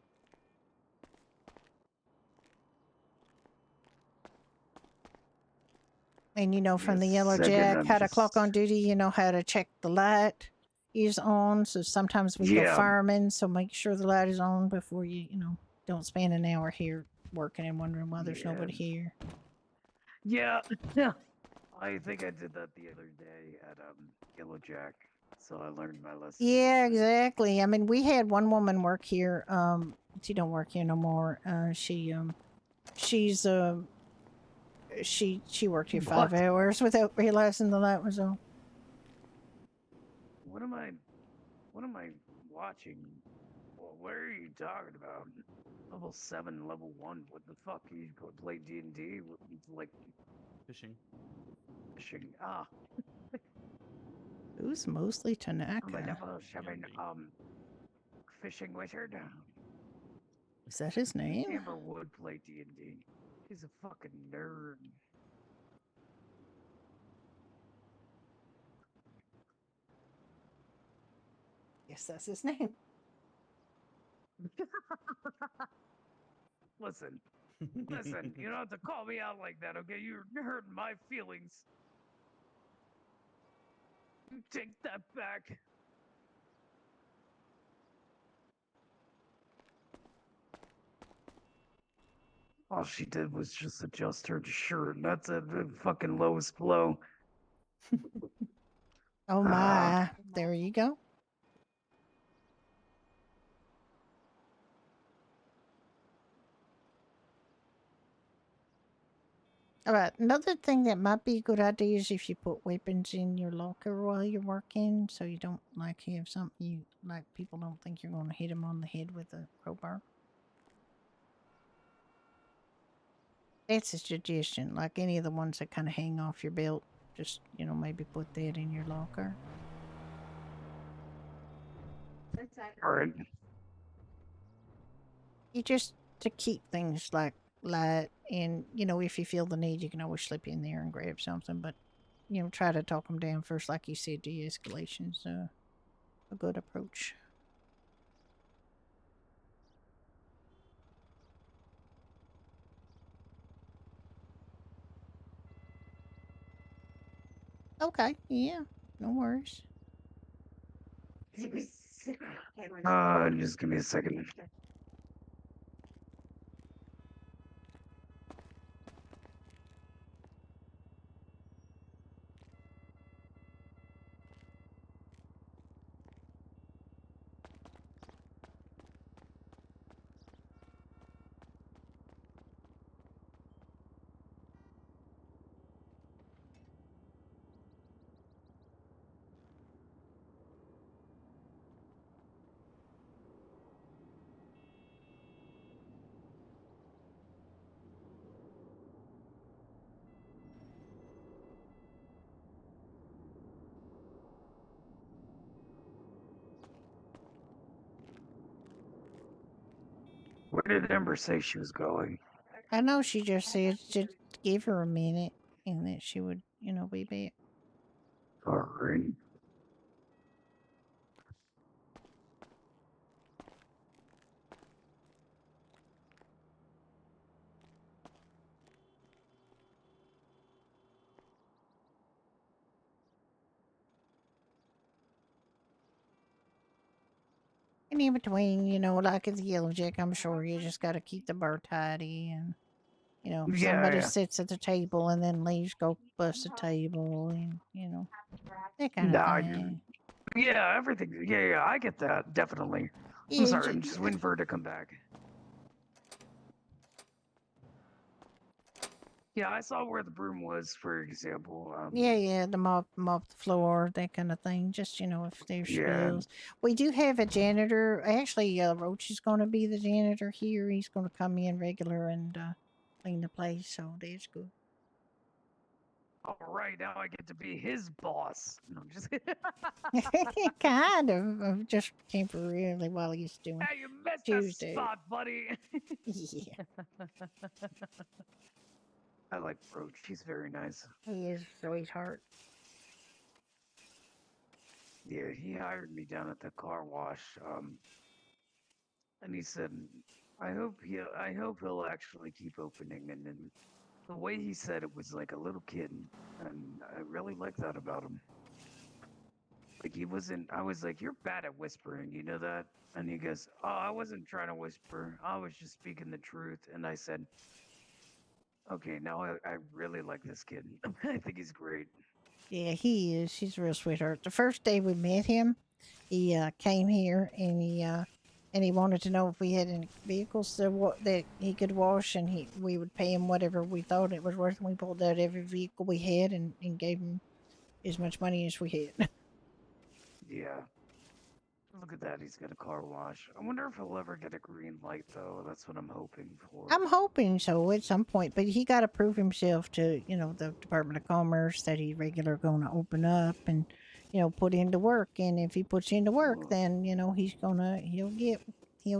And from the Yellow Jack, how to clock on duty, how to check the light is on. So sometimes we go Yeah. firemen, so make sure the light is on before don't spend an hour here working and wondering why there's nobody here. Yeah. I think I did that the other day at Yellow Jack, so I learned my lesson. Yeah, exactly. I mean, we had one woman work here. She don't work here no more. She's she worked here 5 What? hours without realizing the light was on. What am I watching? What are you talking about? Level 7, level 1. What the fuck? You go play D&D? Like Fishing. fishing. Who's mostly I'm a Tanaka? level 7 fishing wizard. Is that his name? Amber would play D&D. He's a fucking nerd. Yes, that's his name. Listen, you don't have to call me out like that, okay? You're hurting my feelings. Take that back. All she did was just adjust her shirt. That's a fucking lowest blow. Oh my. There you go. All right. Another thing that might be a good idea is if you put weapons in your locker while you're working, so you don't have something people don't think you're going to hit them on the head with a crowbar. That's a suggestion. Like any of the ones that kind of hang off your belt, just maybe put that in your locker. All right. You just to keep things like light, and if you feel the need, you can always slip in there and grab something. But try to talk them down first, like you said. De-escalation's a good approach. Okay, yeah, no worries. Just give me a second. Where did Ember say she was going? I know she just said to give her a minute and that she would, be back. All right. And in between, like at the Yellow Jack, I'm sure you just got to keep the bar tidy. And, if somebody Yeah. sits at the table and then leaves, go bust the table and, that kind of Nah, thing. yeah, everything. Yeah, I get that. Definitely. I'm Yeah, sorry, I'm just waiting for her to come back. Yeah, I saw where the broom was, for example. yeah, the mop the floor, that kind of thing. Just, if there's Yeah. spills. We do have a janitor. Actually, Roach is going to be the janitor here. He's going to come in regular and clean the place, so that's good. All right, now I get to be his boss. No, I'm just Kind of, just temporarily while he's doing Hey, you missed the Tuesday. spot, buddy. Yeah, I like Roach. He's very nice. he is a sweetheart. Yeah, he hired me down at the car wash. And he said, I hope he'll actually keep opening. And then the way he said it was like a little kid, and I really like that about him. Like he wasn't. I was like, "You're bad at whispering, you know that?" And he goes, "Oh, I wasn't trying to whisper. I was just speaking the truth." And I said, "Okay, now I really like this kid. I think he's great." Yeah, he is. He's a real sweetheart. The first day we met him, he came here and he wanted to know if we had any vehicles that he could wash, and we would pay him whatever we thought it was worth. And we pulled out every vehicle we had and gave him as much money as we had. Yeah. Look at that. He's got a car wash. I wonder if he'll ever get a green light, though. That's what I'm hoping for. I'm hoping so at some point, but he got to prove himself to the Department of Commerce that he's regular going to open up and put into work. And if he puts into work, then he'll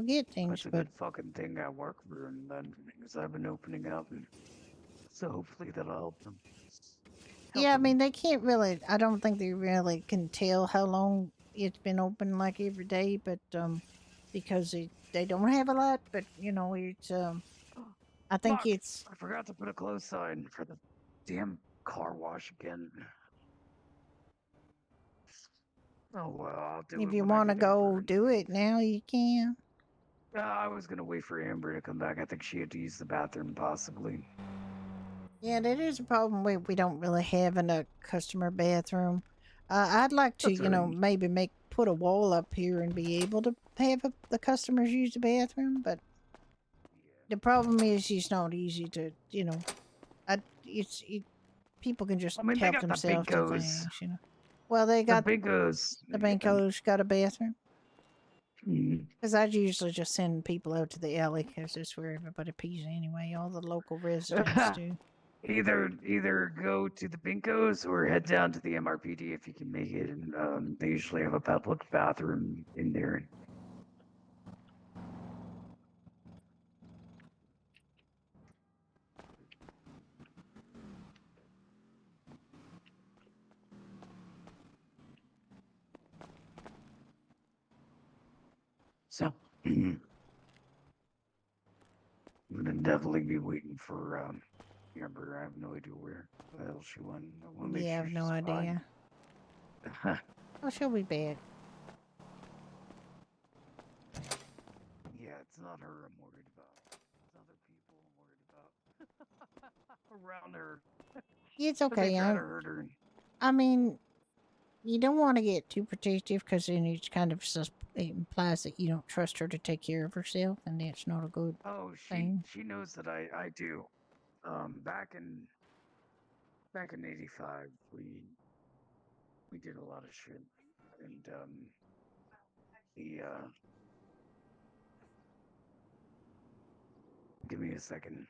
get things. That's a But good fucking thing I work for, and then because I've been opening up, and so hopefully that'll help him. yeah, I mean they can't really. I don't think they really can tell how long it's been open like every day, but because they don't have a lot. But it's I think Fuck! it's I forgot to put a close sign for the damn car wash again. Oh well, I'll do if it you when I want to get Amber. go do it now, you can. I was gonna wait for Amber to come back. I think she had to use the bathroom, possibly. Yeah, that is a problem. We don't really have in a customer bathroom. I'd like to, That's all right. maybe put a wall up here and be able to have the customers use the bathroom. But the problem is, it's not easy to, people can just I mean, they help got the themselves to Binkos. things. Well, they The got Binkos. the Banco's got a bathroom. Mhm. Because I usually just send people out to the alley because that's where everybody pees anyway. All the local residents do. Either go to the Binkos or head down to the MRPD if you can make it. And they usually have a public bathroom in there. So I'm gonna definitely be waiting for Amber. I have no idea where the hell she went. I want to make Yeah, I sure have no she's idea. fine. Oh, she'll be back. Yeah, it's not her I'm worried about. It's other people I'm worried about around her. It's But they okay. try to hurt her. I mean, you don't want to get too protective because then it kind of it implies that you don't trust her to take care of herself, and that's not a good Oh, thing. she knows that I do. Back in '85, we did a lot of shit, and the give me a second.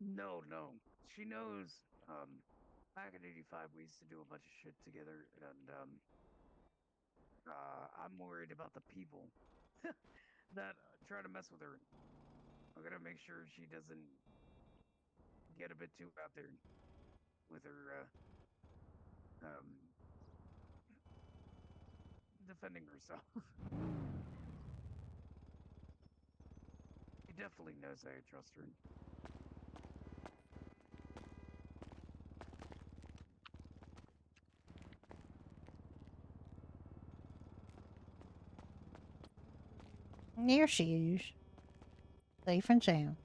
No, no. She knows. Back in '85, we used to do a bunch of shit together, and I'm worried about the people that try to mess with her. I gotta make sure she doesn't get a bit too out there with her defending herself. She definitely knows I trust her. There she is. Safe and sound.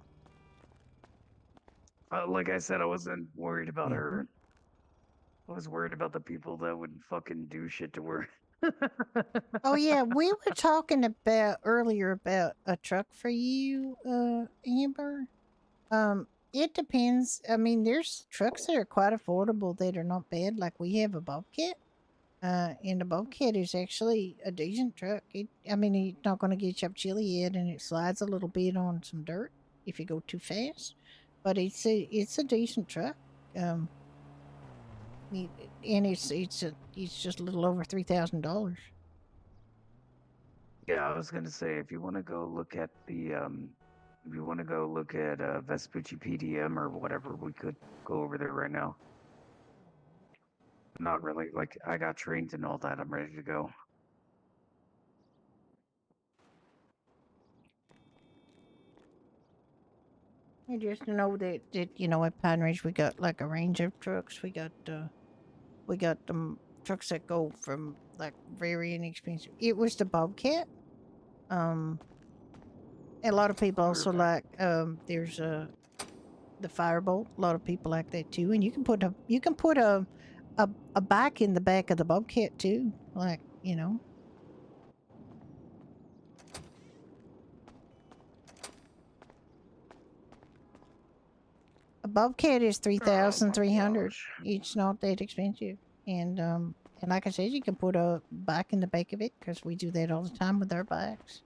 Like I said, I wasn't worried about Mm-hmm. her. I was worried about the people that would fucking do shit to her. Oh yeah, we were talking about earlier about a truck for you, Amber. It depends. I mean, there's trucks that are quite affordable that are not bad. Like we have a Bobcat. And the Bobcat is actually a decent truck. I mean, it's not going to get you up chilly yet, and it slides a little bit on some dirt if you go too fast. But it's a decent truck. And it's just a little over $3,000. Yeah, I was gonna say if you want to go look at Vespucci PDM or whatever, we could go over there right now. Not really. Like I got trained and all that. I'm ready to go. You just know that at Pine Ridge we got like a range of trucks. We got trucks that go from like very inexpensive. It was the Bobcat. A lot of people also like there's the Firebolt. A lot of people like that too. And you can put a bike in the back of the Bobcat too. Like, a Bobcat is 3,300. It's not that expensive. And like I said, you can put a bike in the back of it because we do that all the time with our bikes.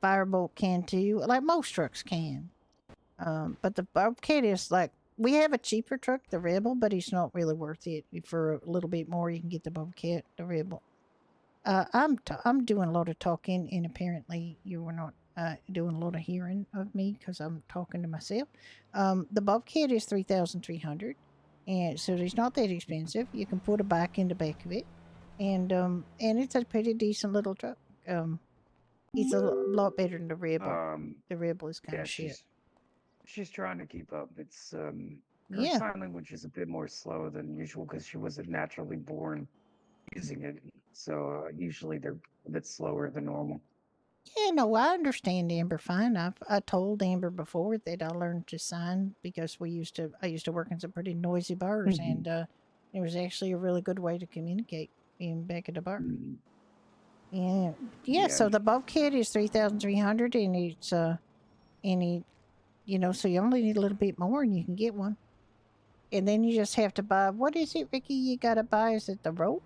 Firebolt can too. Like most trucks can. But the Bobcat is like, we have a cheaper truck, the Rebel, but it's not really worth it. For a little bit more, you can get the Bobcat, the Rebel. I'm doing a lot of talking, and apparently you were not doing a lot of hearing of me because I'm talking to myself. The Bobcat is 3,300, and so it's not that expensive. You can put a bike in the back of it, and it's a pretty decent little truck. It's a lot better than the Rebel. The Rebel is kind of shit. She's trying to keep up. It's her Yeah. sign language is a bit more slow than usual because she wasn't naturally born using it. So usually they're a bit slower than normal. Yeah, no, I understand Amber fine. I told Amber before that I learned to sign because I used to work in some pretty noisy bars, and it was actually a really good way to communicate being back at the bar. Yeah. So the Bobcat is 3,300, and it's so you only need a little bit more, and you can get one. And then you just have to buy. What is it, Ricky? You gotta buy? Is it the rope?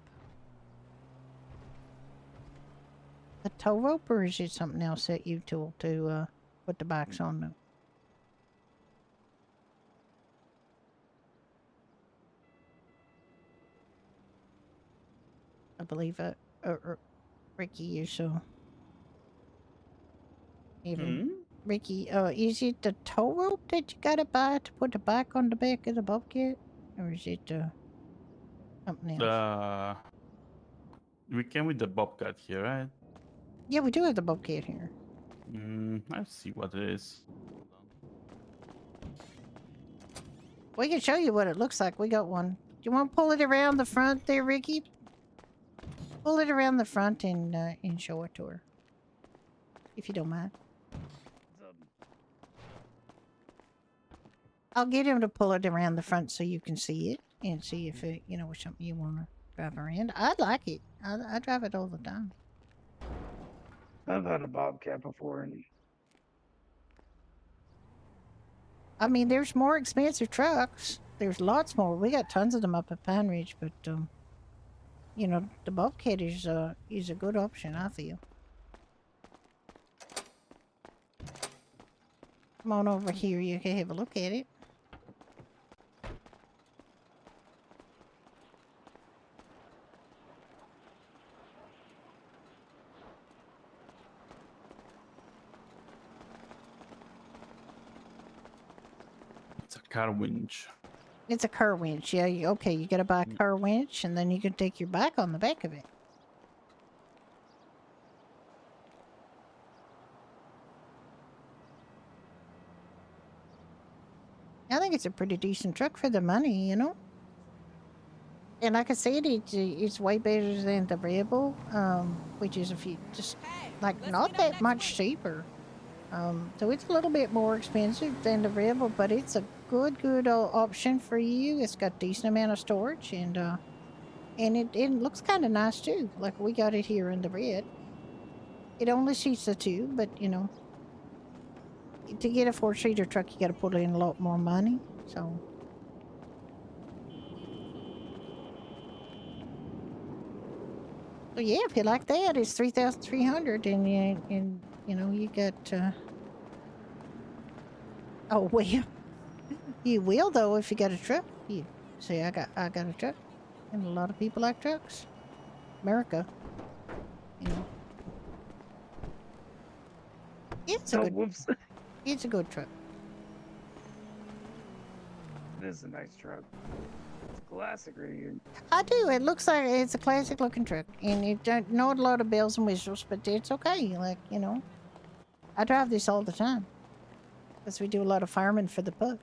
The tow rope, or is it something else that you tool to put the bikes on them? I believe Ricky, you so. Ricky, is it the tow rope that you gotta buy to put the bike on the back of the Bobcat, or is it something else? We came with the Bobcat here, right? Yeah, we do have the Bobcat here. Let's see what it is. We can show you what it looks like. We got one. Do you want to pull it around the front there, Ricky? Pull it around the front and show it to her, if you don't mind. I'll get him to pull it around the front so you can see it and see if it, was something you want to drive around. I like it. I drive it all the time. I've had a Bobcat before, and I mean, there's more expensive trucks. There's lots more. We got tons of them up at Pine Ridge, but the Bobcat is a good option, I feel. Come on over here. You can have a look at it. It's a car winch. It's a car winch. Yeah, okay, you gotta buy a car winch, and then you can take your bike on the back of it. I think it's a pretty decent truck for the money, you know? And like I said, it's way better than the Rebel, which is just like not that much cheaper. So it's a little bit more expensive than the Rebel, but it's a good option for you. It's got decent amount of storage, and it looks kind of nice too. Like we got it here in the red. It only seats the two, but you know, to get a 4-seater truck, you got to put in a lot more money. So. So yeah, if you like that, it's 3,300, and you know you got. Oh well, you will though if you got a truck. You say I got a truck, and a lot of people like trucks. America, you know. It's a good. Whoops. It's a good truck. This is a nice truck. It's a classic right here. I do. It looks like it's a classic looking truck, and it don't not a lot of bells and whistles, but it's okay. Like you know, I drive this all the time because we do a lot of farming for the pub.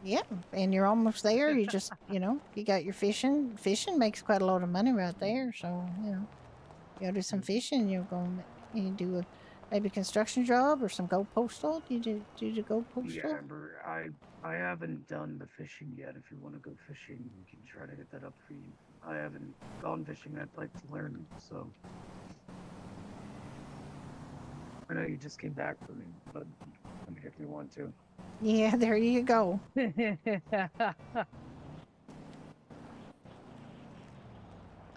Yeah, and you're almost there. You just, you know, you got your fishing. Fishing makes quite a lot of money right there. So, you know, you go do some fishing. You do a maybe construction job or some go postal. Do you go postal? Yeah, Amber, I haven't done the fishing yet. If you want to go fishing, we can try to get that up for you. I haven't gone fishing. I'd like to learn. So I know you just came back from me, but I mean, if you want to. Yeah, there you go.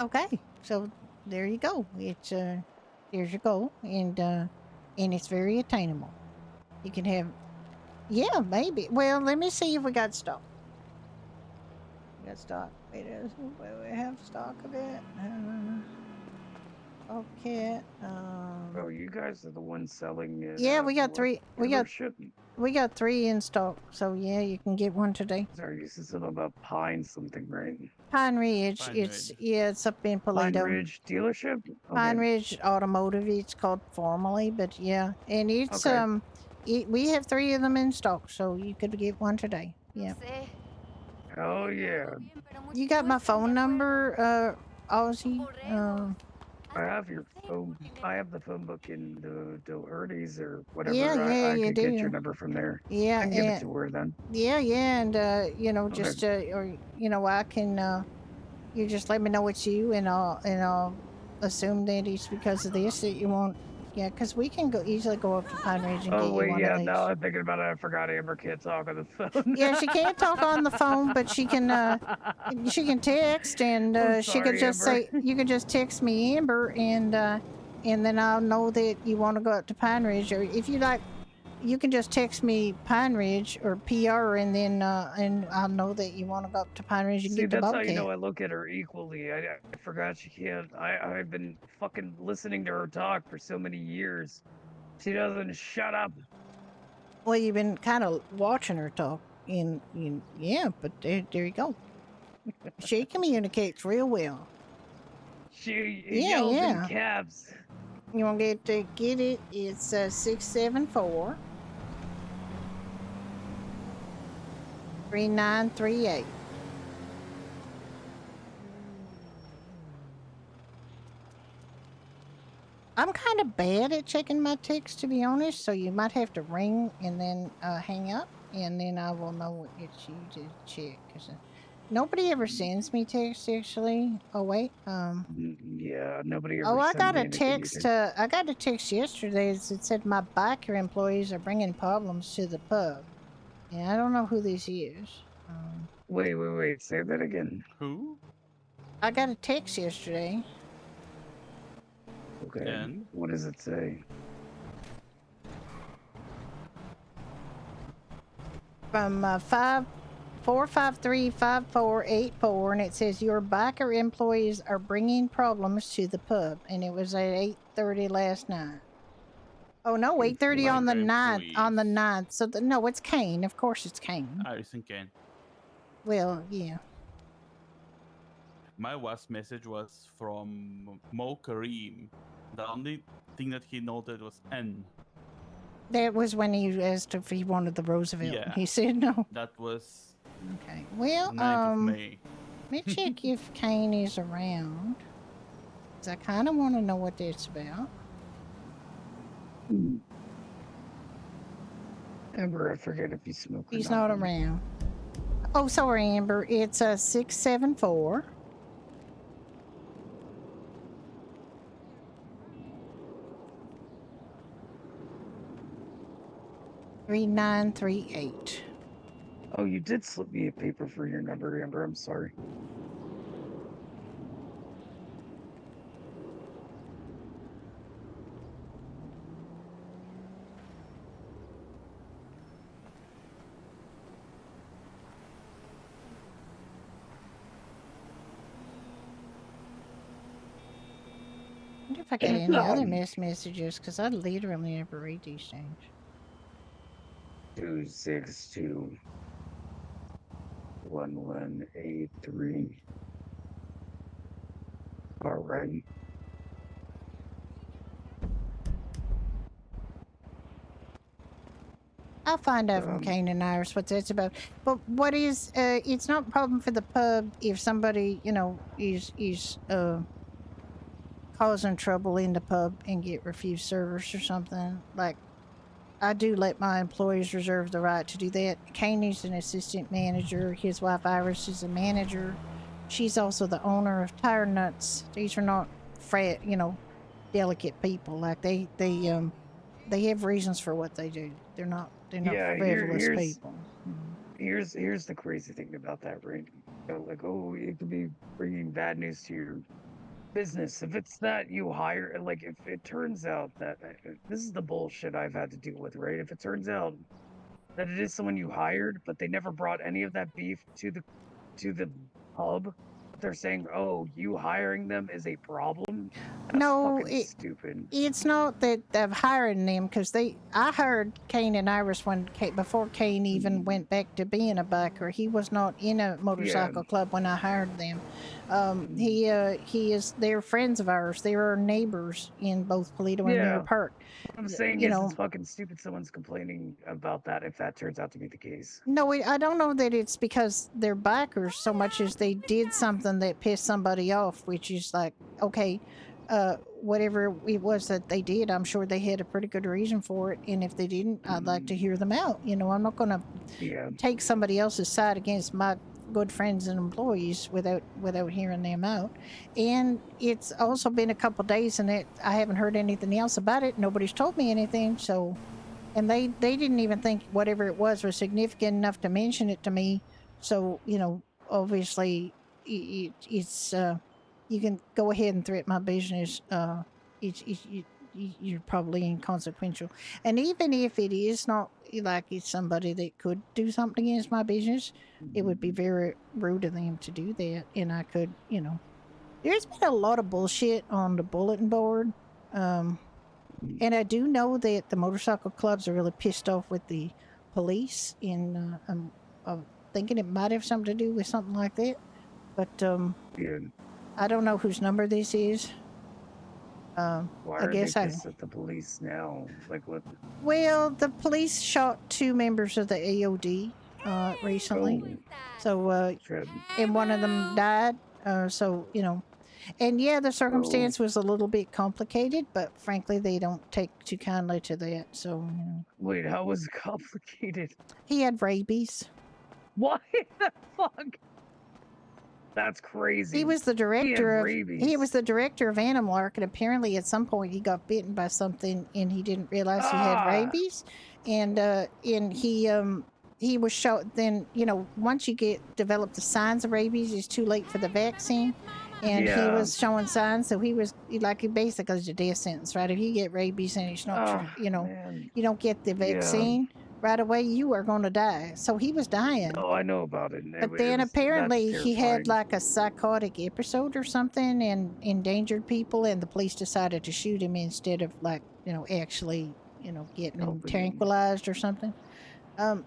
Okay, so there you go. It's here's your goal, and it's very attainable. You can have, yeah, maybe. Well, let me see if we got stock. We got stock. Wait, we have stock of it. Okay. Oh, you guys are the ones selling it. Yeah, we got three. Dealership? We got 3 in stock. So yeah, you can get one today. Sorry, you said something about Pine something, right? Pine Ridge. It's up in Paleto. Pine Ridge dealership. Pine Ridge Automotive. It's called formally, but yeah, and it's we have 3 of them in stock, so you could get one today. Yeah. Oh yeah. You got my phone number, Ozzy. I have your phone. I have the phone book in the Doherty's or whatever. Yeah, I you could do. get your number from there. Yeah, I can give it to her then. Yeah, and you know, just or you know, I can. You just let me know it's you, and I'll assume that it's because of this that you want. Yeah, because we can easily go up to Pine Ridge and get you one of these. Now I'm thinking about it. I forgot Amber can't talk on the phone. Yeah, she can't talk on the phone, but she can text, and she could just Amber. say, you can just text me Amber, and then I'll know that you want to go up to Pine Ridge, or if you like, you can just text me Pine Ridge or PR, and then and I'll know that you want to go up to Pine Ridge and See, get the that's how bobcat. you know I look at her equally. I forgot she can't. I've been fucking listening to her talk for so many years. She doesn't shut up. Well, you've been kind of watching her talk, and yeah, but there you go. She communicates real well. She yells in yeah. caps. You want to get it? It's 674 3938. I'm kind of bad at checking my texts, to be honest, so you might have to ring and then hang up, and then I will know it's you to check. Cause, nobody ever sends me texts, actually. Oh, wait. Yeah, nobody ever Oh, I sends got me a anything text. either. I got a text yesterday that said my biker employees are bringing problems to the pub. And I don't know who this is. Wait. Say that again. Who? I got a text yesterday. Okay. And What does it say? From 453-5484, and it says your biker employees are bringing problems to the pub, and it was at 8:30 last night. Oh no, 8:30 on the Biker 9th. On the employees. 9th. So no, it's Kane. Of course, it's Kane. I think Ken. Well, yeah. My last message was from Mo Kareem. The only thing that he noted was N. That was when he asked if he wanted the Roosevelt. Yeah. He said no. That was Okay. Well, 9th of May. let me check if Kane is around. 'Cause I kind of want to know what that's about. Amber, I forget if you smoke or He's not. not around. Oh, sorry, Amber. It's 674. $3938. Oh, you did slip me a paper for your number, Amber. I'm sorry. I wonder if I got any other messages, because I literally never read these things. 262-1183. All right. I'll find out from Kane and Iris what that's about. But what is, it's not a problem for the pub if somebody, is causing trouble in the pub and get refused service or something. Like, I do let my employees reserve the right to do that. Kane is an assistant manager. His wife Iris is a manager. She's also the owner of Tire Nuts. These are not delicate people. Like they have reasons for what they do. They're not frivolous people. Here's the crazy thing about that, right? Like, oh, it could be bringing bad news to your business. If it's that you hire, like, if it turns out that this is the bullshit I've had to deal with, right? If it turns out that it is someone you hired, but they never brought any of that beef to the pub, but they're saying, oh, you hiring them is a problem. That's fucking stupid. It's not that I'm hiring them, because I hired Kane and Iris before Kane even went back to being a biker. He was not in a motorcycle club when I hired them. They're friends of ours. They're our neighbors in both Polito and Mirror Park. What I'm saying is it's fucking stupid someone's complaining about that if that turns out to be the case. No, I don't know that it's because they're bikers so much as they did something that pissed somebody off, which is like, okay, whatever it was that they did, I'm sure they had a pretty good reason for it. And if they didn't, I'd like to hear them out. I'm not going to take somebody else's side against my good friends and employees without hearing them out. And it's also been a couple days and I haven't heard anything else about it. Nobody's told me anything. So, and they didn't even think whatever it was significant enough to mention it to me. So, obviously it's, you can go ahead and threaten my business. You're probably inconsequential. And even if it is not like it's somebody that could do something against my business, it would be very rude of them to do that. And I could, there's been a lot of bullshit on the bulletin board. And I do know that the motorcycle clubs are really pissed off with the police. And I'm thinking it might have something to do with something like that. But I don't know whose number this is. Why I guess are they pissed at the police now? Like what? Well, the police shot 2 members of the AOD recently. So, and one of them died. And yeah, the circumstance was a little bit complicated, but frankly, they don't take too kindly to that. So, Wait, how was it complicated? He had rabies. What the fuck? That's crazy. He was the director of rabies. he was the director of Animal Ark, and apparently at some point he got bitten by something and he didn't realize he had rabies. And he was shot. Then once you develop the signs of rabies, it's too late for the vaccine. and he Yeah. was showing signs. So he basically is a death sentence, right? If you get rabies and it's not, Oh, man. you don't get the Yeah. vaccine right away, you are going to die. So he was dying. Oh, I know about it. But then That's apparently he had terrifying. like a psychotic episode or something and endangered people, and the police decided to shoot him instead of actually getting him Helping him. tranquilized or something.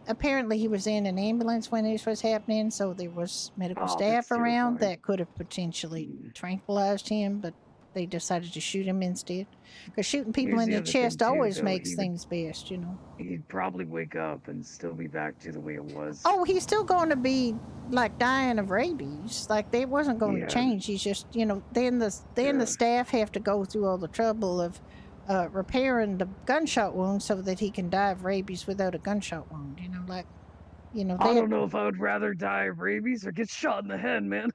Apparently he was in an ambulance when this was happening, so there was medical Oh, staff that's around terrifying. that could have potentially tranquilized him, but they decided to shoot him instead. Because shooting people Here's in the the other thing, chest too, always though. makes He would- things best, He'd probably wake up and still be back to the way it was. Oh, he's still going to be like dying of rabies. Like they wasn't going to Yeah. change. He's just, then the staff have to go through all the trouble of repairing the gunshot wound so that he can die of rabies without a gunshot wound. I don't know if I would rather die of rabies or get shot in the head, man.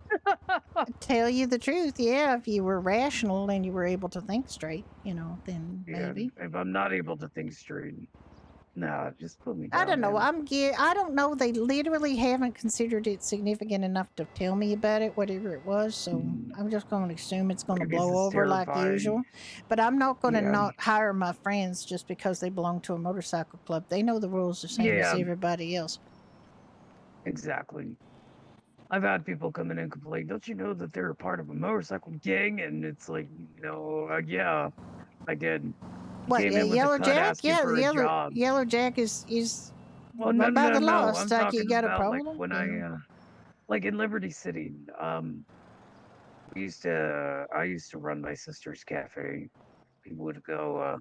Tell you the truth, yeah. If you were rational and you were able to think straight, then Yeah, maybe. if I'm not able to think straight, nah, just put me down. I don't know. man. I don't know. They literally haven't considered it significant enough to tell me about it, whatever it was. So I'm just going to assume it's going to Rabies blow is over like terrifying. usual. But I'm not going to Yeah. not hire my friends just because they belong to a motorcycle club. They know the rules the same as Yeah. everybody else. Exactly. I've had people come in and complain, don't you know that they're a part of a motorcycle gang? And it's like, yeah, I did. What? Came Yeah, in with a Yellow cut Jack? asking Yeah, for a the job. Yellow Jack is Well, no, by no, the no. law. I'm It's like you talking got a about like problem. when you know? like in Liberty City, I used to run my sister's cafe. People would go,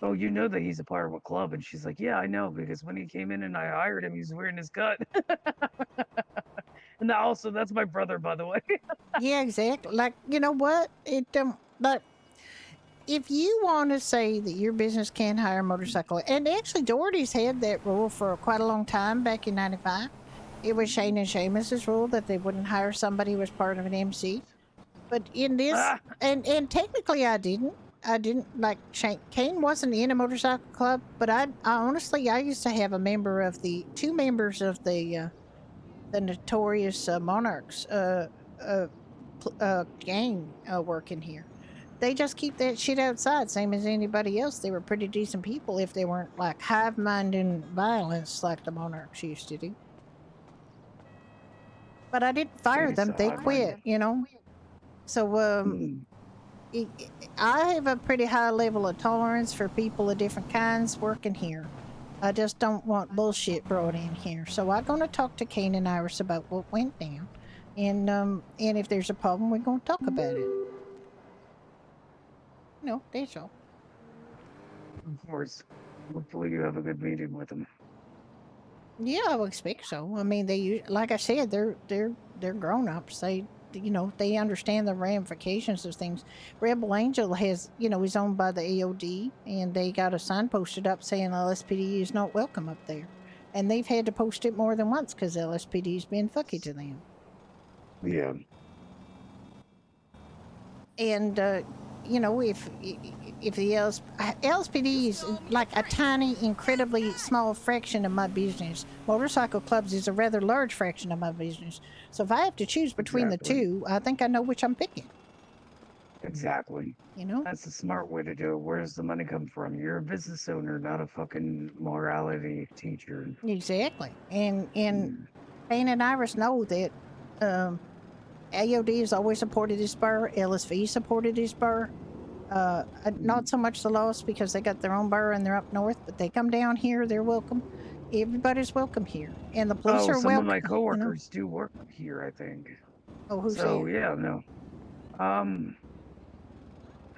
oh, you know that he's a part of a club, and she's like, yeah, I know because when he came in and I hired him, he was wearing his cut. And that's my brother, by the way. Yeah, exactly. Like, you know what? Like, if you want to say that your business can hire a motorcycle, and actually Doherty's had that rule for quite a long time back in '95. It was Shane and Seamus's rule that they wouldn't hire somebody who was part of an MC. But in this, and technically I didn't. Like Kane wasn't in a motorcycle club, but I honestly I used to have two members of the notorious Monarchs gang working here. They just keep that shit outside, same as anybody else. They were pretty decent people if they weren't like hive-minding violence like the Monarchs used to do. But I didn't fire them; they quit. So I have a pretty high level of tolerance for people of different kinds working here. I just don't want bullshit brought in here. So I'm going to talk to Kane and Iris about what went down. And if there's a problem, we're going to talk about it. No, that's all. Of course. Hopefully you have a good meeting with him. Yeah, I would expect so. I mean, like I said, they're grown-ups. They understand the ramifications of things. Rebel Angel is owned by the AOD, and they got a sign posted up saying LSPD is not welcome up there. And they've had to post it more than once because LSPD's been fucky to them. Yeah. And, if the LSPD is like a tiny, incredibly small fraction of my business, motorcycle clubs is a rather large fraction of my business. So if I have to choose between the two, I think I know which I'm picking. Exactly. That's a smart way to do it. Where does the money come from? You're a business owner, not a fucking morality teacher. Exactly. And Payne and Iris know that AOD has always supported this bar. LSV supported this bar. Not so much the Lost because they got their own bar and they're up north, but they come down here, they're welcome. Everybody's welcome here. And the police are welcome. Some of my coworkers do work here, I think. Oh, who's so, that? yeah, no. I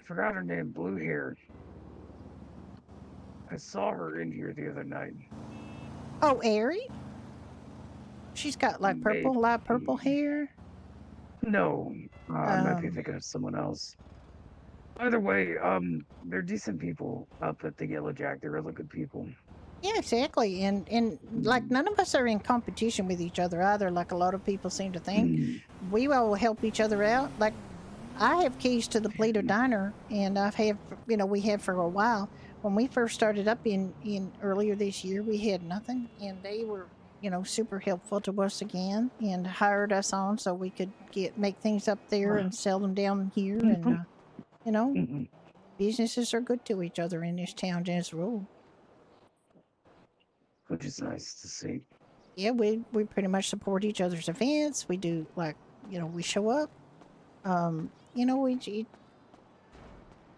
forgot her name, blue hair. I saw her in here the other night. Oh, Ari? She's got like light purple hair? No, I might be thinking of someone else. Either way, they're decent people up at the Yellow Jack. They're really good people. Yeah, exactly. And like none of us are in competition with each other either, like a lot of people seem to think. We all help each other out. Like I have keys to the Plato Diner, and we have for a while. When we first started up in earlier this year, we had nothing, and they were super helpful to us again and hired us on so we could make things up there and sell them down here. And, businesses are good to each other in this town as a rule. Which is nice to see. Yeah, we pretty much support each other's events. We do, we show up.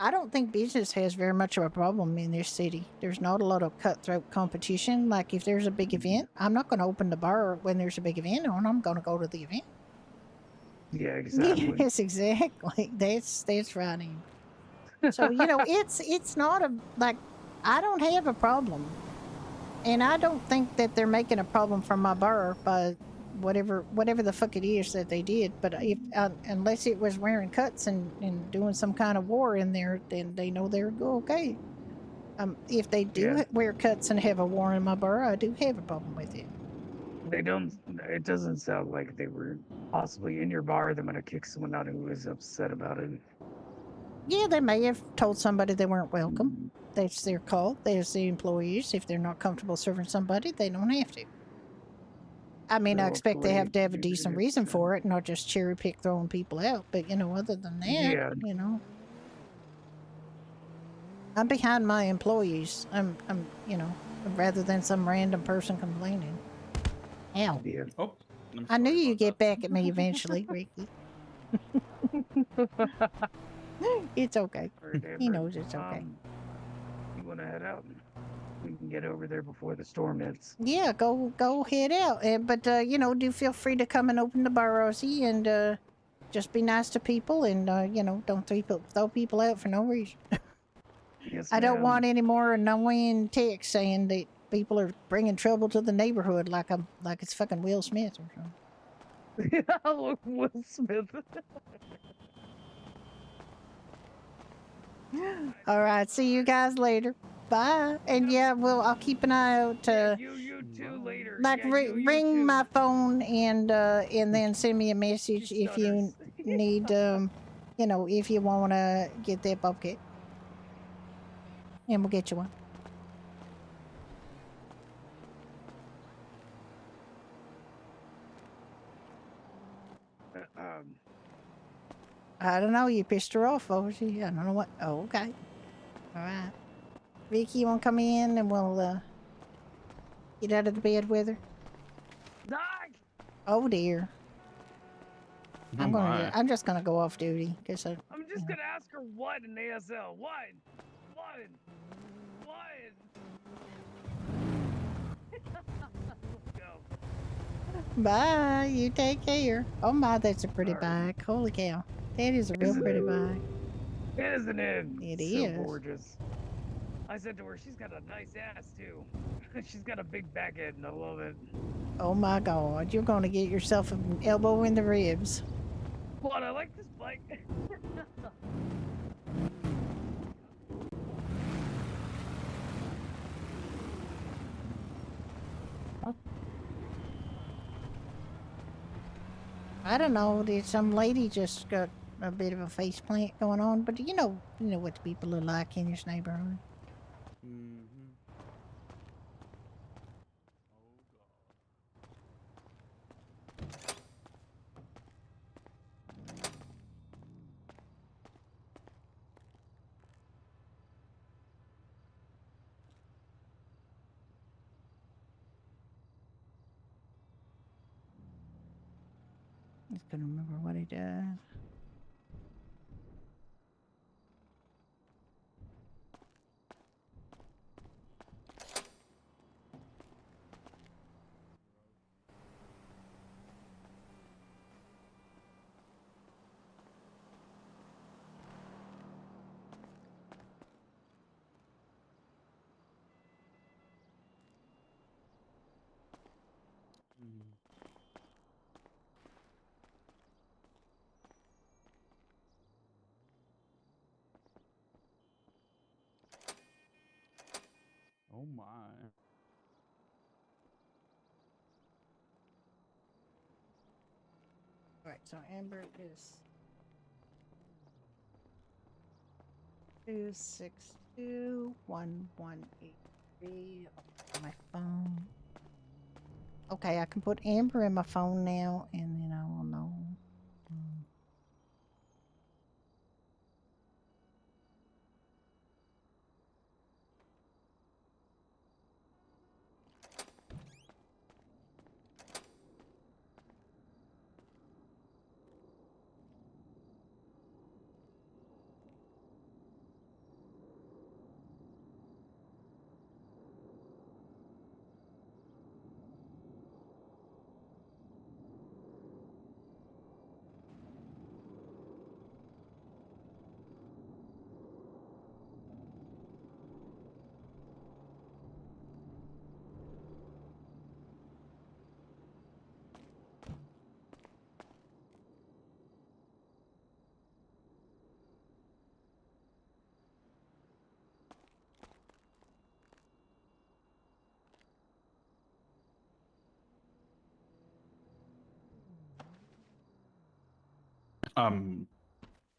I don't think business has very much of a problem in this city. There's not a lot of cutthroat competition. Like, if there's a big event, I'm not going to open the bar when there's a big event on. I'm going to go to the event. Yeah, exactly. Yes, exactly. That's right. Amber. So, it's not I don't have a problem. And I don't think that they're making a problem from my bar by whatever the fuck it is that they did. But unless it was wearing cuts and doing some kind of war in there, then they know they're okay. If they do wear cuts and have a war in my bar, I do have a problem with it. They don't. It doesn't sound like they were possibly in your bar. They're gonna kick someone out who was upset about it. Yeah, they may have told somebody they weren't welcome. That's their call. There's the employees. If they're not comfortable serving somebody, they don't have to. I mean, I expect they have to have a decent reason for it, not just cherry pick throwing people out. But, other than that, I'm behind my employees. I'm rather than some random person complaining. Ow. Yeah. Oh, I knew you'd get back at me eventually, Ricky. It's okay. He knows it's okay. You want to head out? We can get over there before the storm hits. Yeah, go head out. But do feel free to come and open the bar, Ozzy, and just be nice to people, and don't throw people out for no reason. Yes, I don't ma'am. want any more annoying texts saying that people are bringing trouble to the neighborhood like it's fucking Will Smith or something. Look, Will Smith. All right, see you guys later. Bye. And I'll keep an eye out. You too later. Ring my phone and then send me a message if you need if you want to get that bobcat, and we'll get you one. I don't know. You pissed her off, Ozzy. I don't know what. Oh, okay. All right. Vicky, you want to come in and we'll get out of the bed with her? Doc! Oh dear. Oh, my. I'm just gonna go off duty because I'm just gonna ask her what in ASL. What? Let's go. Bye. You take care. Oh my, that's a pretty bike. Holy cow. That is a real pretty bike. Isn't it? It so is. Gorgeous. I said to her, she's got a nice ass too. She's got a big back end, and I love it. Oh my god, you're gonna get yourself an elbow in the ribs. But I like this bike. I don't know, did some lady just got a bit of a face plant going on, but you know what the people are like in this neighborhood. I just couldn't remember what he does. Oh, my. All right, so Amber is 262-1183 on my phone. Okay, I can put Amber in my phone now, and then I will know.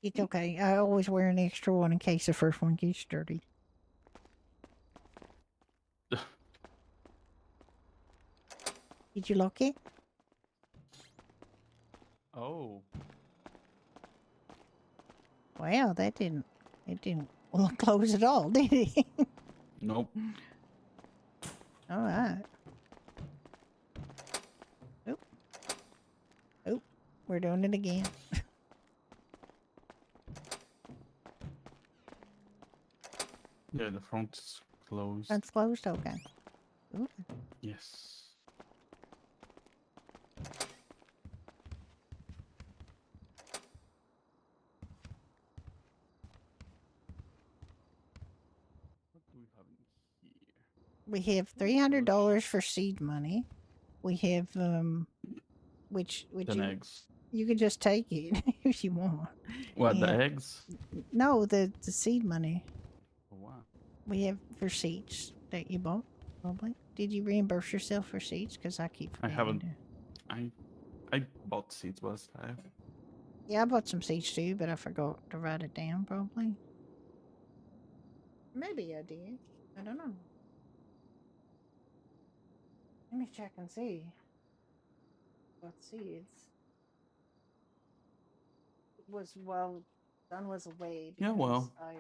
It's okay. I always wear an extra one in case the first one gets dirty. Did you lock it? Oh. Wow, it didn't close at all, did it? Nope. All right. Oop. Oop. We're doing it again. Yeah, the front is closed. Front's closed? Okay. Ooh. Yes. What do we have in here? We have $300 for seed money. We have which 10 eggs. you can just take it if you want. What, the And- eggs? No, the seed money For what? we have for seeds that you bought. Probably. Did you reimburse yourself for seeds? Because I keep I forgetting. haven't. to. I bought seeds last time. Yeah, I bought some seeds too, but I forgot to write it down. Probably. Maybe I did. I don't know. Let me check and see. What seeds? It was Don was away because Yeah, well. I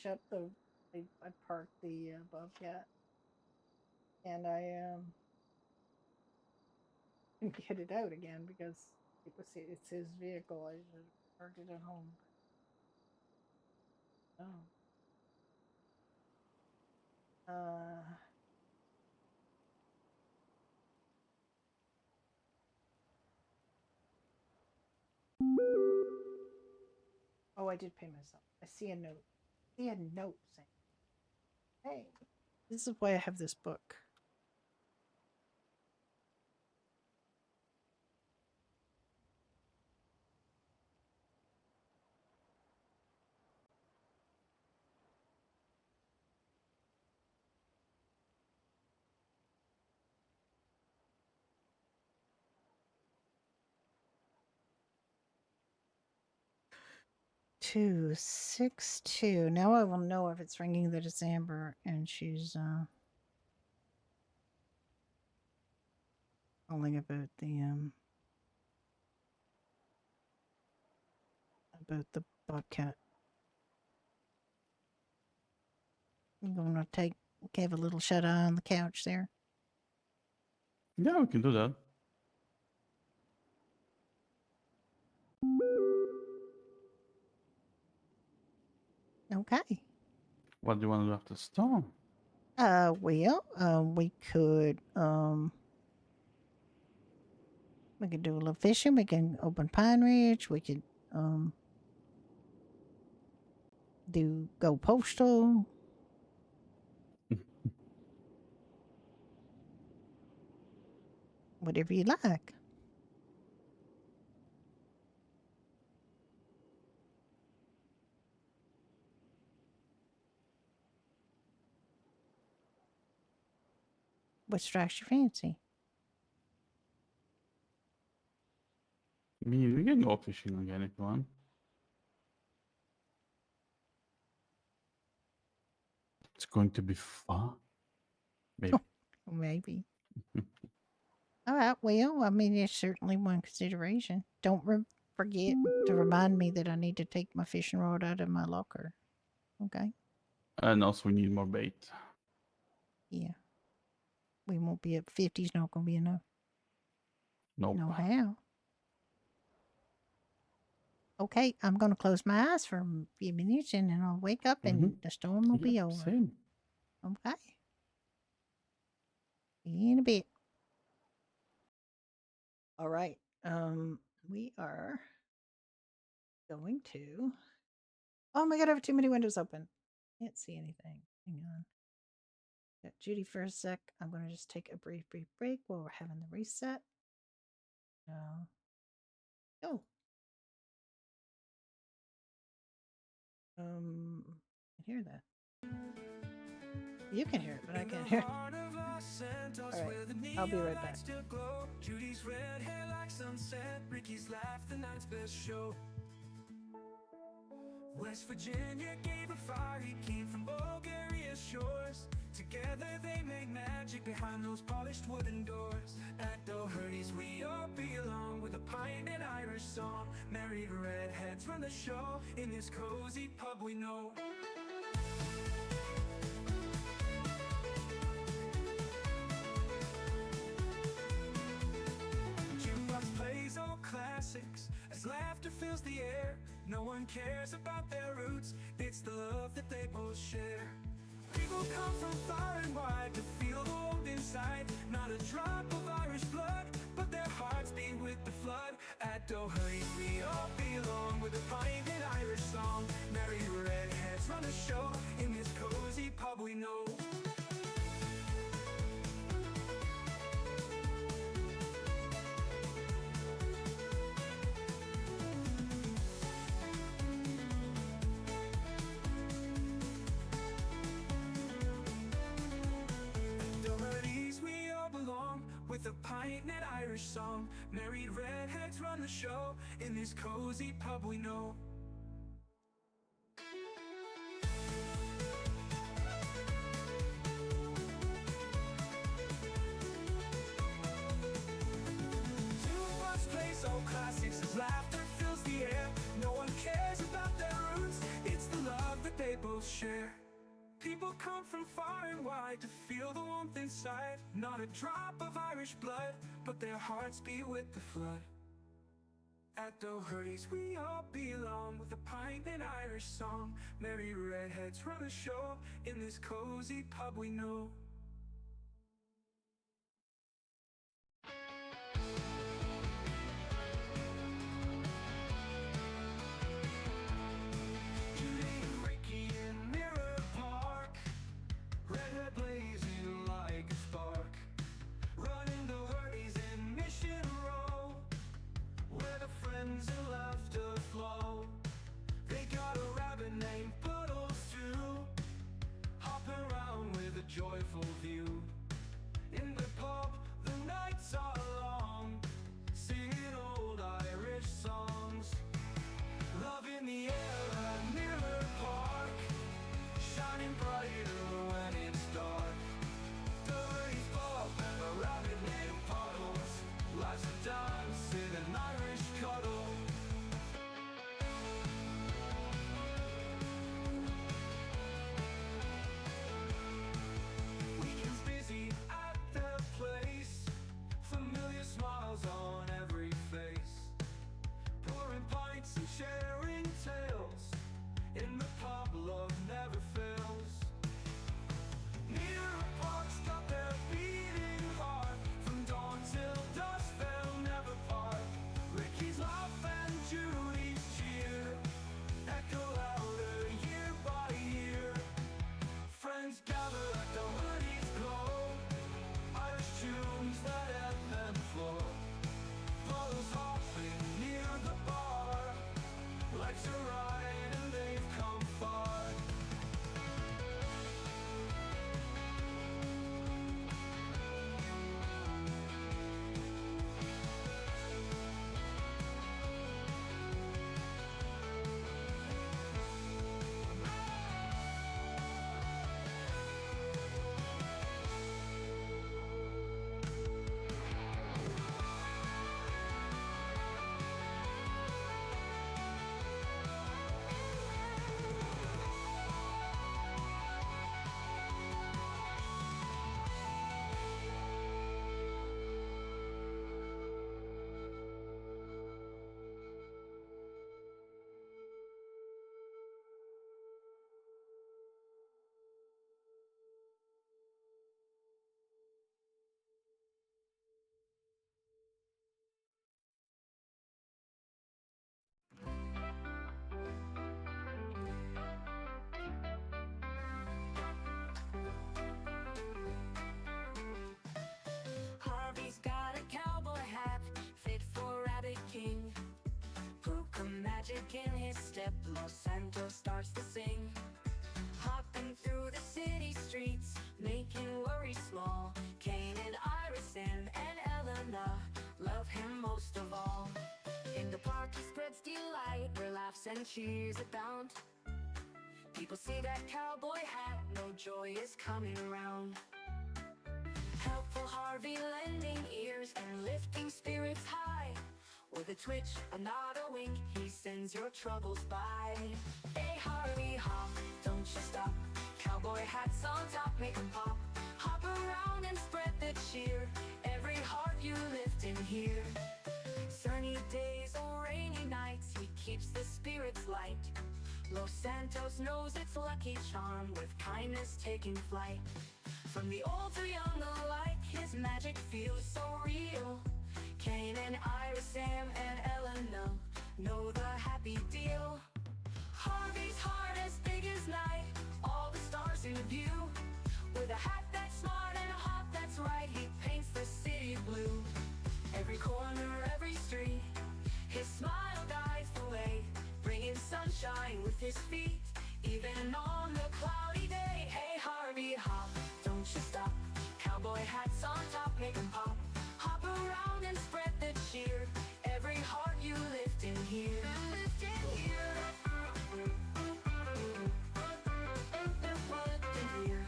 shut the I parked the Bobcat and I didn't get it out again because it's his vehicle. I should have parked it at home. Oh. Oh, I did pay myself. I see a note. I see a note saying, "Hey, this is why I have this book." Two, 6, 2. Now I will know if it's ringing that it's Amber and she's calling about the bobcat. I'm gonna give a little shut eye on the couch there. Yeah, we can do that. Okay. What do you want to do after storm? We could do a little fishing. We can open Pine Ridge. We could go postal. Whatever you like. What strikes your fancy? I mean, we can go fishing again if you want. It's going to be fun. Maybe. Maybe. All right. Well, I mean, it's certainly one consideration. Don't forget to remind me that I need to take my fishing rod out of my locker. Okay. And also, we need more bait. Yeah. We won't be at 50's not going to be enough. Nope. No how. Okay, I'm going to close my eyes for a few minutes and then I'll wake up and the storm will be over. Same. Okay. See you in a bit. All right. We are going to. Oh my God, I have too many windows open. Can't see anything. Hang on. Got Judy for a sec. I'm going to just take a brief break while we're having the reset. Oh. I can hear that. You can hear it, but I can't hear it. All right, I'll be right back. Judy's red hair like sunset, Ricky's laugh the night's best show. West Virginia gave a fire, he came from Bulgaria's shores. Together they make magic behind those polished wooden doors. At Doherty's we all belong, with a pint and Irish song. Married redheads run the show, in this cozy pub we know. Jukebox plays old classics as laughter fills the air. No one cares about their roots, it's the love that they both share. People come from far and wide to feel the warmth inside. Not a drop of Irish blood, but their hearts beat with the flood. At Doherty's we all belong, with a pint and Irish song. Married redheads run the show, in this cozy pub we know. With a pint and Irish song, married redheads run the show, in this cozy pub we know. Jukebox plays old classics as laughter fills the air. No one cares about their roots, it's the love that they both share. People come from far and wide to feel the warmth inside. Not a drop of Irish blood, but their hearts beat with the flood. At Doherty's we all belong, with a pint and Irish song. Married redheads run the show, in this cozy pub we know. Judy and Ricky in Mirror Park, redhead blazing like a spark. Running Doherty's in Mission Row, where the friends and laughter flow. They got a rabbit named Puddles too, hopping around with a joyful punk in his step, Los Santos starts to sing. Hopping through the city streets, making worries small. Kane and Iris, Sam and Elena love him most of all. In the park he spreads delight, where laughs and cheers abound. People see that cowboy hat, no joy is coming around. Helpful Harvey lending ears and lifting spirits high. With a twitch, a nod, a wink, he sends your troubles by. Hey Harvey, hop, don't you stop. Cowboy hats on top, make 'em pop. Hop around and spread the cheer. Every heart you lift in here. Sunny days or rainy nights, he keeps the spirits light. Los Santos knows its lucky charm, with kindness taking flight. From the old to young alike, his magic feels so real. Kane and Iris, Sam and Elena know the happy deal. Harvey's heart as big as night, all the stars in view. With a hat that's smart and a heart that's right, he paints the city blue. Every corner, every street, his smile guides the way, bringing sunshine with his feet, even on the cloudy day. Hey Harvey, hop, don't you stop. Cowboy hats on top, make 'em pop. Hop around and spread the cheer. Every heart you lift in here. Lift in here. Lift in here.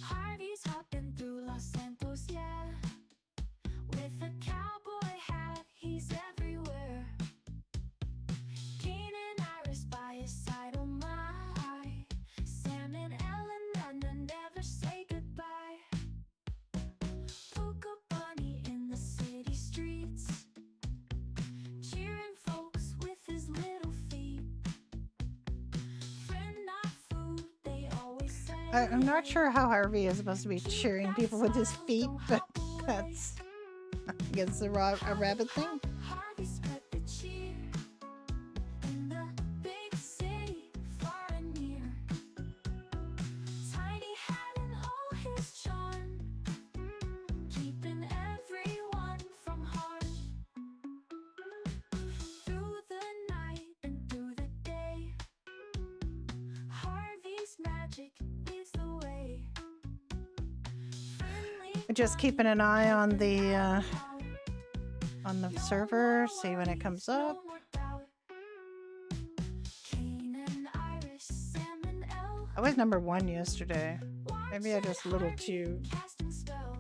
Harvey's hopping through Los Santos, yeah. With a cowboy hat, he's everywhere. Kane and Iris by his side, oh my. Sam and Elena never say goodbye. Polka bunny in the city streets, cheering folks with his little feet. Friend not food, they always say. I'm not sure how Harvey is supposed to be cheering people with his feet, but that's, I guess, a rabbit thing. Harvey spread the cheer in the big city, far and near. Tiny hat and all his charm, keeping everyone from harm. Through the night and through the day, Harvey's magic is the way. Just keeping an eye on the server, see when it comes up. I was number 1 yesterday. Maybe I'm just a little too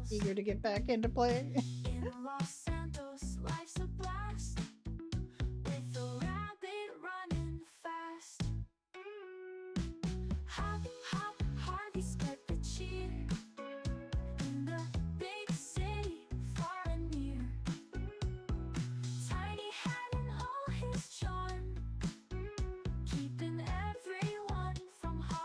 eager to get back into play. In Los Santos, life's a blast, with a rabbit running fast. Hop, hop, Harvey spread the cheer in the big city, far and near. Tiny hat and all his charm, keeping everyone from harm.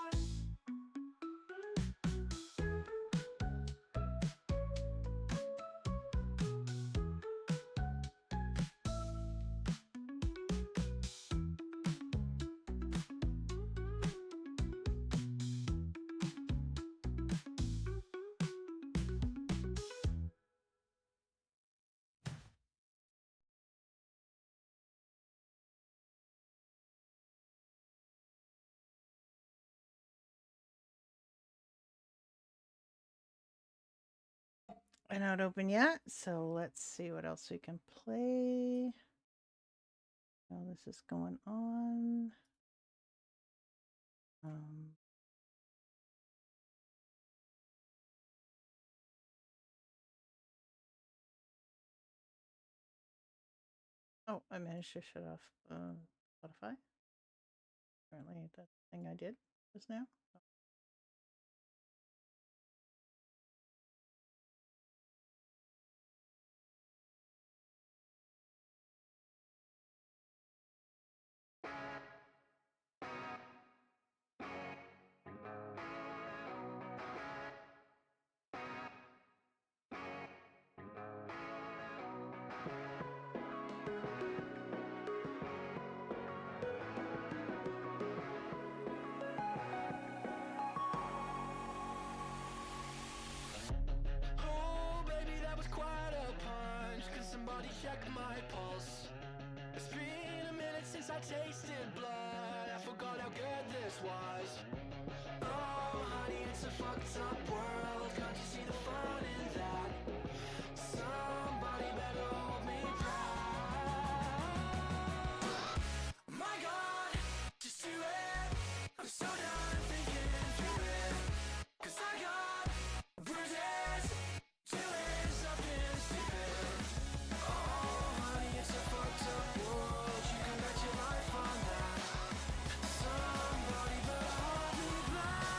We're not open yet, so let's see what else we can play. While this is going on. Oh, I managed to shut off Spotify. Apparently that thing I did just now. body, check my pulse. It's been a minute since I tasted blood. I forgot how good this was. Oh, honey, it's a fucked up world. Can't you see the fun in that? Somebody better hold me back. My God, just do it. I'm so done thinking through it. 'Cause I got bruises, doing something stupid. Oh, honey, it's a fucked up world. You can bet your life on that. Somebody better hold me back.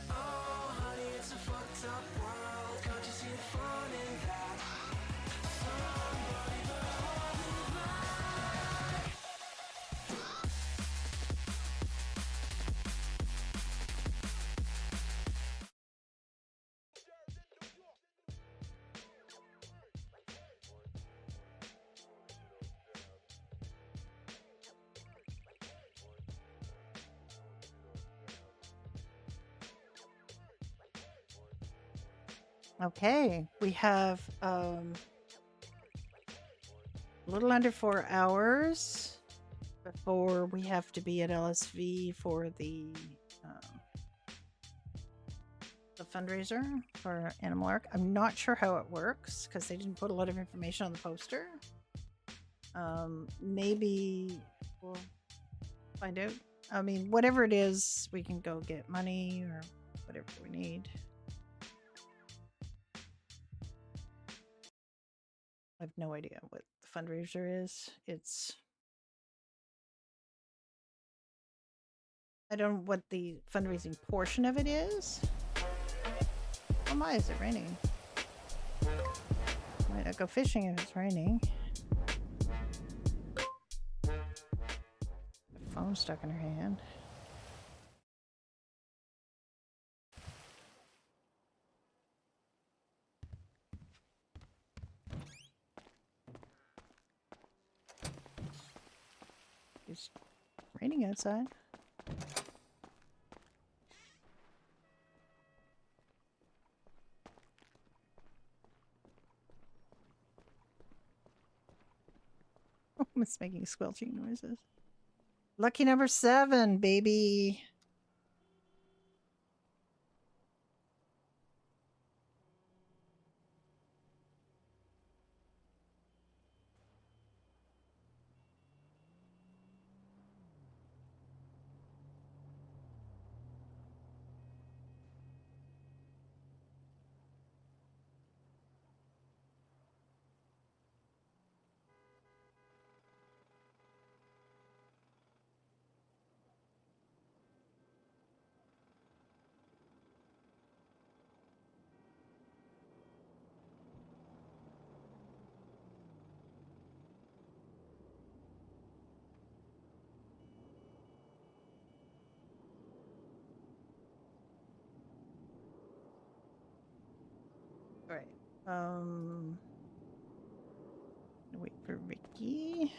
Oh, honey, it's a fucked up world. Can't you see the fun in that? Somebody better hold me back. Okay, we have a little under 4 hours before we have to be at LSV for the fundraiser for Animal Arc. I'm not sure how it works because they didn't put a lot of information on the poster. Maybe we'll find out. I mean, whatever it is, we can go get money or whatever we need. I have no idea what the fundraiser is. I don't know what the fundraising portion of it is. Oh my, is it raining? Might not go fishing if it's raining. The phone's stuck in her hand. It's raining outside. It's making squelching noises. Lucky number 7, baby. All right. Wait for Ricky.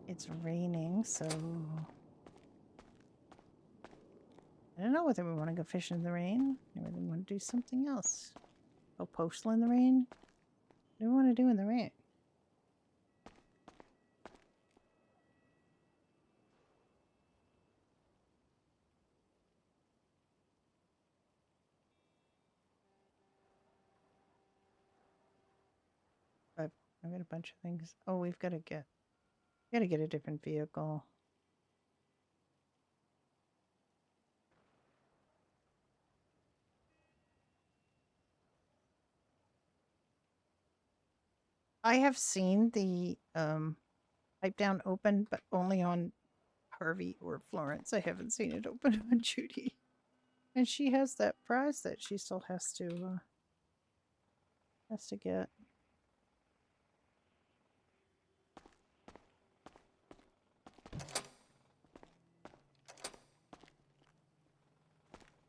It's raining, so I don't know whether we want to go fishing in the rain or whether we want to do something else. Go postal in the rain. What do we want to do in the rain? I've got a bunch of things. Oh, we've got to get a different vehicle. I have seen the pipe down open, but only on Harvey or Florence. I haven't seen it open on Judy. And she has that prize that she still has to get.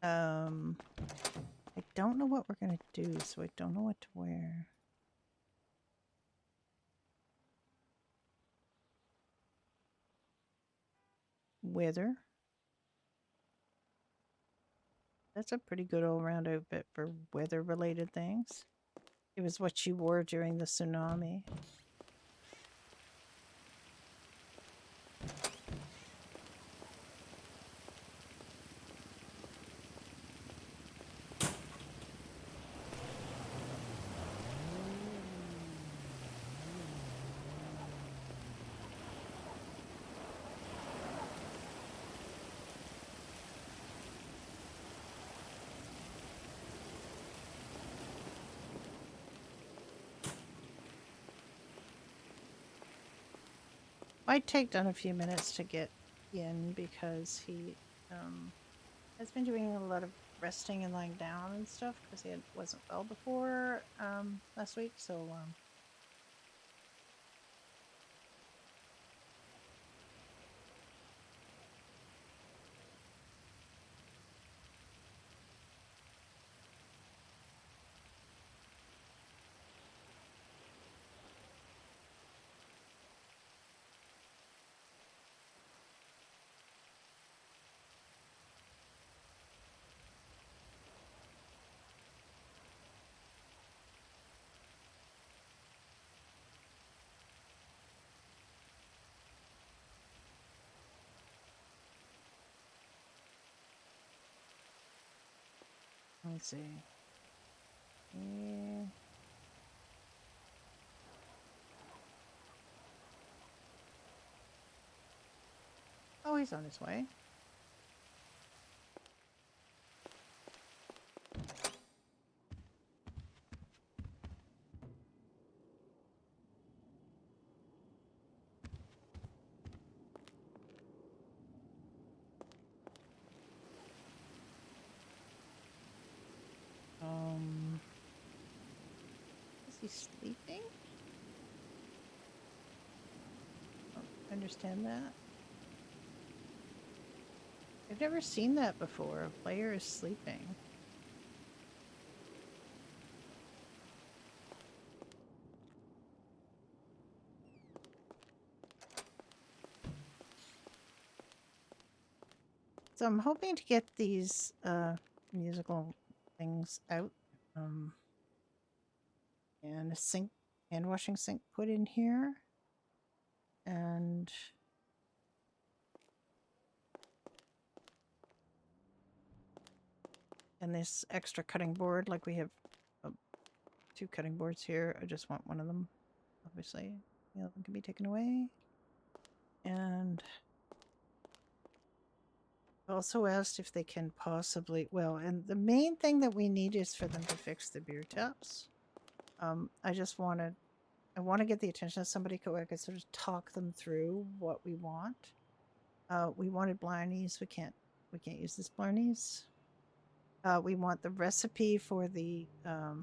I don't know what we're gonna do, so I don't know what to wear. Weather. That's a pretty good all-around outfit for weather-related things. It was what she wore during the tsunami. Might take Don a few minutes to get in because he has been doing a lot of resting and lying down and stuff because he wasn't well before last week. So let me see. Yeah. Oh, he's on his way. Is he sleeping? I understand that. I've never seen that before. A player is sleeping. So I'm hoping to get these musical things out. And a sink, hand washing sink put in here. And this extra cutting board, like we have 2 cutting boards here. I just want one of them, obviously. The other one can be taken away. And I've also asked if they can possibly, well, and the main thing that we need is for them to fix the beer taps. I want to get the attention of somebody so I could sort of talk them through what we want. We wanted blarneys. We can't use this blarneys. We want the recipe for the I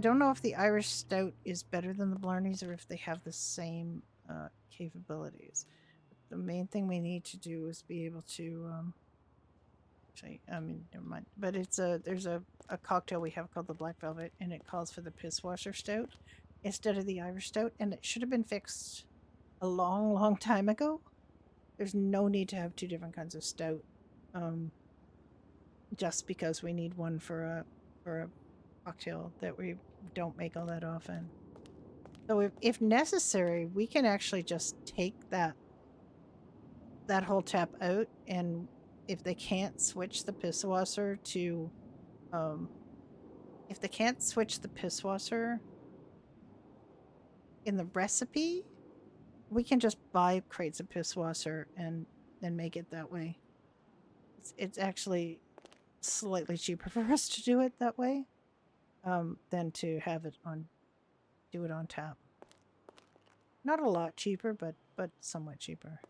don't know if the Irish Stout is better than the blarneys or if they have the same capabilities. The main thing we need to do is be able to actually, I mean, never mind. But there's a cocktail we have called the Black Velvet, and it calls for the piss washer stout instead of the Irish Stout, and it should have been fixed a long, long time ago. There's no need to have 2 different kinds of stout, just because we need one for a cocktail that we don't make all that often. So if necessary, we can actually just take that whole tap out, and if they can't switch the piss washer to if they can't switch the piss washer in the recipe, we can just buy crates of piss washer and then make it that way. It's actually slightly cheaper for us to do it that way than to have it do it on tap. Not a lot cheaper, but somewhat cheaper.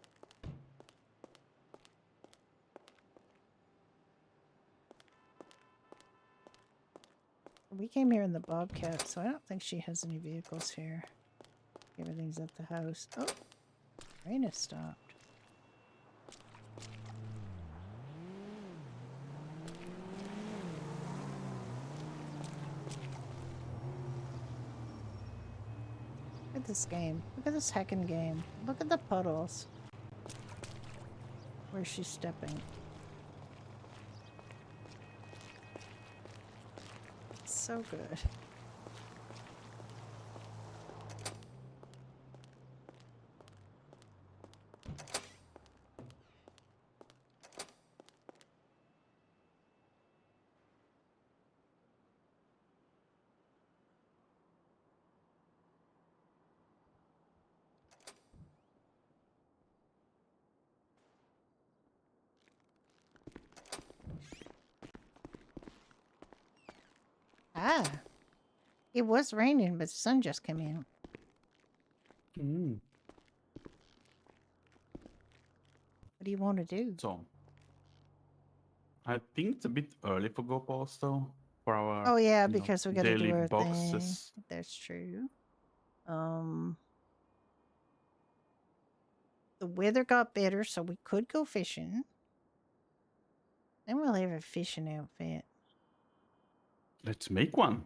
We came here in the Bobcat, so I don't think she has any vehicles here. Everything's at the house. Oh, rain has stopped. Look at this game. Look at this heckin' game. Look at the puddles. Where's she stepping? So good. Ah. It was raining, but the sun just came out. Mm. What do you want to do? So, I think it's a bit early for Go Balls though. For our Oh yeah, because we gotta daily do our thing. boxes. That's true. The weather got better, so we could go fishing. Then we'll have a fishing outfit. Let's make one.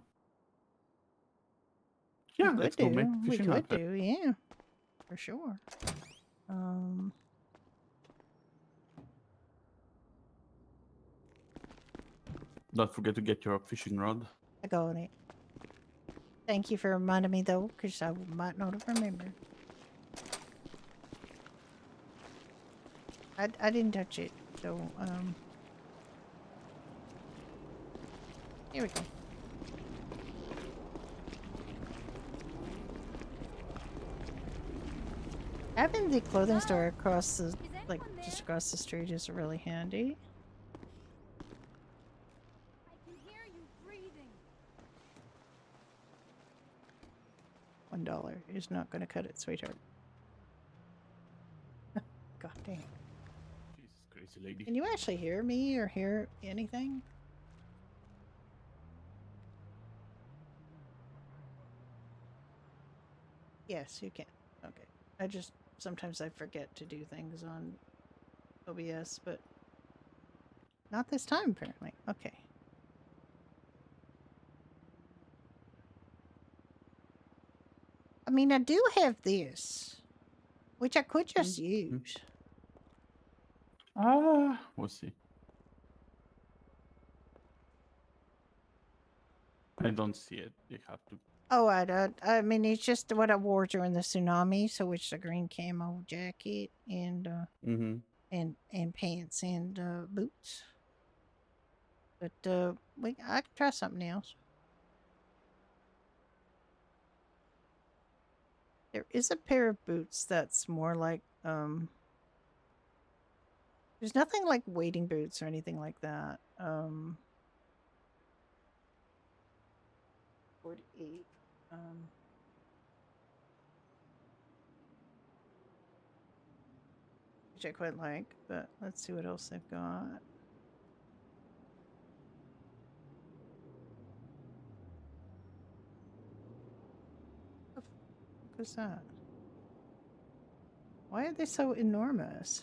Yeah, let's go make the We fishing could outfit. do, yeah. For sure. Don't forget to get your fishing rod. I got it. Thank you for reminding me though, because I might not have remembered. I didn't touch it, so here we go. Having the clothing store across the just across the street is really handy. I can hear you breathing. $1 is not going to cut it, sweetheart. God damn. Jesus, crazy lady. Can you actually hear me or hear anything? Yes, you can. Okay. Sometimes I forget to do things on OBS, but not this time apparently. Okay. I mean, I do have this, which I could just use. We'll see. I don't see it. You have to. Oh, I mean, it's just what I wore during the tsunami. So it's a green camo jacket and and pants and boots. But I could try something else. There is a pair of boots that's more like there's nothing like wading boots or anything like that. 48. Which I quite like, but let's see what else they've got. What was that? Why are they so enormous?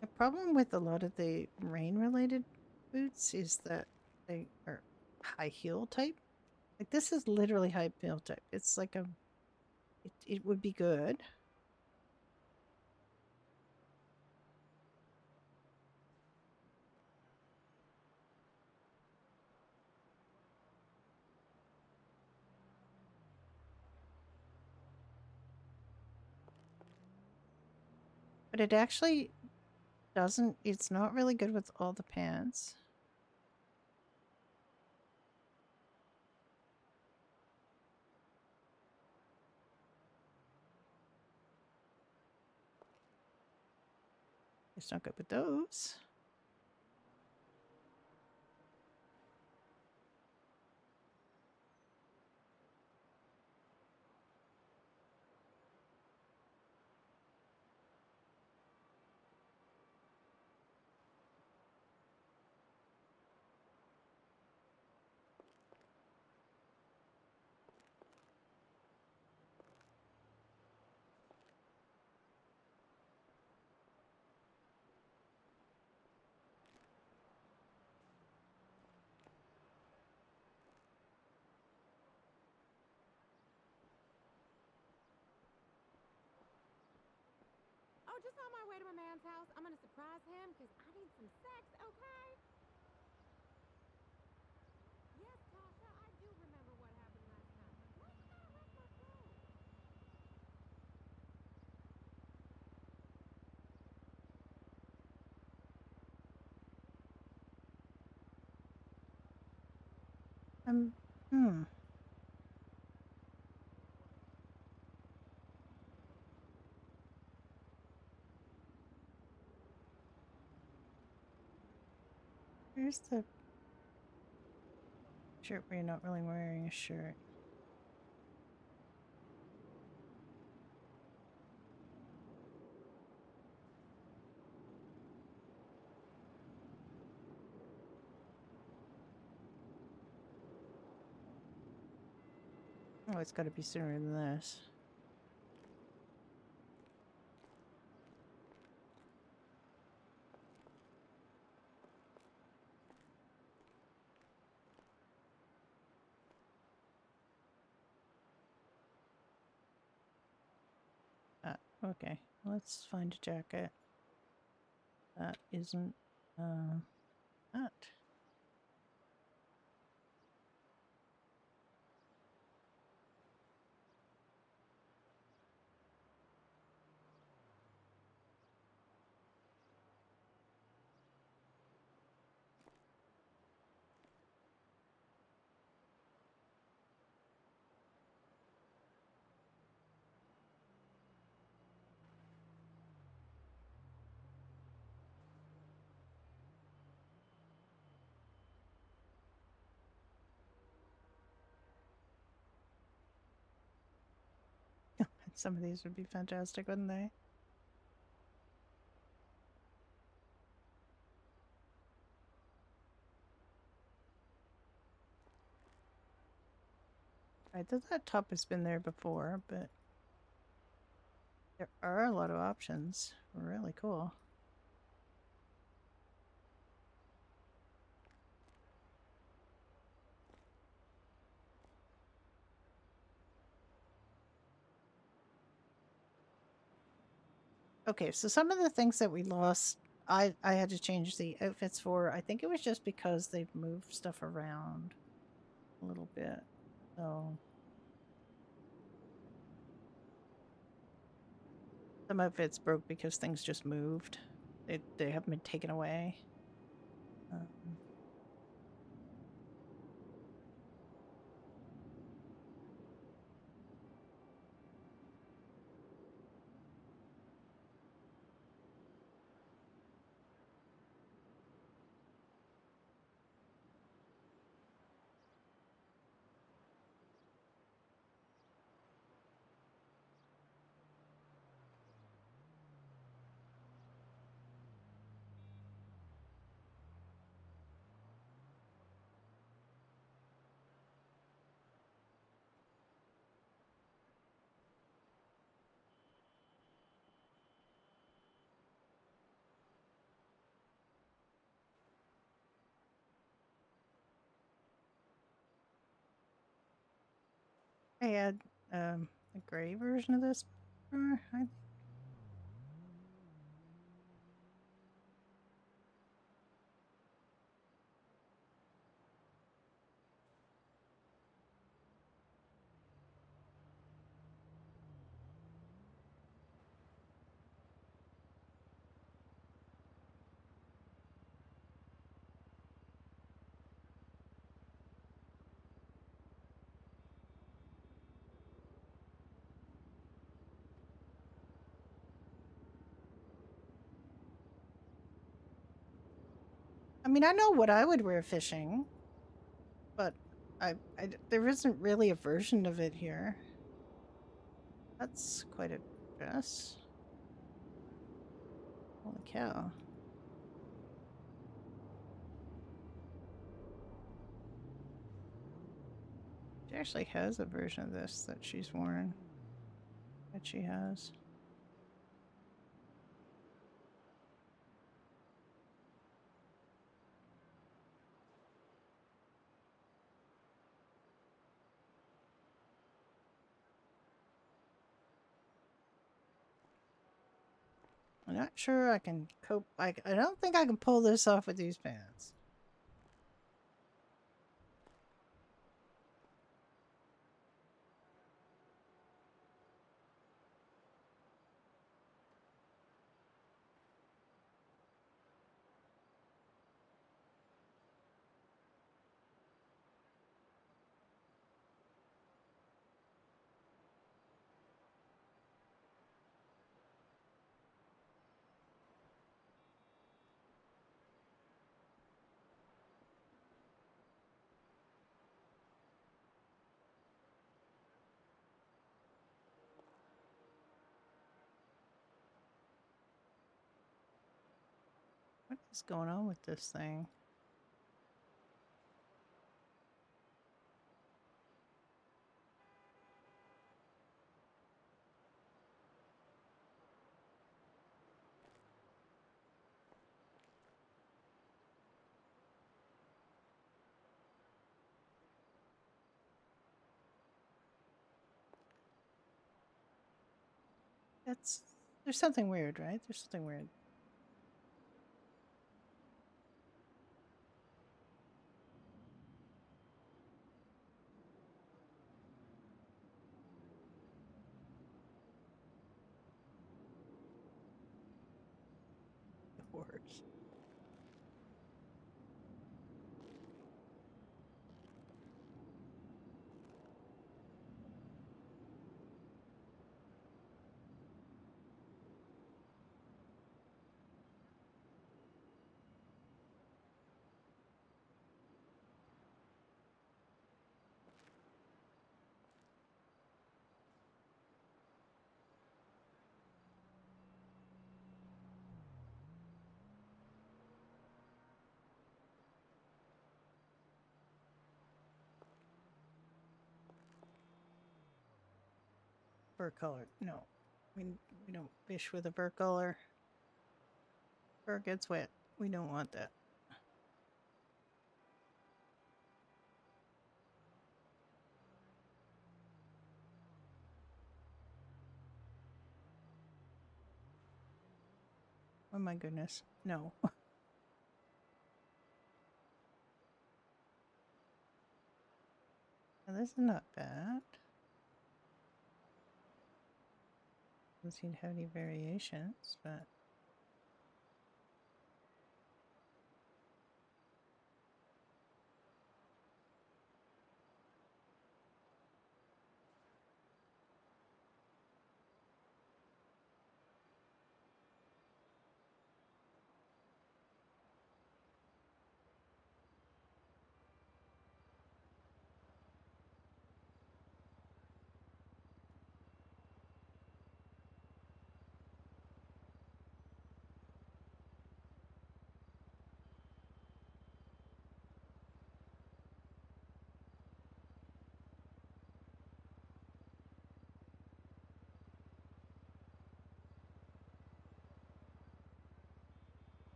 The problem with a lot of the rain-related boots is that they are high heel type. Like this is literally high heel type. It's like it would be good. But it actually doesn't, it's not really good with all the pants. It's not good with those. house, I'm gonna surprise him because I need some sex, okay? Yes, Tasha, I do remember what happened last night. Why you gotta wreck my clothes? Hmm. Here's the shirt where you're not really wearing a shirt. Oh, it's got to be sooner than this. Okay. Let's find a jacket. That isn't, that. Some of these would be fantastic, wouldn't they? I thought that top has been there before, but there are a lot of options. Really cool. Okay, so some of the things that we lost, I had to change the outfits for. I think it was just because they've moved stuff around a little bit. So some outfits broke because things just moved. They haven't been taken away. I had a gray version of this. I think. I mean, I know what I would wear fishing, but there isn't really a version of it here. That's quite a dress. Holy cow. She actually has a version of this that she's worn. That she has. I'm not sure I can cope. I don't think I can pull this off with these pants. What is going on with this thing? There's something weird, right? There's something weird. Horse. Fur color. No. We don't fish with a fur color. Fur gets wet. We don't want that. Oh my goodness. No. Now, this is not bad. Doesn't seem to have any variations, but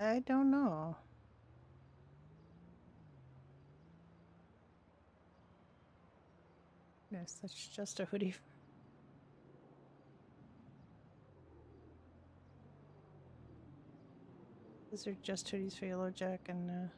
I don't know. Yes, that's just a hoodie. These are just hoodies for Yellow Jack and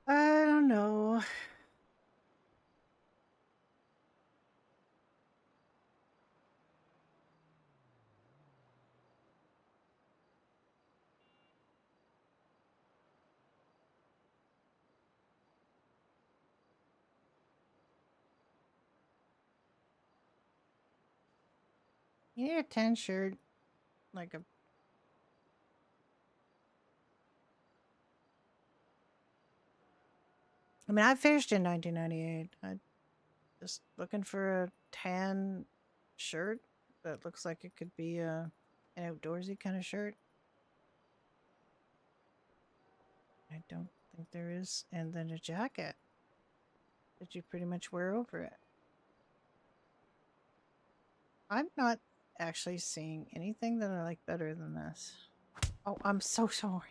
I don't know. You need a tan shirt, like a. I mean, I fished in 1998. I just looking for a tan shirt that looks like it could be an outdoorsy kind of shirt. I don't think there is, and then a jacket that you pretty much wear over it. I'm not actually seeing anything that I like better than this. Oh, I'm so sorry.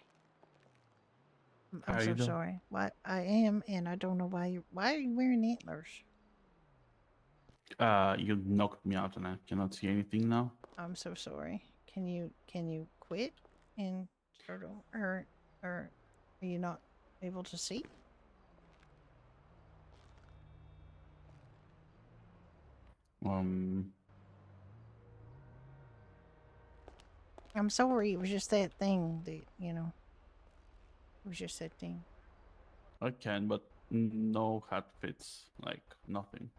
I'm How you so doing? sorry. What I am, and I don't know why are you wearing antlers? You knocked me out and I cannot see anything now. I'm so sorry. Can you quit and start over, or are you not able to see? I'm sorry. It was just that thing that It was just that thing. I can, but no hat fits. Like nothing.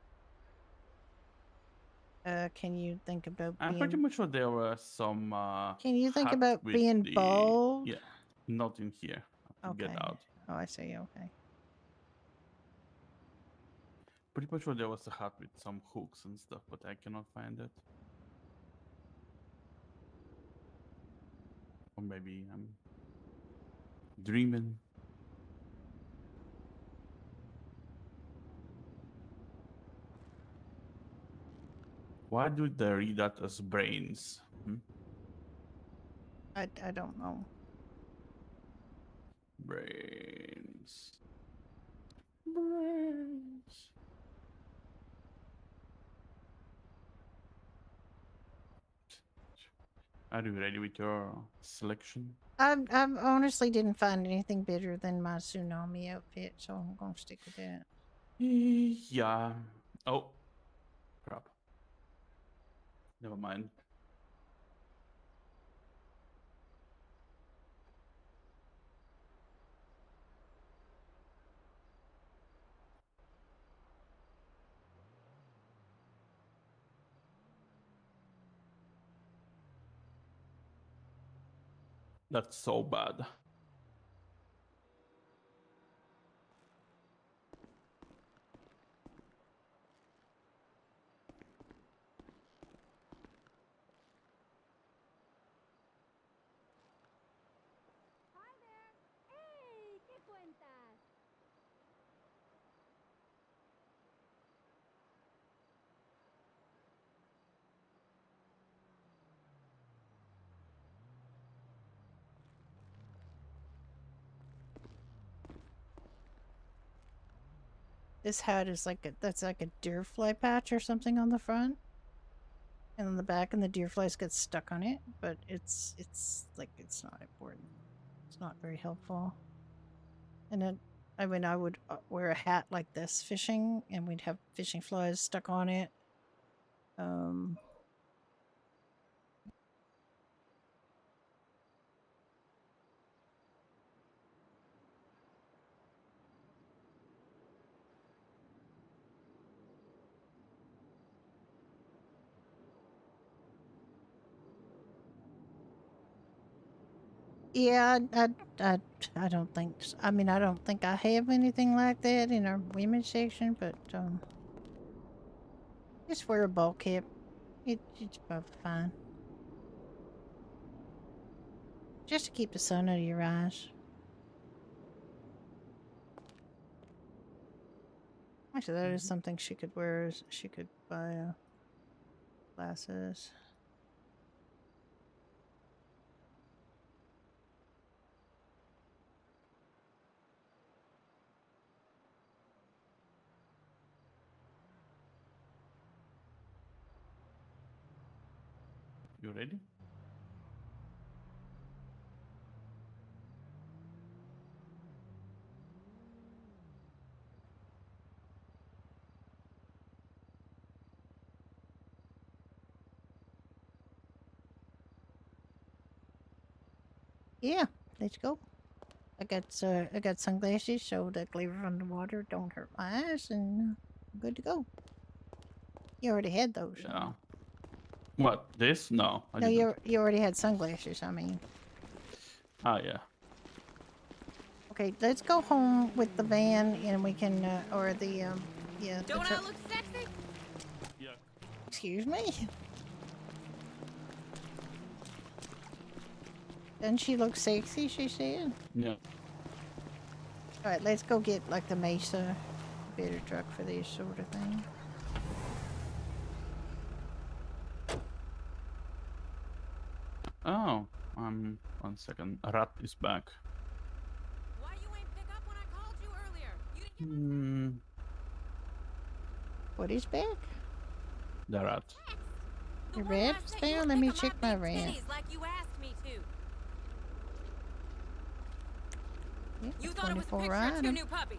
Can you think about I'm pretty being? much sure there were some Can you think hat about with being the bald? yeah, not in here. I have to Okay. get out. Oh, I see. Okay. Pretty much sure there was a hat with some hooks and stuff, but I cannot find it. Or maybe I'm dreaming. Why do they read that as brains? Hmm? I don't know. Brains. Brains. Are you ready with your selection? I honestly didn't find anything better than my tsunami outfit, so I'm gonna stick with that. Yeah. Oh, crap. Never mind. That's so bad. Hi there. Hey, ¿qué cuentas? This hat is that's like a deer fly patch or something on the front, and on the back, and the deer flies get stuck on it. But it's like it's not important. It's not very helpful. And then, I mean, I would wear a hat like this fishing, and we'd have fishing flies stuck on it. Um, Yeah, I don't think. I mean, I don't think I have anything like that in our women's section, but just wear a ball cap. It's probably fine. Just to keep the sun out of your eyes. Actually, that is something she could wear. She could buy glasses. You ready? Yeah, let's go. I got sunglasses so the glare from the water don't hurt my eyes, and I'm good to go. You already had those. Yeah. What? This? No, I No, didn't. you already had sunglasses. I mean. Ah, yeah. Okay, let's go home with the van, and we can, or the yeah. The Don't I truck. look sexy? Yeah. Excuse me. Doesn't she look sexy? She said. Yeah. All right, let's go get like the Mesa better truck for this sort of thing. Oh, 1 second. Rat is back. Why you ain't pick up when I called you earlier? You didn't get Hmm. What is back? The rat. The rat's down. Let me check my rat. like you asked me to. Yeah, You thought it was a 24 picture of 2 item. new puppies.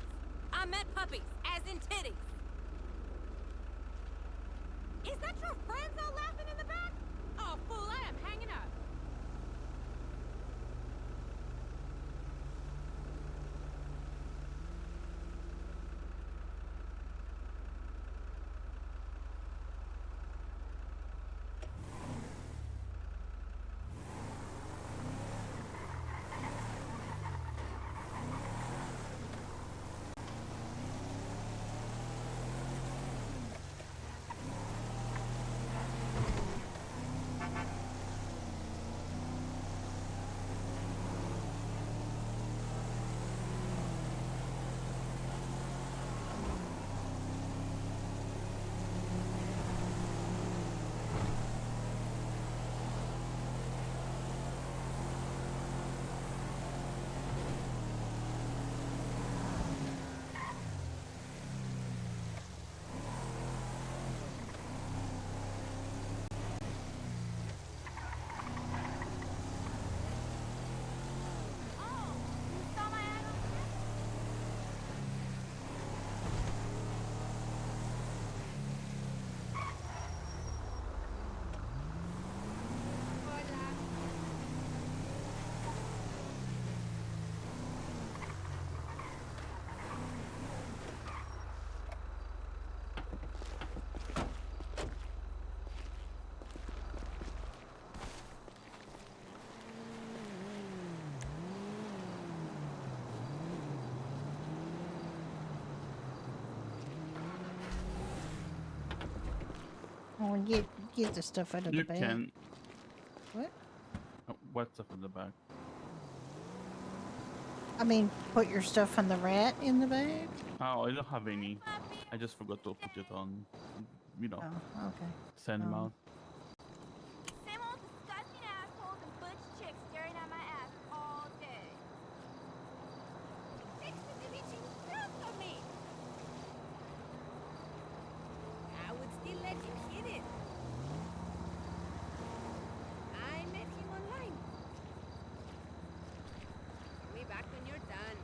I meant puppies, as in titties. Is that your friends all laughing in the back? Oh, fool, I am hanging up. Oh, and get the stuff out of You the bag. can. What? What's up in the back? I mean, put your stuff on the rat in the bag. Oh, I don't have any. I just forgot to put it on. You know. Oh, okay. Send him out. Same old disgusting assholes and butch chicks staring at my ass all day. Me. I would still let you hit it. I met him online. Call me back when you're done.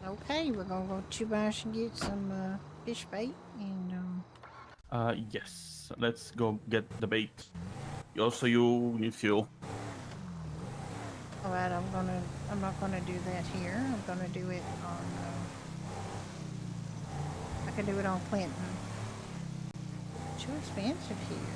Okay, we're gonna go to Bash and get some fish bait and Yes. Let's go get the bait. Also, you need fuel. all right, I'm not gonna do that here. I'm gonna do it on. I can do it on Clinton. Too expensive here.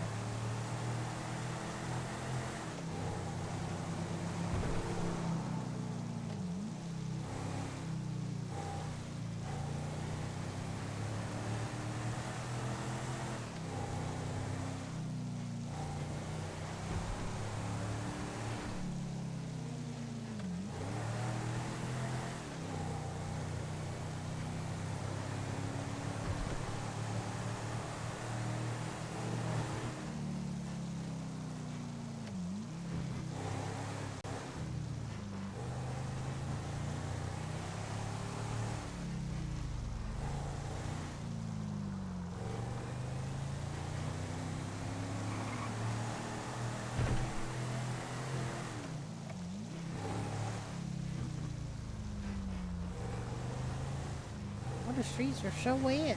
Well, the streets are so wet.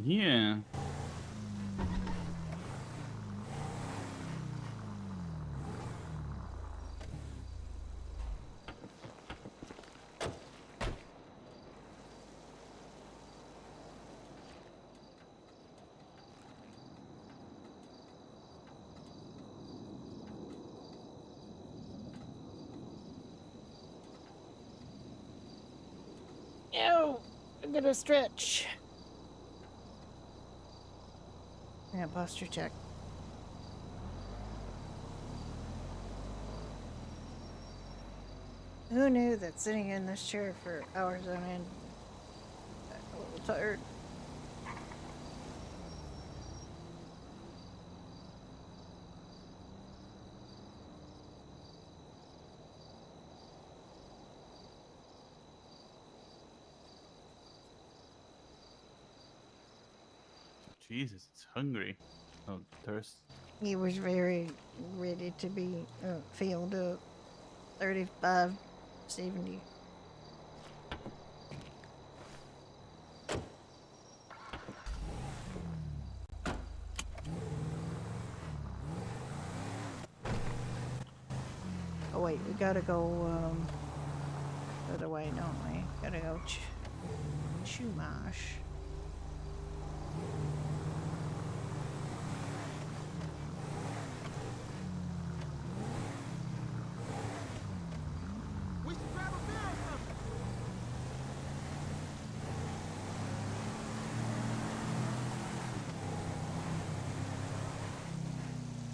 Yeah. I'm gonna stretch. Yeah, posture check. Who knew that sitting in this chair for hours on end, I'm a little tired. Jesus, it's hungry. Oh, thirst. He was very ready to be filled up. 35, 70. Oh wait, we gotta go the other way, don't we? Gotta go Chumash. We should grab a beer or something.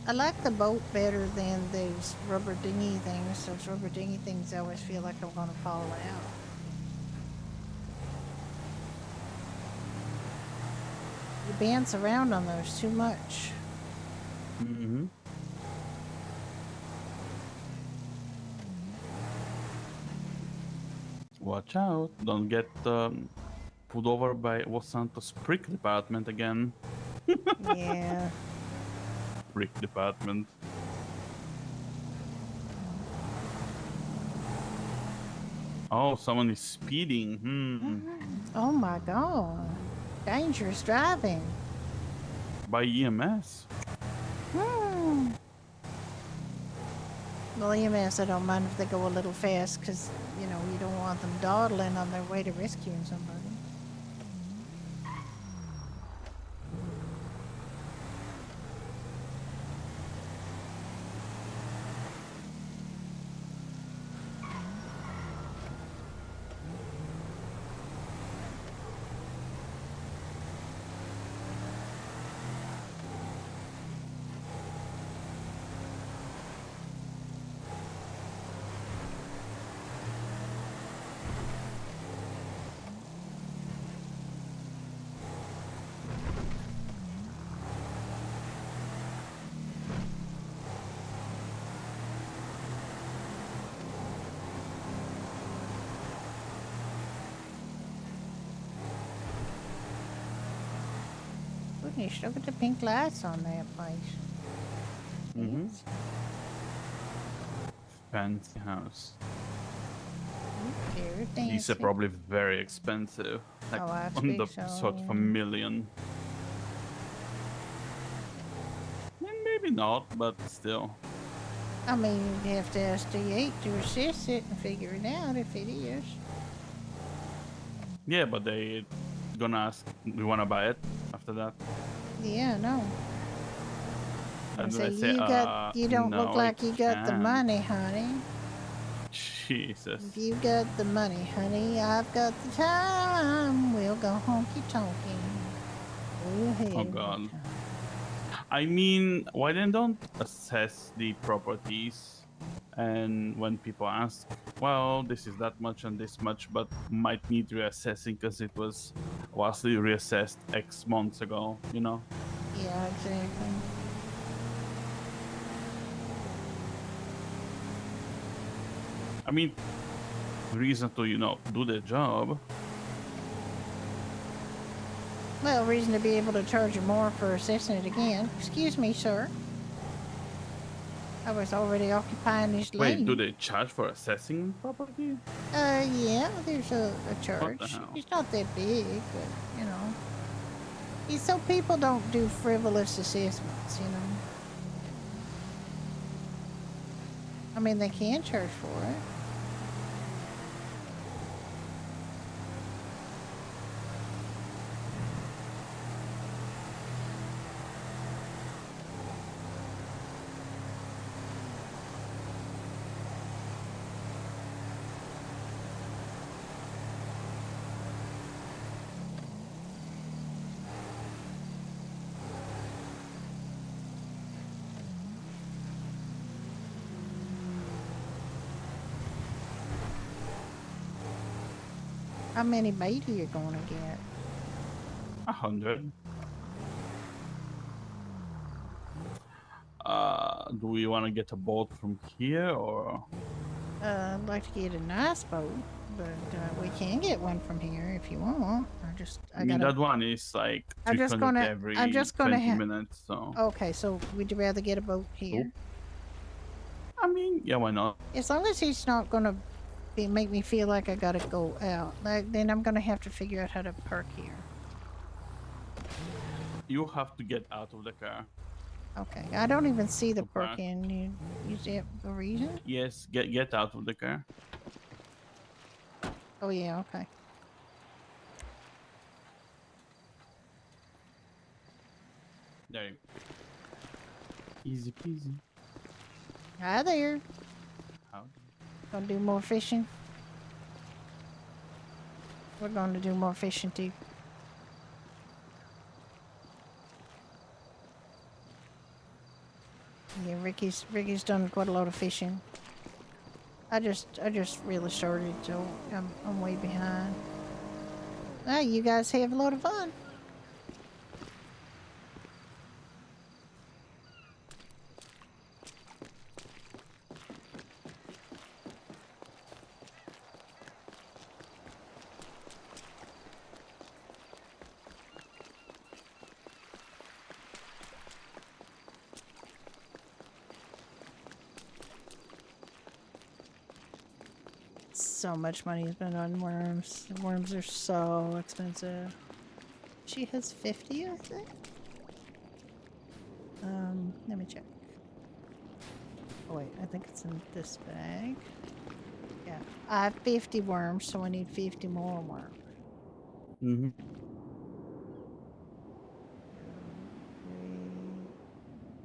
I like the boat better than these rubber dinghy things. Those rubber dinghy things, I always feel like I'm gonna fall out. You bounce around on those too much. Mm-hmm. Watch out! Don't get pulled over by Los Santos prick department again. Yeah. Prick department. Oh, someone is speeding. Oh my god. Dangerous driving. By EMS. Well, EMS, I don't mind if they go a little fast because, you know, you don't want them dawdling on their way to rescuing somebody. Goodness, look at the pink lights on that place. Mm-hmm. Fancy house. These are probably very expensive. Like Oh, I on the expect so, sort of a yeah. million. Maybe not, but still. I mean, you'd have to ask D8 to assess it and figure it out if it is. Yeah, but they gonna ask, do you wanna buy it after that? Yeah, no. And So then they say, you don't look no, like I you got the can't." money, honey. Jesus. If you got the money, honey, I've got the time. We'll go honky tonky. Go ahead. Oh god. I mean, why then don't assess the properties? And when people ask, well, this is that much and this much, but might need reassessing because it was vastly reassessed X months ago, you know? Yeah, exactly. I mean, reason to, you know, do the job. Well, reason to be able to charge you more for assessing it again. Excuse me, sir. I was already occupying this Wait, lane. do they charge for assessing property? Yeah, there's a charge. the hell? It's not that big, but, you know. It's so people don't do frivolous assessments, you know. I mean, they can charge for it. How many bait are you gonna get? 100. Do we want to get a boat from here or? I'd like to get a nice boat, but we can get one from here if you want. I mean, that one is like I'm just 300 gonna. every I'm just gonna 20 minutes. So. Okay, so would you rather get a boat here? I mean, yeah, why not? As long as he's not gonna make me feel like I gotta go out, then I'm gonna have to figure out how to park here. You have to get out of the car. Okay, I don't even see the To park. parking. You see a reason? Yes, get out of the car. Oh yeah, okay. There you go. Easy peasy. Hi there. How? Gonna do more fishing? We're gonna do more fishing too. Yeah, Ricky's done quite a lot of fishing. I just really started, so I'm way behind. Ah, you guys have a lot of fun. So much money has been on worms. The worms are so expensive. She has 50, I think. Let me check. Oh wait, I think it's in this bag. Yeah, I have 50 worms, so I need 50 more worms. Mm-hmm. 3,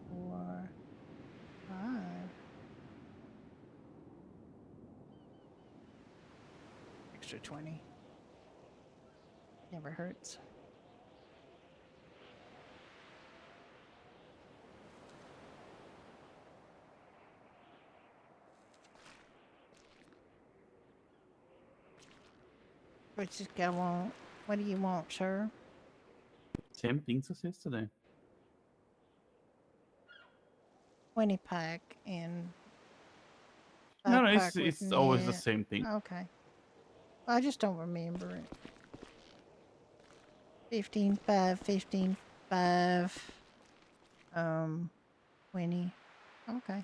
4, 5. Extra 20. Never hurts. What's this guy want? What do you want, sir? Same things as yesterday. 20 pack and No, 5 pack with it's always the net. same thing. Okay. I just don't remember it. 15, 5, 15, 5. 20. Okay.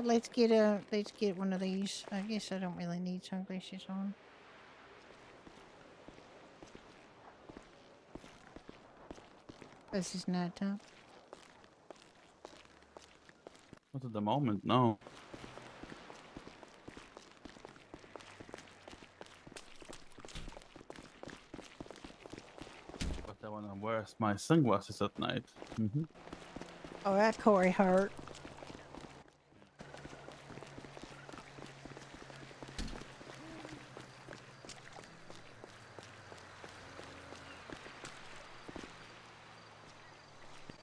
Let's get one of these. I guess I don't really need sunglasses on. This is nighttime. Not at the moment, no. But I wanna wear my sunglasses at night. Mm-hmm. Oh, that Corey hurt.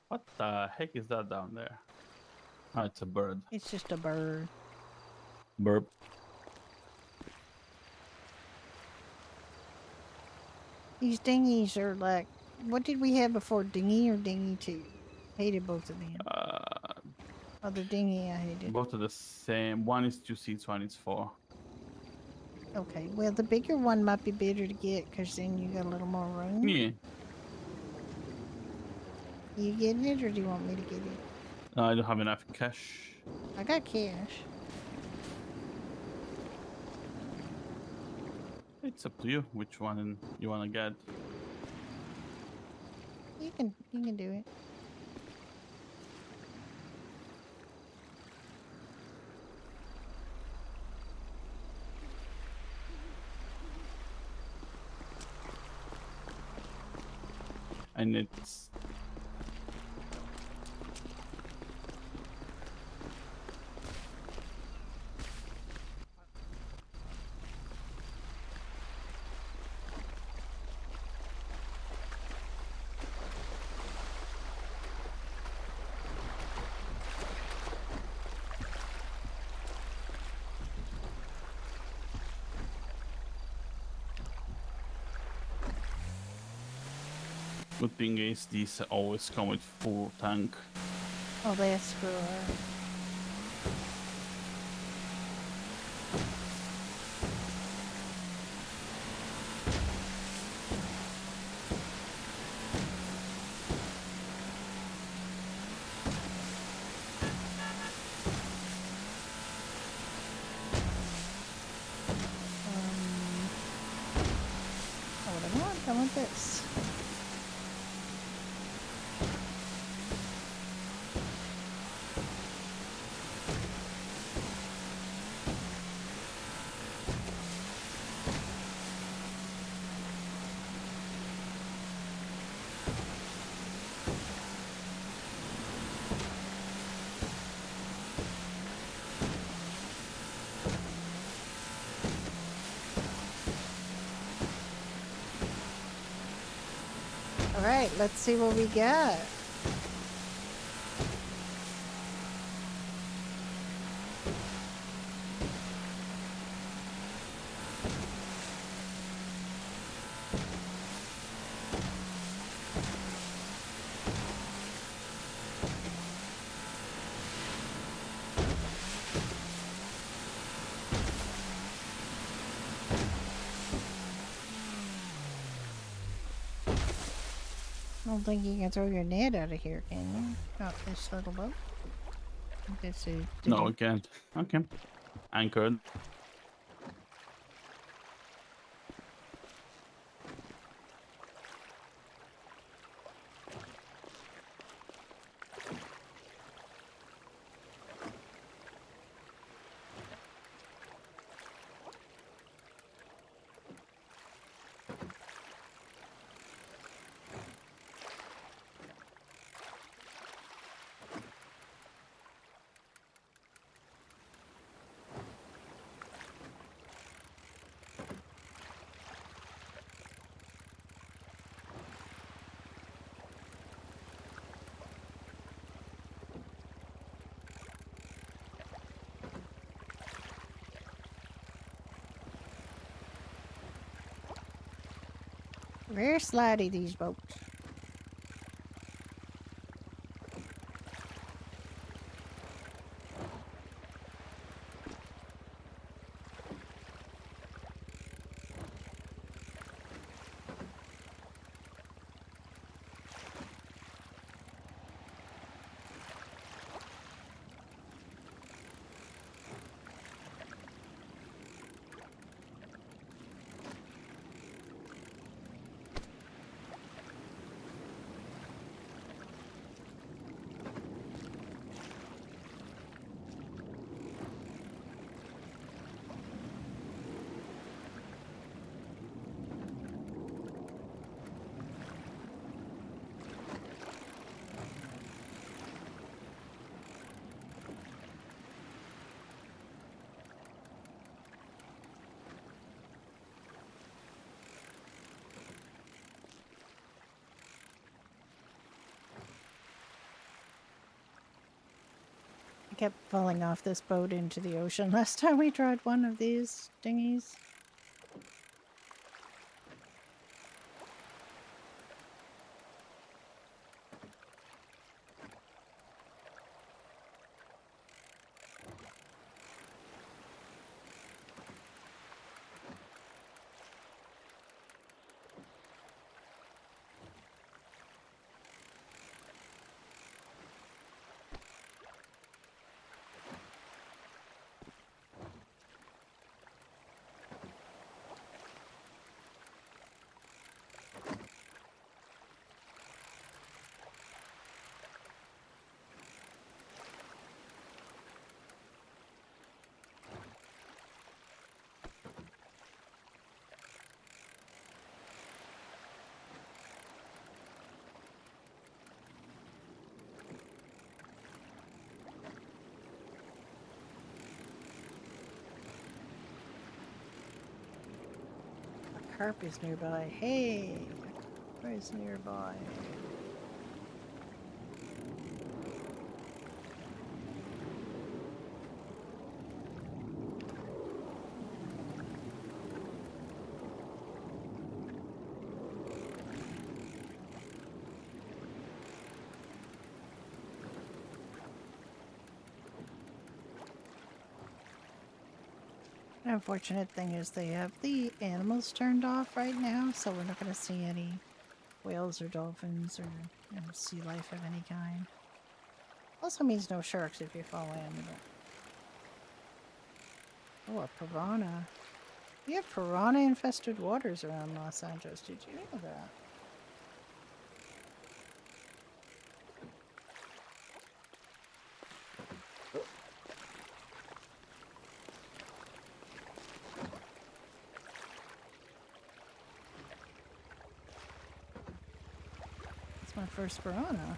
What the heck is that down there? Oh, it's a bird. It's just a bird. Burp. These dinghies are like, what did we have before? Dinghy or dinghy 2? Hated both of them. Oh, the dinghy I hated. Both are the same. One is 2 seats, one is 4. Okay, well the bigger one might be better to get because then you got a little more room. Yeah. You getting it or do you want me to get it? I don't have enough cash. I got cash. It's up to you which one you wanna get. You can do it. And it's Good thing is these always come with full tank. Oh, that's good. Oh, what I want? I want this. All right, let's see what we got. I don't think you can throw your net out of here, can you? Not this little boat. This is No, I can't. Okay. Anchored. very slidey, these boats. I kept falling off this boat into the ocean last time we tried one of these dinghies. A carp is nearby. Hey, a carp is nearby. The unfortunate thing is they have the animals turned off right now, so we're not going to see any whales or dolphins or sea life of any kind. Also means no sharks if you fall in. Oh, a piranha. We have piranha-infested waters around Los Angeles. Did you know that? It's my first piranha.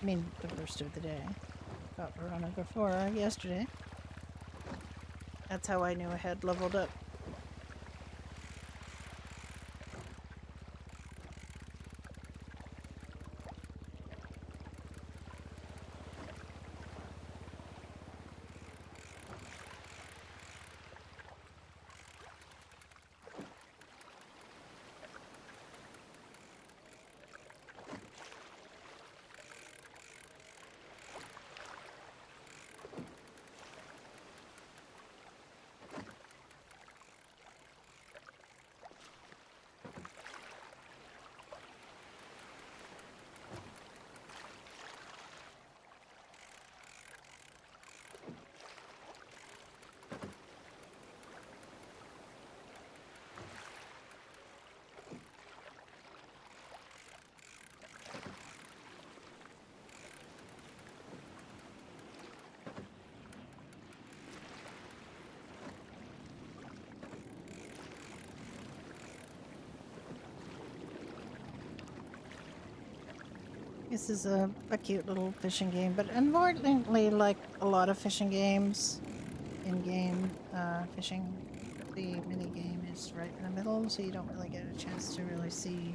I mean, the first of the day. Got piranha before yesterday. That's how I knew I had leveled up. This is a cute little fishing game, but unfortunately, like a lot of fishing games, in-game fishing, the mini game is right in the middle, so you don't really get a chance to really see,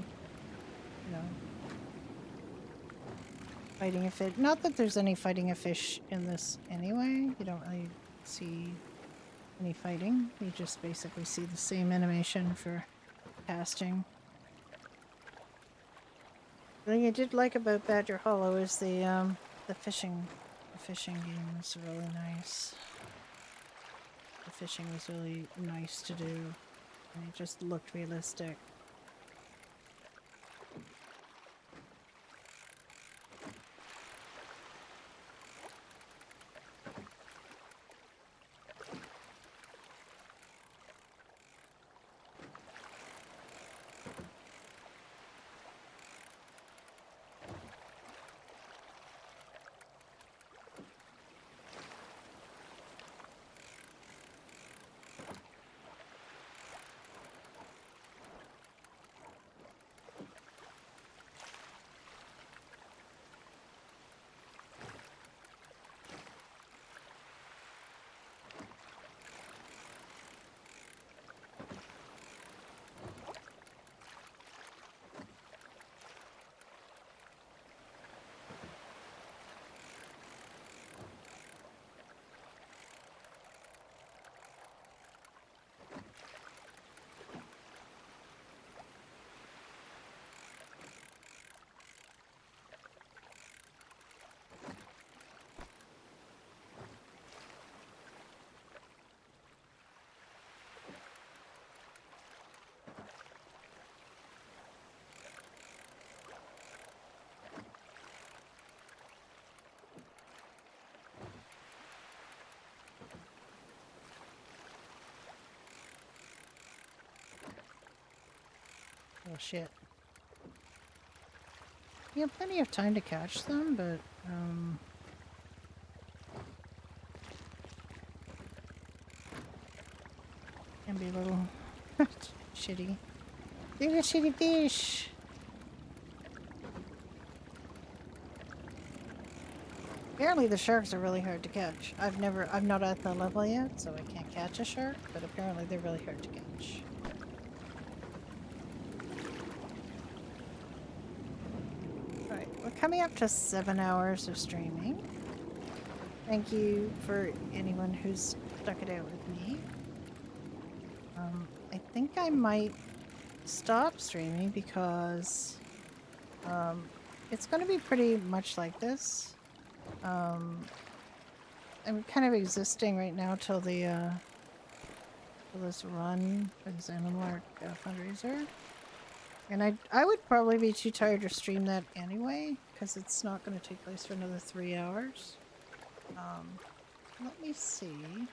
fighting a fish. Not that there's any fighting a fish in this anyway. You don't really see any fighting. You just basically see the same animation for casting. The thing I did like about Badger Hollow is the fishing game was really nice. The fishing was really nice to do, and it just looked realistic. Oh shit. You have plenty of time to catch them, but can be a little shitty. They're a shitty fish. Apparently the sharks are really hard to catch. I'm not at the level yet, so I can't catch a shark, but apparently they're really hard to catch. Alright, we're coming up to 7 hours of streaming. Thank you for anyone who's stuck it out with me. I think I might stop streaming because it's going to be pretty much like this. I'm kind of existing right now till the for this run for this Animal Art fundraiser. And I would probably be too tired to stream that anyway, because it's not going to take place for another 3 hours. Let me see.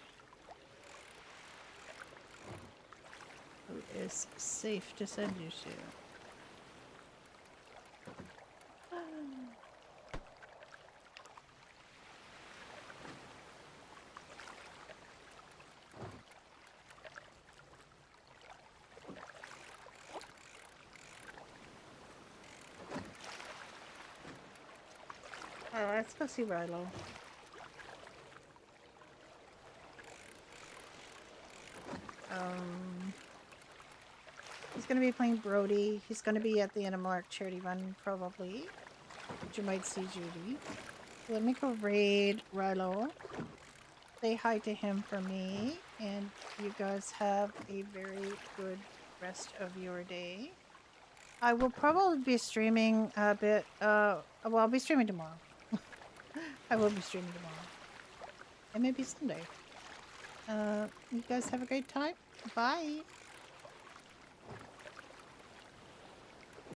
Who is safe to send you to? Oh, let's go see Rilo. He's gonna be playing Brody. He's gonna be at the Animal Art charity run probably, which you might see Judy. Let me go raid Rilo. Say hi to him for me, and you guys have a very good rest of your day. I will probably be streaming a bit. Well, I'll be streaming tomorrow. I will be streaming tomorrow, and maybe Sunday. You guys have a great time. Bye.